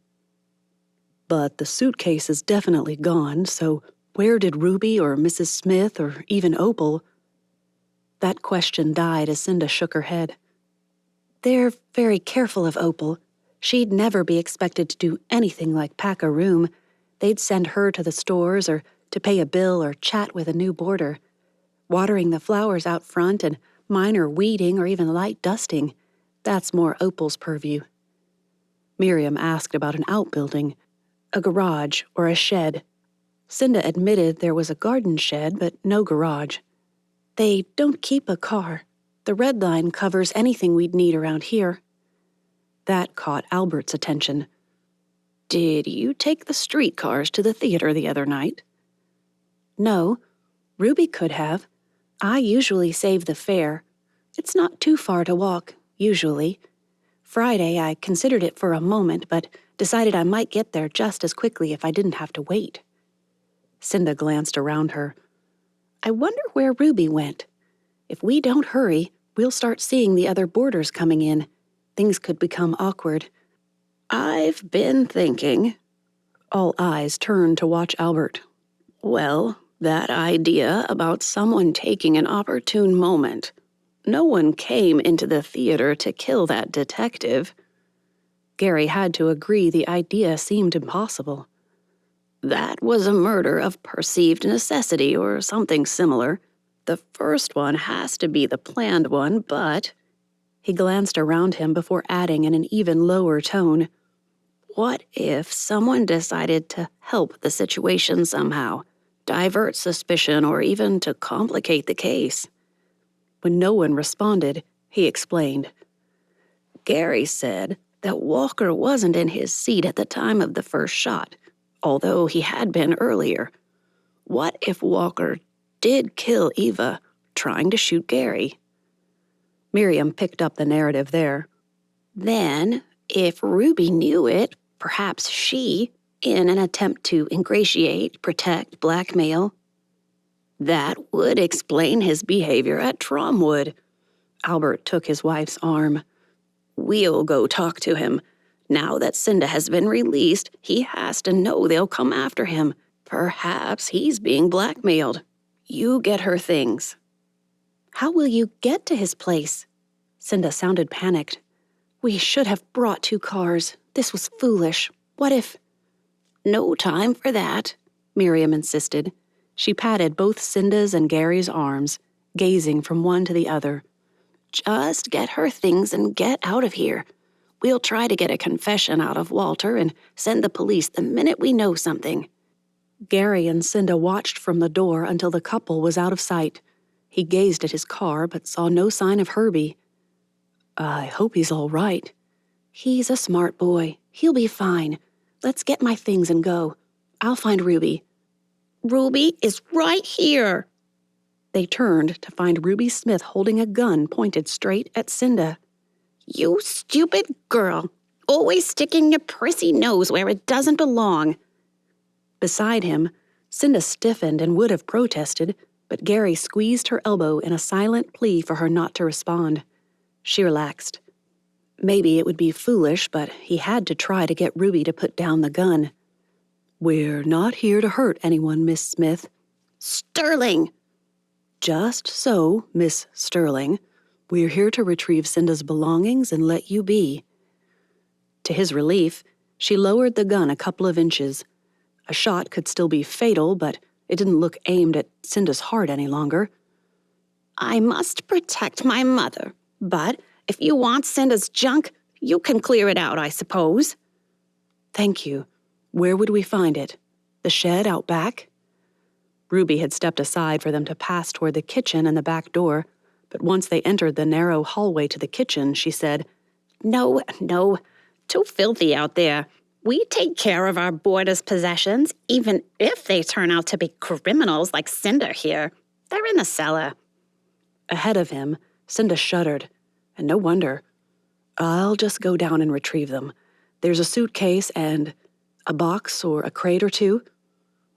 "But the suitcase is definitely gone, so where did Ruby or Mrs. Smith or even Opal?" That question died as Cinda shook her head. "They're very careful of Opal. She'd never be expected to do anything like pack a room. They'd send her to the stores or to pay a bill or chat with a new boarder. Watering the flowers out front and minor weeding or even light dusting, that's more Opal's purview." Miriam asked about an outbuilding, a garage or a shed. Cinda admitted there was a garden shed, but no garage. "They don't keep a car. The red line covers anything we'd need around here." That caught Albert's attention. "Did you take the streetcars to the theater the other night?" "No. Ruby could have. I usually save the fare. It's not too far to walk, usually. Friday, I considered it for a moment, but decided I might get there just as quickly if I didn't have to wait." Cinda glanced around her. "I wonder where Ruby went. If we don't hurry, we'll start seeing the other boarders coming in. Things could become awkward." "I've been thinking." All eyes turned to watch Albert. "Well, that idea about someone taking an opportune moment. No one came into the theater to kill that detective." Gary had to agree the idea seemed impossible. "That was a murder of perceived necessity or something similar. The first one has to be the planned one, but—" He glanced around him before adding in an even lower tone, "What if someone decided to help the situation somehow? Divert suspicion or even to complicate the case?" When no one responded, he explained. "Gary said that Walker wasn't in his seat at the time of the first shot, although he had been earlier. What if Walker did kill Eva, trying to shoot Gary?" Miriam picked up the narrative there. "Then, if Ruby knew it, perhaps she, in an attempt to ingratiate, protect, blackmail. That would explain his behavior at Tromwood." Albert took his wife's arm. "We'll go talk to him. Now that Cinda has been released, he has to know they'll come after him. Perhaps he's being blackmailed. You get her things." "How will you get to his place?" Cinda sounded panicked. "We should have brought 2 cars. This was foolish. What if—" "No time for that," Miriam insisted. She patted both Cinda's and Gary's arms, gazing from one to the other. "Just get her things and get out of here. We'll try to get a confession out of Walter and send the police the minute we know something." Gary and Cinda watched from the door until the couple was out of sight. He gazed at his car but saw no sign of Herbie. "I hope he's all right." "He's a smart boy. He'll be fine. Let's get my things and go. I'll find Ruby." Ruby is right here. They turned to find Ruby Smith holding a gun pointed straight at Cinda. "You stupid girl. Always sticking your prissy nose where it doesn't belong." Beside him, Cinda stiffened and would have protested, but Gary squeezed her elbow in a silent plea for her not to respond. She relaxed. Maybe it would be foolish, but he had to try to get Ruby to put down the gun. "We're not here to hurt anyone, Miss Smith." "Sterling!" "Just so, Miss Sterling. We're here to retrieve Cinda's belongings and let you be." To his relief, she lowered the gun a couple of inches. A shot could still be fatal, but It didn't look aimed at Cinda's heart any longer. I must protect my mother, but if you want Cinda's junk, you can clear it out, I suppose. Thank you. Where would we find it? The shed out back? Ruby had stepped aside for them to pass toward the kitchen and the back door, but once they entered the narrow hallway to the kitchen, she said, No, too filthy out there. We take care of our boarders' possessions, even if they turn out to be criminals like Cinda here. They're in the cellar. Ahead of him, Cinda shuddered, and no wonder. I'll just go down and retrieve them. There's a suitcase and a box or a crate or two.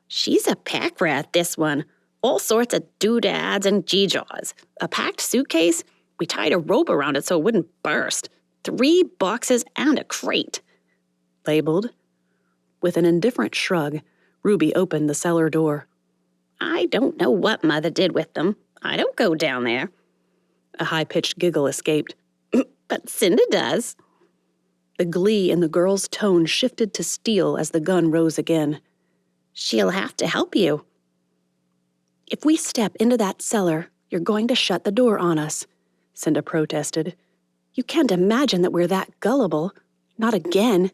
She's a pack rat, this one. All sorts of doodads and geejaws. A packed suitcase? We tied a rope around it so it wouldn't burst. 3 boxes and a crate. Labeled. With an indifferent shrug, Ruby opened the cellar door. I don't know what Mother did with them. I don't go down there. A high-pitched giggle escaped. But Cinda does. The glee in the girl's tone shifted to steel as the gun rose again. She'll have to help you. If we step into that cellar, you're going to shut the door on us, Cinda protested. You can't imagine that we're that gullible. Not again.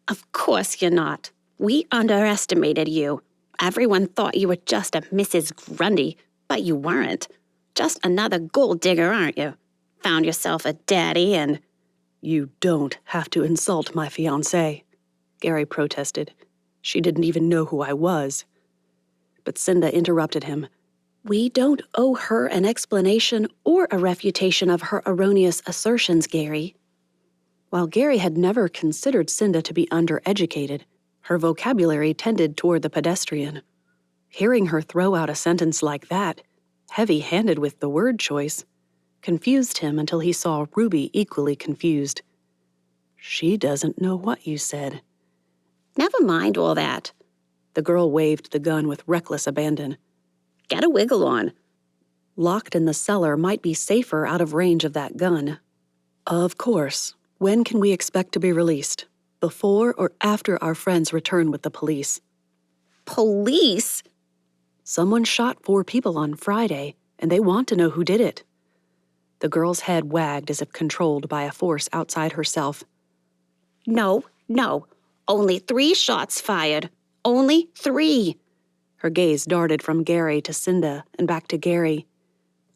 Of course you're not. We underestimated you. Everyone thought you were just a Mrs. Grundy, but you weren't. Just another gold digger, aren't you? Found yourself a daddy and... You don't have to insult my fiancé, Gary protested. She didn't even know who I was. But Cinda interrupted him. We don't owe her an explanation or a refutation of her erroneous assertions, Gary. While Gary had never considered Cinda to be undereducated, her vocabulary tended toward the pedestrian. Hearing her throw out a sentence like that, heavy-handed with the word choice, confused him until he saw Ruby equally confused. She doesn't know what you said. Never mind all that. The girl waved the gun with reckless abandon. Get a wiggle on. Locked in the cellar might be safer out of range of that gun. Of course. When can we expect to be released? Before or after our friends return with the police? Police? Someone shot 4 people on Friday, and they want to know who did it. The girl's head wagged as if controlled by a force outside herself. No. Only 3 shots fired. Only 3. Her gaze darted from Gary to Cinda and back to Gary.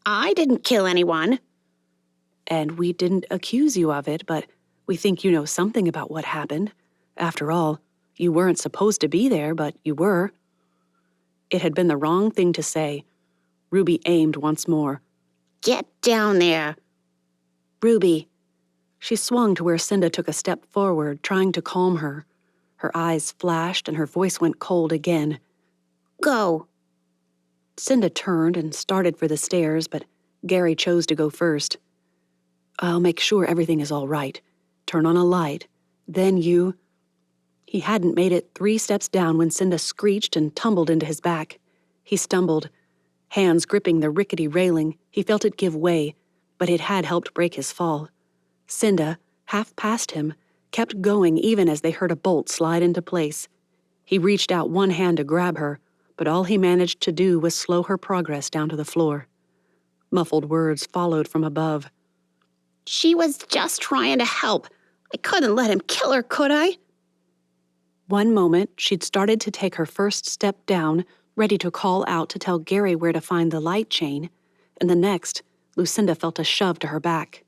I didn't kill anyone. And we didn't accuse you of it, but we think you know something about what happened. After all, you weren't supposed to be there, but you were. It had been the wrong thing to say. Ruby aimed once more. Get down there. Ruby. She swung to where Cinda took a step forward, trying to calm her. Her eyes flashed and her voice went cold again. Go. Cinda turned and started for the stairs, but Gary chose to go first. I'll make sure everything is all right. Turn on a light. Then you... He hadn't made it 3 steps down when Cinda screeched and tumbled into his back. He stumbled. Hands gripping the rickety railing, he felt it give way, but it had helped break his fall. Cinda, half past him, kept going even as they heard a bolt slide into place. He reached out one hand to grab her, but all he managed to do was slow her progress down to the floor. Muffled words followed from above. She was just trying to help. I couldn't let him kill her, could I? One moment, she'd started to take her first step down, ready to call out to tell Gary where to find the light chain, and the next, Lucinda felt a shove to her back.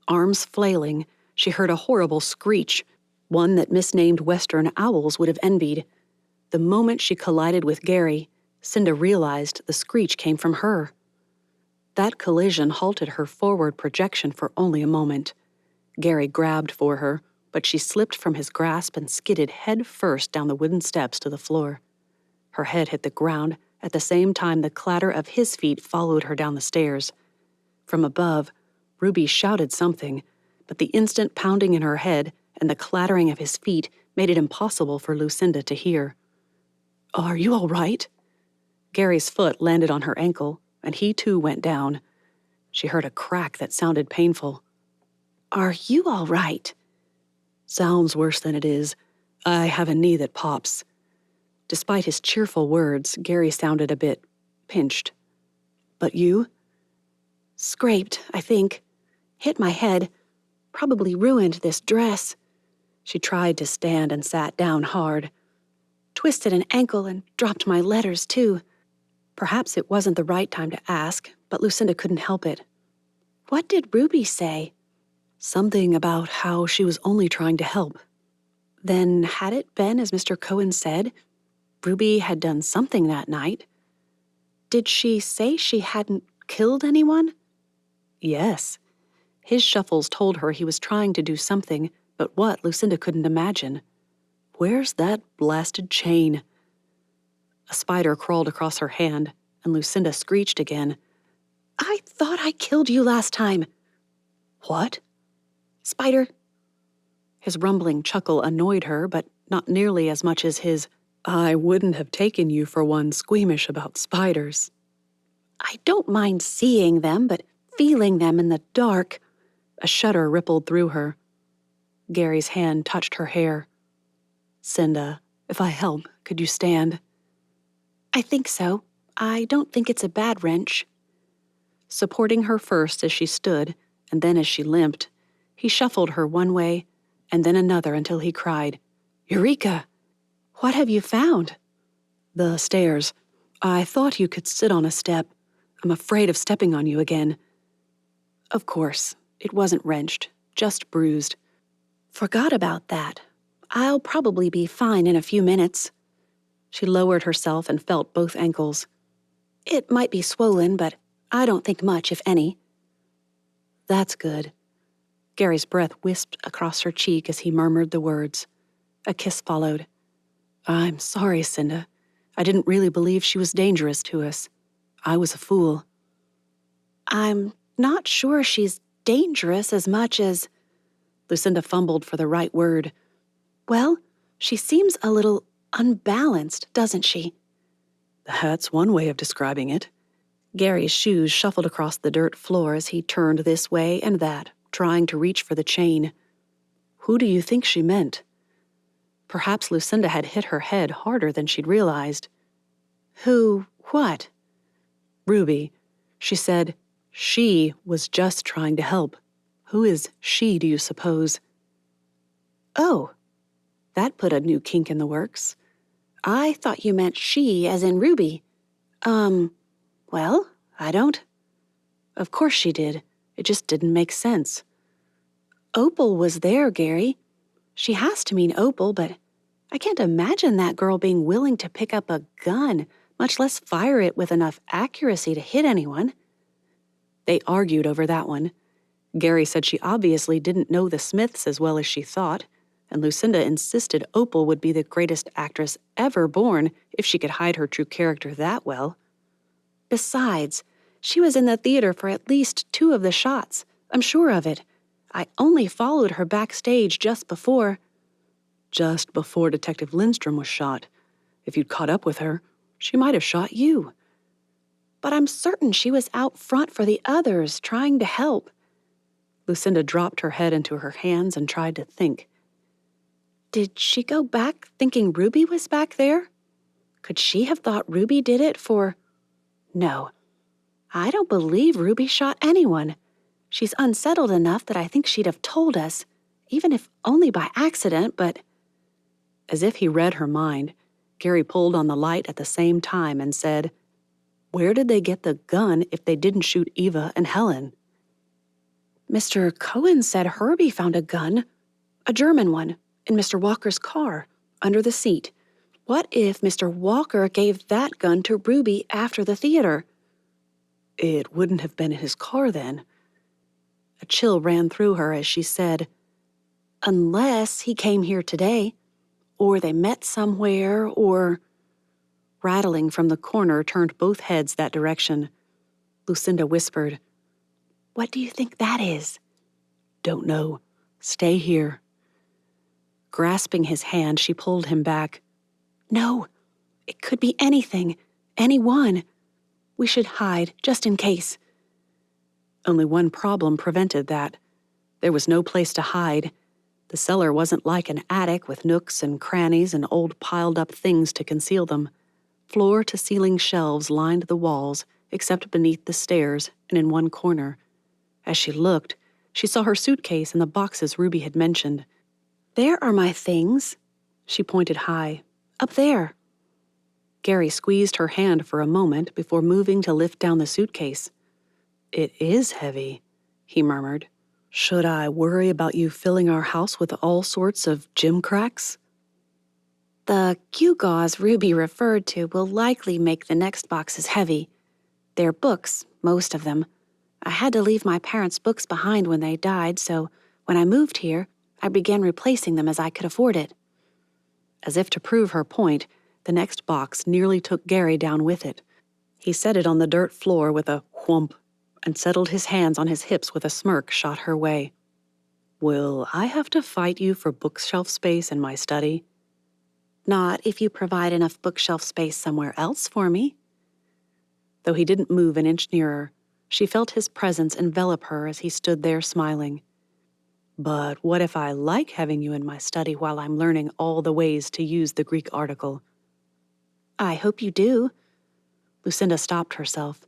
Arms flailing, she heard a horrible screech, one that misnamed Western owls would have envied. The moment she collided with Gary, Cinda realized the screech came from her. That collision halted her forward projection for only a moment. Gary grabbed for her, but she slipped from his grasp and skidded head first down the wooden steps to the floor. Her head hit the ground at the same time the clatter of his feet followed her down the stairs. From above, Ruby shouted something, but the instant pounding in her head and the clattering of his feet made it impossible for Lucinda to hear. Are you all right? Gary's foot landed on her ankle, and he too went down. She heard a crack that sounded painful. Are you all right? Sounds worse than it is. I have a knee that pops. Despite his cheerful words, Gary sounded a bit pinched. But you? Scraped, I think. Hit my head. Probably ruined this dress. She tried to stand and sat down hard. Twisted an ankle and dropped my letters, too. Perhaps it wasn't the right time to ask, but Lucinda couldn't help it. What did Ruby say? Something about how she was only trying to help. Then, had it been as Mr. Cohen said, Ruby had done something that night. Did she say she hadn't killed anyone? Yes. His shuffles told her he was trying to do something, but what Lucinda couldn't imagine. Where's that blasted chain? A spider crawled across her hand, and Lucinda screeched again. I thought I killed you last time. What? Spider. His rumbling chuckle annoyed her, but not nearly as much as his, I wouldn't have taken you for one squeamish about spiders. I don't mind seeing them, but feeling them in the dark. A shudder rippled through her. Gary's hand touched her hair. Cinda, if I help, could you stand? I think so. I don't think it's a bad wrench. Supporting her first as she stood, and then as she limped, he shuffled her one way and then another until he cried, Eureka! What have you found? The stairs. I thought you could sit on a step. I'm afraid of stepping on you again. Of course, it wasn't wrenched, just bruised. Forgot about that. I'll probably be fine in a few minutes. She lowered herself and felt both ankles. It might be swollen, but I don't think much, if any. That's good. Gary's breath wisped across her cheek as he murmured the words. A kiss followed. I'm sorry, Cinda. I didn't really believe she was dangerous to us. I was a fool. I'm not sure she's dangerous as much as... Lucinda fumbled for the right word. Well, she seems a little unbalanced, doesn't she? That's one way of describing it. Gary's shoes shuffled across the dirt floor as he turned this way and that, trying to reach for the chain. Who do you think she meant? Perhaps Lucinda had hit her head harder than she'd realized. Who? What? Ruby. She said she was just trying to help. Who is she, do you suppose? Oh. That put a new kink in the works. I thought you meant she as in Ruby. Well, I don't. Of course she did. It just didn't make sense. Opal was there, Gary. She has to mean Opal, but I can't imagine that girl being willing to pick up a gun, much less fire it with enough accuracy to hit anyone. They argued over that one. Gary said she obviously didn't know the Smiths as well as she thought, and Lucinda insisted Opal would be the greatest actress ever born if she could hide her true character that well. Besides, she was in the theater for at least 2 of the shots. I'm sure of it. I only followed her backstage just before. Just before Detective Lindstrom was shot. If you'd caught up with her, she might have shot you. But I'm certain she was out front for the others, trying to help. Lucinda dropped her head into her hands and tried to think. Did she go back thinking Ruby was back there? Could she have thought Ruby did it for... No. I don't believe Ruby shot anyone. She's unsettled enough that I think she'd have told us, even if only by accident, but... As if he read her mind, Gary pulled on the light at the same time and said, Where did they get the gun if they didn't shoot Eva and Helen? Mr. Cohen said Herbie found a gun, a German one, in Mr. Walker's car, under the seat. What if Mr. Walker gave that gun to Ruby after the theater? It wouldn't have been in his car then. A chill ran through her as she said, Unless he came here today, or they met somewhere, or... Rattling from the corner turned both heads that direction. Lucinda whispered, What do you think that is? Don't know. Stay here. Grasping his hand, she pulled him back. No, it could be anything, anyone. We should hide, just in case. Only one problem prevented that. There was no place to hide. The cellar wasn't like an attic with nooks and crannies and old piled-up things to conceal them. Floor-to-ceiling shelves lined the walls, except beneath the stairs and in one corner. As she looked, she saw her suitcase and the boxes Ruby had mentioned. "There are my things," she pointed high. "Up there." Gary squeezed her hand for a moment before moving to lift down the suitcase. "It is heavy," he murmured. "Should I worry about you filling our house with all sorts of gimcracks?" The gewgaws Ruby referred to will likely make the next boxes heavy. They're books, most of them. I had to leave my parents' books behind when they died, so when I moved here, I began replacing them as I could afford it. As if to prove her point, the next box nearly took Gary down with it. He set it on the dirt floor with a whump and settled his hands on his hips with a smirk shot her way. "Will I have to fight you for bookshelf space in my study?" Not if you provide enough bookshelf space somewhere else for me. Though he didn't move an inch nearer, she felt his presence envelop her as he stood there smiling. "But what if I like having you in my study while I'm learning all the ways to use the Greek article?" I hope you do. Lucinda stopped herself.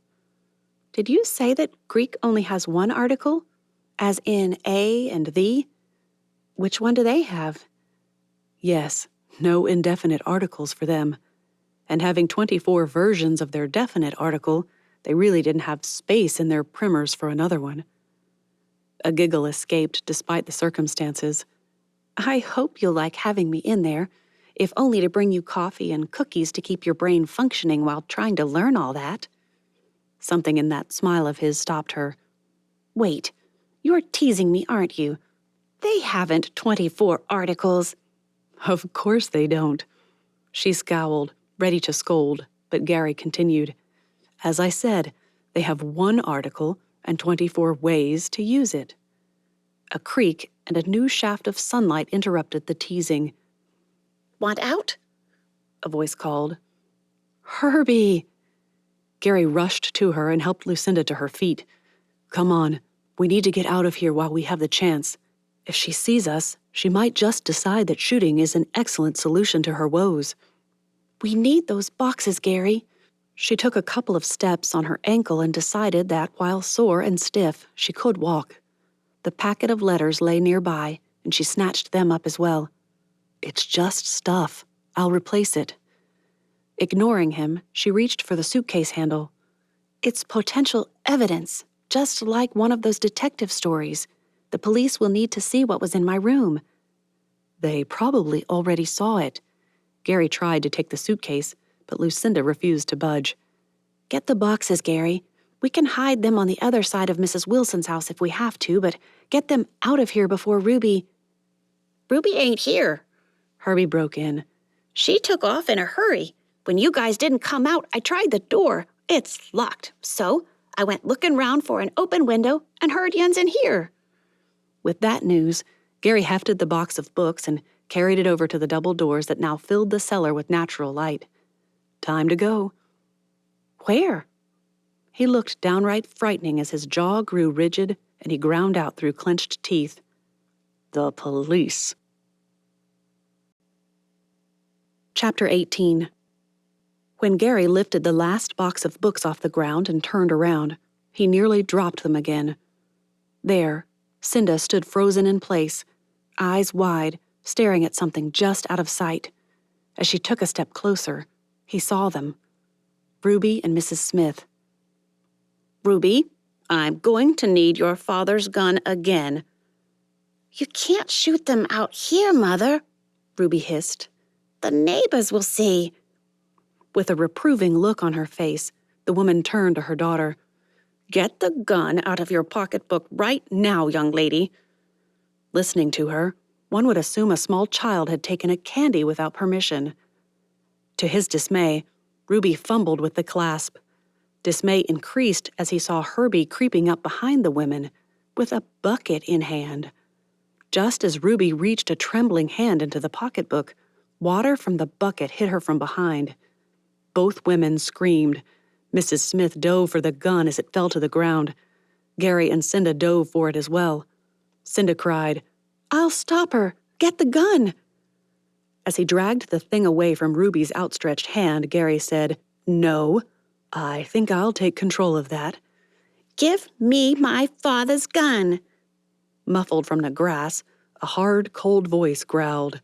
Did you say that Greek only has one article? As in a and the? Which one do they have? Yes, no indefinite articles for them. And having 24 versions of their definite article, they really didn't have space in their primers for another one. A giggle escaped despite the circumstances. I hope you'll like having me in there, if only to bring you coffee and cookies to keep your brain functioning while trying to learn all that. Something in that smile of his stopped her. Wait, you're teasing me, aren't you? They haven't 24 articles. Of course they don't. She scowled, ready to scold, but Gary continued. As I said, they have one article and 24 ways to use it. A creak and a new shaft of sunlight interrupted the teasing. Want out? A voice called. "Herbie!" Gary rushed to her and helped Lucinda to her feet. "Come on, we need to get out of here while we have the chance. If she sees us, she might just decide that shooting is an excellent solution to her woes." We need those boxes, Gary. She took a couple of steps on her ankle and decided that, while sore and stiff, she could walk. The packet of letters lay nearby, and she snatched them up as well. "It's just stuff. I'll replace it." Ignoring him, she reached for the suitcase handle. It's potential evidence, just like one of those detective stories. The police will need to see what was in my room. They probably already saw it. Gary tried to take the suitcase, but Lucinda refused to budge. Get the boxes, Gary. We can hide them on the other side of Mrs. Wilson's house if we have to, but get them out of here before Ruby... Ruby ain't here, Herbie broke in. She took off in a hurry. When you guys didn't come out, I tried the door. It's locked. So I went looking round for an open window and heard yuns in here. With that news, Gary hefted the box of books and carried it over to the double doors that now filled the cellar with natural light. Time to go. Where? He looked downright frightening as his jaw grew rigid and he ground out through clenched teeth. "The police." Chapter 18. When Gary lifted the last box of books off the ground and turned around, he nearly dropped them again. There, Cinda stood frozen in place, eyes wide, staring at something just out of sight. As she took a step closer, he saw them. Ruby and Mrs. Smith. Ruby, I'm going to need your father's gun again. You can't shoot them out here, Mother, Ruby hissed. The neighbors will see. With a reproving look on her face, the woman turned to her daughter. Get the gun out of your pocketbook right now, young lady. Listening to her, one would assume a small child had taken a candy without permission. To his dismay, Ruby fumbled with the clasp. Dismay increased as he saw Herbie creeping up behind the women, with a bucket in hand. Just as Ruby reached a trembling hand into the pocketbook, water from the bucket hit her from behind. Both women screamed. Mrs. Smith dove for the gun as it fell to the ground. Gary and Cinda dove for it as well. Cinda cried, I'll stop her. Get the gun. As he dragged the thing away from Ruby's outstretched hand, Gary said, No, I think I'll take control of that. Give me my father's gun. Muffled from the grass, a hard, cold voice growled,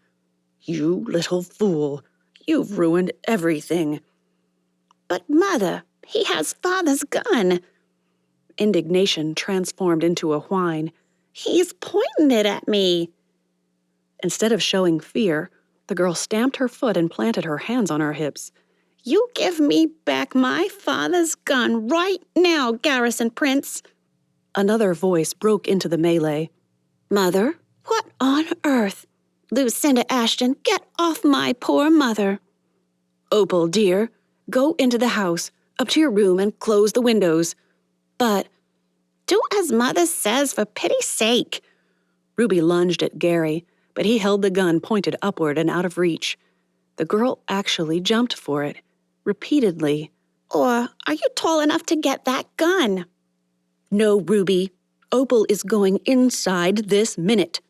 You little fool. You've ruined everything. But, Mother, he has father's gun. Indignation transformed into a whine. He's pointing it at me. Instead of showing fear, the girl stamped her foot and planted her hands on her hips. You give me back my father's gun right now, Garrison Prince. Another voice broke into the melee. Mother, what on earth? Lucinda Ashton, get off my poor mother. Opal, dear, go into the house, up to your room and close the windows. But do as Mother says, for pity's sake. Ruby lunged at Gary, but he held the gun pointed upward and out of reach. The girl actually jumped for it, repeatedly. Or are you tall enough to get that gun? No, Ruby. Opal is going inside this minute.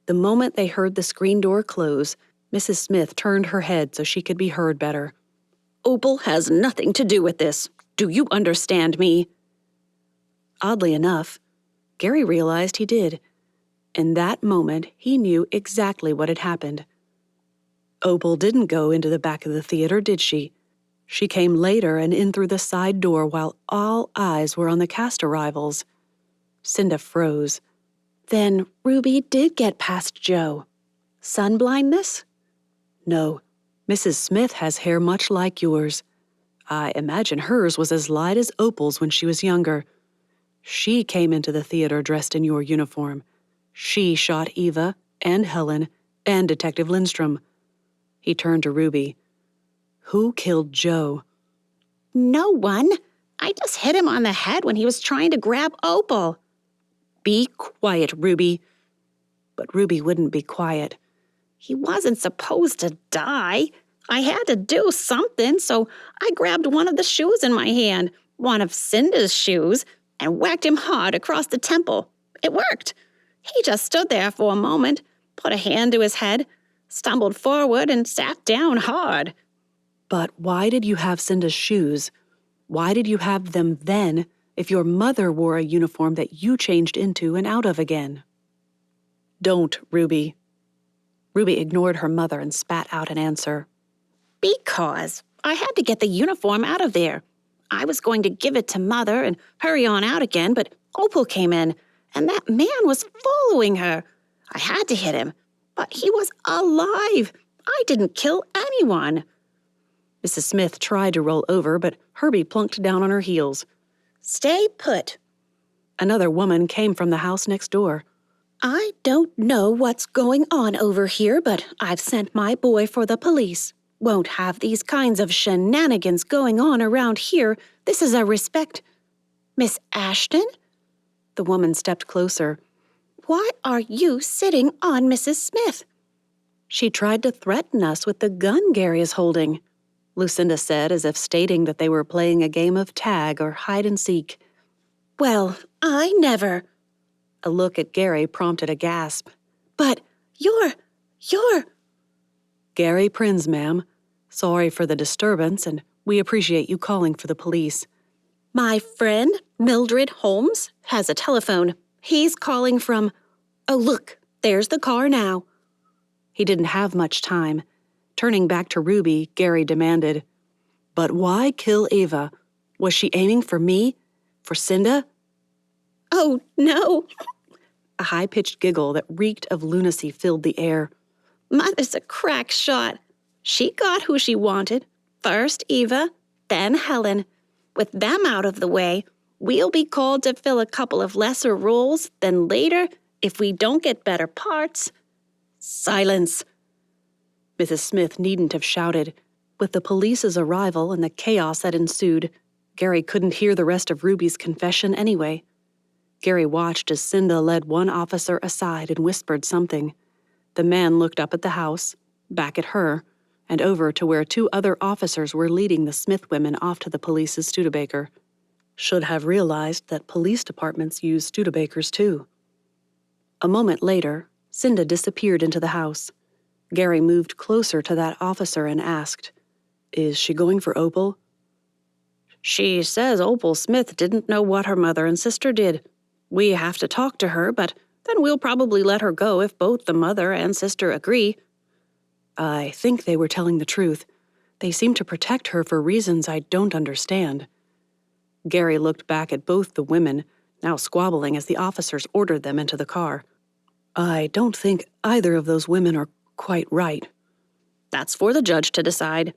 The moment they heard the screen door close, Mrs. Smith turned her head so she could be heard better. Opal has nothing to do with this. Do you understand me? Oddly enough, Gary realized he did. In that moment, he knew exactly what had happened. Opal didn't go into the back of the theater, did she? She came later and in through the side door while all eyes were on the cast arrivals. Cinda froze. Then Ruby did get past Joe. Sun blindness? No, Mrs. Smith has hair much like yours. I imagine hers was as light as Opal's when she was younger. She came into the theater dressed in your uniform. She shot Eva and Helen and Detective Lindstrom. He turned to Ruby. Who killed Joe? No one. I just hit him on the head when he was trying to grab Opal. Be quiet, Ruby. But Ruby wouldn't be quiet. He wasn't supposed to die. I had to do something, so I grabbed one of the shoes in my hand, one of Cinda's shoes, and whacked him hard across the temple. It worked. He just stood there for a moment, put a hand to his head, stumbled forward, and sat down hard. But why did you have Cinda's shoes? Why did you have them then if your mother wore a uniform that you changed into and out of again? Don't, Ruby. Ruby ignored her mother and spat out an answer. Because I had to get the uniform out of there. I was going to give it to Mother and hurry on out again, but Opal came in, and that man was following her. I had to hit him, but he was alive. I didn't kill anyone. Mrs. Smith tried to roll over, but Herbie plunked down on her heels. Stay put. Another woman came from the house next door. I don't know what's going on over here, but I've sent my boy for the police. Won't have these kinds of shenanigans going on around here. This is a respect. Miss Ashton? The woman stepped closer. Why are you sitting on Mrs. Smith? She tried to threaten us with the gun Gary is holding, Lucinda said, as if stating that they were playing a game of tag or hide and seek. Well, I never. A look at Gary prompted a gasp. But you're... Gary Prinz, ma'am. Sorry for the disturbance, and we appreciate you calling for the police. My friend, Mildred Holmes, has a telephone. He's calling from... Oh, look, there's the car now. He didn't have much time. Turning back to Ruby, Gary demanded, But why kill Ava? Was she aiming for me? For Cinda? Oh, no. A high-pitched giggle that reeked of lunacy filled the air. Mother's a crack shot. She got who she wanted. First Eva, then Helen. With them out of the way, we'll be called to fill a couple of lesser roles, then later, if we don't get better parts... Silence! Mrs. Smith needn't have shouted. With the police's arrival and the chaos that ensued, Gary couldn't hear the rest of Ruby's confession anyway. Gary watched as Cinda led one officer aside and whispered something. The man looked up at the house, back at her, and over to where two other officers were leading the Smith women off to the police's Studebaker. Should have realized that police departments use Studebakers too. A moment later, Cinda disappeared into the house. Gary moved closer to that officer and asked, "Is she going for Opal?" She says Opal Smith didn't know what her mother and sister did. We have to talk to her, but then we'll probably let her go if both the mother and sister agree. I think they were telling the truth. They seem to protect her for reasons I don't understand. Gary looked back at both the women, now squabbling as the officers ordered them into the car. I don't think either of those women are quite right. That's for the judge to decide.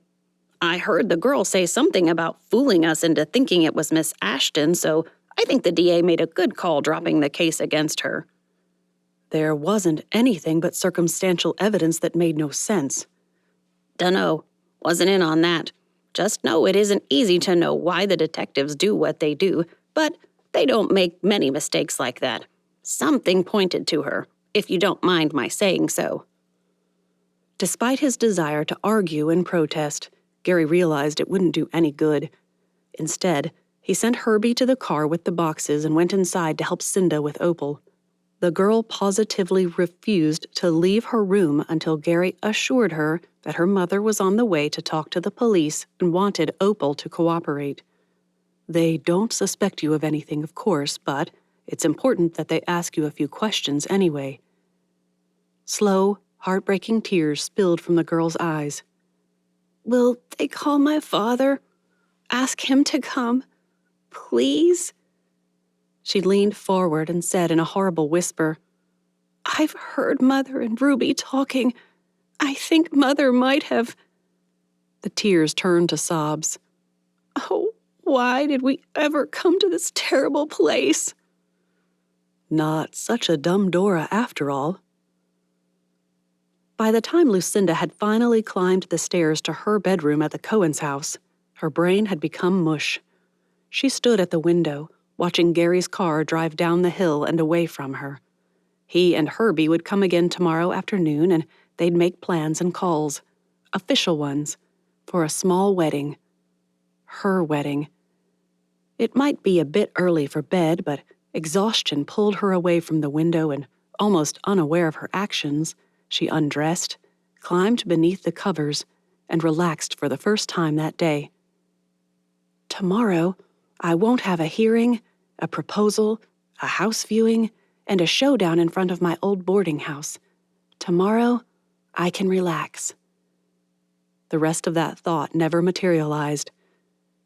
I heard the girl say something about fooling us into thinking it was Miss Ashton, so I think the DA made a good call dropping the case against her. There wasn't anything but circumstantial evidence that made no sense. Dunno. Wasn't in on that. Just know it isn't easy to know why the detectives do what they do, but they don't make many mistakes like that. Something pointed to her, if you don't mind my saying so. Despite his desire to argue and protest, Gary realized it wouldn't do any good. Instead, he sent Herbie to the car with the boxes and went inside to help Cinda with Opal. The girl positively refused to leave her room until Gary assured her that her mother was on the way to talk to the police and wanted Opal to cooperate. They don't suspect you of anything, of course, but it's important that they ask you a few questions anyway. Slow, heartbreaking tears spilled from the girl's eyes. Will they call my father? Ask him to come? Please? She leaned forward and said in a horrible whisper, I've heard Mother and Ruby talking. I think Mother might have... The tears turned to sobs. Oh, why did we ever come to this terrible place? Not such a dumb Dora after all. By the time Lucinda had finally climbed the stairs to her bedroom at the Cohen's house, her brain had become mush. She stood at the window, watching Gary's car drive down the hill and away from her. He and Herbie would come again tomorrow afternoon, and they'd make plans and calls, official ones, for a small wedding. Her wedding. It might be a bit early for bed, but exhaustion pulled her away from the window, and, almost unaware of her actions, she undressed, climbed beneath the covers, and relaxed for the first time that day. Tomorrow, I won't have a hearing, a proposal, a house viewing, and a showdown in front of my old boarding house. Tomorrow, I can relax. The rest of that thought never materialized.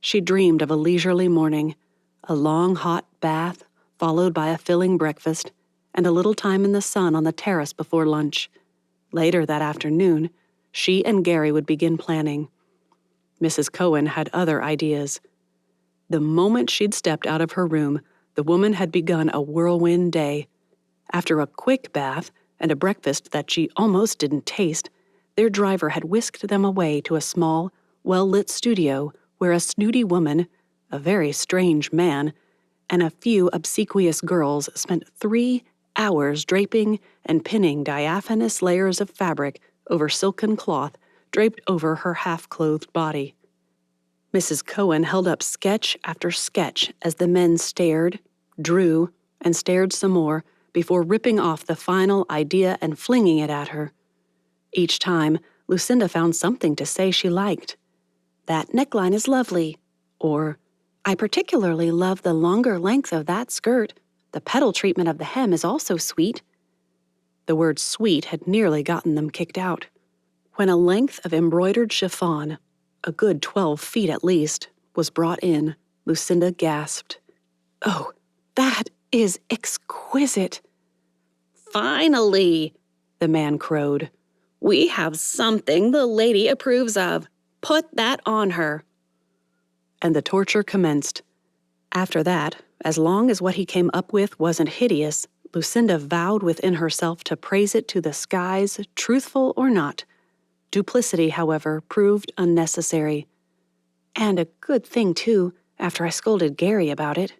She dreamed of a leisurely morning, a long hot bath, followed by a filling breakfast, and a little time in the sun on the terrace before lunch. Later that afternoon, she and Gary would begin planning. Mrs. Cohen had other ideas. The moment she'd stepped out of her room, the woman had begun a whirlwind day. After a quick bath and a breakfast that she almost didn't taste, their driver had whisked them away to a small, well-lit studio where a snooty woman, a very strange man, and a few obsequious girls spent 3 hours draping and pinning diaphanous layers of fabric over silken cloth draped over her half-clothed body. Mrs. Cohen held up sketch after sketch as the men stared, drew, and stared some more before ripping off the final idea and flinging it at her. Each time, Lucinda found something to say she liked. That neckline is lovely. Or, I particularly love the longer length of that skirt. The petal treatment of the hem is also sweet. The word sweet had nearly gotten them kicked out. When a length of embroidered chiffon, a good 12 feet at least, was brought in, Lucinda gasped. Oh, that is exquisite. Finally, the man crowed. We have something the lady approves of. Put that on her. And the torture commenced. After that, as long as what he came up with wasn't hideous, Lucinda vowed within herself to praise it to the skies, truthful or not. Duplicity, however, proved unnecessary. And a good thing, too, after I scolded Gary about it.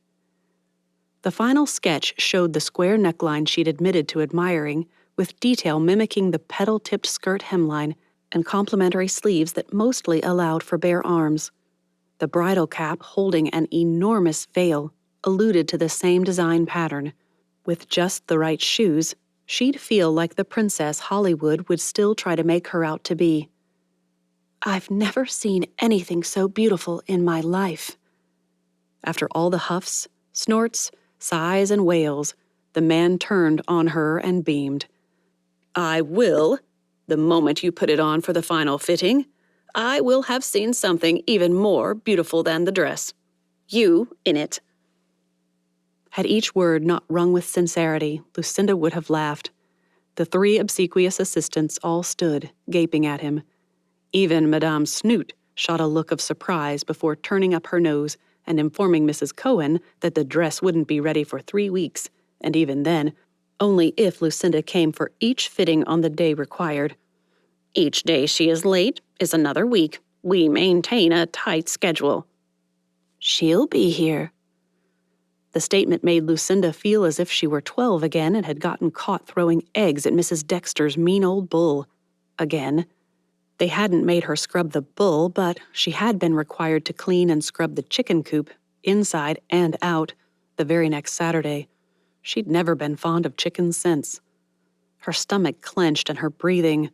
The final sketch showed the square neckline she'd admitted to admiring, with detail mimicking the petal-tipped skirt hemline and complementary sleeves that mostly allowed for bare arms. The bridal cap, holding an enormous veil, alluded to the same design pattern. With just the right shoes, she'd feel like the princess Hollywood would still try to make her out to be. "I've never seen anything so beautiful in my life." After all the huffs, snorts, sighs, and wails, the man turned on her and beamed. "I will, the moment you put it on for the final fitting. I will have seen something even more beautiful than the dress. You in it." Had each word not rung with sincerity, Lucinda would have laughed. The 3 obsequious assistants all stood, gaping at him. Even Madame Snoot shot a look of surprise before turning up her nose and informing Mrs. Cohen that the dress wouldn't be ready for 3 weeks, and even then, only if Lucinda came for each fitting on the day required. "Each day she is late is another week. We maintain a tight schedule." "She'll be here." The statement made Lucinda feel as if she were 12 again and had gotten caught throwing eggs at Mrs. Dexter's mean old bull. Again. They hadn't made her scrub the bull, but she had been required to clean and scrub the chicken coop, inside and out, the very next Saturday. She'd never been fond of chickens since. Her stomach clenched and her breathing,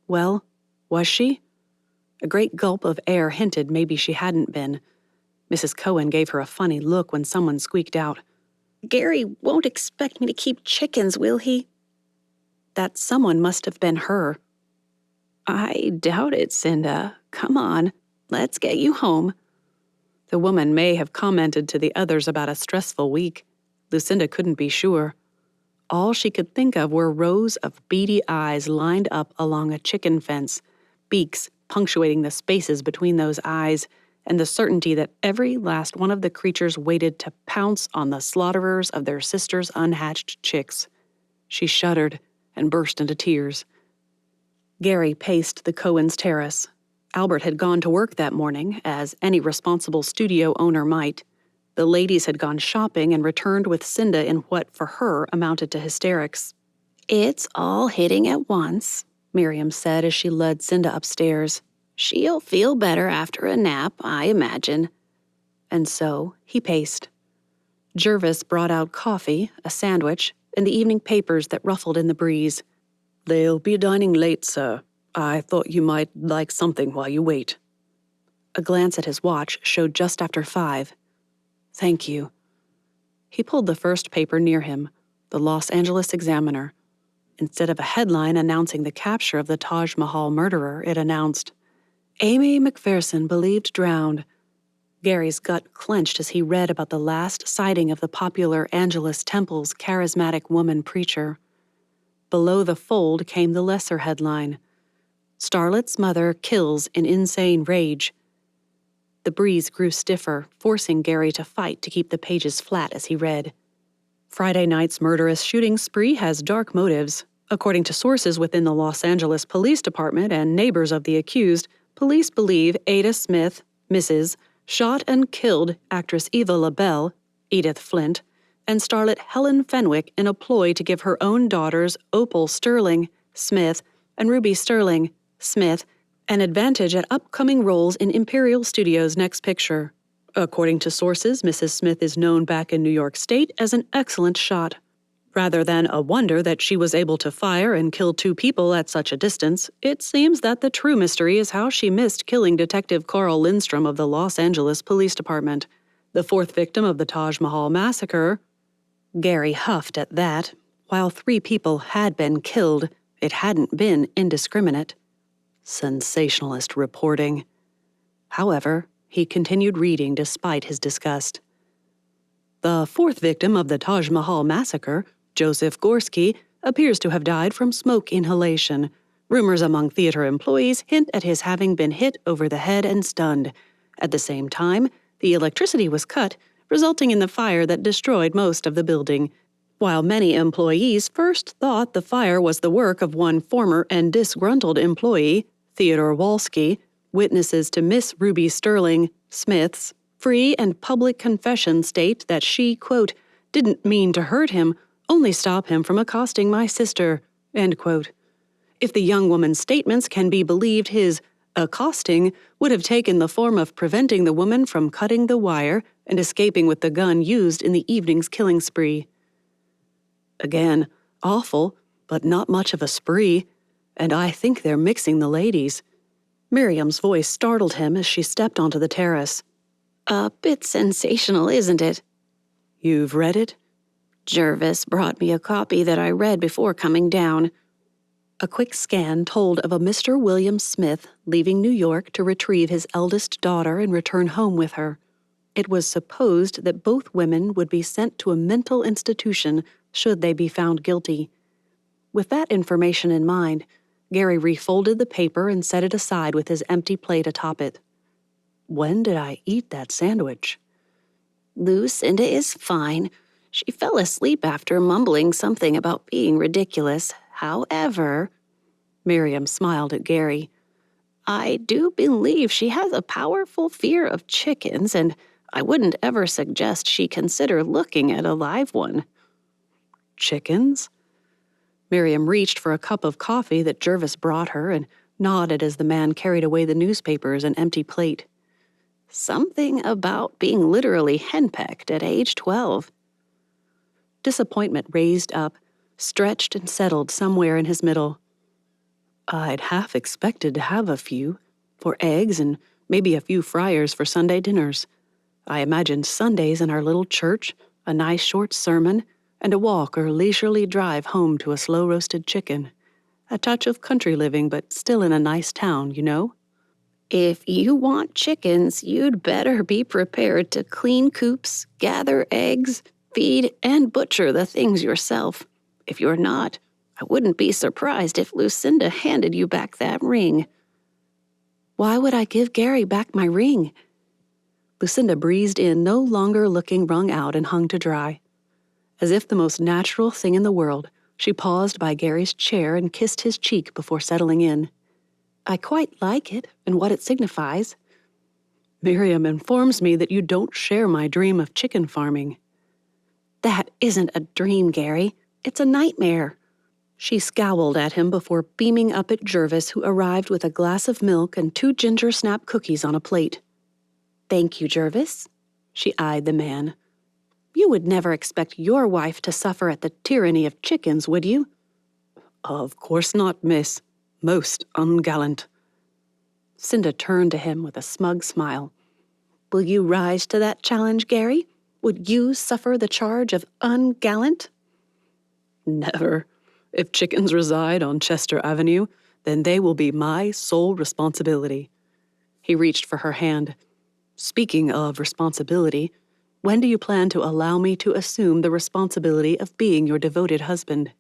well, was she? A great gulp of air hinted maybe she hadn't been. Mrs. Cohen gave her a funny look when someone squeaked out, "Gary won't expect me to keep chickens, will he?" That someone must have been her. "I doubt it, Cinda. Come on, let's get you home." The woman may have commented to the others about a stressful week. Lucinda couldn't be sure. All she could think of were rows of beady eyes lined up along a chicken fence, beaks punctuating the spaces between those eyes, and the certainty that every last one of the creatures waited to pounce on the slaughterers of their sister's unhatched chicks. She shuddered and burst into tears. Gary paced the Cohen's terrace. Albert had gone to work that morning, as any responsible studio owner might. The ladies had gone shopping and returned with Cinda in what, for her, amounted to hysterics. "It's all hitting at once," Miriam said as she led Cinda upstairs. "She'll feel better after a nap, I imagine." And so he paced. Jervis brought out coffee, a sandwich, and the evening papers that ruffled in the breeze. "They'll be dining late, sir. I thought you might like something while you wait." A glance at his watch showed just after 5. "Thank you." He pulled the first paper near him, the Los Angeles Examiner. Instead of a headline announcing the capture of the Taj Mahal murderer, it announced, "Amy McPherson believed drowned." Gary's gut clenched as he read about the last sighting of the popular Angelus Temple's charismatic woman preacher. Below the fold came the lesser headline, "Starlet's mother kills in insane rage." The breeze grew stiffer, forcing Gary to fight to keep the pages flat as he read. Friday night's murderous shooting spree has dark motives. According to sources within the Los Angeles Police Department and neighbors of the accused, police believe Ada Smith, Mrs., shot and killed actress Eva LaBelle, Edith Flint, and starlet Helen Fenwick in a ploy to give her own daughters Opal Sterling, Smith, and Ruby Sterling, Smith, an advantage at upcoming roles in Imperial Studios' next picture. According to sources, Mrs. Smith is known back in New York State as an excellent shot. Rather than a wonder that she was able to fire and kill 2 people at such a distance, it seems that the true mystery is how she missed killing Detective Carl Lindstrom of the Los Angeles Police Department, the 4th victim of the Taj Mahal massacre. Gary huffed at that. While 3 people had been killed, it hadn't been indiscriminate. Sensationalist reporting. However, he continued reading despite his disgust. The 4th victim of the Taj Mahal massacre, Joseph Gorski, appears to have died from smoke inhalation. Rumors among theater employees hint at his having been hit over the head and stunned. At the same time, the electricity was cut, resulting in the fire that destroyed most of the building. While many employees first thought the fire was the work of one former and disgruntled employee, Theodore Walski, witnesses to Miss Ruby Sterling, Smith's, free and public confession state that she, quote, "didn't mean to hurt him, only stop him from accosting my sister," end quote. If the young woman's statements can be believed, his accosting would have taken the form of preventing the woman from cutting the wire and escaping with the gun used in the evening's killing spree. Again, awful, but not much of a spree, and I think they're mixing the ladies." Miriam's voice startled him as she stepped onto the terrace. A bit sensational, isn't it? "You've read it?" Jervis brought me a copy that I read before coming down. A quick scan told of a Mr. William Smith leaving New York to retrieve his eldest daughter and return home with her. It was supposed that both women would be sent to a mental institution should they be found guilty. With that information in mind, Gary refolded the paper and set it aside with his empty plate atop it. When did I eat that sandwich? Lucinda is fine. She fell asleep after mumbling something about being ridiculous. However, Miriam smiled at Gary. I do believe she has a powerful fear of chickens, and I wouldn't ever suggest she consider looking at a live one. Chickens? Miriam reached for a cup of coffee that Jervis brought her and nodded as the man carried away the newspapers and empty plate. Something about being literally henpecked at age 12. Disappointment raised up, stretched and settled somewhere in his middle. I'd half expected to have a few, for eggs and maybe a few fryers for Sunday dinners. I imagined Sundays in our little church, a nice short sermon, and a walk or leisurely drive home to a slow-roasted chicken. A touch of country living, but still in a nice town, you know? If you want chickens, you'd better be prepared to clean coops, gather eggs, feed, and butcher the things yourself. If you're not, I wouldn't be surprised if Lucinda handed you back that ring. Why would I give Gary back my ring? Lucinda breezed in, no longer looking wrung out and hung to dry. As if the most natural thing in the world, she paused by Gary's chair and kissed his cheek before settling in. I quite like it and what it signifies. Miriam informs me that you don't share my dream of chicken farming. That isn't a dream, Gary. It's a nightmare. She scowled at him before beaming up at Jervis, who arrived with a glass of milk and 2 ginger snap cookies on a plate. Thank you, Jervis. She eyed the man. You would never expect your wife to suffer at the tyranny of chickens, would you? Of course not, miss. Most ungallant. Cinda turned to him with a smug smile. Will you rise to that challenge, Gary? Would you suffer the charge of ungallant? Never. If chickens reside on Chester Avenue, then they will be my sole responsibility. He reached for her hand. Speaking of responsibility, when do you plan to allow me to assume the responsibility of being your devoted husband?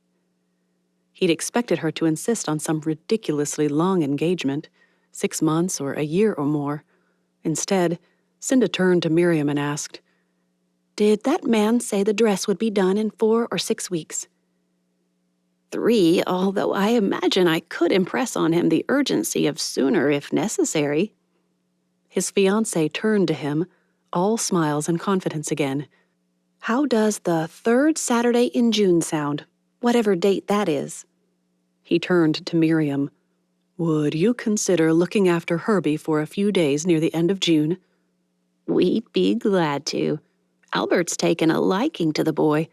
He'd expected her to insist on some ridiculously long engagement, 6 months or a year or more. Instead, Cinda turned to Miriam and asked, Did that man say the dress would be done in 4 or 6 weeks? 3, although I imagine I could impress on him the urgency of sooner if necessary. His fiancée turned to him, all smiles and confidence again. How does the 3rd Saturday in June sound, whatever date that is? He turned to Miriam. Would you consider looking after Herbie for a few days near the end of June? We'd be glad to. Albert's taken a liking to the boy.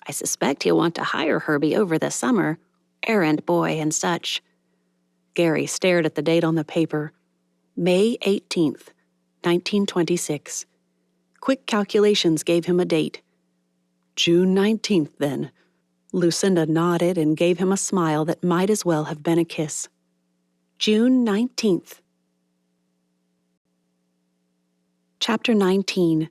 I suspect he'll want to hire Herbie over the summer, errand boy and such. Gary stared at the date on the paper. May 18th, 1926. Quick calculations gave him a date. June 19th, then. Lucinda nodded and gave him a smile that might as well have been a kiss. June 19th. Chapter 19.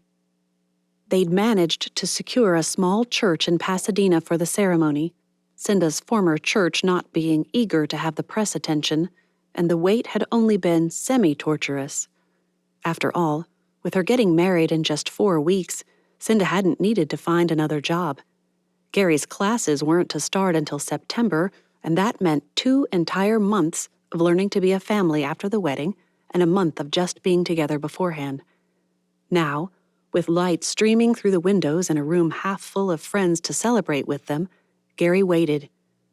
They'd managed to secure a small church in Pasadena for the ceremony, Cinda's former church not being eager to have the press attention, and the wait had only been semi-torturous. After all, with her getting married in just 4 weeks, Cinda hadn't needed to find another job. Gary's classes weren't to start until September, and that meant 2 entire months of learning to be a family after the wedding and a month of just being together beforehand. Now, with light streaming through the windows and a room half full of friends to celebrate with them, Gary waited,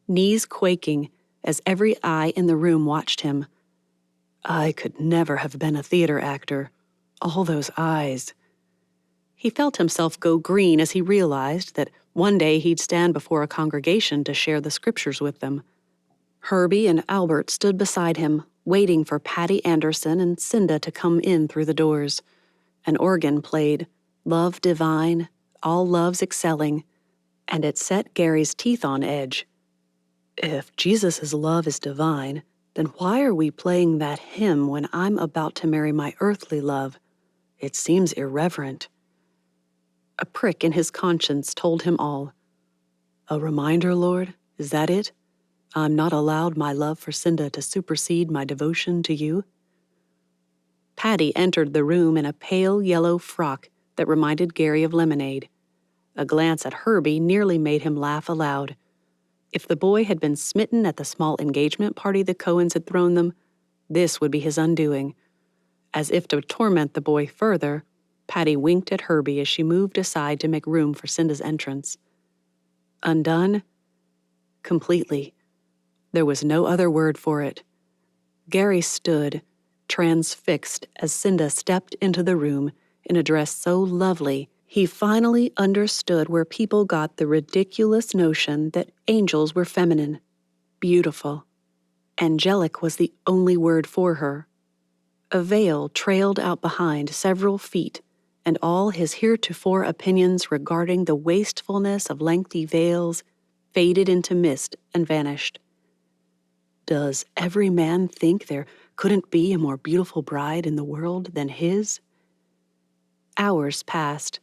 knees quaking, as every eye in the room watched him. I could never have been a theater actor. All those eyes. He felt himself go green as he realized that one day he'd stand before a congregation to share the scriptures with them. Herbie and Albert stood beside him, waiting for Patty Anderson and Cinda to come in through the doors. An organ played, "Love Divine, All Loves Excelling," and it set Gary's teeth on edge. If Jesus' love is divine, then why are we playing that hymn when I'm about to marry my earthly love? It seems irreverent. A prick in his conscience told him all. A reminder, Lord, is that it? I'm not allowed my love for Cinda to supersede my devotion to you? Patty entered the room in a pale yellow frock that reminded Gary of lemonade. A glance at Herbie nearly made him laugh aloud. If the boy had been smitten at the small engagement party the Cohens had thrown them, this would be his undoing. As if to torment the boy further, Patty winked at Herbie as she moved aside to make room for Cinda's entrance. Undone? Completely. There was no other word for it. Gary stood, transfixed, as Cinda stepped into the room in a dress so lovely he finally understood where people got the ridiculous notion that angels were feminine, beautiful. Angelic was the only word for her. A veil trailed out behind several feet, and all his heretofore opinions regarding the wastefulness of lengthy veils faded into mist and vanished. Does every man think there couldn't be a more beautiful bride in the world than his? Hours passed,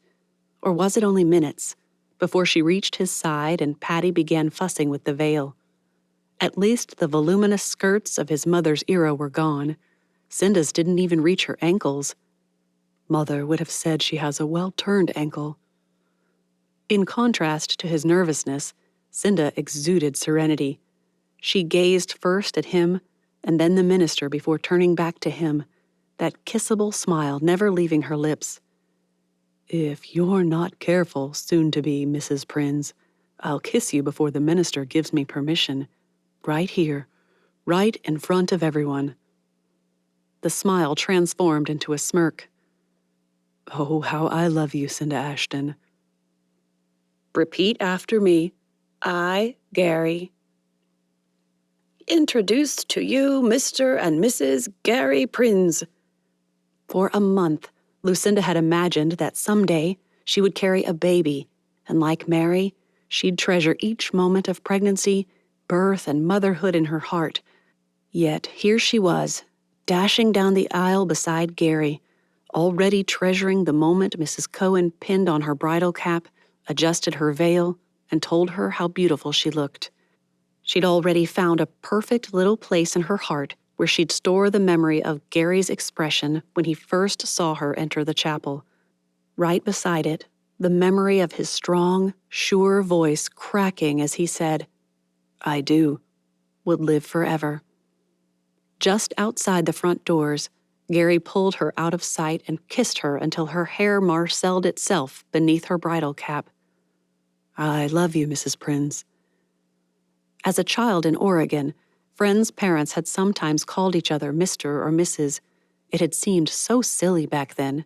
or was it only minutes, before she reached his side and Patty began fussing with the veil. At least the voluminous skirts of his mother's era were gone. Cinda's didn't even reach her ankles. Mother would have said she has a well-turned ankle. In contrast to his nervousness, Cinda exuded serenity. She gazed first at him and then the minister before turning back to him, that kissable smile never leaving her lips. If you're not careful, soon-to-be Mrs. Prinz, I'll kiss you before the minister gives me permission. Right here, right in front of everyone. The smile transformed into a smirk. Oh, how I love you, Cinda Ashton. Repeat after me. I, Gary. Introduced to you, Mr. and Mrs. Gary Prinz. For a month, Lucinda had imagined that someday she would carry a baby, and like Mary, she'd treasure each moment of pregnancy, birth, and motherhood in her heart. Yet here she was, dashing down the aisle beside Gary, already treasuring the moment Mrs. Cohen pinned on her bridal cap, adjusted her veil, and told her how beautiful she looked. She'd already found a perfect little place in her heart where she'd store the memory of Gary's expression when he first saw her enter the chapel. Right beside it, the memory of his strong, sure voice cracking as he said, "I do," would live forever. Just outside the front doors, Gary pulled her out of sight and kissed her until her hair marcelled itself beneath her bridal cap. I love you, Mrs. Prinz. As a child in Oregon, friends' parents had sometimes called each other Mr. or Mrs. It had seemed so silly back then.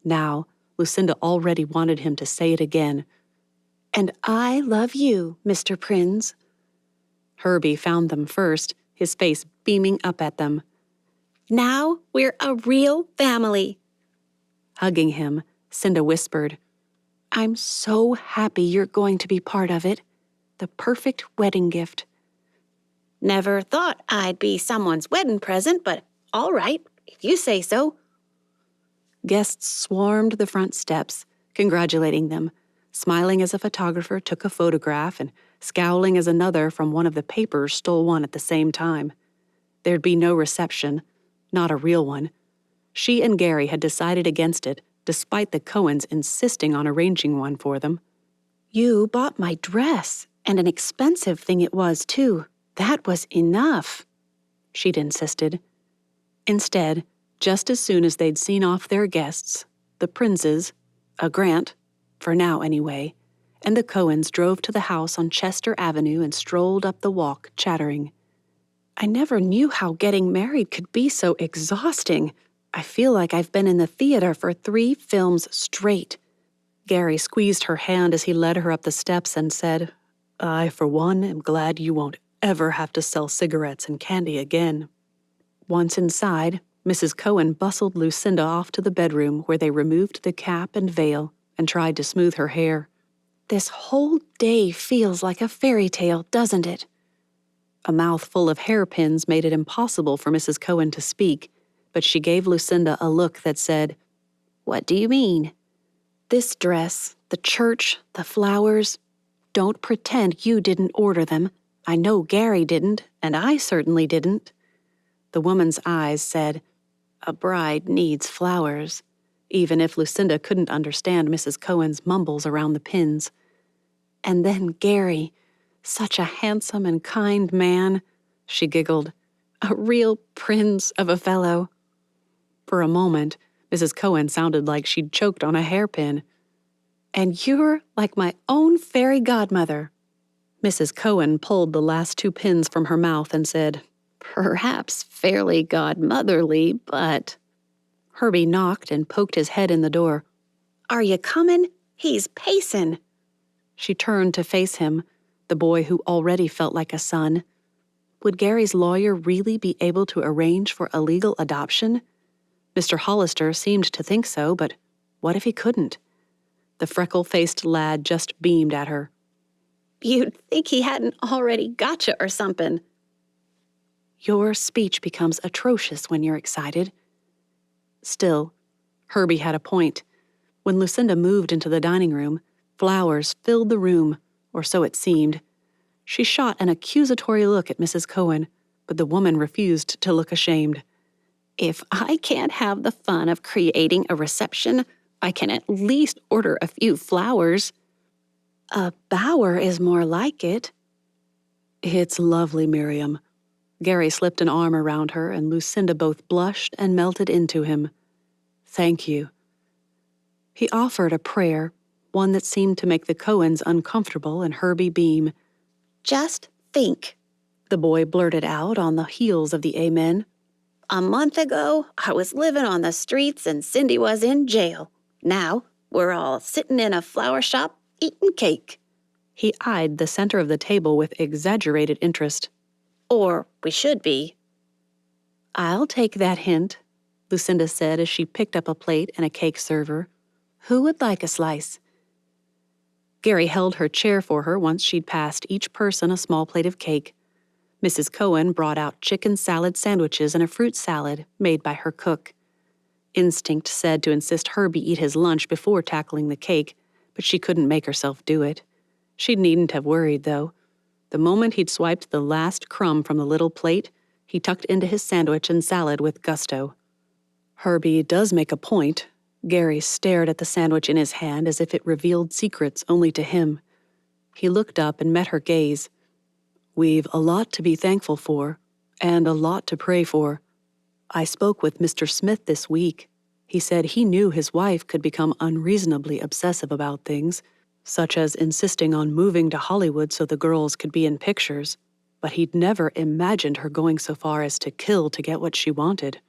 Now, Lucinda already wanted him to say it again. And I love you, Mr. Prinz. Herbie found them first, his face beaming up at them. Now we're a real family. Hugging him, Cinda whispered, I'm so happy you're going to be part of it. The perfect wedding gift. Never thought I'd be someone's wedding present, but all right, if you say so. Guests swarmed the front steps, congratulating them, smiling as a photographer took a photograph and scowling as another from one of the papers stole one at the same time. There'd be no reception, not a real one. She and Gary had decided against it, despite the Cohens insisting on arranging one for them. You bought my dress, and an expensive thing it was, too. That was enough, she'd insisted. Instead, just as soon as they'd seen off their guests, the Prinzes, a Grant, for now anyway, and the Cohens drove to the house on Chester Avenue and strolled up the walk, chattering. I never knew how getting married could be so exhausting. I feel like I've been in the theater for 3 films straight. Gary squeezed her hand as he led her up the steps and said, "I, for one, am glad you won't ever have to sell cigarettes and candy again." Once inside, Mrs. Cohen bustled Lucinda off to the bedroom where they removed the cap and veil and tried to smooth her hair. "This whole day feels like a fairy tale, doesn't it?" A mouthful of hairpins made it impossible for Mrs. Cohen to speak, but she gave Lucinda a look that said, "What do you mean?" "This dress, the church, the flowers. Don't pretend you didn't order them. I know Gary didn't, and I certainly didn't." The woman's eyes said, "A bride needs flowers," even if Lucinda couldn't understand Mrs. Cohen's mumbles around the pins. "And then Gary, such a handsome and kind man," she giggled. "A real prince of a fellow." For a moment, Mrs. Cohen sounded like she'd choked on a hairpin. "And you're like my own fairy godmother." Mrs. Cohen pulled the last 2 pins from her mouth and said, "Perhaps fairly godmotherly, but—" Herbie knocked and poked his head in the door. "Are you comin'? He's pacin'." She turned to face him, the boy who already felt like a son. Would Gary's lawyer really be able to arrange for a legal adoption? Mr. Hollister seemed to think so, but what if he couldn't? The freckle-faced lad just beamed at her. "You'd think he hadn't already gotcha or something." Your speech becomes atrocious when you're excited. Still, Herbie had a point. When Lucinda moved into the dining room, flowers filled the room, or so it seemed. She shot an accusatory look at Mrs. Cohen, but the woman refused to look ashamed. "If I can't have the fun of creating a reception, I can at least order a few flowers." "A bower is more like it." "It's lovely, Miriam." Gary slipped an arm around her, and Lucinda both blushed and melted into him. "Thank you." He offered a prayer, one that seemed to make the Cohens uncomfortable and Herbie beam. "Just think," the boy blurted out on the heels of the amen. "A month ago, I was living on the streets and Cindy was in jail. Now, we're all sitting in a flower shop eating cake." He eyed the center of the table with exaggerated interest. "Or we should be." "I'll take that hint," Lucinda said as she picked up a plate and a cake server. "Who would like a slice?" Gary held her chair for her once she'd passed each person a small plate of cake. Mrs. Cohen brought out chicken salad sandwiches and a fruit salad made by her cook. Instinct said to insist Herbie eat his lunch before tackling the cake, but she couldn't make herself do it. She needn't have worried, though. The moment he'd swiped the last crumb from the little plate, he tucked into his sandwich and salad with gusto. "Herbie does make a point." Gary stared at the sandwich in his hand as if it revealed secrets only to him. He looked up and met her gaze. "We've a lot to be thankful for, and a lot to pray for. I spoke with Mr. Smith this week. He said he knew his wife could become unreasonably obsessive about things, such as insisting on moving to Hollywood so the girls could be in pictures, but he'd never imagined her going so far as to kill to get what she wanted.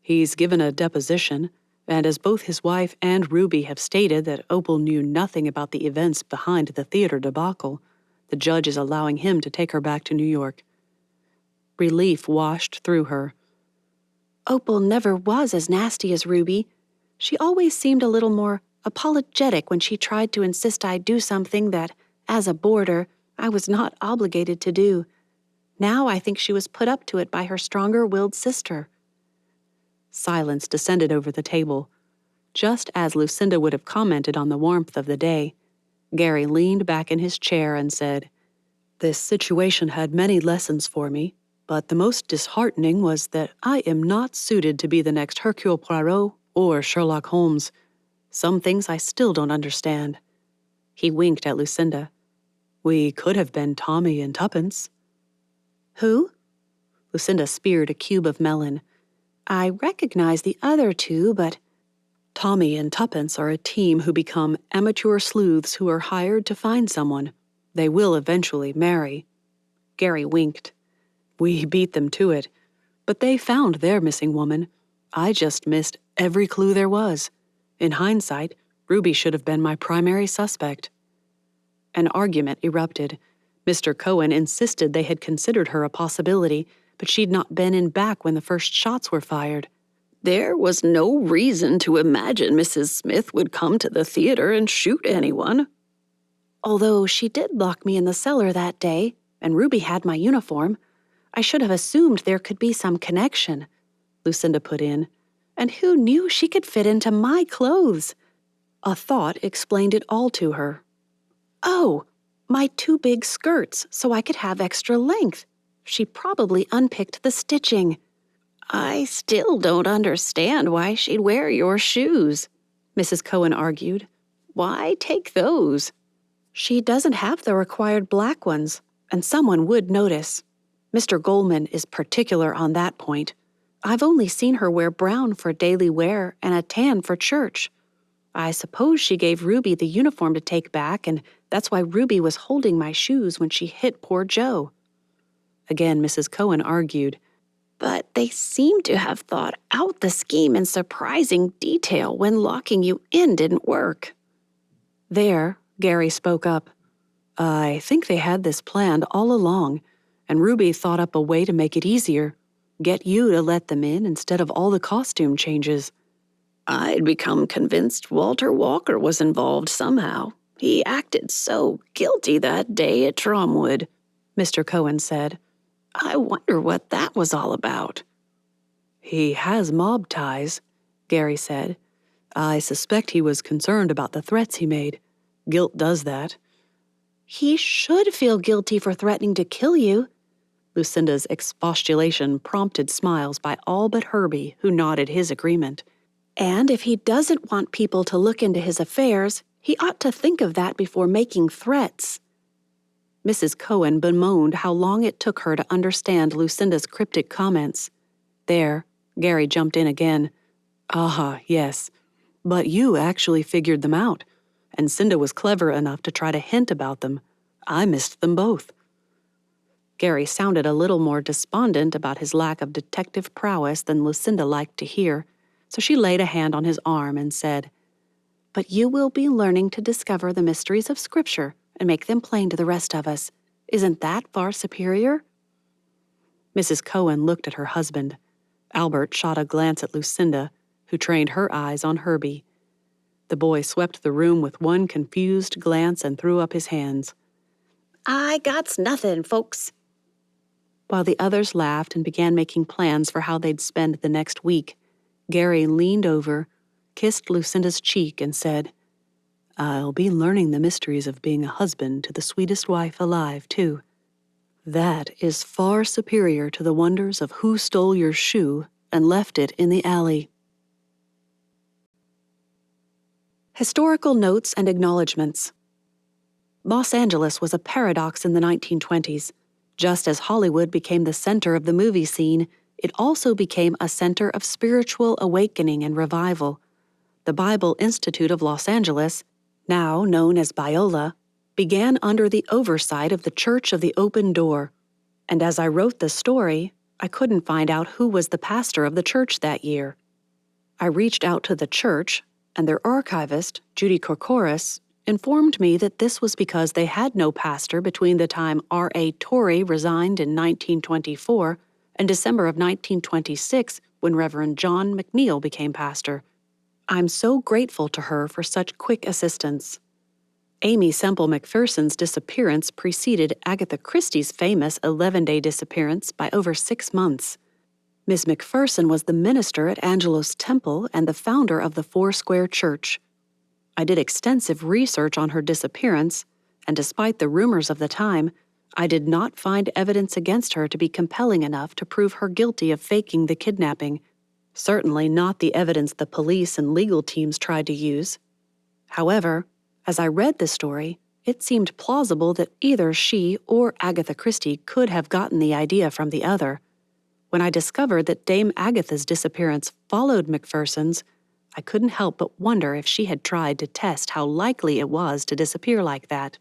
He's given a deposition, and as both his wife and Ruby have stated that Opal knew nothing about the events behind the theater debacle, the judge is allowing him to take her back to New York." Relief washed through her. "Opal never was as nasty as Ruby. She always seemed a little more apologetic when she tried to insist I do something that, as a boarder, I was not obligated to do. Now I think she was put up to it by her stronger-willed sister." Silence descended over the table. Just as Lucinda would have commented on the warmth of the day, Gary leaned back in his chair and said, "This situation had many lessons for me, but the most disheartening was that I am not suited to be the next Hercule Poirot or Sherlock Holmes. Some things I still don't understand." He winked at Lucinda. "We could have been Tommy and Tuppence." "Who?" Lucinda speared a cube of melon. "I recognize the other two, but—" "Tommy and Tuppence are a team who become amateur sleuths who are hired to find someone. They will eventually marry." Gary winked. "We beat them to it, but they found their missing woman. I just missed every clue there was. In hindsight, Ruby should have been my primary suspect. An argument erupted. Mr. Cohen insisted they had considered her a possibility, but she'd not been in back when the first shots were fired. There was no reason to imagine Mrs. Smith would come to the theater and shoot anyone. Although she did lock me in the cellar that day, and Ruby had my uniform, I should have assumed there could be some connection, Lucinda put in. And who knew she could fit into my clothes? A thought explained it all to her. Oh, my 2 big skirts so I could have extra length. She probably unpicked the stitching. I still don't understand why she'd wear your shoes, Mrs. Cohen argued. Why take those? She doesn't have the required black ones, and someone would notice. Mr. Goldman is particular on that point. I've only seen her wear brown for daily wear and a tan for church. I suppose she gave Ruby the uniform to take back, and that's why Ruby was holding my shoes when she hit poor Joe. Again, Mrs. Cohen argued. But they seem to have thought out the scheme in surprising detail when locking you in didn't work. There, Gary spoke up. I think they had this planned all along, and Ruby thought up a way to make it easier. Get you to let them in instead of all the costume changes. I'd become convinced Walter Walker was involved somehow. He acted so guilty that day at Tromwood, Mr. Cohen said. I wonder what that was all about. He has mob ties, Gary said. I suspect he was concerned about the threats he made. Guilt does that. He should feel guilty for threatening to kill you. Lucinda's expostulation prompted smiles by all but Herbie, who nodded his agreement. And if he doesn't want people to look into his affairs, he ought to think of that before making threats. Mrs. Cohen bemoaned how long it took her to understand Lucinda's cryptic comments. There, Gary jumped in again. Yes. But you actually figured them out, and Cinda was clever enough to try to hint about them. I missed them both. Gary sounded a little more despondent about his lack of detective prowess than Lucinda liked to hear, so she laid a hand on his arm and said, But you will be learning to discover the mysteries of Scripture and make them plain to the rest of us. Isn't that far superior? Mrs. Cohen looked at her husband. Albert shot a glance at Lucinda, who trained her eyes on Herbie. The boy swept the room with one confused glance and threw up his hands. I got's nothing, folks. While the others laughed and began making plans for how they'd spend the next week, Gary leaned over, kissed Lucinda's cheek, and said, I'll be learning the mysteries of being a husband to the sweetest wife alive, too. That is far superior to the wonders of who stole your shoe and left it in the alley. Historical Notes and Acknowledgments. Los Angeles was a paradox in the 1920s. Just as Hollywood became the center of the movie scene, it also became a center of spiritual awakening and revival. The Bible Institute of Los Angeles, now known as Biola, began under the oversight of the Church of the Open Door. And as I wrote the story, I couldn't find out who was the pastor of the church that year. I reached out to the church, and their archivist, Judy Corcoris, informed me that this was because they had no pastor between the time R.A. Torrey resigned in 1924 and December of 1926 when Reverend John McNeil became pastor. I'm so grateful to her for such quick assistance. Amy Semple McPherson's disappearance preceded Agatha Christie's famous 11-day disappearance by over 6 months. Miss McPherson was the minister at Angelos Temple and the founder of the Foursquare Church. I did extensive research on her disappearance, and despite the rumors of the time, I did not find evidence against her to be compelling enough to prove her guilty of faking the kidnapping. Certainly not the evidence the police and legal teams tried to use. However, as I read the story, it seemed plausible that either she or Agatha Christie could have gotten the idea from the other. When I discovered that Dame Agatha's disappearance followed McPherson's, I couldn't help but wonder if she had tried to test how likely it was to disappear like that.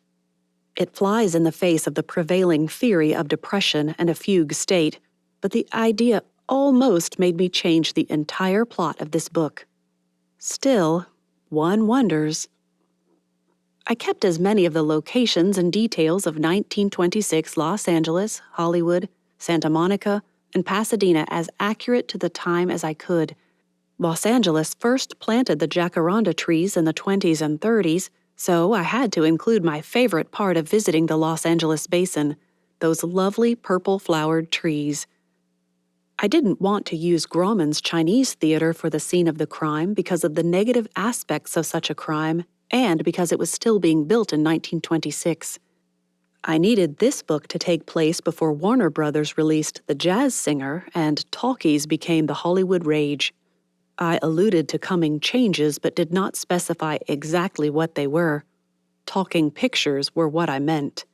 It flies in the face of the prevailing theory of depression and a fugue state, but the idea almost made me change the entire plot of this book. Still, one wonders. I kept as many of the locations and details of 1926 Los Angeles, Hollywood, Santa Monica, and Pasadena as accurate to the time as I could. Los Angeles first planted the jacaranda trees in the 20s and 30s, so I had to include my favorite part of visiting the Los Angeles basin, those lovely purple-flowered trees. I didn't want to use Grauman's Chinese theater for the scene of the crime because of the negative aspects of such a crime and because it was still being built in 1926. I needed this book to take place before Warner Brothers released The Jazz Singer and talkies became the Hollywood rage. I alluded to coming changes but did not specify exactly what they were. Talking pictures were what I meant.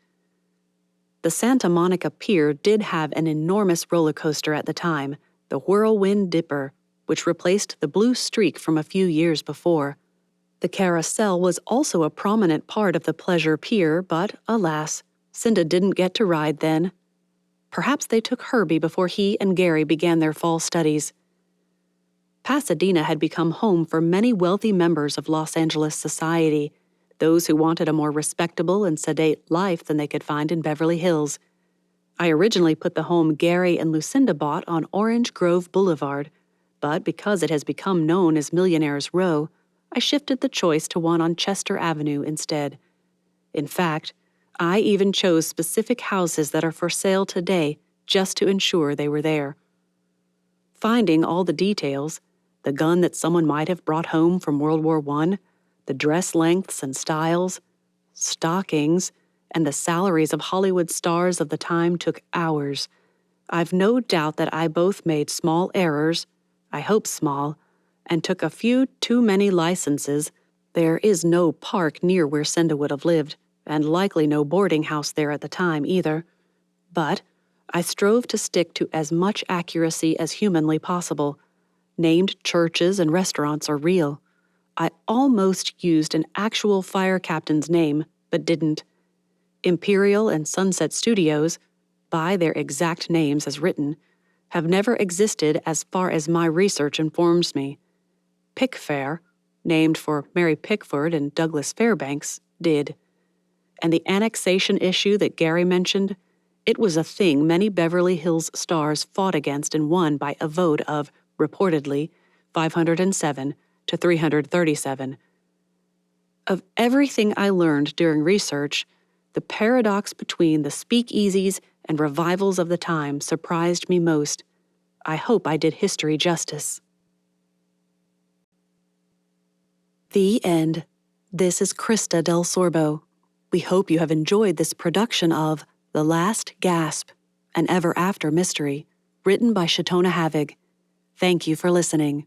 The Santa Monica Pier did have an enormous roller coaster at the time, the Whirlwind Dipper, which replaced the Blue Streak from a few years before. The carousel was also a prominent part of the Pleasure Pier, but, alas, Cinda didn't get to ride then. Perhaps they took Herbie before he and Gary began their fall studies. Pasadena had become home for many wealthy members of Los Angeles society, those who wanted a more respectable and sedate life than they could find in Beverly Hills. I originally put the home Gary and Lucinda bought on Orange Grove Boulevard, but because it has become known as Millionaire's Row, I shifted the choice to one on Chester Avenue instead. In fact, I even chose specific houses that are for sale today just to ensure they were there. Finding all the details, the gun that someone might have brought home from World War I, the dress lengths and styles, stockings, and the salaries of Hollywood stars of the time took hours. I've no doubt that I both made small errors, I hope small, and took a few too many licenses. There is no park near where Cinda would have lived, and likely no boarding house there at the time either. But I strove to stick to as much accuracy as humanly possible. Named churches and restaurants are real. I almost used an actual fire captain's name, but didn't. Imperial and Sunset Studios, by their exact names as written, have never existed as far as my research informs me. Pickfair, named for Mary Pickford and Douglas Fairbanks, did. And the annexation issue that Gary mentioned, it was a thing many Beverly Hills stars fought against and won by a vote of, reportedly, 507 to 337. Of everything I learned during research, the paradox between the speakeasies and revivals of the time surprised me most. I hope I did history justice. The end. This is Krista Del Sorbo. We hope you have enjoyed this production of The Last Gasp, an ever-after mystery, written by Chautona Havig. Thank you for listening.